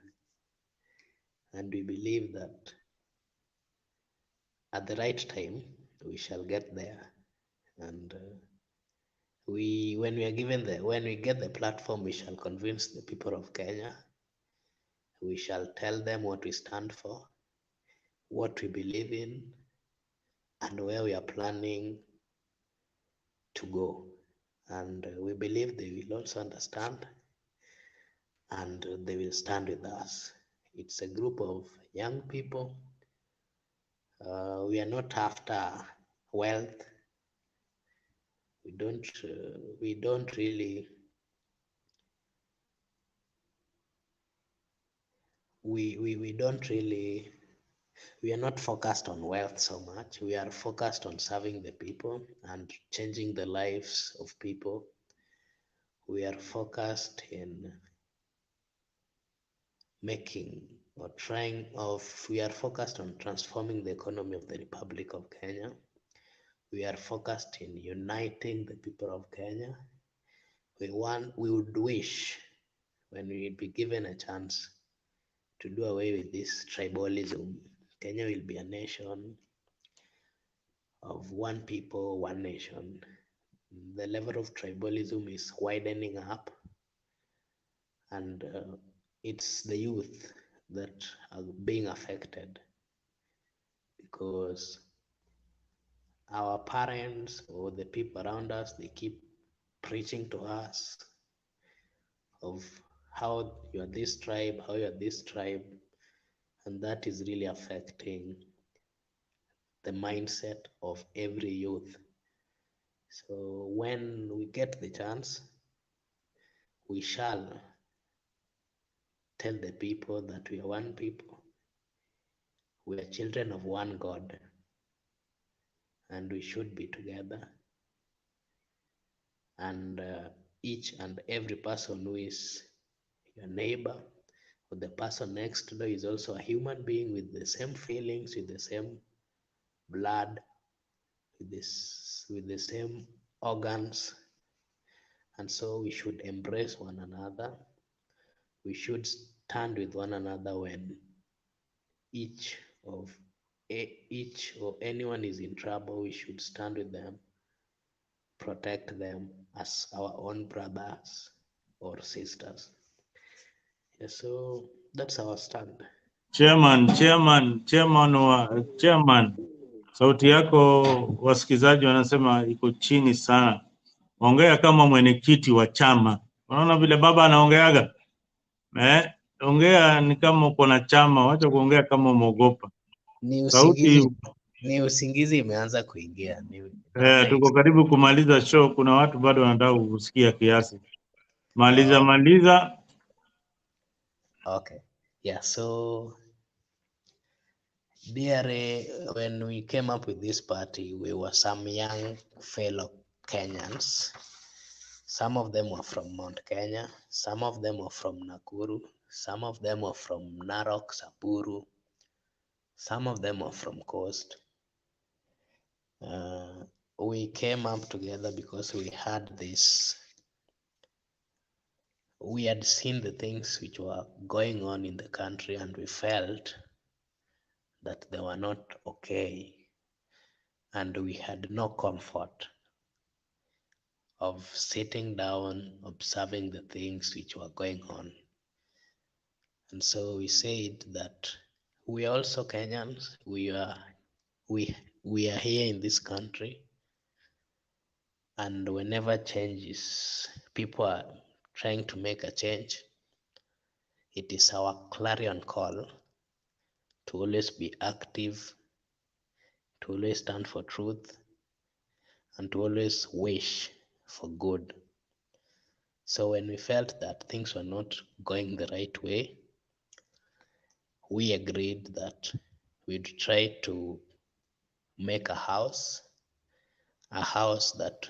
And we believe that at the right time, we shall get there. And when we get the platform, we shall convince the people of Kenya. We shall tell them what we stand for, what we believe in, and where we are planning to go. And we believe they will also understand, and they will stand with us. It's a group of young people. We are not after wealth. We don't really we are not focused on wealth so much. We are focused on serving the people and changing the lives of people. We are focused in we are focused on transforming the economy of the Republic of Kenya. We are focused in uniting the people of Kenya. We would wish, when we be given a chance, to do away with this tribalism. Kenya will be a nation of one people, one nation. The level of tribalism is widening up, and it's the youth that are being affected, because our parents or the people around us, they keep preaching to us of how you are this tribe, how you are this tribe, and that is really affecting the mindset of every youth. So when we get the chance, we shall tell the people that we are one people, we are children of one God, and we should be together. And each and every person who is your neighbor or the person next door is also a human being with the same feelings, with the same blood, with the same organs. And so we should embrace one another. We should stand with one another when each or anyone is in trouble. We should stand with them, protect them as our own brothers or sisters. Yeah, so that's our stand. Chairman, sauti yako wasikizaji wanasema iko chini sana. Ongea kama mwenyekiti wa chama. Unaona vile baba anaongeaga? Ongea ni kama uko na chama, wacha kuongea kama umeogopa. Sauti Ni usingizi imeanza kuingia. tuko karibu kumaliza show, kuna watu bado wanataka kusikia kiasi. Maliza. Okay. Yeah, so when we came up with this party, we were some young fellow Kenyans. Some of them were from Mount Kenya, some of them were from Nakuru, some of them were from Narok, Samburu, some of them were from Coast. We came up together because we had seen the things which were going on in the country, and we felt that they were not okay, and we had no comfort of sitting down, observing the things which were going on. And so we said that we are also Kenyans. We are here in this country, and whenever people are trying to make a change, it is our clarion call to always be active, to always stand for truth, and to always wish for good. So when we felt that things were not going the right way, we agreed that we'd try to make a house that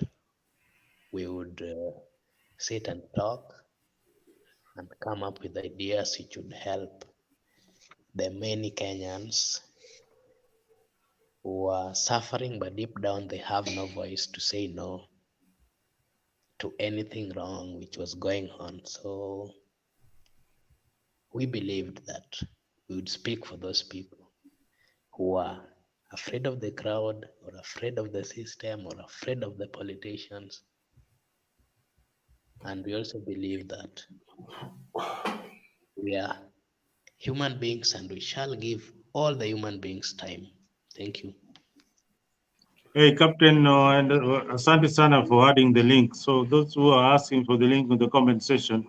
we would sit and talk and come up with ideas which would help the many Kenyans who are suffering, but deep down they have no voice to say no to anything wrong which was going on. So we believed that we would speak for those people who are afraid of the crowd, or afraid of the system, or afraid of the politicians. And we also believe that we are human beings, and we shall give all the human beings time. Thank you. Hey, Captain, and asante sana for adding the link. So those who are asking for the link in the comment section,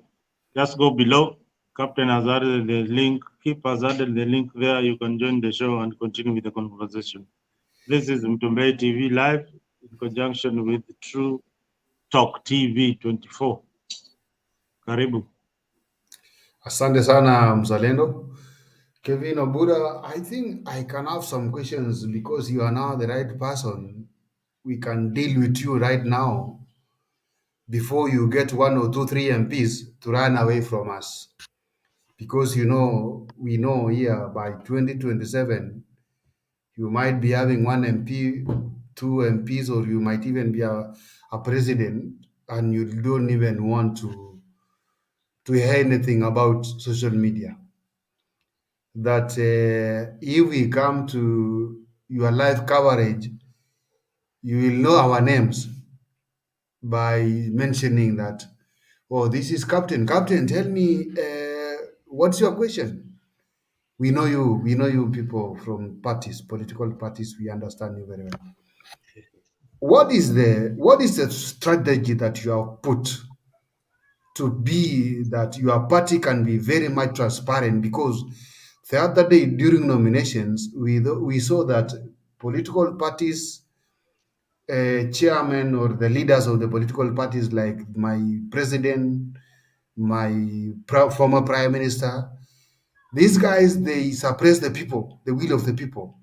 just go below. Captain has added the link. Keep has added the link there. You can join the show and continue with the conversation. This is Mtumbei TV Live in conjunction with True Talk TV 24. Karibu. Asante sana Mzalendo. Kevin Obura, I think I can have some questions because you are now the right person. We can deal with you right now before you get 1 or 2, 3 MPs to run away from us. Because we know here by 2027, you might be having 1 MP, 2 MPs, or you might even be a president, and you don't even want to hear anything about social media. That if we come to your live coverage, you will know our names by mentioning that, oh, this is Captain. Captain, tell me, what's your question? We know you people from parties, political parties, we understand you very well. What is the strategy that you have put to be that your party can be very much transparent? Because the other day during nominations, we saw that political parties, chairmen or the leaders of the political parties, like my president, my former prime minister, these guys, they suppress the people, the will of the people.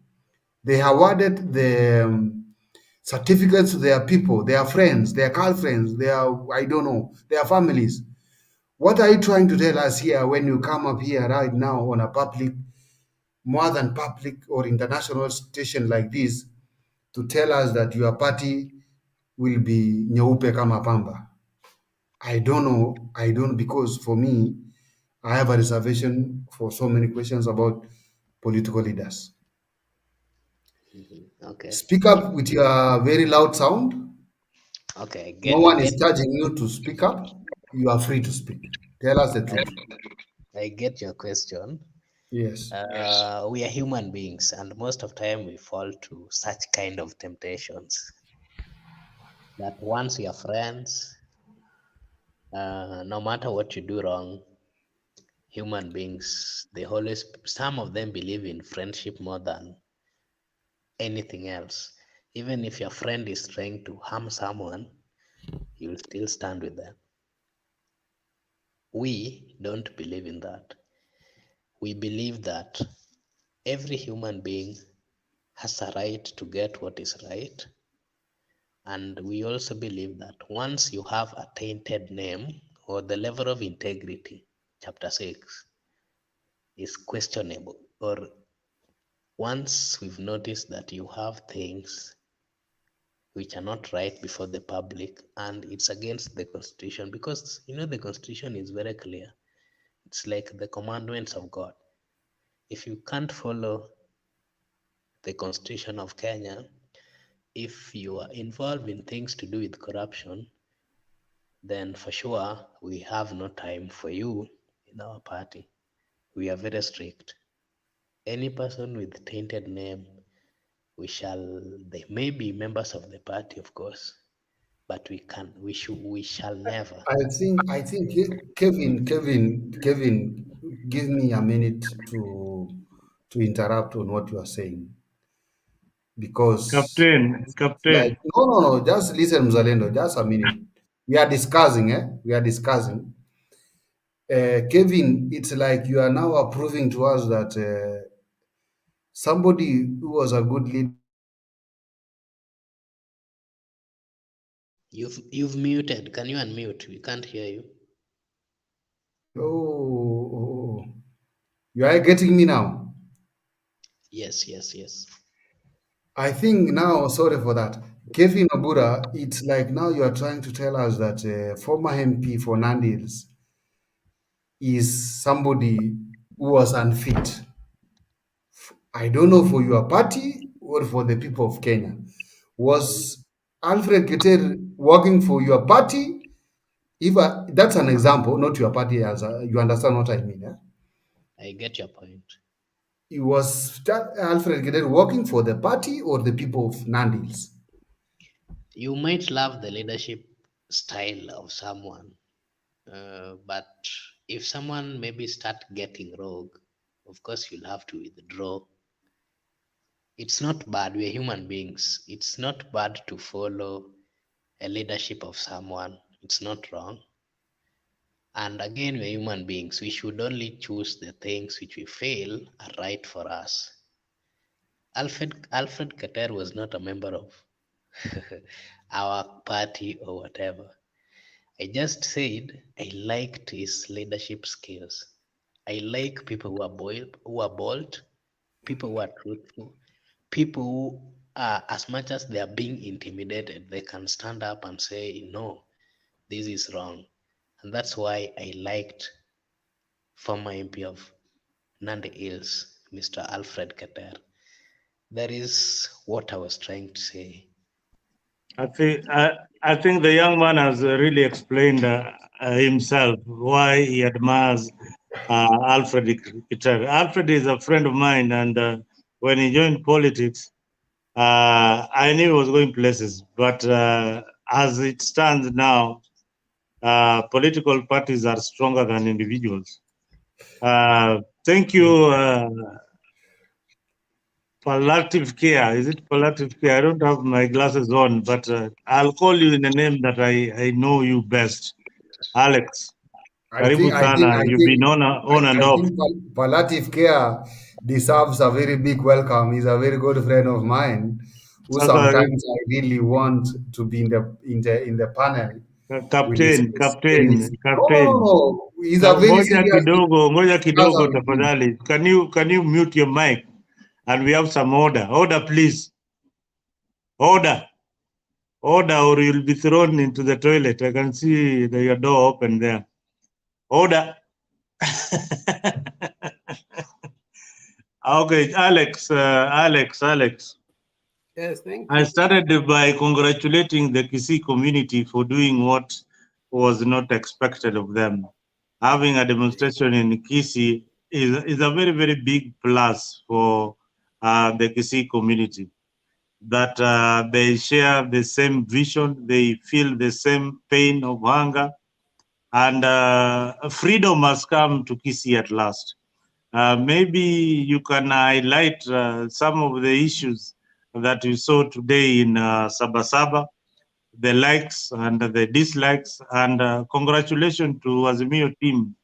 They awarded the certificates to their people, their friends, their girlfriends, their families. What are you trying to tell us here when you come up here right now on a public, more than public or international station like this, to tell us that your party will be nyeupe kama pamba? I don't know, because for me, I have a reservation for so many questions about political leaders. Okay. Speak up with your very loud sound. Okay. No one is charging you to speak up. You are free to speak. Tell us the truth. I get your question. Yes. We are human beings, and most of the time we fall to such kind of temptations. That once we are friends, no matter what you do wrong, human beings, some of them believe in friendship more than anything else. Even if your friend is trying to harm someone, you will still stand with them. We don't believe in that. We believe that every human being has a right to get what is right. And we also believe that once you have a tainted name, or the level of integrity, chapter 6, is questionable, or once we've noticed that you have things which are not right before the public and it's against the constitution, because the constitution is very clear. It's like the commandments of God. If you can't follow the constitution of Kenya, if you are involved in things to do with corruption, then for sure we have no time for you in our party. We are very strict. Any person with tainted name, they may be members of the party, of course, but we shall never. I think Kevin, give me a minute to interrupt on what you are saying, because like Captain. no, just listen, Mzalendo, just a minute. We are discussing, We are discussing. Kevin, it's like you are now approving to us that somebody who was a good leader. You've muted. Can you unmute? We can't hear you. Oh, you are getting me now? Yes. I think now, sorry for that. Kevin Abura, it's like now you are trying to tell us that former MP for Nandils is somebody who was unfit. I don't know for your party or for the people of Kenya. Was Alfred Keter working for your party? That's an example, not your party, you understand what I mean. I get your point. Was Alfred Keter working for the party or the people of Nandils? You might love the leadership style of someone, but if someone maybe start getting rogue, of course you'll have to withdraw. It's not bad. We're human beings. It's not bad to follow a leadership of someone. It's not wrong. And again, we're human beings. We should only choose the things which we feel are right for us. Alfred Keter was not a member of our party or whatever. I just said I liked his leadership skills. I like people who are bold, people who are truthful, people who are, as much as they are being intimidated, they can stand up and say, no, this is wrong. And that's why I liked former MP of Nandi Hills, Mr. Alfred Keter. That is what I was trying to say. I think the young man has really explained himself why he admires Alfred Keter. Alfred is a friend of mine, and when he joined politics, I knew he was going places. But as it stands now, political parties are stronger than individuals. Thank you, palliative care. Is it palliative care? I don't have my glasses on, but I'll call you in the name that I know you best. Alex. Karibu sana. You've been on and off. I think palliative care deserves a very big welcome. He's a very good friend of mine who sometimes I really want to be in the panel. Captain. No. He's a very serious. Ngoja kidogo tafadhali. Can you mute your mic? And we have some order. Order, please. Order, or you'll be thrown into the toilet. I can see your door open there. Order. Okay, Alex. Yes, thank you. I started by congratulating the Kisii community for doing what was not expected of them. Having a demonstration in Kisii is a very, very big plus for the Kisii community, that they share the same vision, they feel the same pain of hunger, and freedom has come to Kisii at last. Maybe you can highlight some of the issues that you saw today in Sabasaba, the likes and the dislikes, and congratulations to Azimio team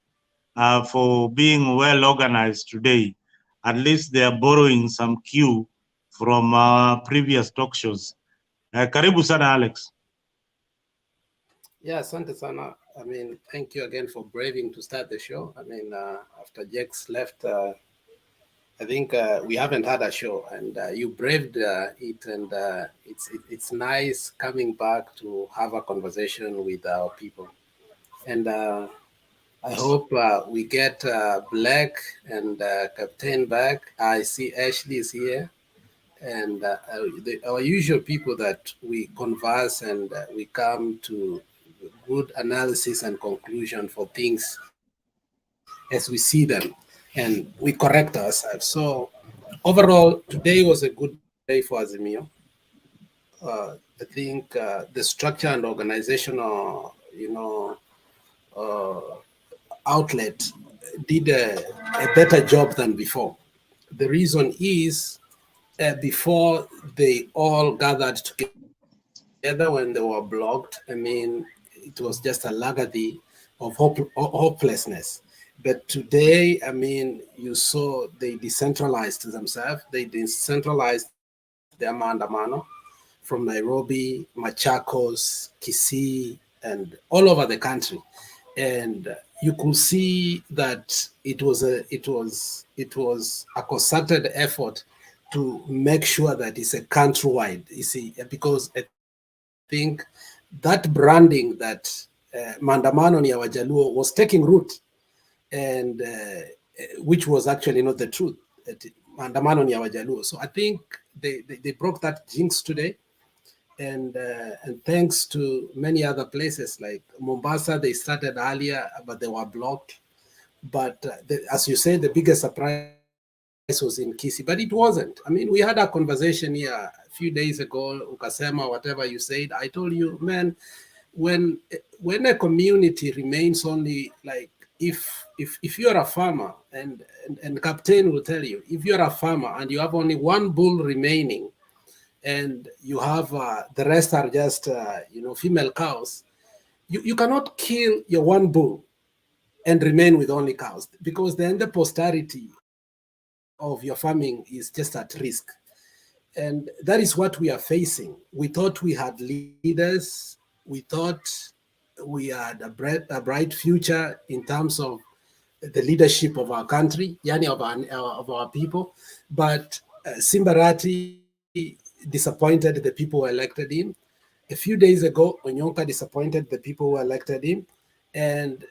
for being well organized today. At least they are borrowing some cue from previous talk shows. Karibu sana, Alex. Yeah, asante sana. I mean, thank you again for braving to start the show. I mean, after Jake's left, I think we haven't had a show, and you braved it, and it's nice coming back to have a conversation with our people. And I hope we get Black and Captain back. I see Ashley is here, and our usual people that we converse and we come to good analysis and conclusion for things as we see them, and we correct ourselves. So overall, today was a good day for Azimio. I think the structure and organizational, outlet did a better job than before. The reason is before they all gathered together when they were blocked, I mean, it was just a legacy of hopelessness. But today, I mean, you saw they decentralized themselves. They decentralized their Maandamano from Nairobi, Machakos, Kisii, and all over the country. And you could see that it was a concerted effort to make sure that it's a countrywide. You see, because I think that branding that Maandamano ni ya Wajaluo was taking root, and which was actually not the truth. Maandamano ni ya Wajaluo. So I think they broke that jinx today. And thanks to many other places like Mombasa, they started earlier, but they were blocked. But as you said, the biggest surprise was in Kisii, but it wasn't. I mean, we had a conversation here a few days ago, Ukasema, whatever you said. I told you, man, when a community remains only like, if you're a farmer, and Captain will tell you, if you're a farmer and you have only one bull remaining, and you have the rest are just female cows, you cannot kill your one bull and remain with only cows, because then the posterity of your farming is just at risk. And that is what we are facing. We thought we had leaders, we thought we had a bright future in terms of the leadership of our country, yani of our people, but Simbarati disappointed the people who elected him. A few days ago, Onyonka disappointed the people who elected him, and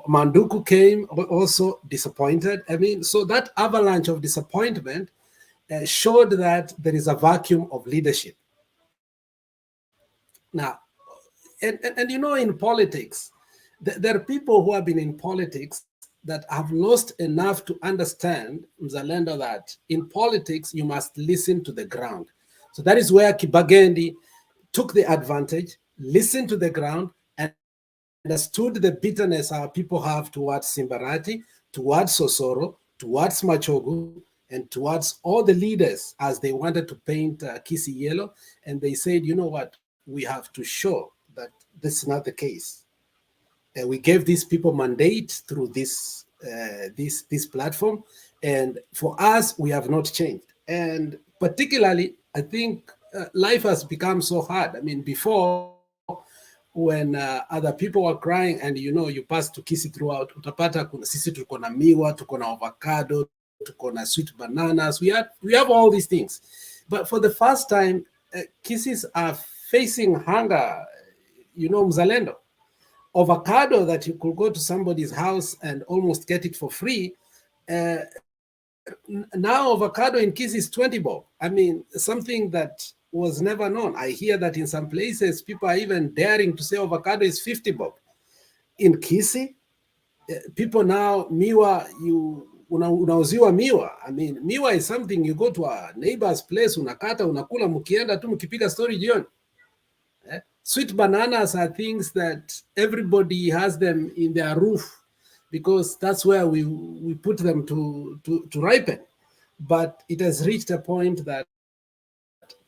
Manduku came also disappointed. I mean, so that avalanche of disappointment showed that there is a vacuum of leadership. Now, and in politics, there are people who have been in politics that have lost enough to understand, Mzalendo, that in politics, you must listen to the ground. So that is where Kibagendi took the advantage, listened to the ground, and understood the bitterness our people have towards Simbarati, towards Sosoro, towards Machogu, and towards all the leaders as they wanted to paint Kisii yellow. And they said, you know what, we have to show that this is not the case. We gave these people mandate through this platform, and for us, we have not changed. And particularly, I think life has become so hard. I mean, before, when other people were crying, and you pass to Kisii throughout, utapata sisi tuko na miwa, tuko na avocado, tuko na sweet bananas. We have all these things, but for the first time, Kisiis are facing hunger. Mzalendo. Avocado that you could go to somebody's house and almost get it for free. Now avocado in Kisii is 20 bob. I mean, something that was never known. I hear that in some places, people are even daring to say avocado is 50 bob. In Kisii, people now, miwa, unauziwa miwa. I mean, miwa is something you go to a neighbor's place, unakata, unakula, mkienda tu mkipiga story jioni. Sweet bananas are things that everybody has them in their roof because that's where we put them to ripen. But it has reached a point that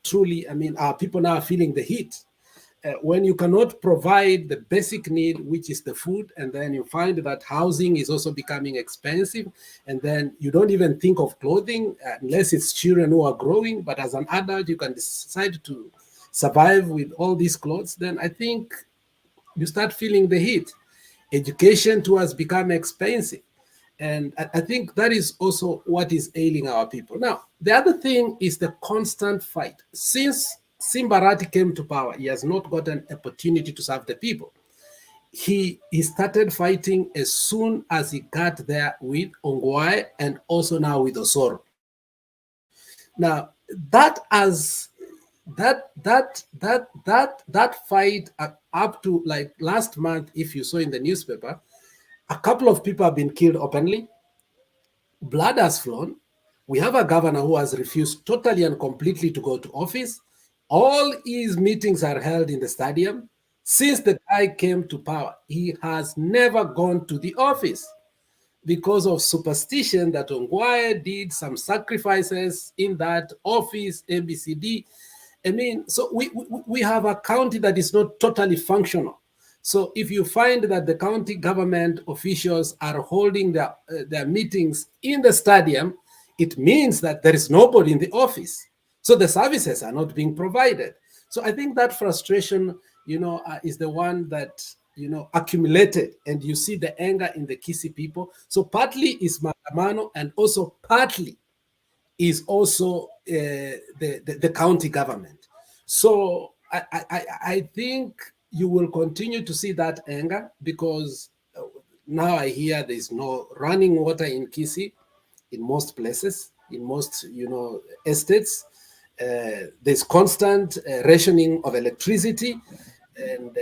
truly, I mean, our people now are feeling the heat. When you cannot provide the basic need, which is the food, and then you find that housing is also becoming expensive, and then you don't even think of clothing unless it's children who are growing, but as an adult, you can decide to survive with all these clothes, then I think you start feeling the heat. Education too has become expensive. And I think that is also what is ailing our people. Now, the other thing is the constant fight. Since Simbarati came to power, he has not gotten an opportunity to serve the people. He started fighting as soon as he got there with Ongwae and also now with Osoro. Now, that fight up to like last month, if you saw in the newspaper, a couple of people have been killed openly. Blood has flown. We have a governor who has refused totally and completely to go to office. All his meetings are held in the stadium. Since the guy came to power, he has never gone to the office because of superstition that Ongwae did some sacrifices in that office, ABCD. I mean, so we have a county that is not totally functional. So if you find that the county government officials are holding their meetings in the stadium, it means that there is nobody in the office. So the services are not being provided. So I think that frustration, is the one that, accumulated, and you see the anger in the Kisii people. So partly is Maandamano, and also partly is also the county government. So I think you will continue to see that anger because now I hear there's no running water in Kisii in most places, in most estates. There's constant rationing of electricity, and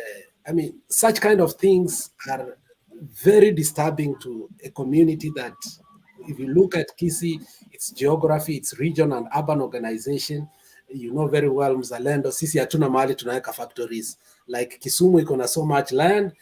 I mean, such kind of things are very disturbing to a community that, if you look at Kisii, its geography, its region and urban organization, you know very well, Mzalendo, sisi hatuna mahali tunaweka factories. Like Kisumu iko na so much land,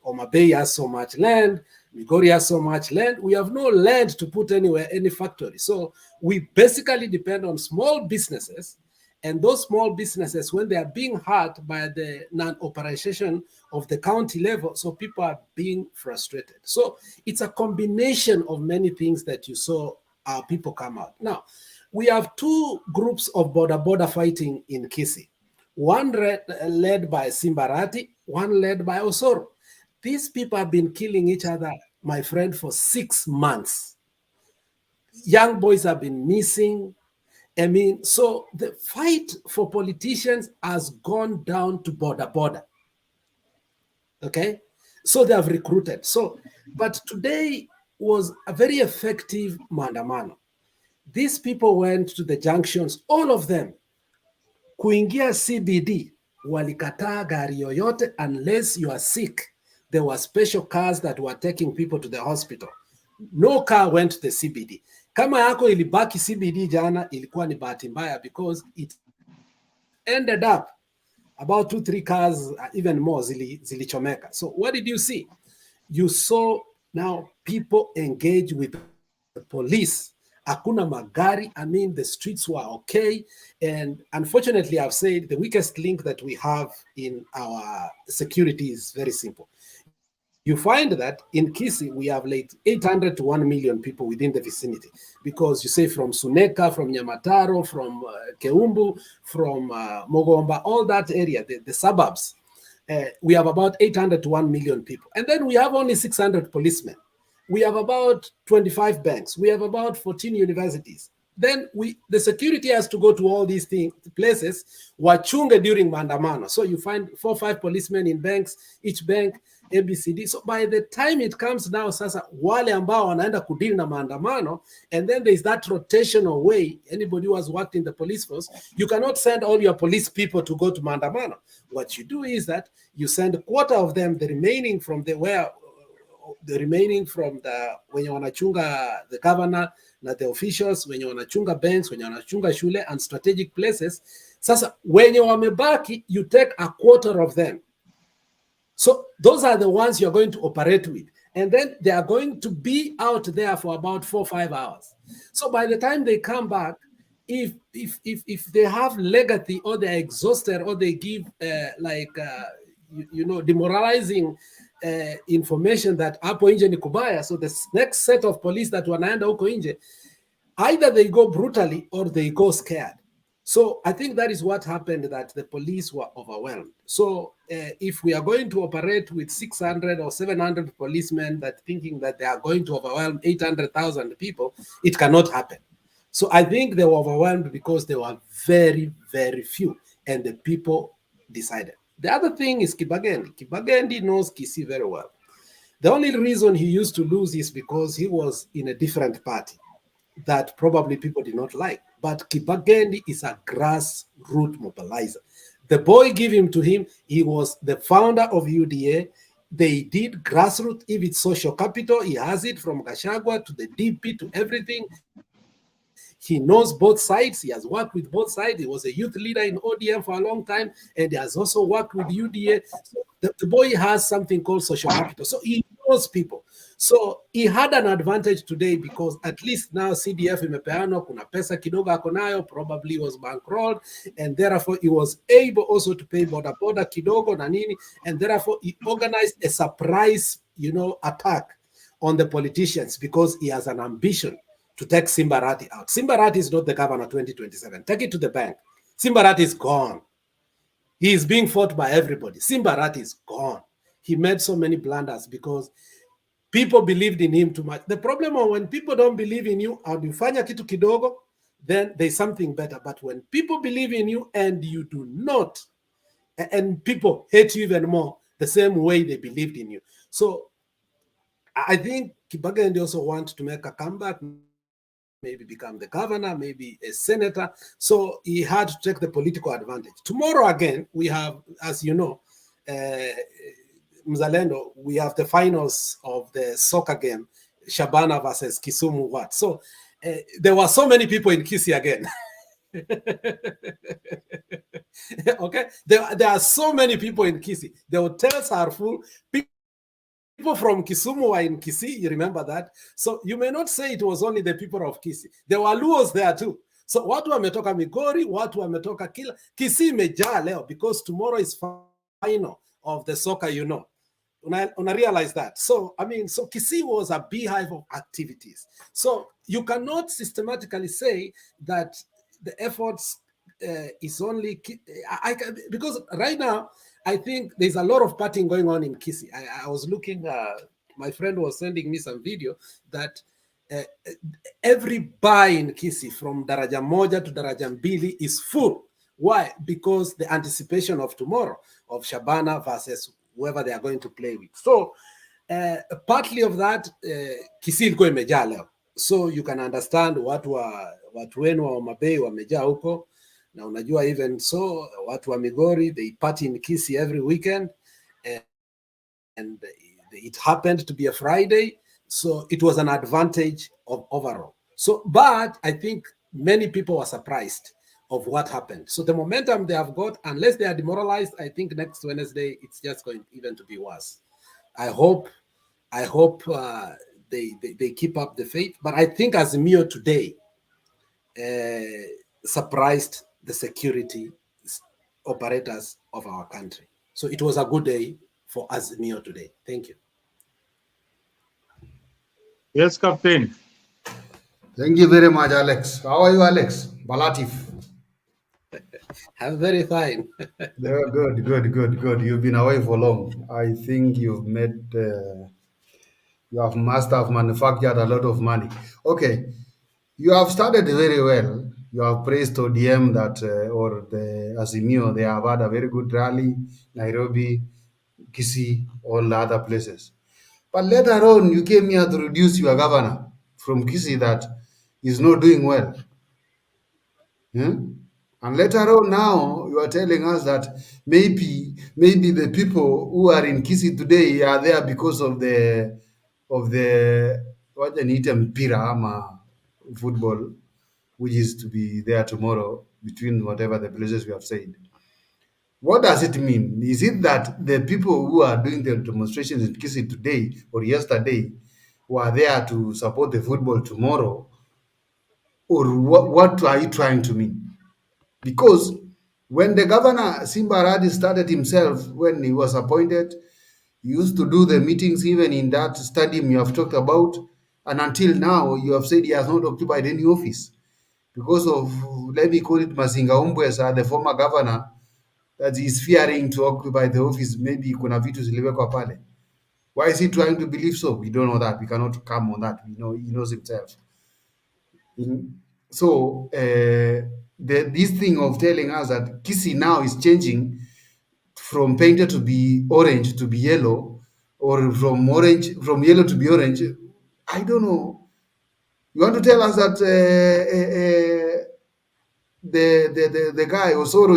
Homa Bay has so much land, Migori has so much land. We have no land to put anywhere, any factory. So we basically depend on small businesses, and those small businesses, when they are being hurt by the non-operation of the county level, so people are being frustrated. So it's a combination of many things that you saw our people come out. Now, we have two groups of border fighting in Kisii. One led by Simbarati, one led by Osoro. These people have been killing each other, my friend, for 6 months. Young boys have been missing. I mean, so the fight for politicians has gone down to border. Okay? So they have recruited. So, but today was a very effective Maandamano. These people went to the junctions, all of them. Kuingia CBD, walikataa gari yoyote unless you are sick. There were special cars that were taking people to the hospital. No car went to the CBD. Kama yako ilibaki CBD jana, ilikuwa ni bahati mbaya because it ended up about 2-3 cars, even more, zilichomeka. So what did you see? You saw now people engage with the police. Hakuna magari. I mean, the streets were okay. And unfortunately, I've said the weakest link that we have in our security is very simple. You find that in Kisii, we have like 800 to 1 million people within the vicinity, because you say from Suneka, from Nyamataro, from Keumbu, from Mogomba, all that area, the suburbs, we have about 800 to 1 million people. And then we have only 600 policemen. We have about 25 banks. We have about 14 universities. Then the security has to go to all these places, wachunge during Maandamano. So you find 4 or 5 policemen in banks, each bank, ABCD. So by the time it comes now, sasa wale ambao wanaenda kudeal na Maandamano, and then there's that rotational way, anybody who has worked in the police force, you cannot send all your police people to go to Maandamano. What you do is that you send a quarter of them, the remaining from where the remaining from the wenye wanachunga the governor na the officials, wenye wanachunga banks, wenye wanachunga shule and strategic places. Sasa wenye wamebaki, you take a quarter of them. So those are the ones you're going to operate with. And then they are going to be out there for about 4 or 5 hours. So by the time they come back, if they have legacy or they're exhausted or they give demoralizing information that hapo nje ni kubaya, so the next set of police that wanaenda huko nje, either they go brutally or they go scared. So I think that is what happened, that the police were overwhelmed. So if we are going to operate with 600 or 700 policemen that thinking that they are going to overwhelm 800,000 people, it cannot happen. So I think they were overwhelmed because they were very, very few, and the people decided. The other thing is Kibagendi. Kibagendi knows Kisii very well. The only reason he used to lose is because he was in a different party that probably people did not like. But Kibagendi is a grassroots mobilizer. The boy give him to him. He was the founder of UDA. They did grassroots, if it's social capital, he has it from Gachagua to the DP to everything. He knows both sides. He has worked with both sides. He was a youth leader in ODM for a long time, and he has also worked with UDA. So the boy has something called social capital. So he knows people. So he had an advantage today because at least now CDF imepeano, kuna pesa kidogo ako nayo, probably was bankrolled, and therefore he was able also to pay boda kidogo na nini, and therefore he organized a surprise, attack on the politicians because he has an ambition to take Simbarati out. Simbarati is not the governor 2027. Take it to the bank. Simbarati is gone. He is being fought by everybody. Simbarati is gone. He made so many blunders because people believed in him too much. The problem is when people don't believe in you and you fanya kitu kidogo, then there's something better. But when people believe in you and you do not, and people hate you even more the same way they believed in you. So I think Kibagendi also wants to make a comeback, maybe become the governor, maybe a senator. So he had to take the political advantage. Tomorrow again, we have, as you know, Mzalendo, we have the finals of the soccer game, Shabana versus Kisumu Wat. So there were so many people in Kisii again. Okay, there are so many people in Kisii. The hotels are full. People from Kisumu were in Kisii, you remember that? So you may not say it was only the people of Kisii. There were Luos there too. So watu wametoka Migori, watu wametoka kila. Kisii imejaa leo because tomorrow is final of the soccer, Una realize that. So, so Kisii was a beehive of activities. So you cannot systematically say that the efforts is only, because right now, I think there's a lot of partying going on in Kisii. I was looking, my friend was sending me some video that every bar in Kisii from Daraja Moja to Daraja Mbili is full. Why? Because the anticipation of tomorrow, of Shabana versus whoever they are going to play with. So partly of that, Kisii ilikuwa imejaa leo. So you can understand watu wenu wa Mabei wamejaa huko. Na unajua even so, watu wa Migori, they party in Kisii every weekend. And it happened to be a Friday. So it was an advantage of overall. So, but I think many people were surprised of what happened. So the momentum they have got, unless they are demoralized, I think next Wednesday, it's just going even to be worse. I hope they keep up the faith. But I think Azimio today surprised the security operators of our country. So it was a good day for Azimio today. Thank you. Yes, Captain. Thank you very much, Alex. How are you, Alex? Balatif. I'm very fine. Yeah, good. You've been away for long. I think you must have manufactured a lot of money. Okay, you have started very well. You have praised ODM or the Azimio. They have had a very good rally, Nairobi, Kisii, all the other places. But later on, you came here to reduce your governor from Kisii that is not doing well. And later on now, you are telling us that maybe the people who are in Kisii today are there because of the of the wacha niite mpira ama football, which is to be there tomorrow between whatever the places we have said. What does it mean? Is it that the people who are doing the demonstrations in Kisii today or yesterday were there to support the football tomorrow? Or what are you trying to mean? Because when the governor Simba Arati started himself, when he was appointed, he used to do the meetings even in that stadium you have talked about, and until now you have said he has not occupied any office because of, let me call it Mazinga Umbwesa, the former governor, that he is fearing to occupy the office. Maybe kuna vitu ziliwekwa pale. Why is he trying to believe so? We don't know that. We cannot come on that. We know he knows himself. So this thing of telling us that Kisii now is changing from painted to be orange to be yellow, or from yellow to be orange, I don't know. You want to tell us that the guy Osoro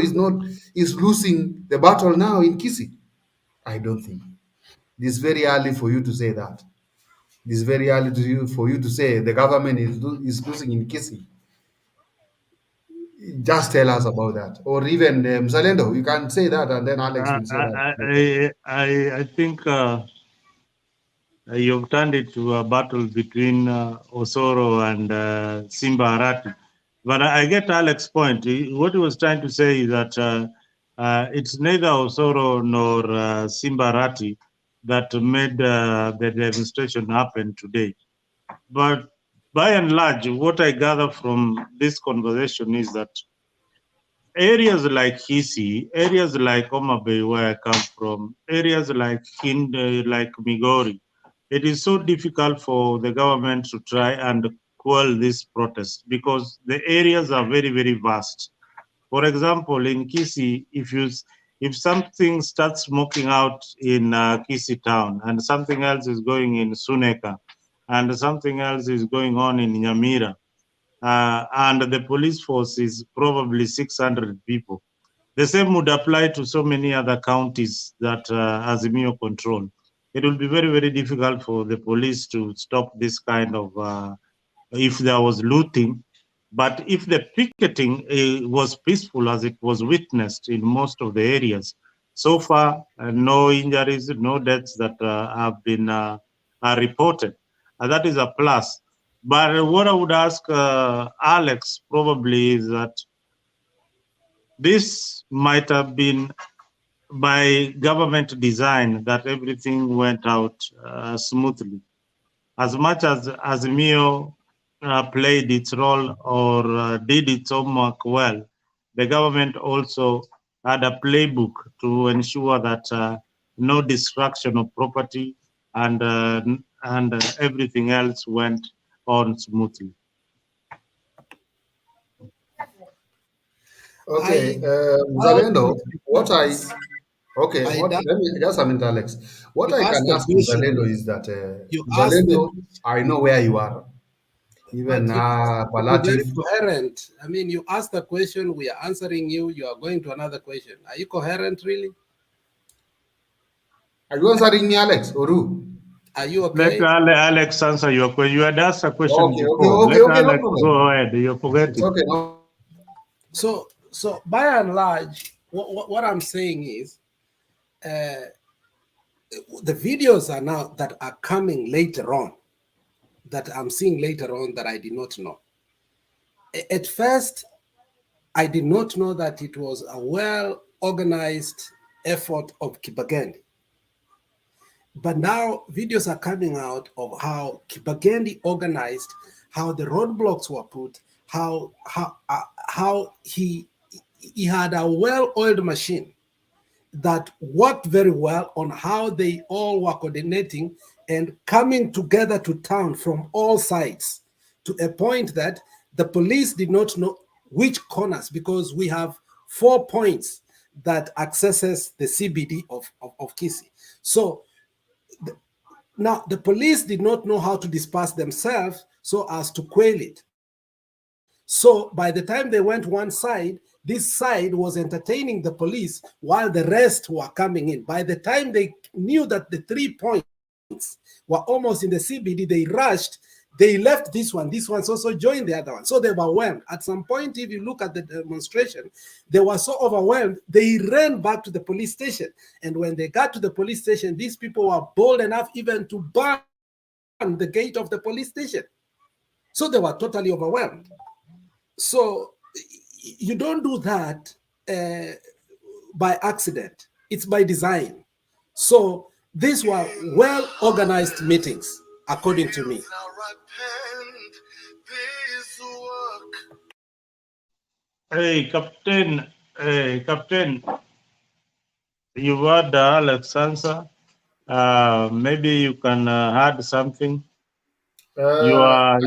is losing the battle now in Kisii? I don't think. It's very early for you to say that. It's very early for you to say the government is losing in Kisii. Just tell us about that. Or even Mzalendo, you can say that, and then Alex will say that. I think you've turned it to a battle between Osoro and Simba Arati. But I get Alex's point. What he was trying to say is that it's neither Osoro nor Simba Arati that made the demonstration happen today. But by and large, what I gather from this conversation is that areas like Kisii, areas like Homa Bay, where I come from, areas like like Migori, it is so difficult for the government to try and quell this protest because the areas are very, very vast. For example, in Kisii, if something starts smoking out in Kisii town and something else is going in Suneka and something else is going on in Nyamira, and the police force is probably 600 people, the same would apply to so many other counties that Azimio control. It will be very, very difficult for the police to stop this kind of, if there was looting. But if the picketing was peaceful as it was witnessed in most of the areas, so far, no injuries, no deaths that have been reported. That is a plus. But what I would ask Alex probably is that this might have been by government design that everything went out smoothly. As much as Azimio played its role or did its homework well, the government also had a playbook to ensure that no destruction of property and everything else went on smoothly. Okay, Mzalendo, let me just a minute, Alex. What I can ask Mzalendo is that, Mzalendo, I know where you are. Even Palati. Coherent. I mean, you asked a question, we are answering you, you are going to another question. Are you coherent, really? Are you answering me, Alex, or who? Are you okay? Let Alex answer your question. You had asked a question before. Okay, Let Alex no go ahead. You're forgetting. It's okay, no. So by and large, what I'm saying is, the videos are now that are coming later on, that I'm seeing later on that I did not know. At first, I did not know that it was a well-organized effort of Kibagendi. But now videos are coming out of how Kibagendi organized, how the roadblocks were put, how he had a well-oiled machine that worked very well on how they all were coordinating and coming together to town from all sides, to a point that the police did not know which corners, because we have 4 points that accesses the CBD of Kisii. So now the police did not know how to disperse themselves so as to quell it. So by the time they went one side, this side was entertaining the police while the rest were coming in. By the time they knew that the 3 points were almost in the CBD. They rushed. They left this one. This one's also joined the other one. So they were overwhelmed. At some point, if you look at the demonstration, they were so overwhelmed, they ran back to the police station. And when they got to the police station, these people were bold enough even to burn the gate of the police station. So they were totally overwhelmed. So you don't do that by accident. It's by design. So these were well-organized meetings, according to me. Hey, Captain, you've heard Alex answer. Maybe you can add something. Your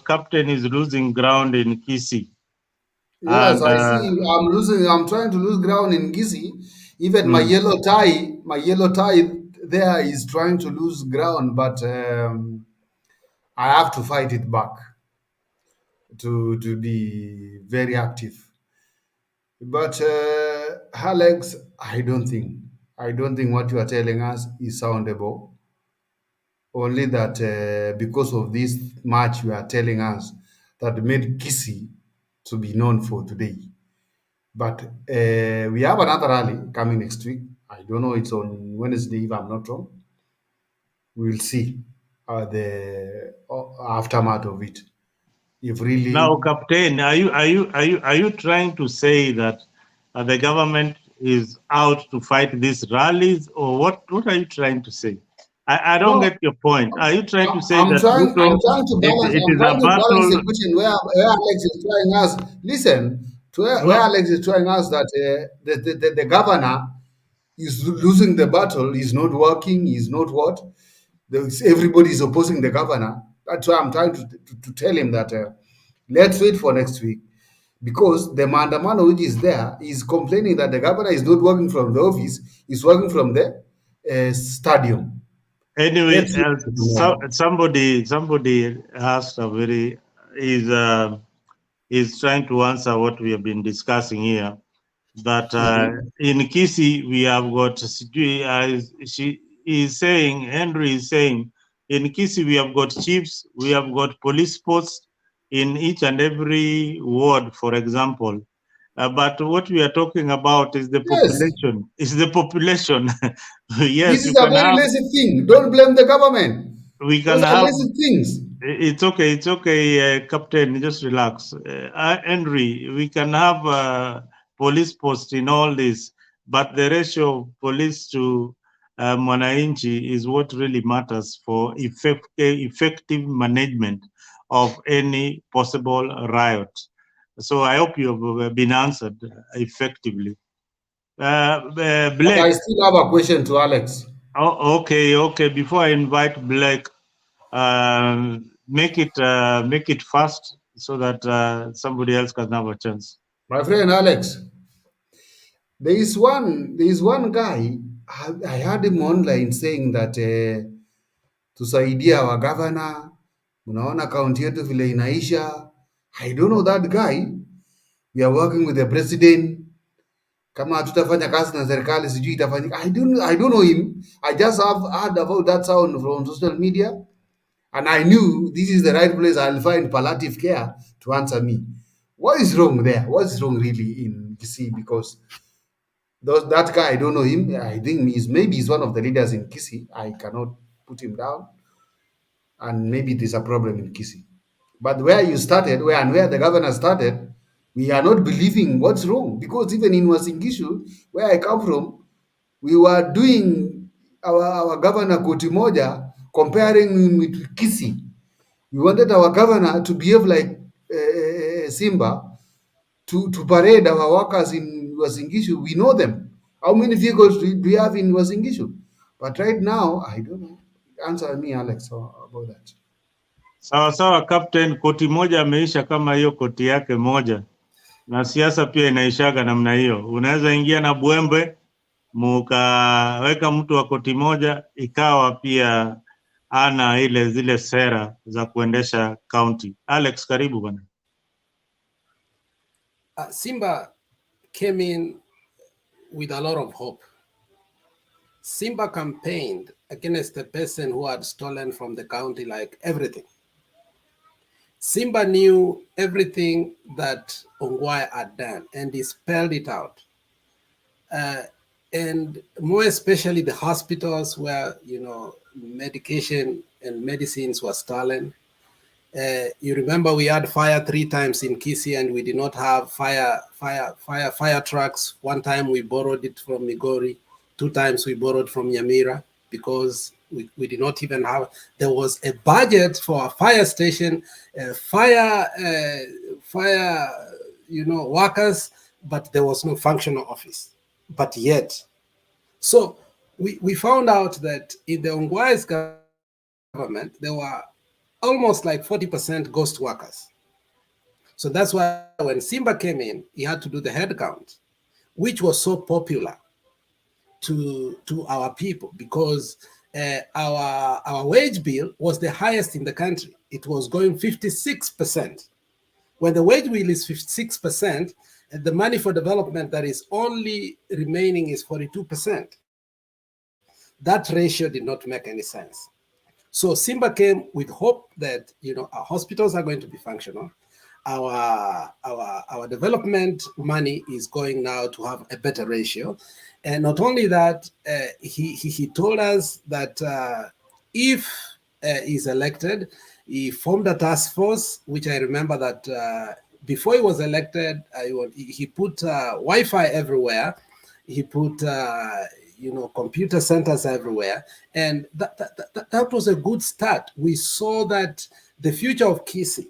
captain is losing ground in Kisii. Yes, And, I see. I'm trying to lose ground in Kisii. Even my yellow tie there is trying to lose ground, but I have to fight it back to be very active. But Alex, I don't think what you are telling us is soundable. Only that because of this match you are telling us that made Kisii to be known for today. But we have another rally coming next week. I don't know, it's on Wednesday if I'm not wrong. We'll see the aftermath of it. If really now, Captain, are you trying to say that the government is out to fight these rallies, or what are you trying to say? I don't get your point. Are you trying to say I'm that trying Ruto, to balance. it I'm is a trying to balance the battle? question where Alex is trying us. Listen to where No. Alex is trying us that the governor is losing the battle. He's not working. He's not what. Everybody is opposing the governor. That's why I'm trying to tell him that let's wait for next week, because the Maandamano which is there is complaining that the governor is not working from the office. He's working from the stadium. Anyway, Let's wait for tomorrow. somebody asked a very is trying to answer what we have been discussing here. That in Kisii we have got she is saying, Henry is saying, in Kisii we have got chiefs, we have got police posts in each and every ward, for example. But what we are talking about is the population. Is the population. Yes, This you is a can very have. lazy thing. Don't blame the government. We can Those are have. lazy things. It's okay, Captain. Just relax, Henry. We can have police posts in all this, but the ratio of police to mwananchi is what really matters for effective management of any possible riot. So I hope you have been answered effectively. But I Blake. still have a question to Alex. Oh, okay. Before I invite Blake, make it fast so that somebody else can have a chance. My friend Alex, there is one guy, I heard him online saying that tusaidia wa governor, unaona kaunti yetu vile inaisha. I don't know that guy. We are working with the president. Kama hatutafanya kazi na serikali sijui itafanyika. I don't know him. I just have heard about that sound from social media, and I knew this is the right place. I'll find palliative care to answer me. What is wrong there? What is wrong really in Kisii? Because that guy, I don't know him. I think maybe he's one of the leaders in Kisii. I cannot put him down, and maybe there's a problem in Kisii. But where you started, where the governor started, we are not believing what's wrong, because even in Wasingishu, where I come from, we were doing our governor koti moja, comparing him with Kisii. We wanted our governor to behave like Simba, to parade our workers in Wasingishu. We know them. How many vehicles do we have in Wasingishu? But right now, I don't know. Answer me, Alex, about that. Sawa, Captain. Koti moja ameisha kama hiyo koti yake moja, na siasa pia inaishaga namna hiyo. Unaweza ingia na bwembe mukaweka mtu wa koti moja, ikawa pia ana zile sera za kuendesha county. Alex, karibu bwana. Simba came in with a lot of hope. Simba campaigned against the person who had stolen from the county, like everything. Simba knew everything that Ongwae had done, and he spelled it out. And more especially the hospitals where, medication and medicines were stolen. You remember we had fire 3 times in Kisii, and we did not have fire trucks. 1 time we borrowed it from Migori. 2 times we borrowed from Nyamira because we did not even have. There was a budget for a fire station, workers, but there was no functional office. But yet, so we found out that in the Ongwae's government, there were almost like 40% ghost workers. So that's why when Simba came in, he had to do the head count, which was so popular to our people because our wage bill was the highest in the country. It was going 56%. When the wage bill is 56%, the money for development that is only remaining is 42%. That ratio did not make any sense. So Simba came with hope that our hospitals are going to be functional. Our development money is going now to have a better ratio, and not only that, he told us that if he's elected, he formed a task force, which I remember that before he was elected, he put Wi-Fi everywhere. He put computer centers everywhere, and that was a good start. We saw that the future of Kisii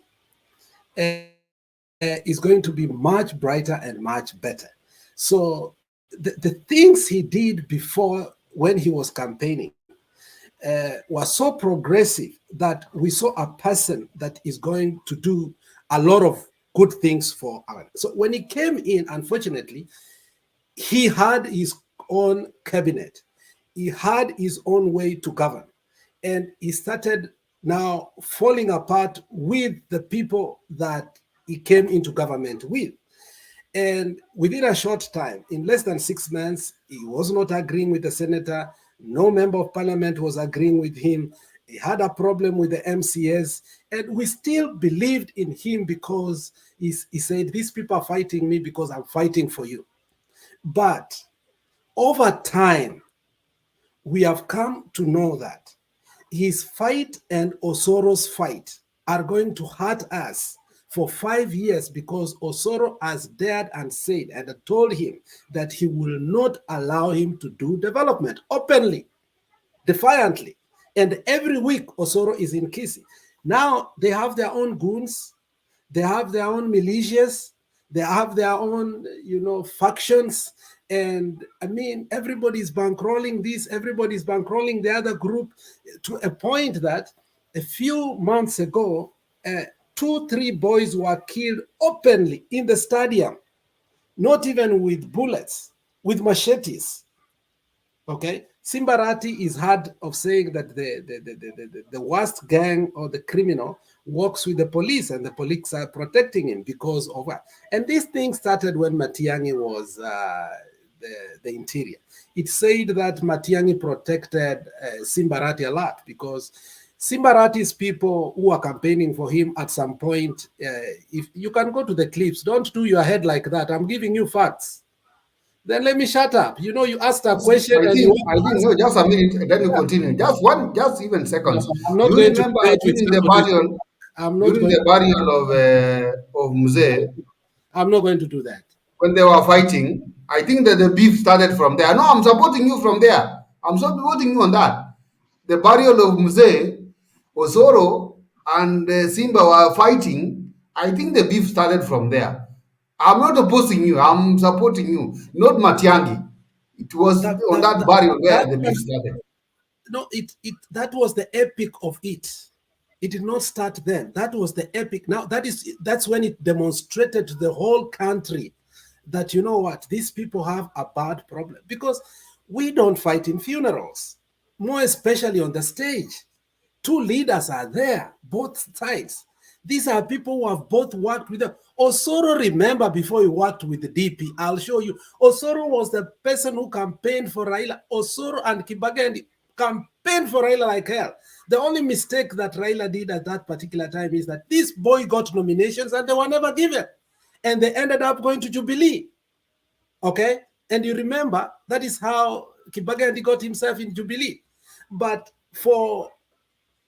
is going to be much brighter and much better. So the things he did before when he was campaigning were so progressive that we saw a person that is going to do a lot of good things for our. So when he came in, unfortunately, he had his own cabinet. He had his own way to govern. And he started now falling apart with the people that he came into government with. And within a short time, in less than 6 months, he was not agreeing with the senator. No member of parliament was agreeing with him. He had a problem with the MCS. And we still believed in him because he said, these people are fighting me because I'm fighting for you. But over time, we have come to know that his fight and Osoro's fight are going to hurt us for 5 years because Osoro has dared and said and told him that he will not allow him to do development openly, defiantly. And every week, Osoro is in Kisii. Now they have their own goons, they have their own militias, they have their own, factions. And I mean, everybody's bankrolling this, everybody's bankrolling the other group to a point that a few months ago, 2-3 boys were killed openly in the stadium, not even with bullets, with machetes. Okay, Simbarati is heard of saying that the worst gang or the criminal works with the police, and the police are protecting him because of that. And this thing started when Matiang'i was the interior. It said that Matiang'i protected Simbarati a lot because Simbarati's people who are campaigning for him at some point, if you can go to the clips, don't do your head like that. I'm giving you facts. Then let me shut up. You asked a question. I think no, just a minute, then you continue. Just even seconds. I'm not You going remember to during the burial, of Mzee, I'm not going to do that. When they were fighting, I think that the beef started from there. No, I'm supporting you from there. I'm supporting you on that. The burial of Mzee, Osoro, and Simba were fighting. I think the beef started from there. I'm not opposing you. I'm supporting you, not Matiang'i. It was on that burial where the beef started. No, that was the epic of it. It did not start then. That was the epic. Now that's when it demonstrated to the whole country that, you know what, these people have a bad problem, because we don't fight in funerals, more especially on the stage. 2 leaders are there, both sides. These are people who have both worked with them. Osoro, remember, before he worked with the DP, I'll show you. Osoro was the person who campaigned for Raila. Osoro and Kibagandi campaigned for Raila like hell. The only mistake that Raila did at that particular time is that this boy got nominations and they were never given. And they ended up going to Jubilee. Okay? And you remember, that is how Kibagandi got himself in Jubilee. But for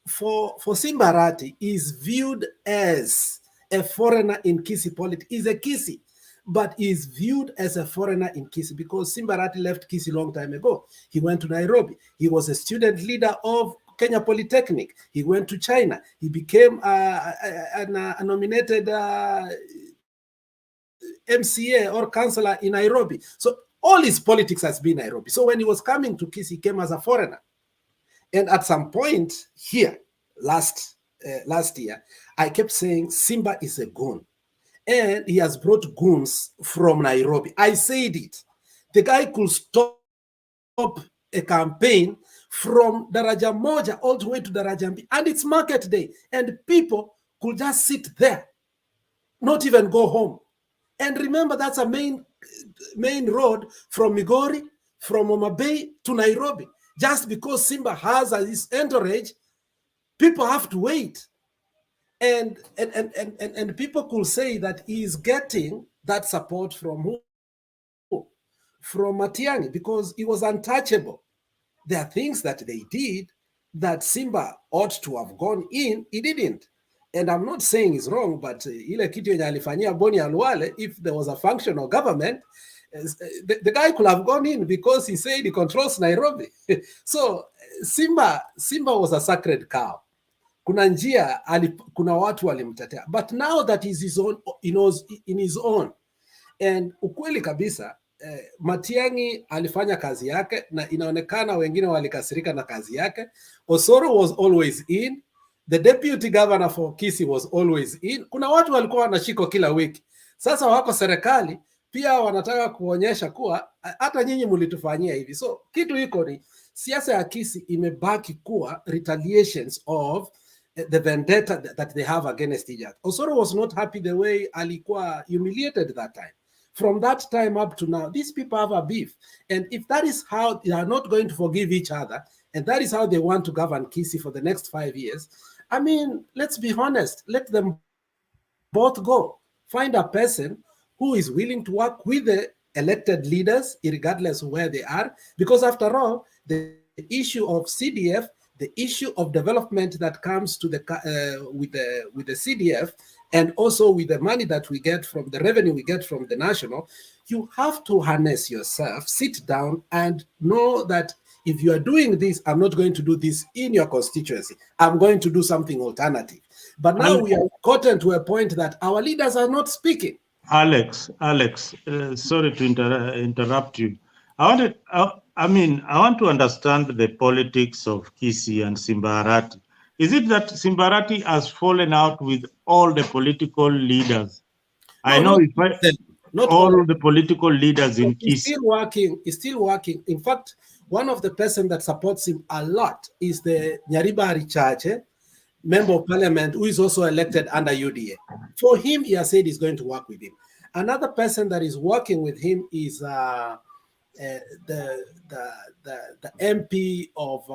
Simba Arati, is viewed as a foreigner in Kisii politics. He's a Kisii, but is viewed as a foreigner in Kisii because Simba Arati left Kisii long time ago. He went to Nairobi. He was a student leader of Kenya Polytechnic. He went to China. He became a nominated MCA or councillor in Nairobi. So all his politics has been Nairobi. So when he was coming to Kisii, he came as a foreigner. And at some point here, last year, I kept saying Simba is a goon. And he has brought goons from Nairobi. I said it. The guy could stop a campaign from Daraja Moja all the way to Daraja Mbi. And it's market day. And people could just sit there, not even go home. And remember, that's a main road from Migori, from Homa Bay to Nairobi. Just because Simba has his entourage, people have to wait. And people could say that he is getting that support from who? From Matiang'i, because he was untouchable. There are things that they did that Simba ought to have gone in, he didn't. And I'm not saying it's wrong, but ile kitu yenye alifanyia Boni Alwale, if there was a functional government, the guy could have gone in because he said he controls Nairobi. So Simba was a sacred cow. Kuna njia, kuna watu walimtetea. But now that he's in his own, and ukweli kabisa, Matiang'i alifanya kazi yake na inaonekana wengine walikasirika na kazi yake. Osoro was always in. The deputy governor for Kisii was always in. Kuna watu walikuwa wanashikwa kila wiki. Sasa wako serikali pia wanataka kuonyesha kuwa hata nyinyi mlitufanyia hivi. So kitu iko ni siasa ya Kisii imebaki kuwa retaliations of the vendetta that they have against each other. Osoro was not happy the way alikuwa humiliated that time. From that time up to now, these people have a beef. And if that is how they are not going to forgive each other, and that is how they want to govern Kisii for the next 5 years, I mean, let's be honest, let them both go. Find a person who is willing to work with the elected leaders, regardless of where they are, because after all, the issue of CDF, the issue of development that comes to with the CDF, and also with the money that we get from the revenue we get from the national, you have to harness yourself, sit down and know that if you are doing this, I'm not going to do this in your constituency. I'm going to do something alternative. But now we are gotten to a point that our leaders are not speaking. Alex, sorry to interrupt you. I want to understand the politics of Kisii and Simba Arati. Is it that Simba Arati has fallen out with all the political leaders? I know not all the political leaders in Kisii. He's still working. In fact, one of the person that supports him a lot is the Nyariba Richache, member of parliament, who is also elected under UDA. For him, he has said he's going to work with him. Another person that is working with him is the MP of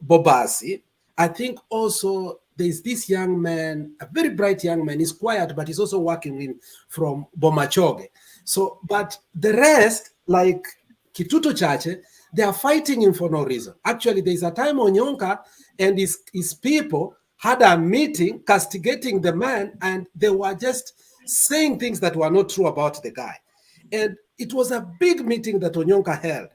Bobasi. I think also there's this young man, a very bright young man. He's quiet, but he's also working in from Bomachoge. So, but the rest, like Kituto Chache, they are fighting him for no reason. Actually, there's a time Onyonka and his people had a meeting castigating the man, and they were just saying things that were not true about the guy. And it was a big meeting that Onyonka held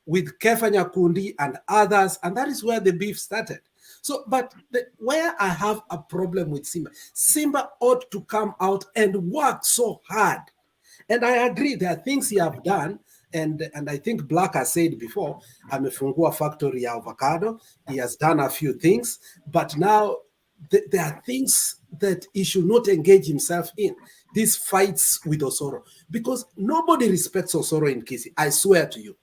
with Kefa Nyakundi and others, and that is where the beef started. So, but where I have a problem with Simba ought to come out and work so hard. And I agree, there are things he have done, and I think Black has said before, amefungua factory ya avocado, he has done a few things, but now there are things that he should not engage himself in. These fights with Osoro, because nobody respects Osoro in Kisii, I swear to you.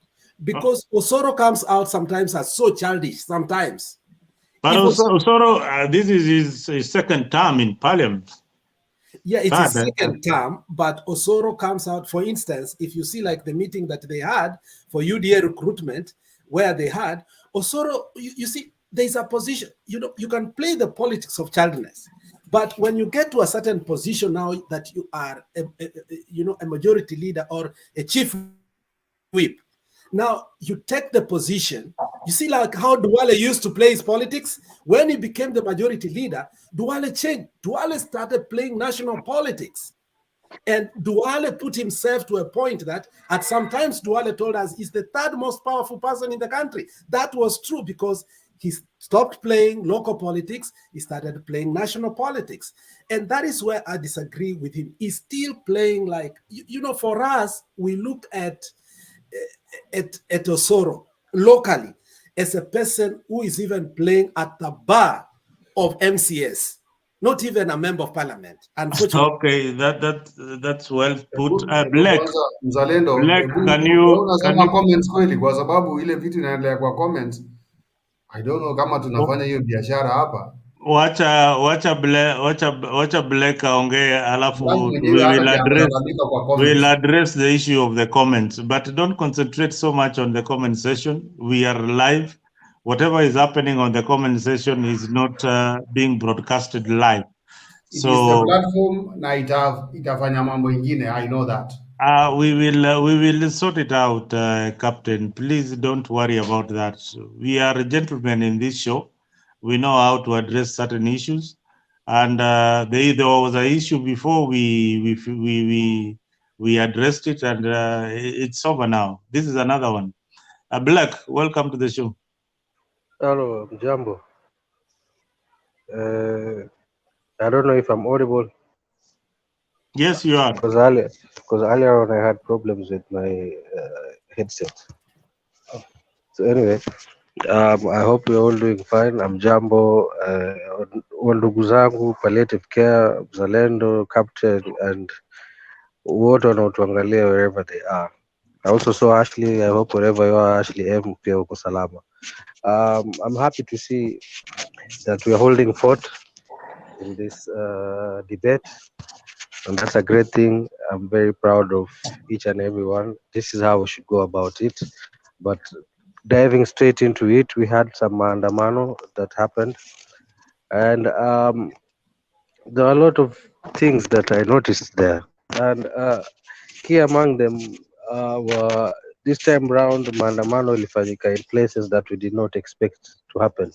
Because Osoro comes out sometimes as so childish, sometimes. But Osoro, this is his second term in parliament. Yeah, it's his second term, but Osoro comes out, for instance, if you see like the meeting that they had for UDA recruitment, where they had, Osoro, you see, there's a position, you can play the politics of childness, but when you get to a certain position now that you are, a majority leader or a chief whip, now you take the position. You see, like how Duale used to play his politics. When he became the majority leader, Duale changed. Duale started playing national politics. And Duale put himself to a point that at some times Duale told us he's the third most powerful person in the country. That was true because he stopped playing local politics. He started playing national politics. And that is where I disagree with him. He's still playing like, for us, we look at Osoro locally as a person who is even playing at the bar of MCS, not even a member of parliament. Okay, that's well put. Black, Mzalendo, Black, can you comments kweli, kwa sababu ile vitu inaendelea kwa comments. I don't know kama tunafanya hiyo biashara hapa. Wacha Black aongee, alafu we'll address the issue of the comments, but don't concentrate so much on the comment section. We are live. Whatever is happening on the comment section is not being broadcasted live. It is the platform na itafanya mambo ingine. I know that. We will sort it out, Captain. Please don't worry about that. We are gentlemen in this show. We know how to address certain issues, and there was an issue before we addressed it, and it's over now. This is another one. Black, welcome to the show. Hello, Jambo. I don't know if I'm audible. Yes, you are. Because earlier on I had problems with my headset. So anyway, I hope we're all doing fine. I'm Jambo, wandugu zangu, palliative care, Mzalendo, Captain, and wote wanaotuangalia wherever they are. I also saw Ashley. I hope wherever you are, Ashley M, pia uko salama. I'm happy to see that we are holding forth in this debate, and that's a great thing. I'm very proud of each and every one. This is how we should go about it. But diving straight into it, we had some maandamano that happened, and there are a lot of things that I noticed there, and key among them were this time round maandamano ilifanyika in places that we did not expect to happen.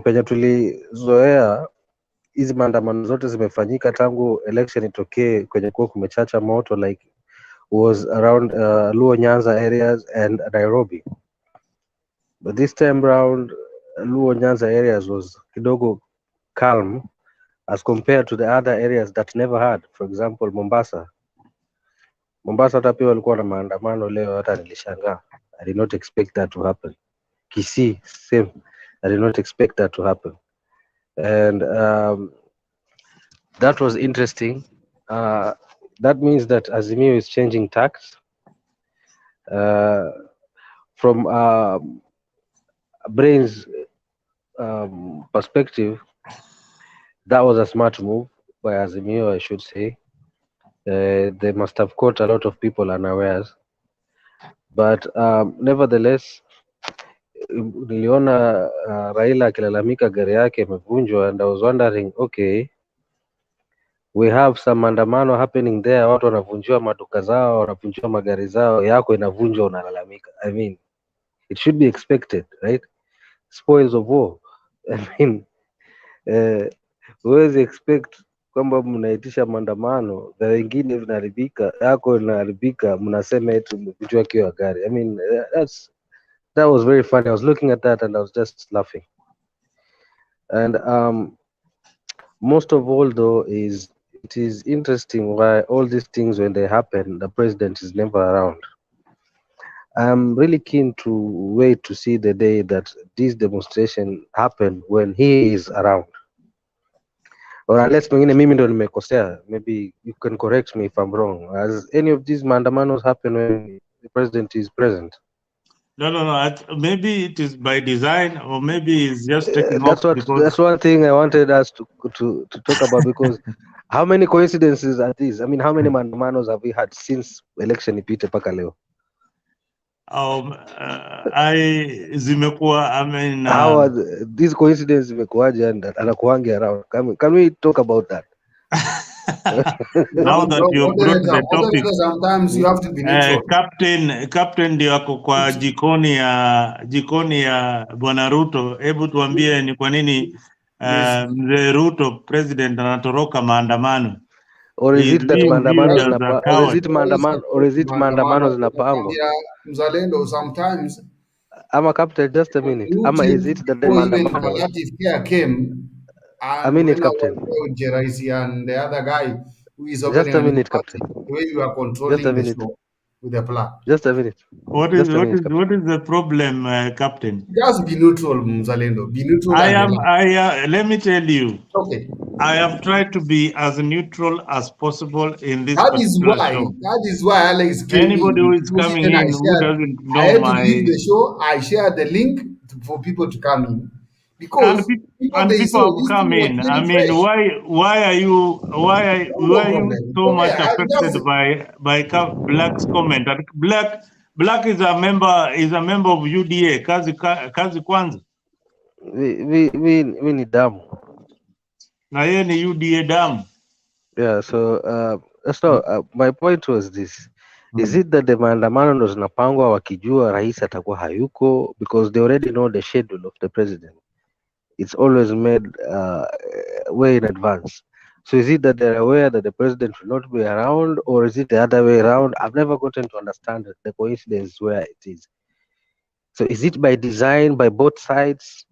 Penye tulizoea hizi maandamano zote zimefanyika tangu election itokee kwenye kuwa kumechacha moto, like was around Luo Nyanza areas and Nairobi. But this time round, Luo Nyanza areas was kidogo calm as compared to the other areas that never had. For example, Mombasa hata pia walikuwa na maandamano leo, hata nilishangaa. I did not expect that to happen. Kisii, same. I did not expect that to happen. And that was interesting. That means that Azimio is changing tacks from Brain's perspective. That was a smart move by Azimio, I should say. They must have caught a lot of people unawares, but nevertheless, niliona Raila akilalamika gari yake imevunjwa, and I was wondering, okay, we have some maandamano happening there, watu wanavunjiwa maduka zao, wanavunjiwa magari zao, yako inavunjwa unalalamika. I mean, it should be expected, right? Spoils of war. I mean, huwezi expect kwamba mnaitisha maandamano na wengine vinaharibika, yako inaharibika, mnasema eti umevunjiwa kioo gari. I mean, that was very funny. I was looking at that and I was just laughing. And most of all though, it is interesting why all these things, when they happen, the president is never around. I'm really keen to wait to see the day that this demonstration happen when he is around. Or unless mimi ndo nimekosea, maybe you can correct me if I'm wrong. Has any of these maandamanos happen when the president is present? No. Maybe it is by design, or maybe it's just taking off. That's one thing I wanted us to talk about, because how many coincidences are these? I mean, how many maandamanos have we had since election ipite paka leo? Zimekuwa, I mean, How are these coincidences zimekuwaje and anakuangi around? Can we talk about that? now that you have brought the topic, sometimes you have to be neutral. Captain ndio ako kwa jikoni ya Bwana Ruto. Hebu tuambie ni kwa nini mzee Ruto president anatoroka maandamano? Or is it that maandamano zinapangwa? Mzalendo, sometimes Ama Captain, just a minute. Ama is it that the maandamano? Palliative care came, and a minute, when Captain. Jeraisi and the other guy who is Just opening a a minute, party, Captain. the way you are controlling the show with the plan. Just a minute. What is the problem, Captain? Just be neutral, Mzalendo. Be neutral. Let me tell you. Okay. I have tried to be as neutral as possible in this That show. is why Alex came Anybody in. who is coming in who doesn't know I had to leave the show. I shared the link for people to come in because people have come in. I mean, why are you so much affected by Black's comment? Black is a member of UDA. Kazi kwanza. We ni damu. Na yeye ni UDA damu. Yeah, so my point was this. Is it that the maandamano ndo zinapangwa wakijua rais atakuwa hayuko, because they already know the schedule of the president? It's always made way in advance. So is it that they're aware that the president will not be around, or is it the other way around? I've never gotten to understand the coincidence where it is. So is it by design by both sides,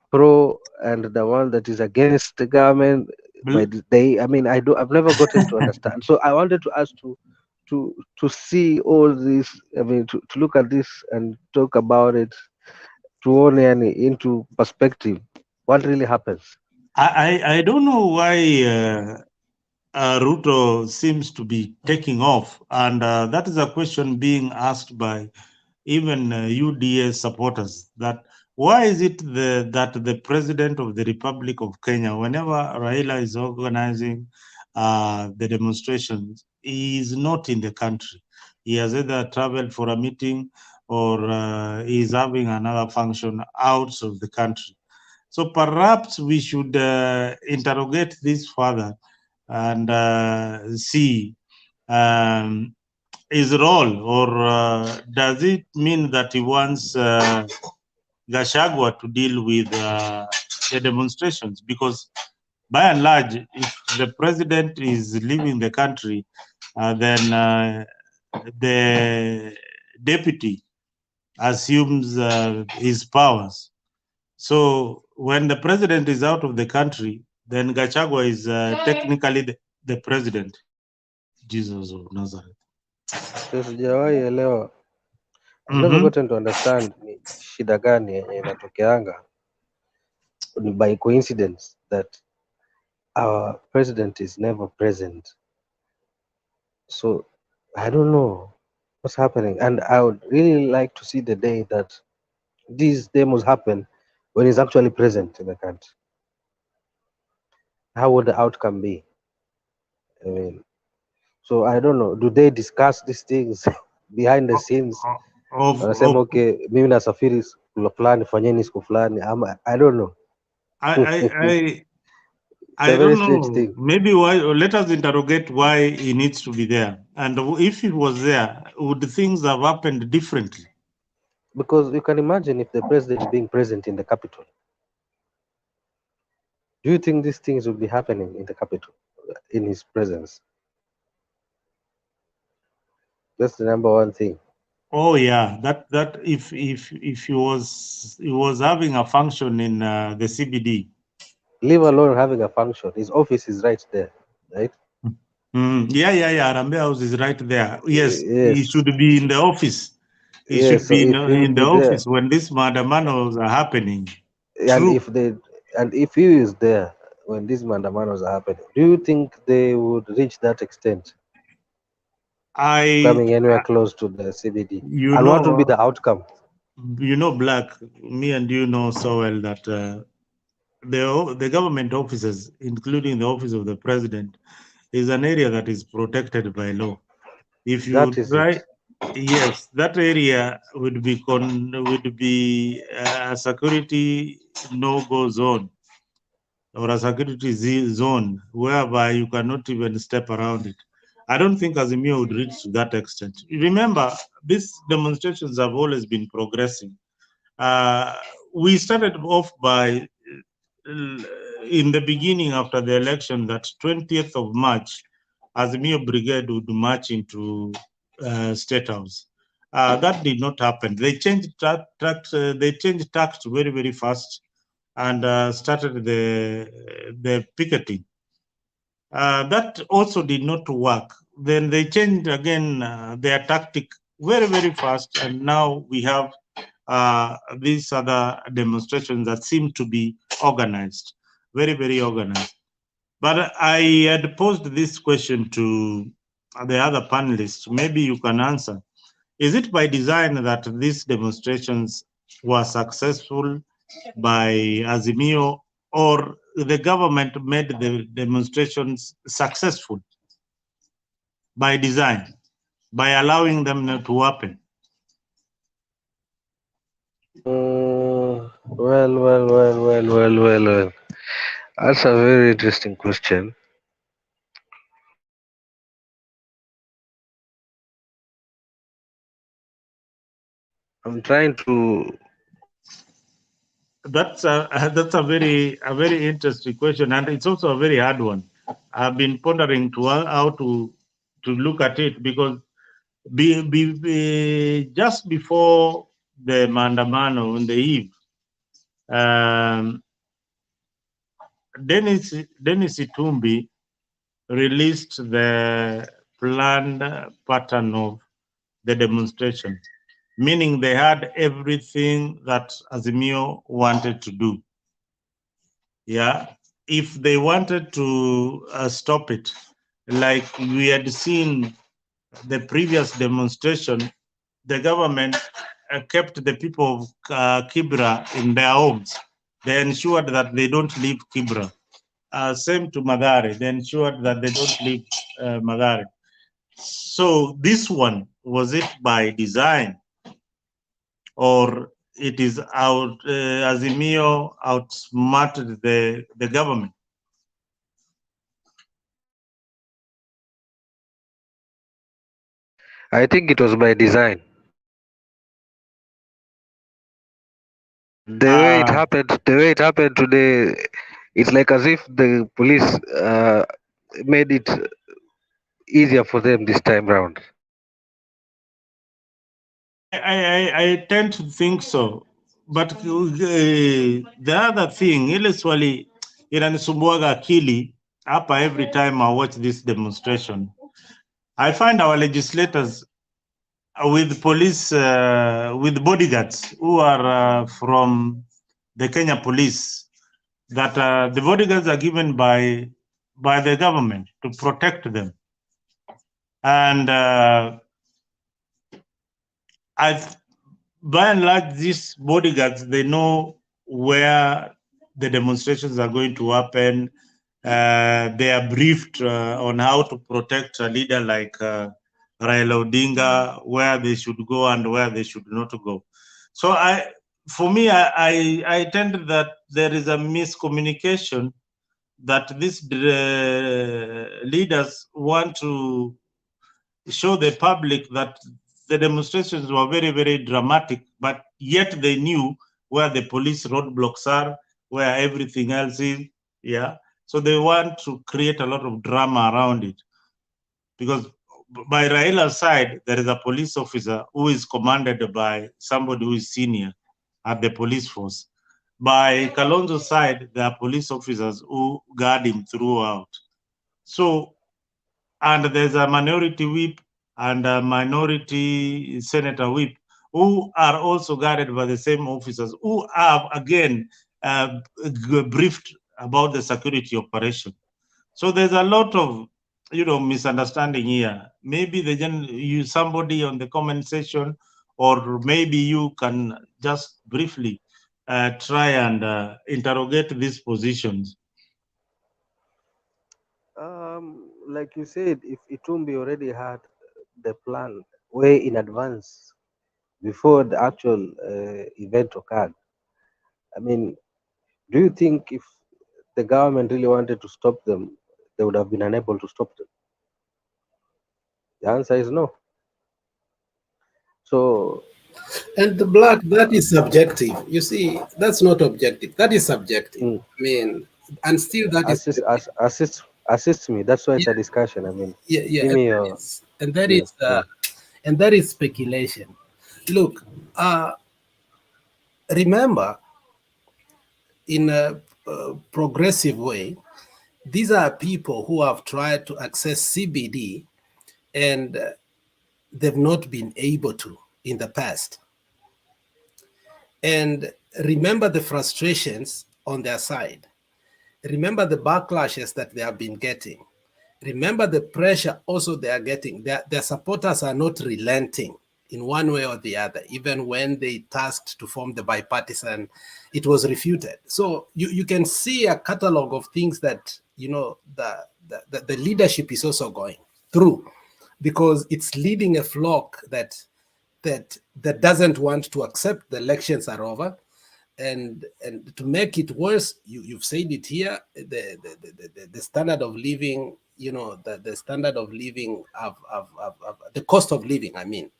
pro and the one that is against the government? I've never gotten to understand. So I wanted to ask to see all this. I mean, to look at this and talk about it, to own into perspective. What really happens? I don't know why Ruto seems to be taking off, and that is a question being asked by even UDA supporters, that why is it that the president of the Republic of Kenya, whenever Raila is organizing the demonstrations, he is not in the country. He has either traveled for a meeting or he is having another function out of the country. So perhaps we should interrogate this further and see his role, or does it mean that he wants Gachagua to deal with the demonstrations? Because by and large, if the president is leaving the country, then the deputy assumes his powers. So when the president is out of the country, then Gachagua is technically the president. Jesus of Nazareth. Sijawahi elewa. I've never gotten to understand ni shida gani yenye inatokeanga by coincidence that our president is never present. So I don't know what's happening, and I would really like to see the day that these demos happen when he's actually present in the country. How would the outcome be? I mean, so I don't know. Do they discuss these things behind the scenes? Wanasema okay, mimi nasafiri siku fulani, fanyeni siku fulani. I don't know. I don't know. Maybe why? Let us interrogate why he needs to be there, and if he was there, would things have happened differently? Because you can imagine if the president being present in the capital. Do you think these things would be happening in the capital, in his presence? That's the number one thing. Oh yeah, that if he was having a function in the CBD. Leave alone having a function. His office is right there, right? Yeah. Harambee House is right there. Yes, he should be in the office. He should be in the office when these maandamanos are happening. And if he is there when these maandamanos are happening, do you think they would reach that extent? Coming anywhere close to the CBD, and what will be the outcome? You know, Black, me and you know so well that the government offices, including the office of the president, is an area that is protected by law. If you Yes, that area would be a security no-go zone or a security zone whereby you cannot even step around it. I don't think Azimio would reach to that extent. Remember, these demonstrations have always been progressing. We started off by, in the beginning after the election, that 20th of March, Azimio Brigade would march into State House. That did not happen. They changed tact very, very fast and started the picketing. That also did not work. Then they changed again their tactic very, very fast, and now we have these other demonstrations that seem to be organized, very, very organized. But I had posed this question to the other panelists. Maybe you can answer. Is it by design that these demonstrations were successful by Azimio, or the government made the demonstrations successful by design, by allowing them to happen? Well. That's a very interesting question. I'm trying to. That's a very interesting question, and it's also a very hard one. I've been pondering how to look at it, because just before the Maandamano on the eve, Dennis Itumbi released the planned pattern of the demonstration, meaning they had everything that Azimio wanted to do. Yeah, if they wanted to stop it, like we had seen the previous demonstration, the government kept the people of Kibra in their homes. They ensured that they don't leave Kibra. Same to Madare, they ensured that they don't leave Madare. So this one, was it by design, or it is Azimio outsmarted the government? I think it was by design. The way it happened today, it's like as if the police made it easier for them this time round. I tend to think so, but the other thing, ile swali inanisumbuaga akili hapa every time I watch this demonstration. I find our legislators with police, with bodyguards who are from the Kenya police, that the bodyguards are given by the government to protect them. And by and large, these bodyguards, they know where the demonstrations are going to happen. They are briefed on how to protect a leader like Raila Odinga, where they should go and where they should not go. So for me, I tend that there is a miscommunication, that these leaders want to show the public that the demonstrations were very, very dramatic, but yet they knew where the police roadblocks are, where everything else is. Yeah. So they want to create a lot of drama around it. Because by Raila's side, there is a police officer who is commanded by somebody who is senior at the police force. By Kalonzo's side, there are police officers who guard him throughout. So, and there's a minority whip and a minority senator whip who are also guarded by the same officers who have again briefed about the security operation. So there's a lot of misunderstanding here. Maybe somebody on the comment section, or maybe you can just briefly try and interrogate these positions. Like you said, if Itumbi already had the plan way in advance before the actual event occurred. I mean, do you think if the government really wanted to stop them, they would have been unable to stop them? The answer is no. So, And the black, that is subjective. You see, that's not objective. That is subjective. I mean, and still that is assist me. That's why it's a discussion. I mean, give me your. and that is speculation. Look, remember, in a progressive way, these are people who have tried to access CBD and they've not been able to in the past. And remember the frustrations on their side. Remember the backlashes that they have been getting. Remember the pressure also they are getting. Their supporters are not relenting in one way or the other. Even when they tasked to form the bipartisan, it was refuted. So you can see a catalog of things that, you know, the leadership is also going through, because it's leading a flock that doesn't want to accept the elections are over. And to make it worse, you've said it here, the standard of living, you know, the standard of living, the cost of living, I mean,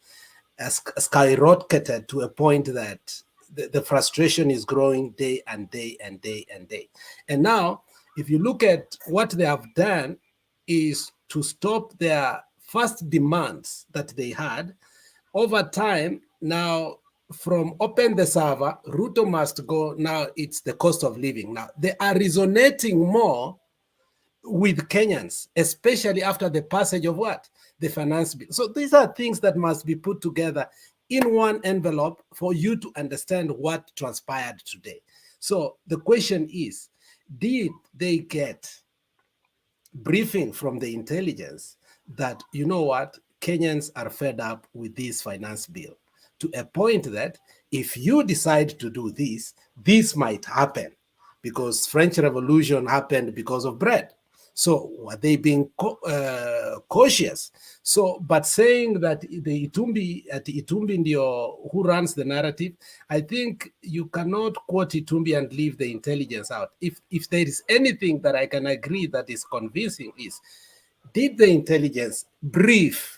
has skyrocketed to a point that the frustration is growing day and day and day and day. And now, if you look at what they have done, is to stop their first demands that they had. Over time, now, from open the server, Ruto must go, now it's the cost of living. Now, they are resonating more with Kenyans, especially after the passage of what? The finance bill. So these are things that must be put together in one envelope for you to understand what transpired today. So the question is, did they get briefing from the intelligence that, you know what, Kenyans are fed up with this finance bill, to a point that if you decide to do this, this might happen, because French Revolution happened because of bread. So were they being cautious? So, but saying that the Itumbi Ndio who runs the narrative, I think you cannot quote Itumbi and leave the intelligence out. If there is anything that I can agree that is convincing is, did the intelligence brief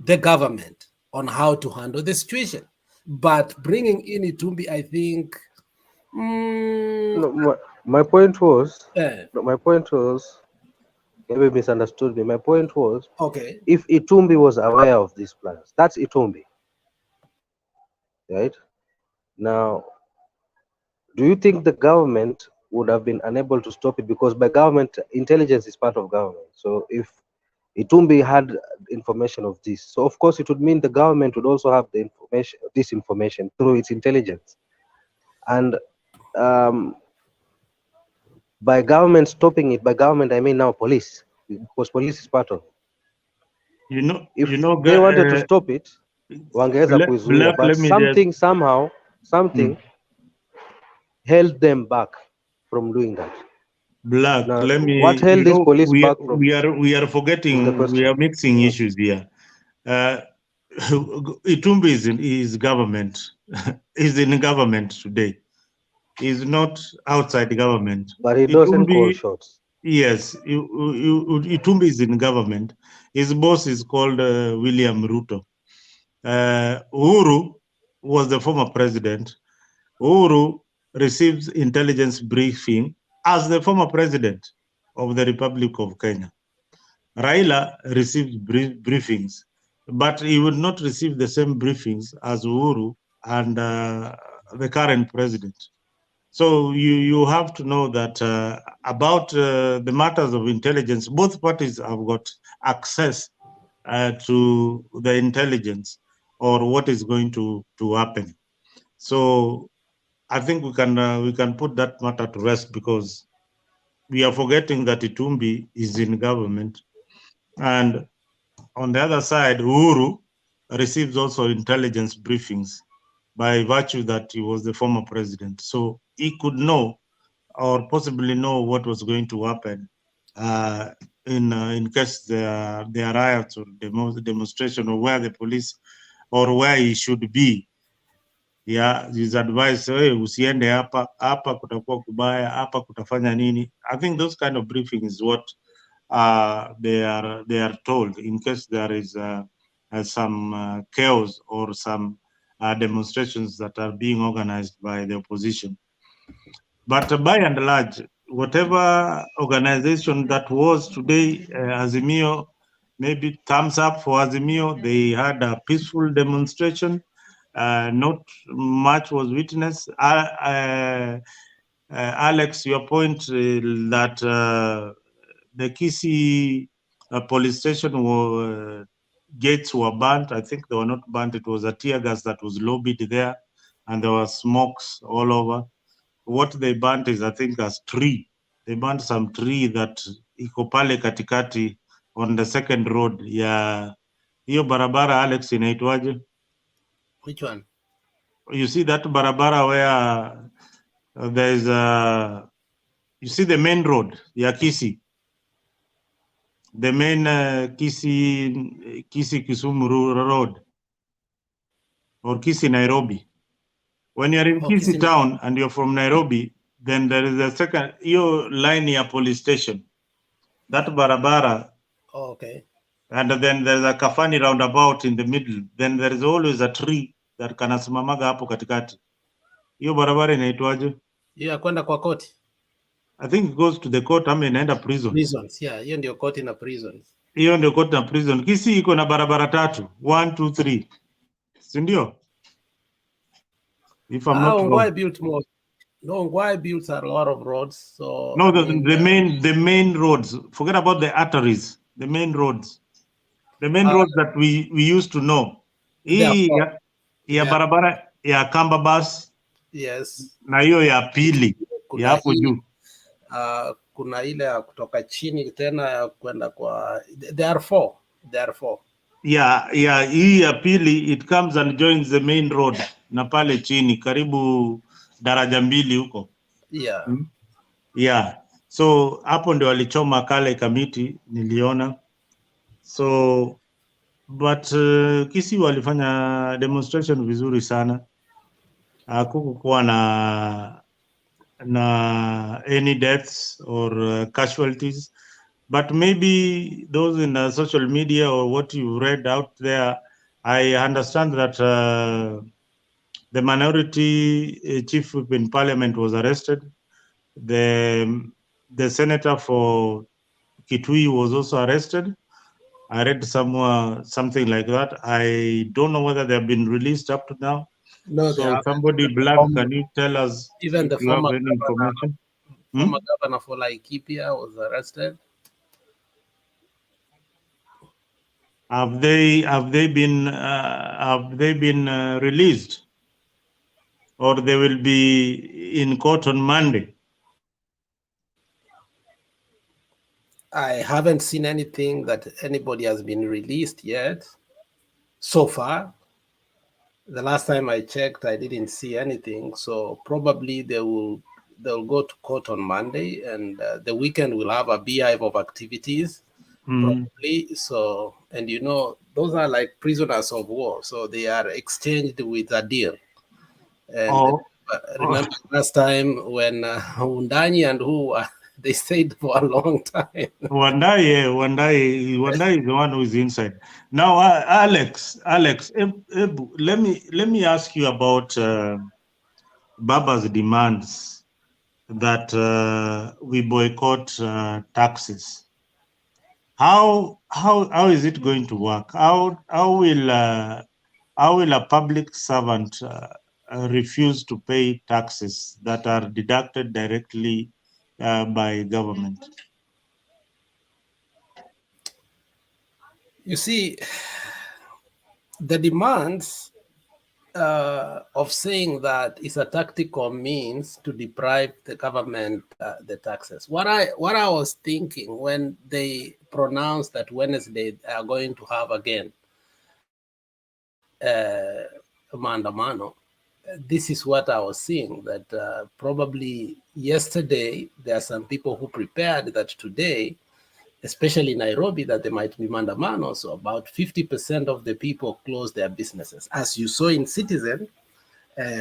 the government on how to handle the situation? But bringing in Itumbi, I think. No, my point was. No, my point was. Maybe misunderstood me. My point was. Okay. If Itumbi was aware of these plans, that's Itumbi, right? Now, do you think the government would have been unable to stop it? Because by government, intelligence is part of government. So if Itumbi had information of this, so of course it would mean the government would also have the information, this information through its intelligence. And by government stopping it, by government I mean now police, because police is part of it. If they wanted to stop it, wangeweza kuizuia, but something held them back from doing that. Black, now, let me. What held this police back from? We are forgetting. We are mixing issues here. Itumbi is government. Is in government today. He's not outside government. But he doesn't call shots. Yes, Itumbi is in government. His boss is called William Ruto. Uhuru was the former president. Uhuru receives intelligence briefing as the former president of the Republic of Kenya. Raila received briefings, but he would not receive the same briefings as Uhuru and the current president. So you have to know that about the matters of intelligence, both parties have got access to the intelligence or what is going to happen. So I think we can put that matter to rest, because we are forgetting that Itumbi is in government, and on the other side, Uhuru receives also intelligence briefings by virtue that he was the former president. So he could know or possibly know what was going to happen in case there are riots or demonstration, or where the police or where he should be. Yeah, his advice, hey, usiende hapa kutakuwa kubaya, hapa kutafanya nini. I think those kind of briefing is what they are told in case there is some chaos or some demonstrations that are being organized by the opposition. But by and large, whatever organization that was today, Azimio, maybe thumbs up for Azimio. They had a peaceful demonstration. Not much was witnessed. Alex, your point that the Kisii police station gates were burnt. I think they were not burnt. It was a tear gas that was lobbied there, and there were smokes all over. What they burnt is, I think, a tree. They burnt some tree that iko pale katikati on the second road ya hiyo barabara. Alex, inaitwaje? Which one? You see that barabara where there is you see the main road ya Kisii, the main Kisii Kisumu road, or Kisii Nairobi. When you're in Kisii town and you're from Nairobi, then there is a second hiyo line ya police station, that barabara. Oh, okay. And then there's a Kafani roundabout in the middle. Then there is always a tree that kanasimamaga hapo katikati. Hiyo barabara inaitwaje? Hiyo ya kwenda kwa koti. I think it goes to the court ama inaenda prisons. Prisons, yeah, hiyo ndio koti na prisons. Hiyo ndio court na prison. Kisii iko na barabara 3, 1, 2, 3. Si ndio? If I'm not wrong. Ongwae built more. No, Ongwae built a lot of roads. So no, the main roads. Forget about the arteries. The main roads. The main roads that we used to know. Hii ya barabara ya Kamba bus. Yes. Na hiyo ya pili ya hapo juu. Kuna ile ya kutoka chini tena ya kwenda kwa there are four. Yeah, hii ya pili it comes and joins the main road na pale chini karibu daraja mbili huko. Yeah. Yeah. So hapo ndio walichoma kale kamiti niliona. So but Kisii walifanya demonstration vizuri sana. Hakukuwa na any deaths or casualties, but maybe those in social media or what you read out there, I understand that the minority chief whip in parliament was arrested. The senator for Kitui was also arrested. I read somewhere something like that. I don't know whether they have been released up to now. No, so somebody black, can you tell us even the if you have former any information? Former governor for Laikipia was arrested. Have they been released, or they will be in court on Monday? I haven't seen anything that anybody has been released yet so far. The last time I checked, I didn't see anything. So probably they'll go to court on Monday, and the weekend will have a beehive of activities. Probably. So, and you know, those are like prisoners of war, so they are exchanged with a deal. And remember last time when Undanyi and who they stayed for a long time. Wandai is the one who is inside. Now, Alex, let me ask you about Baba's demands that we boycott taxes. How is it going to work? How will a public servant refuse to pay taxes that are deducted directly by government? You see, the demands of saying that is a tactical means to deprive the government the taxes. What I was thinking when they pronounced that Wednesday they are going to have again Maandamano, this is what I was seeing, that probably yesterday there are some people who prepared that today especially Nairobi, that there might be Maandamano. So about 50% of the people close their businesses. As you saw in Citizen,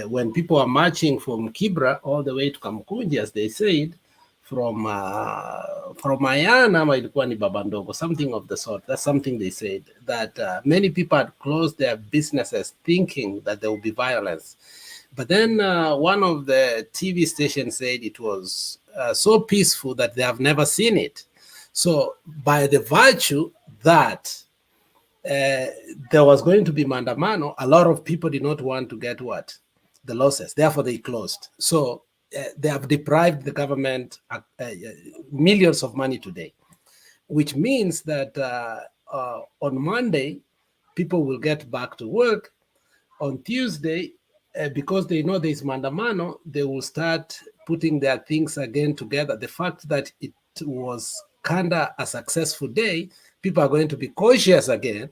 when people are marching from Kibra all the way to Kamkunji, as they said, from Ayana, ilikuwa ni Babandogo, something of the sort. That's something they said, that many people had closed their businesses thinking that there will be violence. But then one of the TV stations said it was so peaceful that they have never seen it. So by the virtue that there was going to be Maandamano, a lot of people did not want to get what? The losses. Therefore, they closed. So they have deprived the government millions of money today, which means that on Monday, people will get back to work. On Tuesday, because they know there's Maandamano, they will start putting their things again together. The fact that it was kind of a successful day, people are going to be cautious again.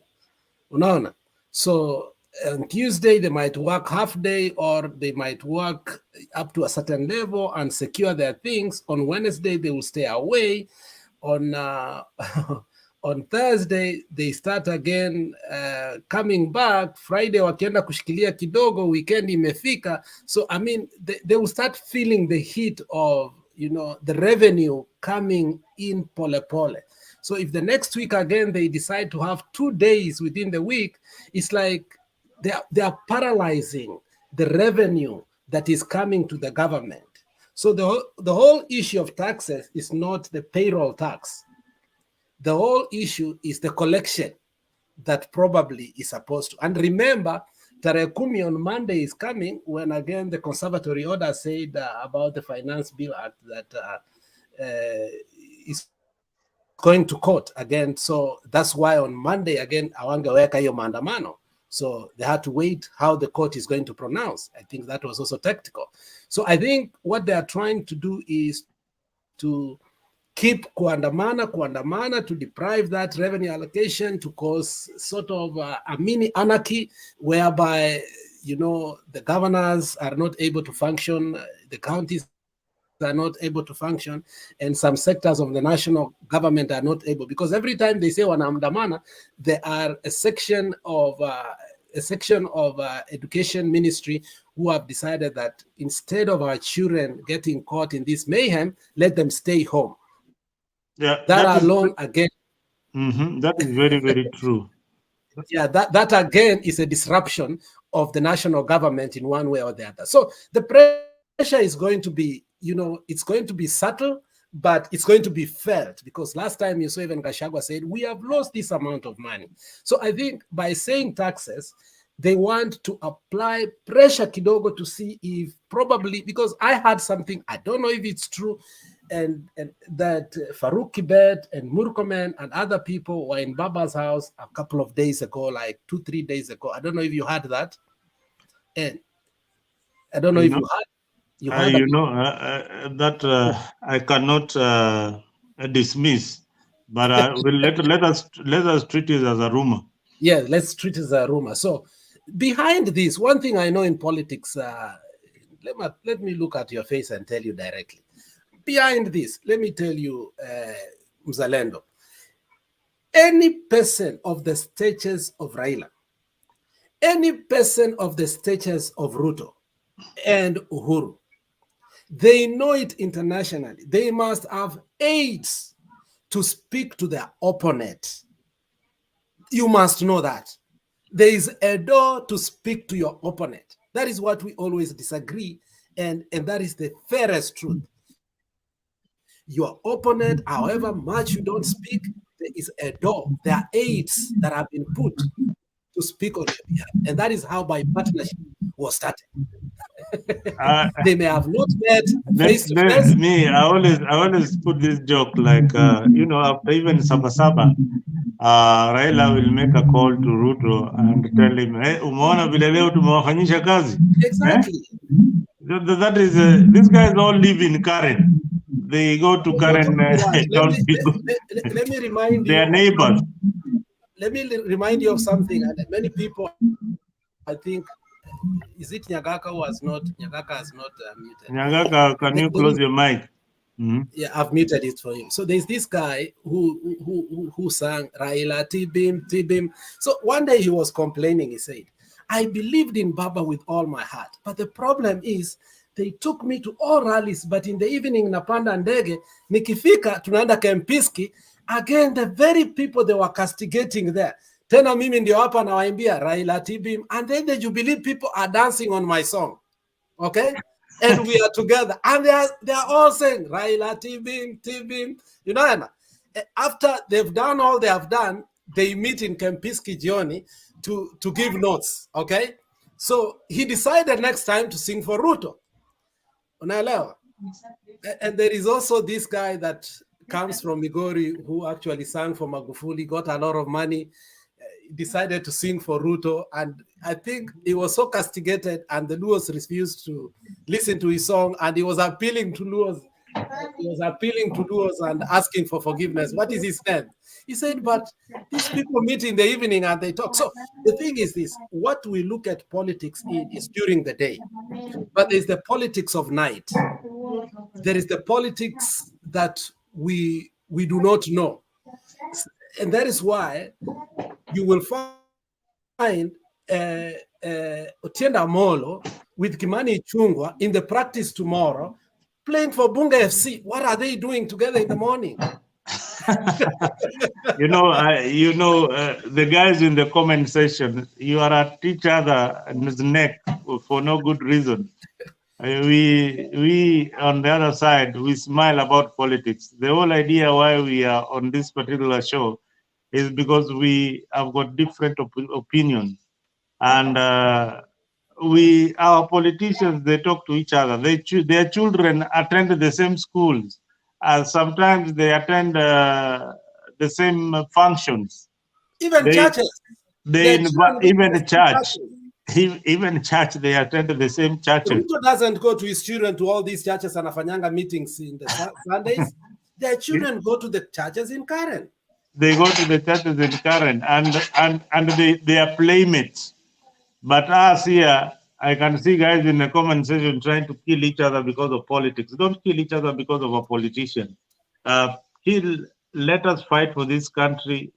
Unaona? So on Tuesday, they might work half day, or they might work up to a certain level and secure their things. On Wednesday, they will stay away. On on Thursday, they start again coming back. Friday, wakienda kushikilia kidogo, weekend imefika. So, I mean, they will start feeling the heat of, the revenue coming in pole pole. So if the next week again, they decide to have 2 days within the week, it's like they are paralyzing the revenue that is coming to the government. So the whole issue of taxes is not the payroll tax. The whole issue is the collection that probably is supposed to. And remember, Tarehe Kumi on Monday is coming, when again the conservatory order said about the Finance Bill Act that is going to court again. So that's why on Monday again, awangeweka hiyo maandamano. So they had to wait how the court is going to pronounce. I think that was also tactical. So I think what they are trying to do is to keep kuandamana, to deprive that revenue allocation, to cause sort of a mini anarchy whereby, the governors are not able to function, the counties are not able to function, and some sectors of the national government are not able, because every time they say wanaandamana, there are a section of education ministry who have decided that instead of our children getting caught in this mayhem, let them stay home. Yeah, that alone again. That is very, very true. Yeah, that again is a disruption of the national government in one way or the other. So the pressure is going to be, it's going to be subtle, but it's going to be felt, because last time you saw even Gachagua said, we have lost this amount of money. So I think by saying taxes, they want to apply pressure kidogo to see if probably, because I heard something, I don't know if it's true, and that Farouk Kibet and Murkomen and other people were in Baba's house a couple of days ago, like 2-3 days ago. I don't know if you heard that. And I don't know if you heard that I cannot dismiss, but let us treat it as a rumor. Yeah, let's treat it as a rumor. So behind this, one thing I know in politics, let me look at your face and tell you directly. Behind this, let me tell you, Mzalendo, any person of the status of Raila, any person of the status of Ruto and Uhuru, they know it internationally. They must have aids to speak to their opponent. You must know that. There is a door to speak to your opponent. That is what we always disagree, and that is the fairest truth. Your opponent, however much you don't speak, there is a door. There are aids that have been put to speak on your behalf. And that is how my partnership was started. They may have not met face to face. I always put this joke like, after even Sabasaba, Raila will make a call to Ruto and tell him, hey, umeona vile leo tumewafanyisha kazi? Exactly. That is, these guys all live in Karen. They go to Karen. Let me remind you. They are neighbors. Let me remind you of something. And many people, I think, is it Nyagaka who has not? Nyagaka has not muted. Nyagaka, can you close your mic? Yeah, I've muted it for him. So there's this guy who sang Raila Tibim Tibim. So one day he was complaining. He said, "I believed in Baba with all my heart, but the problem is they took me to all rallies, but in the evening napanda ndege nikifika tunaenda Kempiski again, the very people they were castigating there. Tena mimi ndio hapa nawaimbia Raila Tibim, and then the Jubilee people are dancing on my song, okay?" And we are together, and they are all saying Raila Tibim Tibim. You know, and after they've done all they have done, they meet in Kempiski Jioni to give notes. Okay, so he decided next time to sing for Ruto. Unaelewa? And there is also this guy that comes from Migori who actually sang for Magufuli, got a lot of money, decided to sing for Ruto, and I think he was so castigated, and the Luos refused to listen to his song, and he was appealing to Luos. He was appealing to Luos and asking for forgiveness. What is his name? He said, but these people meet in the evening and they talk. So the thing is this: what we look at politics in is during the day, but there's the politics of night. There is the politics that we do not know, and that is why you will find Otienda Molo with Kimani Chungwa in the practice tomorrow playing for Bunga FC. What are they doing together in the morning? The guys in the comment section, you are at each other's neck for no good reason. We on the other side, we smile about politics. The whole idea why we are on this particular show is because we have got different opinions, and our politicians, they talk to each other. Their children attend the same schools, sometimes they attend the same functions. Even churches. Even church, they attend the same churches. Ruto doesn't go to his children to all these churches and afanyanga meetings in the Sundays. Their children go to the churches in Karen. They go to the churches in Karen, and they are playmates. But us here, I can see guys in the comment section trying to kill each other because of politics. Don't kill each other because of a politician. Let us fight for this country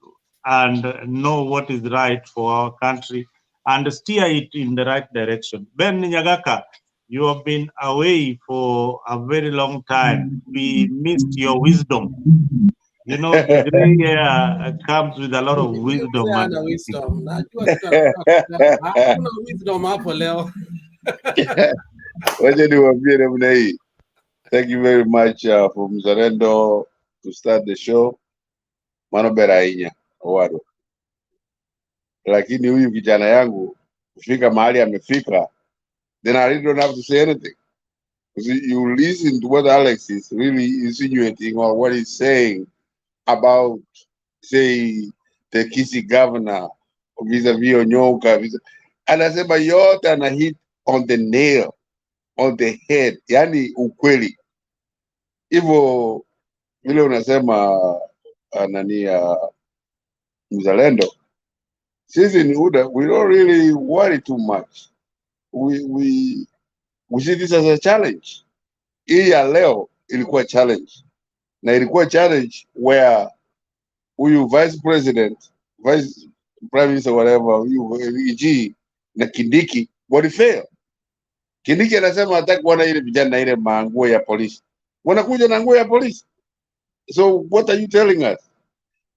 and know what is right for our country and steer it in the right direction. Ben Nyagaka, you have been away for a very long time. We missed your wisdom. You know, the gray hair comes with a lot of wisdom. Thank you very much for Mzalendo to start the show. Manobera inya wado. Lakini huyu kijana yangu kufika mahali amefika, then I really don't have to say anything. You listen to what Alex is really insinuating or what he's saying about, say, the Kisii governor vis-a-vis Onyonka, anasema yote ana hit on the nail, on the head, yani ukweli. Hivyo vile unasema Mzalendo, sisi in UDA, we don't really worry too much. We see this as a challenge. Hii ya leo ilikuwa challenge. Na ilikuwa challenge where huyu vice prime minister whatever, huyu EG na Kindiki walifail. Kindiki anasema hataki kuona ile vijana na ile manguo ya polisi. Wanakuja na nguo ya polisi. So what are you telling us?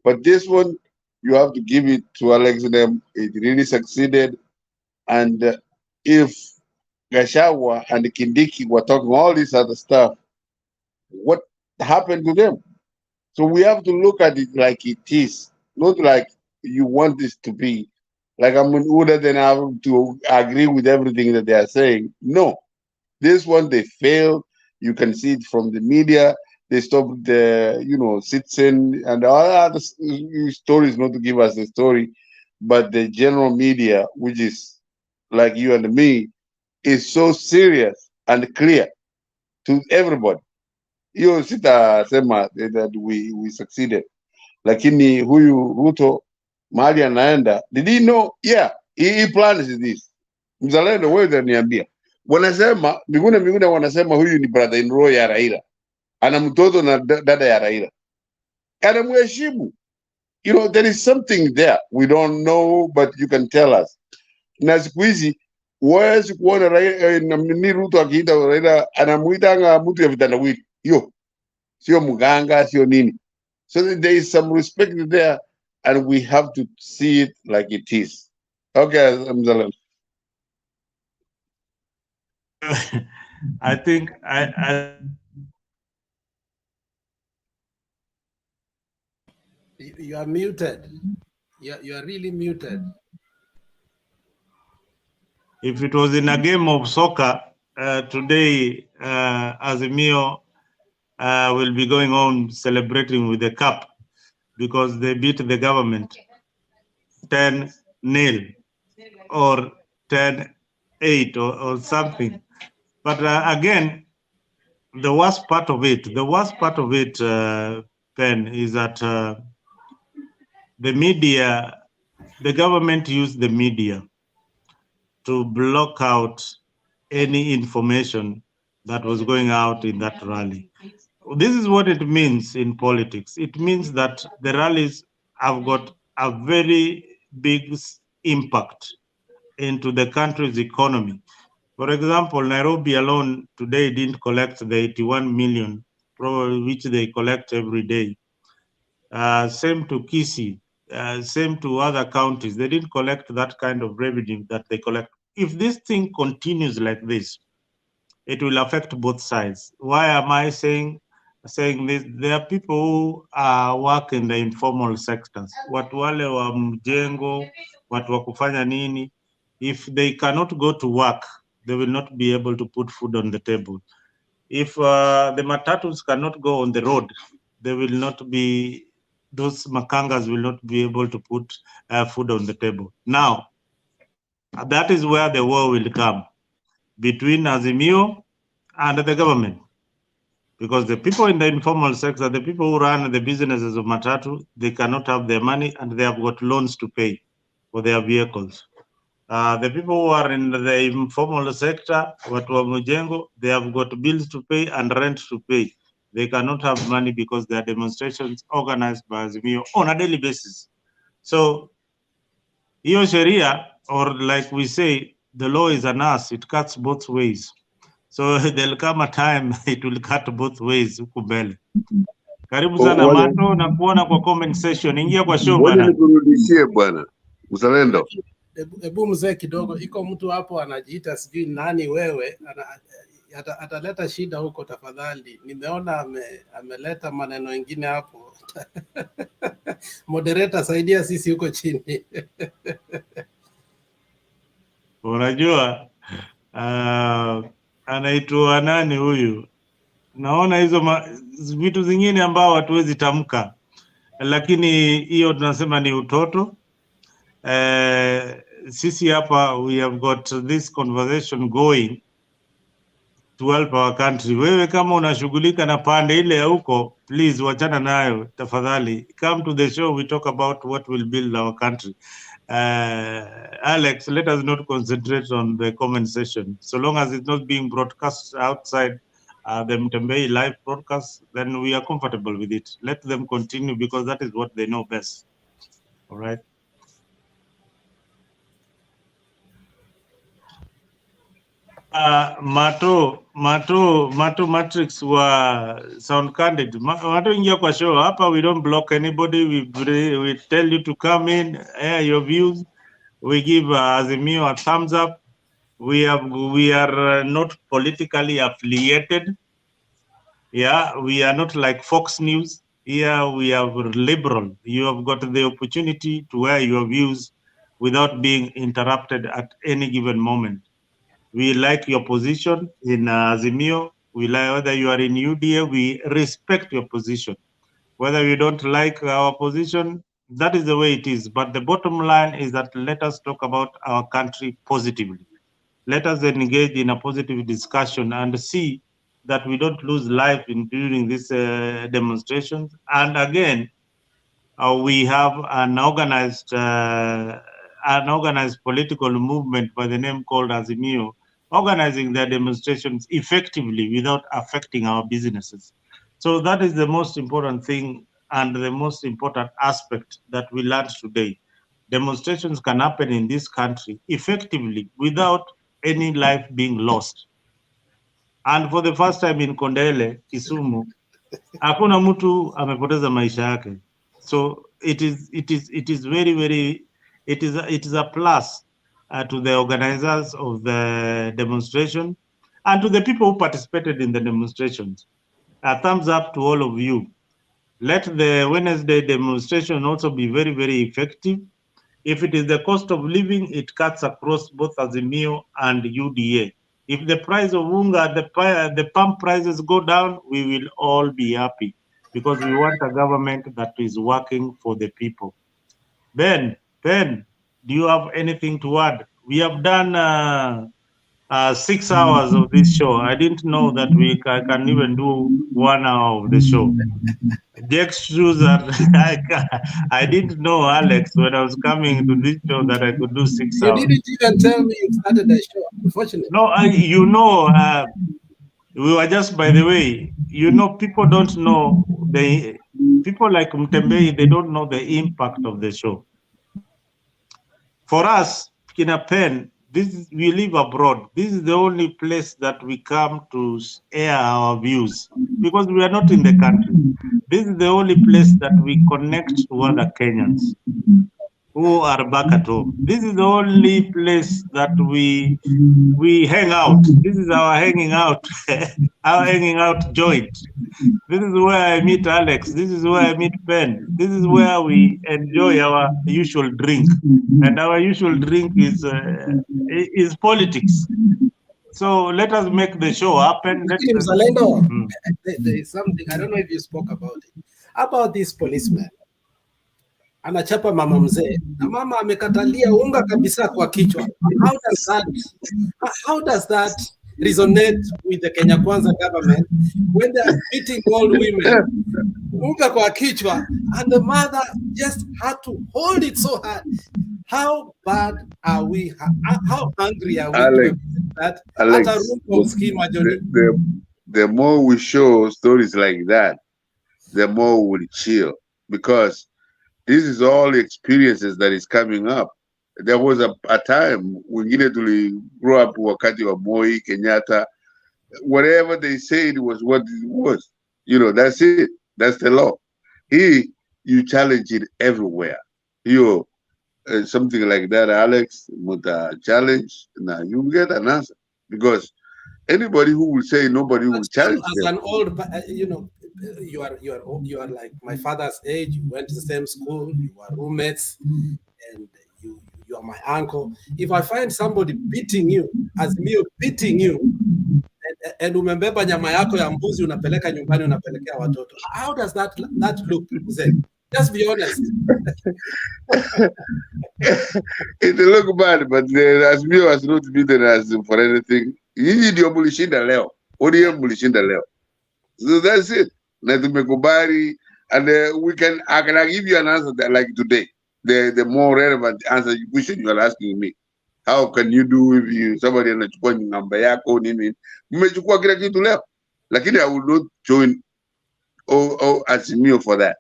But this one, you have to give it to Alex and them. It really succeeded. And if Gachagua and Kindiki were talking all this other stuff, what happened to them? So we have to look at it like it is, not like you want this to be. Like I'm in order, then I have to agree with everything that they are saying. No, this one they failed. You can see it from the media. They stopped the, Citizen and all other stories, not to give us the story, but the general media, which is like you and me, is so serious and clear to everybody. Hiyo sitasema that we succeeded, lakini huyu Ruto mahali anaenda, did he know? Yeah, he plans this. Mzalendo wewe unaniambia, wanasema mingine wanasema huyu ni brother in law ya Raila. ana mtoto na dada ya Raila, anamheshimu. You know, there is something there we don't know, but you can tell us. Na siku hizi huwezi kuona Raila ni Ruto akiita Raila anamuitanga mtu ya vitendawili, hiyo sio mganga, sio nini. So there is some respect there, and we have to see it like it is. Okay, Mzalendo. I think I You are muted. You are really muted. if it was in a game of soccer today, Azimio will be going on celebrating with the cup because they beat the government 10-0 or 10-8 or something. But again, the worst part of it, Pen, is that the media, the government used the media to block out any information that was going out in that rally. This is what it means in politics. It means that the rallies have got a very big impact into the country's economy. For example, Nairobi alone today didn't collect the 81 million, probably, which they collect every day. Same to Kisii, same to other counties. They didn't collect that kind of revenue that they collect. If this thing continues like this, it will affect both sides. Why am I saying this? There are people who work in the informal sectors, watu wale wa mjengo, watu wa kufanya nini. If they cannot go to work, they will not be able to put food on the table. If the matatus cannot go on the road, they will not be, those makangas will not be able to put food on the table. Now, that is where the war will come between Azimio and the government. Because the people in the informal sector, the people who run the businesses of matatu, they cannot have their money and they have got loans to pay for their vehicles. The people who are in the informal sector, watu wa mjengo, they have got bills to pay and rent to pay. They cannot have money because there are demonstrations organized by Azimio on a daily basis. So, hiyo sheria, or like we say, the law is an ass, it cuts both ways. So there'll come a time it will cut both ways huku mbele. Karibu sana Mato, na kuona kwa comment section. Ingia kwa show Ngoja bana. nikurudishie bwana Mzalendo. Hebu mzee kidogo, iko mtu hapo anajiita sijui nani wewe, ataleta shida huko tafadhali. Nimeona ameleta maneno mengine hapo. Moderator, saidia sisi huko chini. Unajua anaitwa nani huyu? Naona hizo vitu zingine ambao hatuwezi tamka, lakini hiyo tunasema ni utoto. Sisi hapa we have got this conversation going to help our country. Wewe kama unashughulika na pande ile ya huko, please wachana nayo tafadhali. Come to the show, we talk about what will build our country. Alex, let us not concentrate on the comment section. So long as it's not being broadcast outside the Mtembei live broadcast, then we are comfortable with it. Let them continue because that is what they know best. All right. Mato Matrix wa sound candid. Mato ingia kwa show. Hapa we don't block anybody. We tell you to come in, air your views. We give Azimio a thumbs up. We are not politically affiliated. Yeah, we are not like Fox News. Here we are liberal. You have got the opportunity to air your views without being interrupted at any given moment. We like your position in Azimio. We like whether you are in UDA, we respect your position. Whether you don't like our position, that is the way it is. But the bottom line is that let us talk about our country positively. Let us engage in a positive discussion and see that we don't lose life during these demonstrations. And again, we have an organized political movement by the name called Azimio, organizing their demonstrations effectively without affecting our businesses. So that is the most important thing and the most important aspect that we learned today. Demonstrations can happen in this country effectively without any life being lost. And for the first time in Kondele, Kisumu, hakuna mtu amepoteza maisha yake. So it is very, very, it is a plus to the organizers of the demonstration and to the people who participated in the demonstrations. A thumbs up to all of you. Let the Wednesday demonstration also be very, very effective. If it is the cost of living, it cuts across both Azimio and UDA. If the price of unga, the pump prices go down, we will all be happy because we want a government that is working for the people. Ben, do you have anything to add? We have done 6 hours of this show. I didn't know that we can even do 1 hour of the show. Jake's shoes are, I didn't know, Alex, when I was coming to this show that I could do 6 You hours. didn't even tell me you started the show, unfortunately. No, we were just, by the way, people don't know, people like Mtembei, they don't know the impact of the show. For us, Kina Pen, we live abroad. This is the only place that we come to air our views because we are not in the country. This is the only place that we connect to other Kenyans who are back at home. This is the only place that we hang out. This is our hanging out, our hanging out joint. This is where I meet Alex. This is where I meet Ben. This is where we enjoy our usual drink, and our usual drink is politics. So let us make the show happen. There is something, I don't know if you spoke about it, about this policeman. Anachapa mama mzee na mama amekatalia unga kabisa kwa kichwa. How does that resonate with the Kenya Kwanza government when they are beating all women unga kwa kichwa and the mother just had to hold it so hard? How bad are we? How hungry are we? Alex, the more we show stories like that, the more we'll chill because this is all experiences that is coming up. There was a time wengine grew up wakati wa Moi, Kenyatta, whatever they said was what it was. That's it. That's the law. Here, you challenge it everywhere. Something like that, Alex, with a challenge, now you get an answer. Because anybody who will say nobody will challenge as them. an old, you are like my father's age. You went to the same school. You were roommates, and you are my uncle. If I find somebody beating you, as me beating you, and umebeba nyama yako ya mbuzi unapeleka nyumbani unapelekea watoto, how does that look, Mzee? Just be honest. It look bad, but as me was not beaten as for anything. Yini ndio mulishinda leo. ODM mulishinda leo. So that's it. Na tumekubali, and I can give you an answer that, like today. The more relevant answer question you are asking me. How can you do if somebody anachukua namba yako nini? Mmechukua kila kitu leo. Lakini I will not join Azimio for that.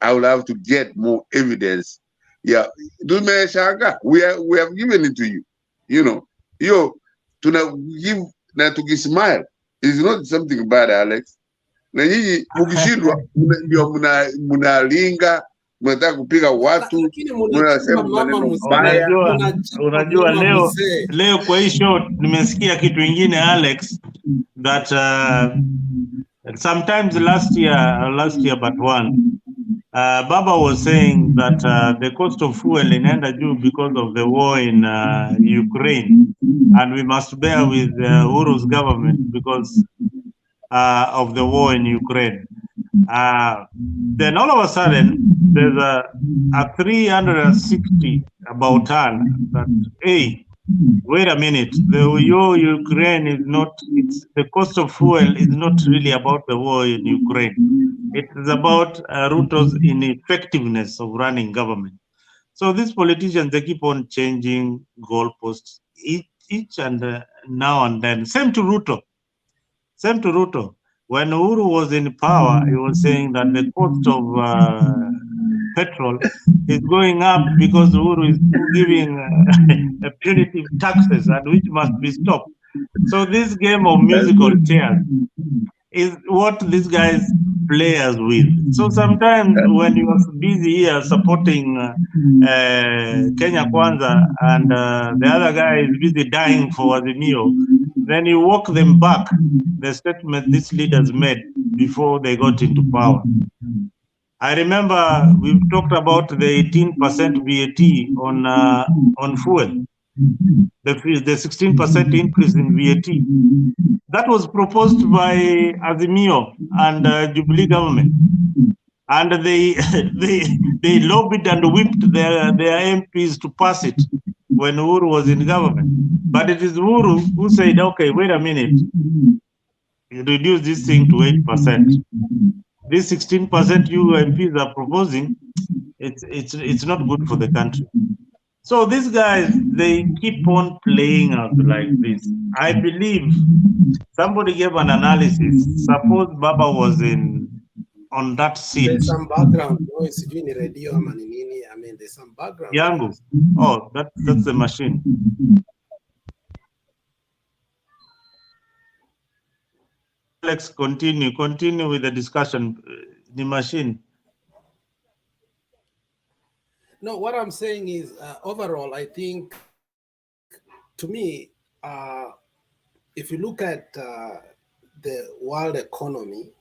I will have to get more evidence. Yeah, tumeshanga. We have given it to you. Tuna give na tukismile. It's not something bad, Alex. Na nyinyi mkishindwa ndio mnalinga, mnataka kupiga watu, mnasema maneno mabaya. Unajua leo kwa hii show nimesikia kitu kingine, Alex, that sometimes last year but one Baba was saying that the cost of fuel inaenda juu because of the war in Ukraine, and we must bear with Uru's government because of the war in Ukraine. Then all of a sudden, there's a 360 about turn that, hey, wait a minute, Ukraine is not, the cost of fuel is not really about the war in Ukraine. It is about Ruto's ineffectiveness of running government. So these politicians, they keep on changing goalposts each and now and then. Same to Ruto. When Uhuru was in power, he was saying that the cost of petrol is going up because Uhuru is giving punitive taxes, and which must be stopped. So this game of musical chairs is what these guys play us with. So sometimes when you are busy here supporting Kenya Kwanza and the other guy is busy dying for Azimio, then you walk them back the statement these leaders made before they got into power. I remember we've talked about the 18% VAT on fuel, the 16% increase in VAT. That was proposed by Azimio and Jubilee government, and they they lobbied and whipped their MPs to pass it when Uhuru was in government. But it is Uhuru who said, "Okay, wait a minute, reduce this thing to 8%. This 16% you MPs are proposing, it's not good for the country." So these guys, they keep on playing out like this. I believe somebody gave an analysis. Suppose Baba was on that seat. There's some background noise. Sijui ni radio ama ni nini. I mean, there's some background Yangu. noise. Oh, that's the machine. Alex, continue with the discussion. The machine. No, what I'm saying is, overall, I think, to me, if you look at the world economy,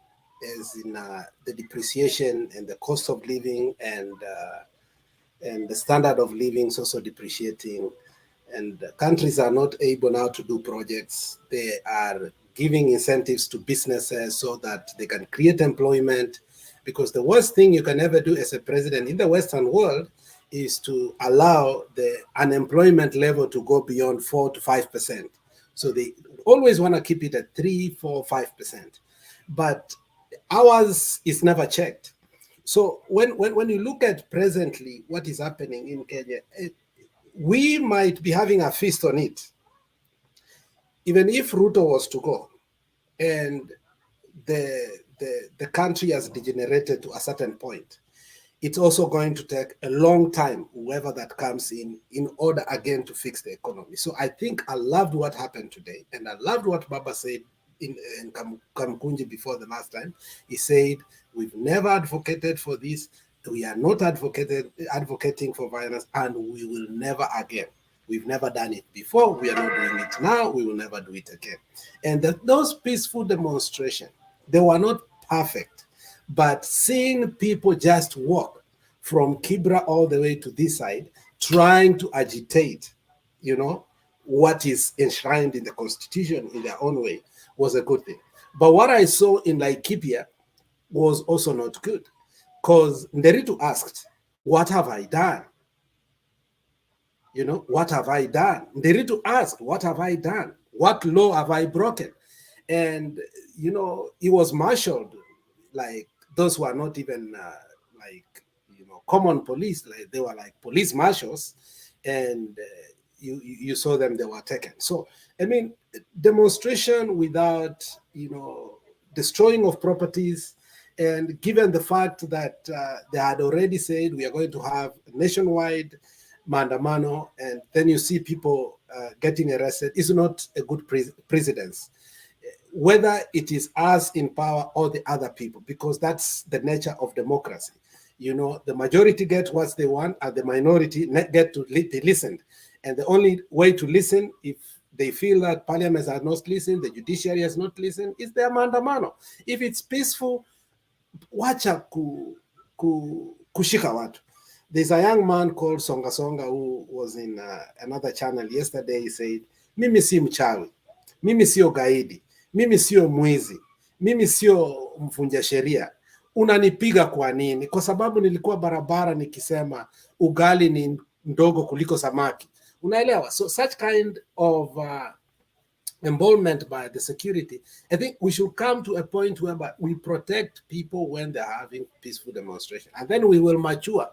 as in the depreciation and the cost of living and the standard of living is also depreciating, and countries are not able now to do projects. They are giving incentives to businesses so that they can create employment, because the worst thing you can ever do as a president in the Western world is to allow the unemployment level to go beyond 4 to 5%. So they always want to keep it at 3, 4, 5%. But ours is never checked. So when you look at presently what is happening in Kenya, we might be having a feast on it. Even if Ruto was to go and the country has degenerated to a certain point, it's also going to take a long time, whoever that comes in order again to fix the economy. So I think I loved what happened today, and I loved what Baba said in Kamkunji before the last time. He said, we've never advocated for this, we are not advocating for violence, and we will never again. We've never done it before, we are not doing it now, we will never do it again. And those peaceful demonstrations, they were not perfect, but seeing people just walk from Kibra all the way to this side, trying to agitate, what is enshrined in the Constitution in their own way, was a good thing. But what I saw in Laikipia was also not good, because Nderitu asked, what have I done? What have I done? Nderitu asked, what have I done? What law have I broken? And, he was marshaled like those who are not even common police, like they were like police marshals, and you saw them, they were taken. So, I mean, demonstration without, destroying of properties, and given the fact that they had already said we are going to have nationwide Maandamano, and then you see people getting arrested, is not a good precedence. Whether it is us in power or the other people, because that's the nature of democracy. The majority get what they want, and the minority get to be listened. And the only way to listen, if they feel that parliament has not listened, the judiciary has not listened, is their Maandamano. If it's peaceful, wacha kushika watu. There's a young man called Songa Songa who was in another channel yesterday. He said, mimi si mchawi, mimi sio gaidi, mimi sio mwizi, mimi sio mvunja sheria. Unanipiga kwa nini? Kwa sababu nilikuwa barabara nikisema ugali ni ndogo kuliko samaki. Unaelewa? So such kind of involvement by the security, I think we should come to a point whereby we protect people when they're having peaceful demonstration, and then we will mature.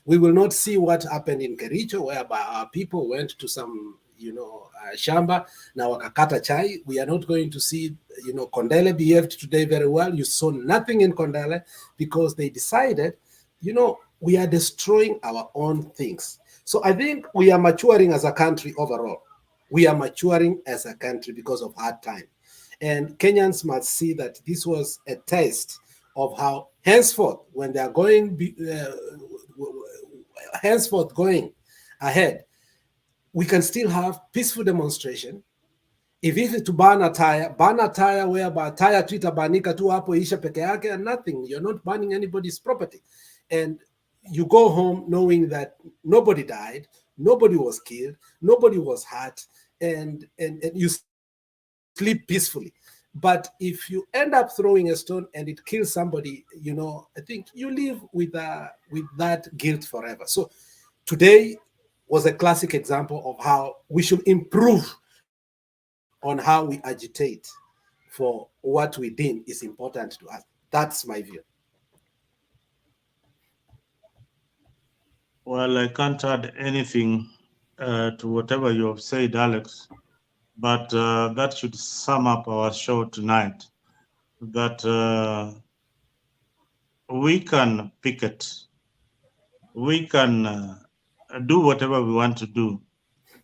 We will not see what happened in Kericho, whereby our people went to some, shamba na wakakata chai. We are not going to see, Kondele behaved today very well. You saw nothing in Kondele because they decided, we are destroying our own things. So I think we are maturing as a country overall. We are maturing as a country because of hard time. And Kenyans must see that this was a test of how henceforth, when they are going ahead, we can still have peaceful demonstration. If it's to burn a tire whereby tire trita banika tu hapo isha peke yake and nothing. You're not burning anybody's property. And you go home knowing that nobody died, nobody was killed, nobody was hurt, and you sleep peacefully. But if you end up throwing a stone and it kills somebody, I think you live with that guilt forever. So today was a classic example of how we should improve on how we agitate for what we deem is important to us. That's my view. Well, I can't add anything to whatever you have said, Alex, but that should sum up our show tonight, that we can picket, we can do whatever we want to do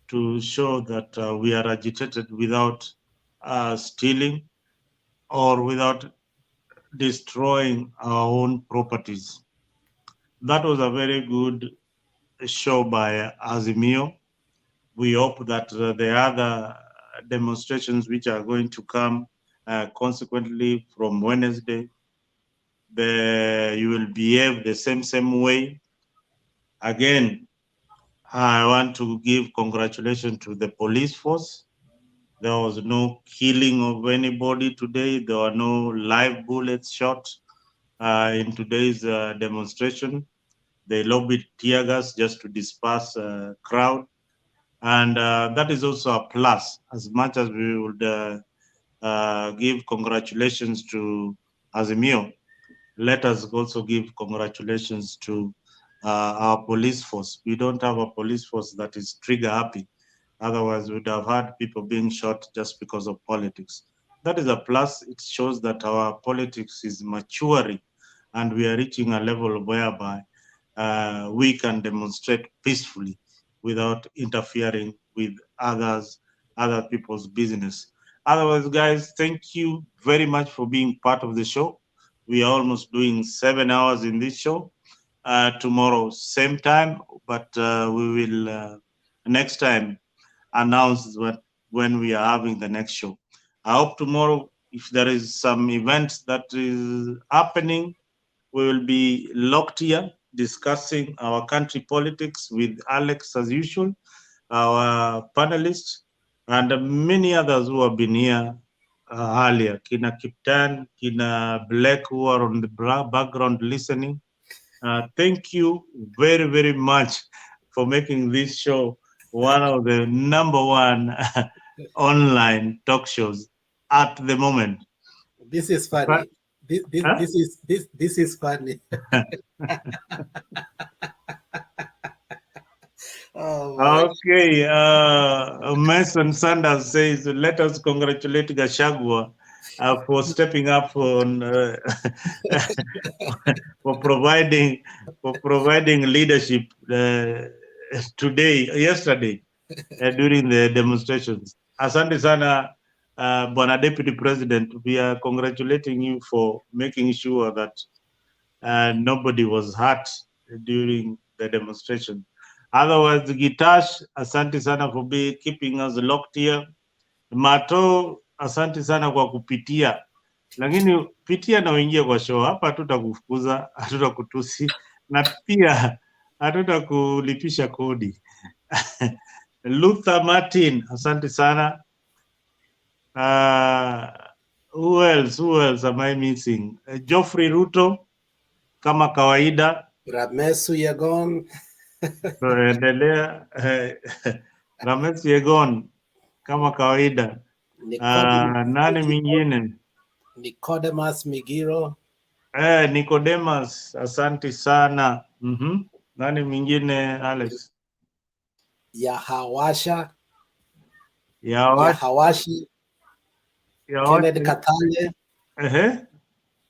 to show that we are agitated without stealing or without destroying our own properties. That was a very good show by Azimio. We hope that the other demonstrations which are going to come consequently from Wednesday, you will behave the same way. Again, I want to give congratulations to the police force. There was no killing of anybody today. There were no live bullets shot in today's demonstration. They lobbied tear gas just to disperse crowd. And that is also a plus. As much as we would give congratulations to Azimio, let us also give congratulations to our police force. We don't have a police force that is trigger happy. Otherwise, we would have had people being shot just because of politics. That is a plus. It shows that our politics is maturing and we are reaching a level whereby we can demonstrate peacefully without interfering with other people's business. Otherwise, guys, thank you very much for being part of the show. We are almost doing 7 hours in this show. Tomorrow, same time, but we will next time announce when we are having the next show. I hope tomorrow, if there is some event that is happening, we will be locked here discussing our country politics with Alex as usual, our panelists, and many others who have been here earlier. Kina Kiptan, Kina Black, who are on the background listening. Thank you very, very much for making this show one of the #1 online talk shows at the moment. This is funny. This is funny. Okay, Mason Sanders says, let us congratulate Gachagua for stepping up on for providing leadership yesterday during the demonstrations. Asante sana, Bwana Deputy President. We are congratulating you for making sure that nobody was hurt during the demonstration. Otherwise, Gitash, asante sana for keeping us locked here. Mato, asante sana kwa kupitia. Lakini pitia na uingie kwa show hapa, hatutakufukuza, hatutakutusi na pia hatutakulipisha kodi. Luther Martin, asante sana. Who else am I missing? Geoffrey Ruto, kama kawaida. Ramesu Yegon. Endelea. Ramesu Yegon, kama kawaida. Nani mwingine? Nicodemus Migiro. Nicodemus, asante sana. Nani mwingine, Alex? Yahawasha. ya Hawashi, Kenneth Katale.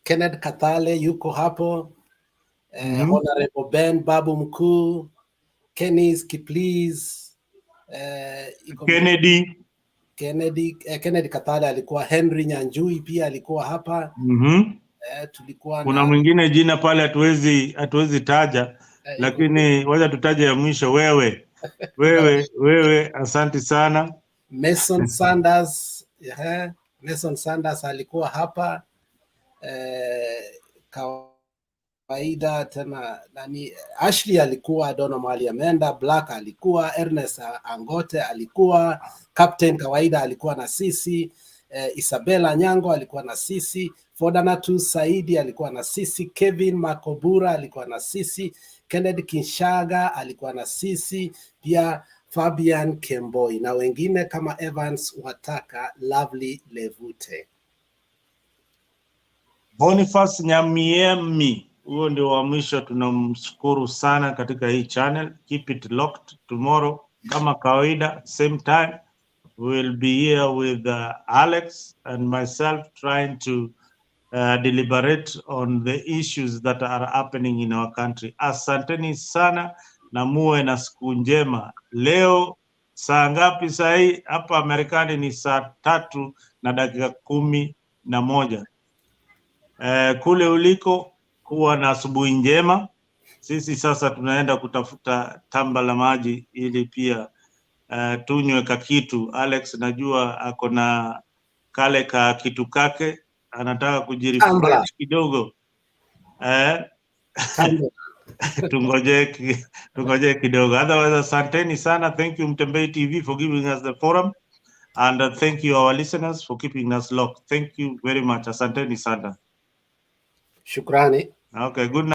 Kenneth Katale yuko hapo. Honorable Ben Babu Mkuu, Kenneth Kiplis, Kennedy Katale alikuwa, Henry Nyanjui pia alikuwa hapa. Tulikuwa kuna na mwingine jina pale hatuwezi taja, lakini wacha tutaje ya mwisho. Wewe asante sana. Mason Sanders, Mason Sanders alikuwa hapa. Kawaida tena nani, Ashley alikuwa, Donna Mali Amenda, Black alikuwa, Ernest Angote alikuwa, Captain Kawaida alikuwa na sisi, Isabella Nyango alikuwa na sisi, Fodanatu Saidi alikuwa na sisi, Kevin Makobura alikuwa na sisi, Kennedy Kinshaga alikuwa na sisi, pia Fabian Kemboi na wengine kama Evans Wataka, Lovely Levute. Boniface Nyamiemi, huo ndio wa mwisho. Tunamshukuru sana katika hii channel. Keep it locked. Tomorrow kama kawaida same time we will be here with Alex and myself trying to deliberate on the issues that are happening in our country. Asanteni sana na muwe na siku njema. Leo saa ngapi sahi? Hapa Marekani ni saa 3:11. Kule uliko kuwa na asubuhi njema. Sisi sasa tunaenda kutafuta tamba la maji ili pia tunywe kakitu. Alex najua ako na kale ka kitu kake, anataka kujirefresh kidogo. Tungoje kidogo. Otherwise, asanteni sana. Thank you Mtembei TV for giving us the forum, and thank you our listeners for keeping us locked. Thank you very much. Asanteni sana. Shukrani. Okay, good night.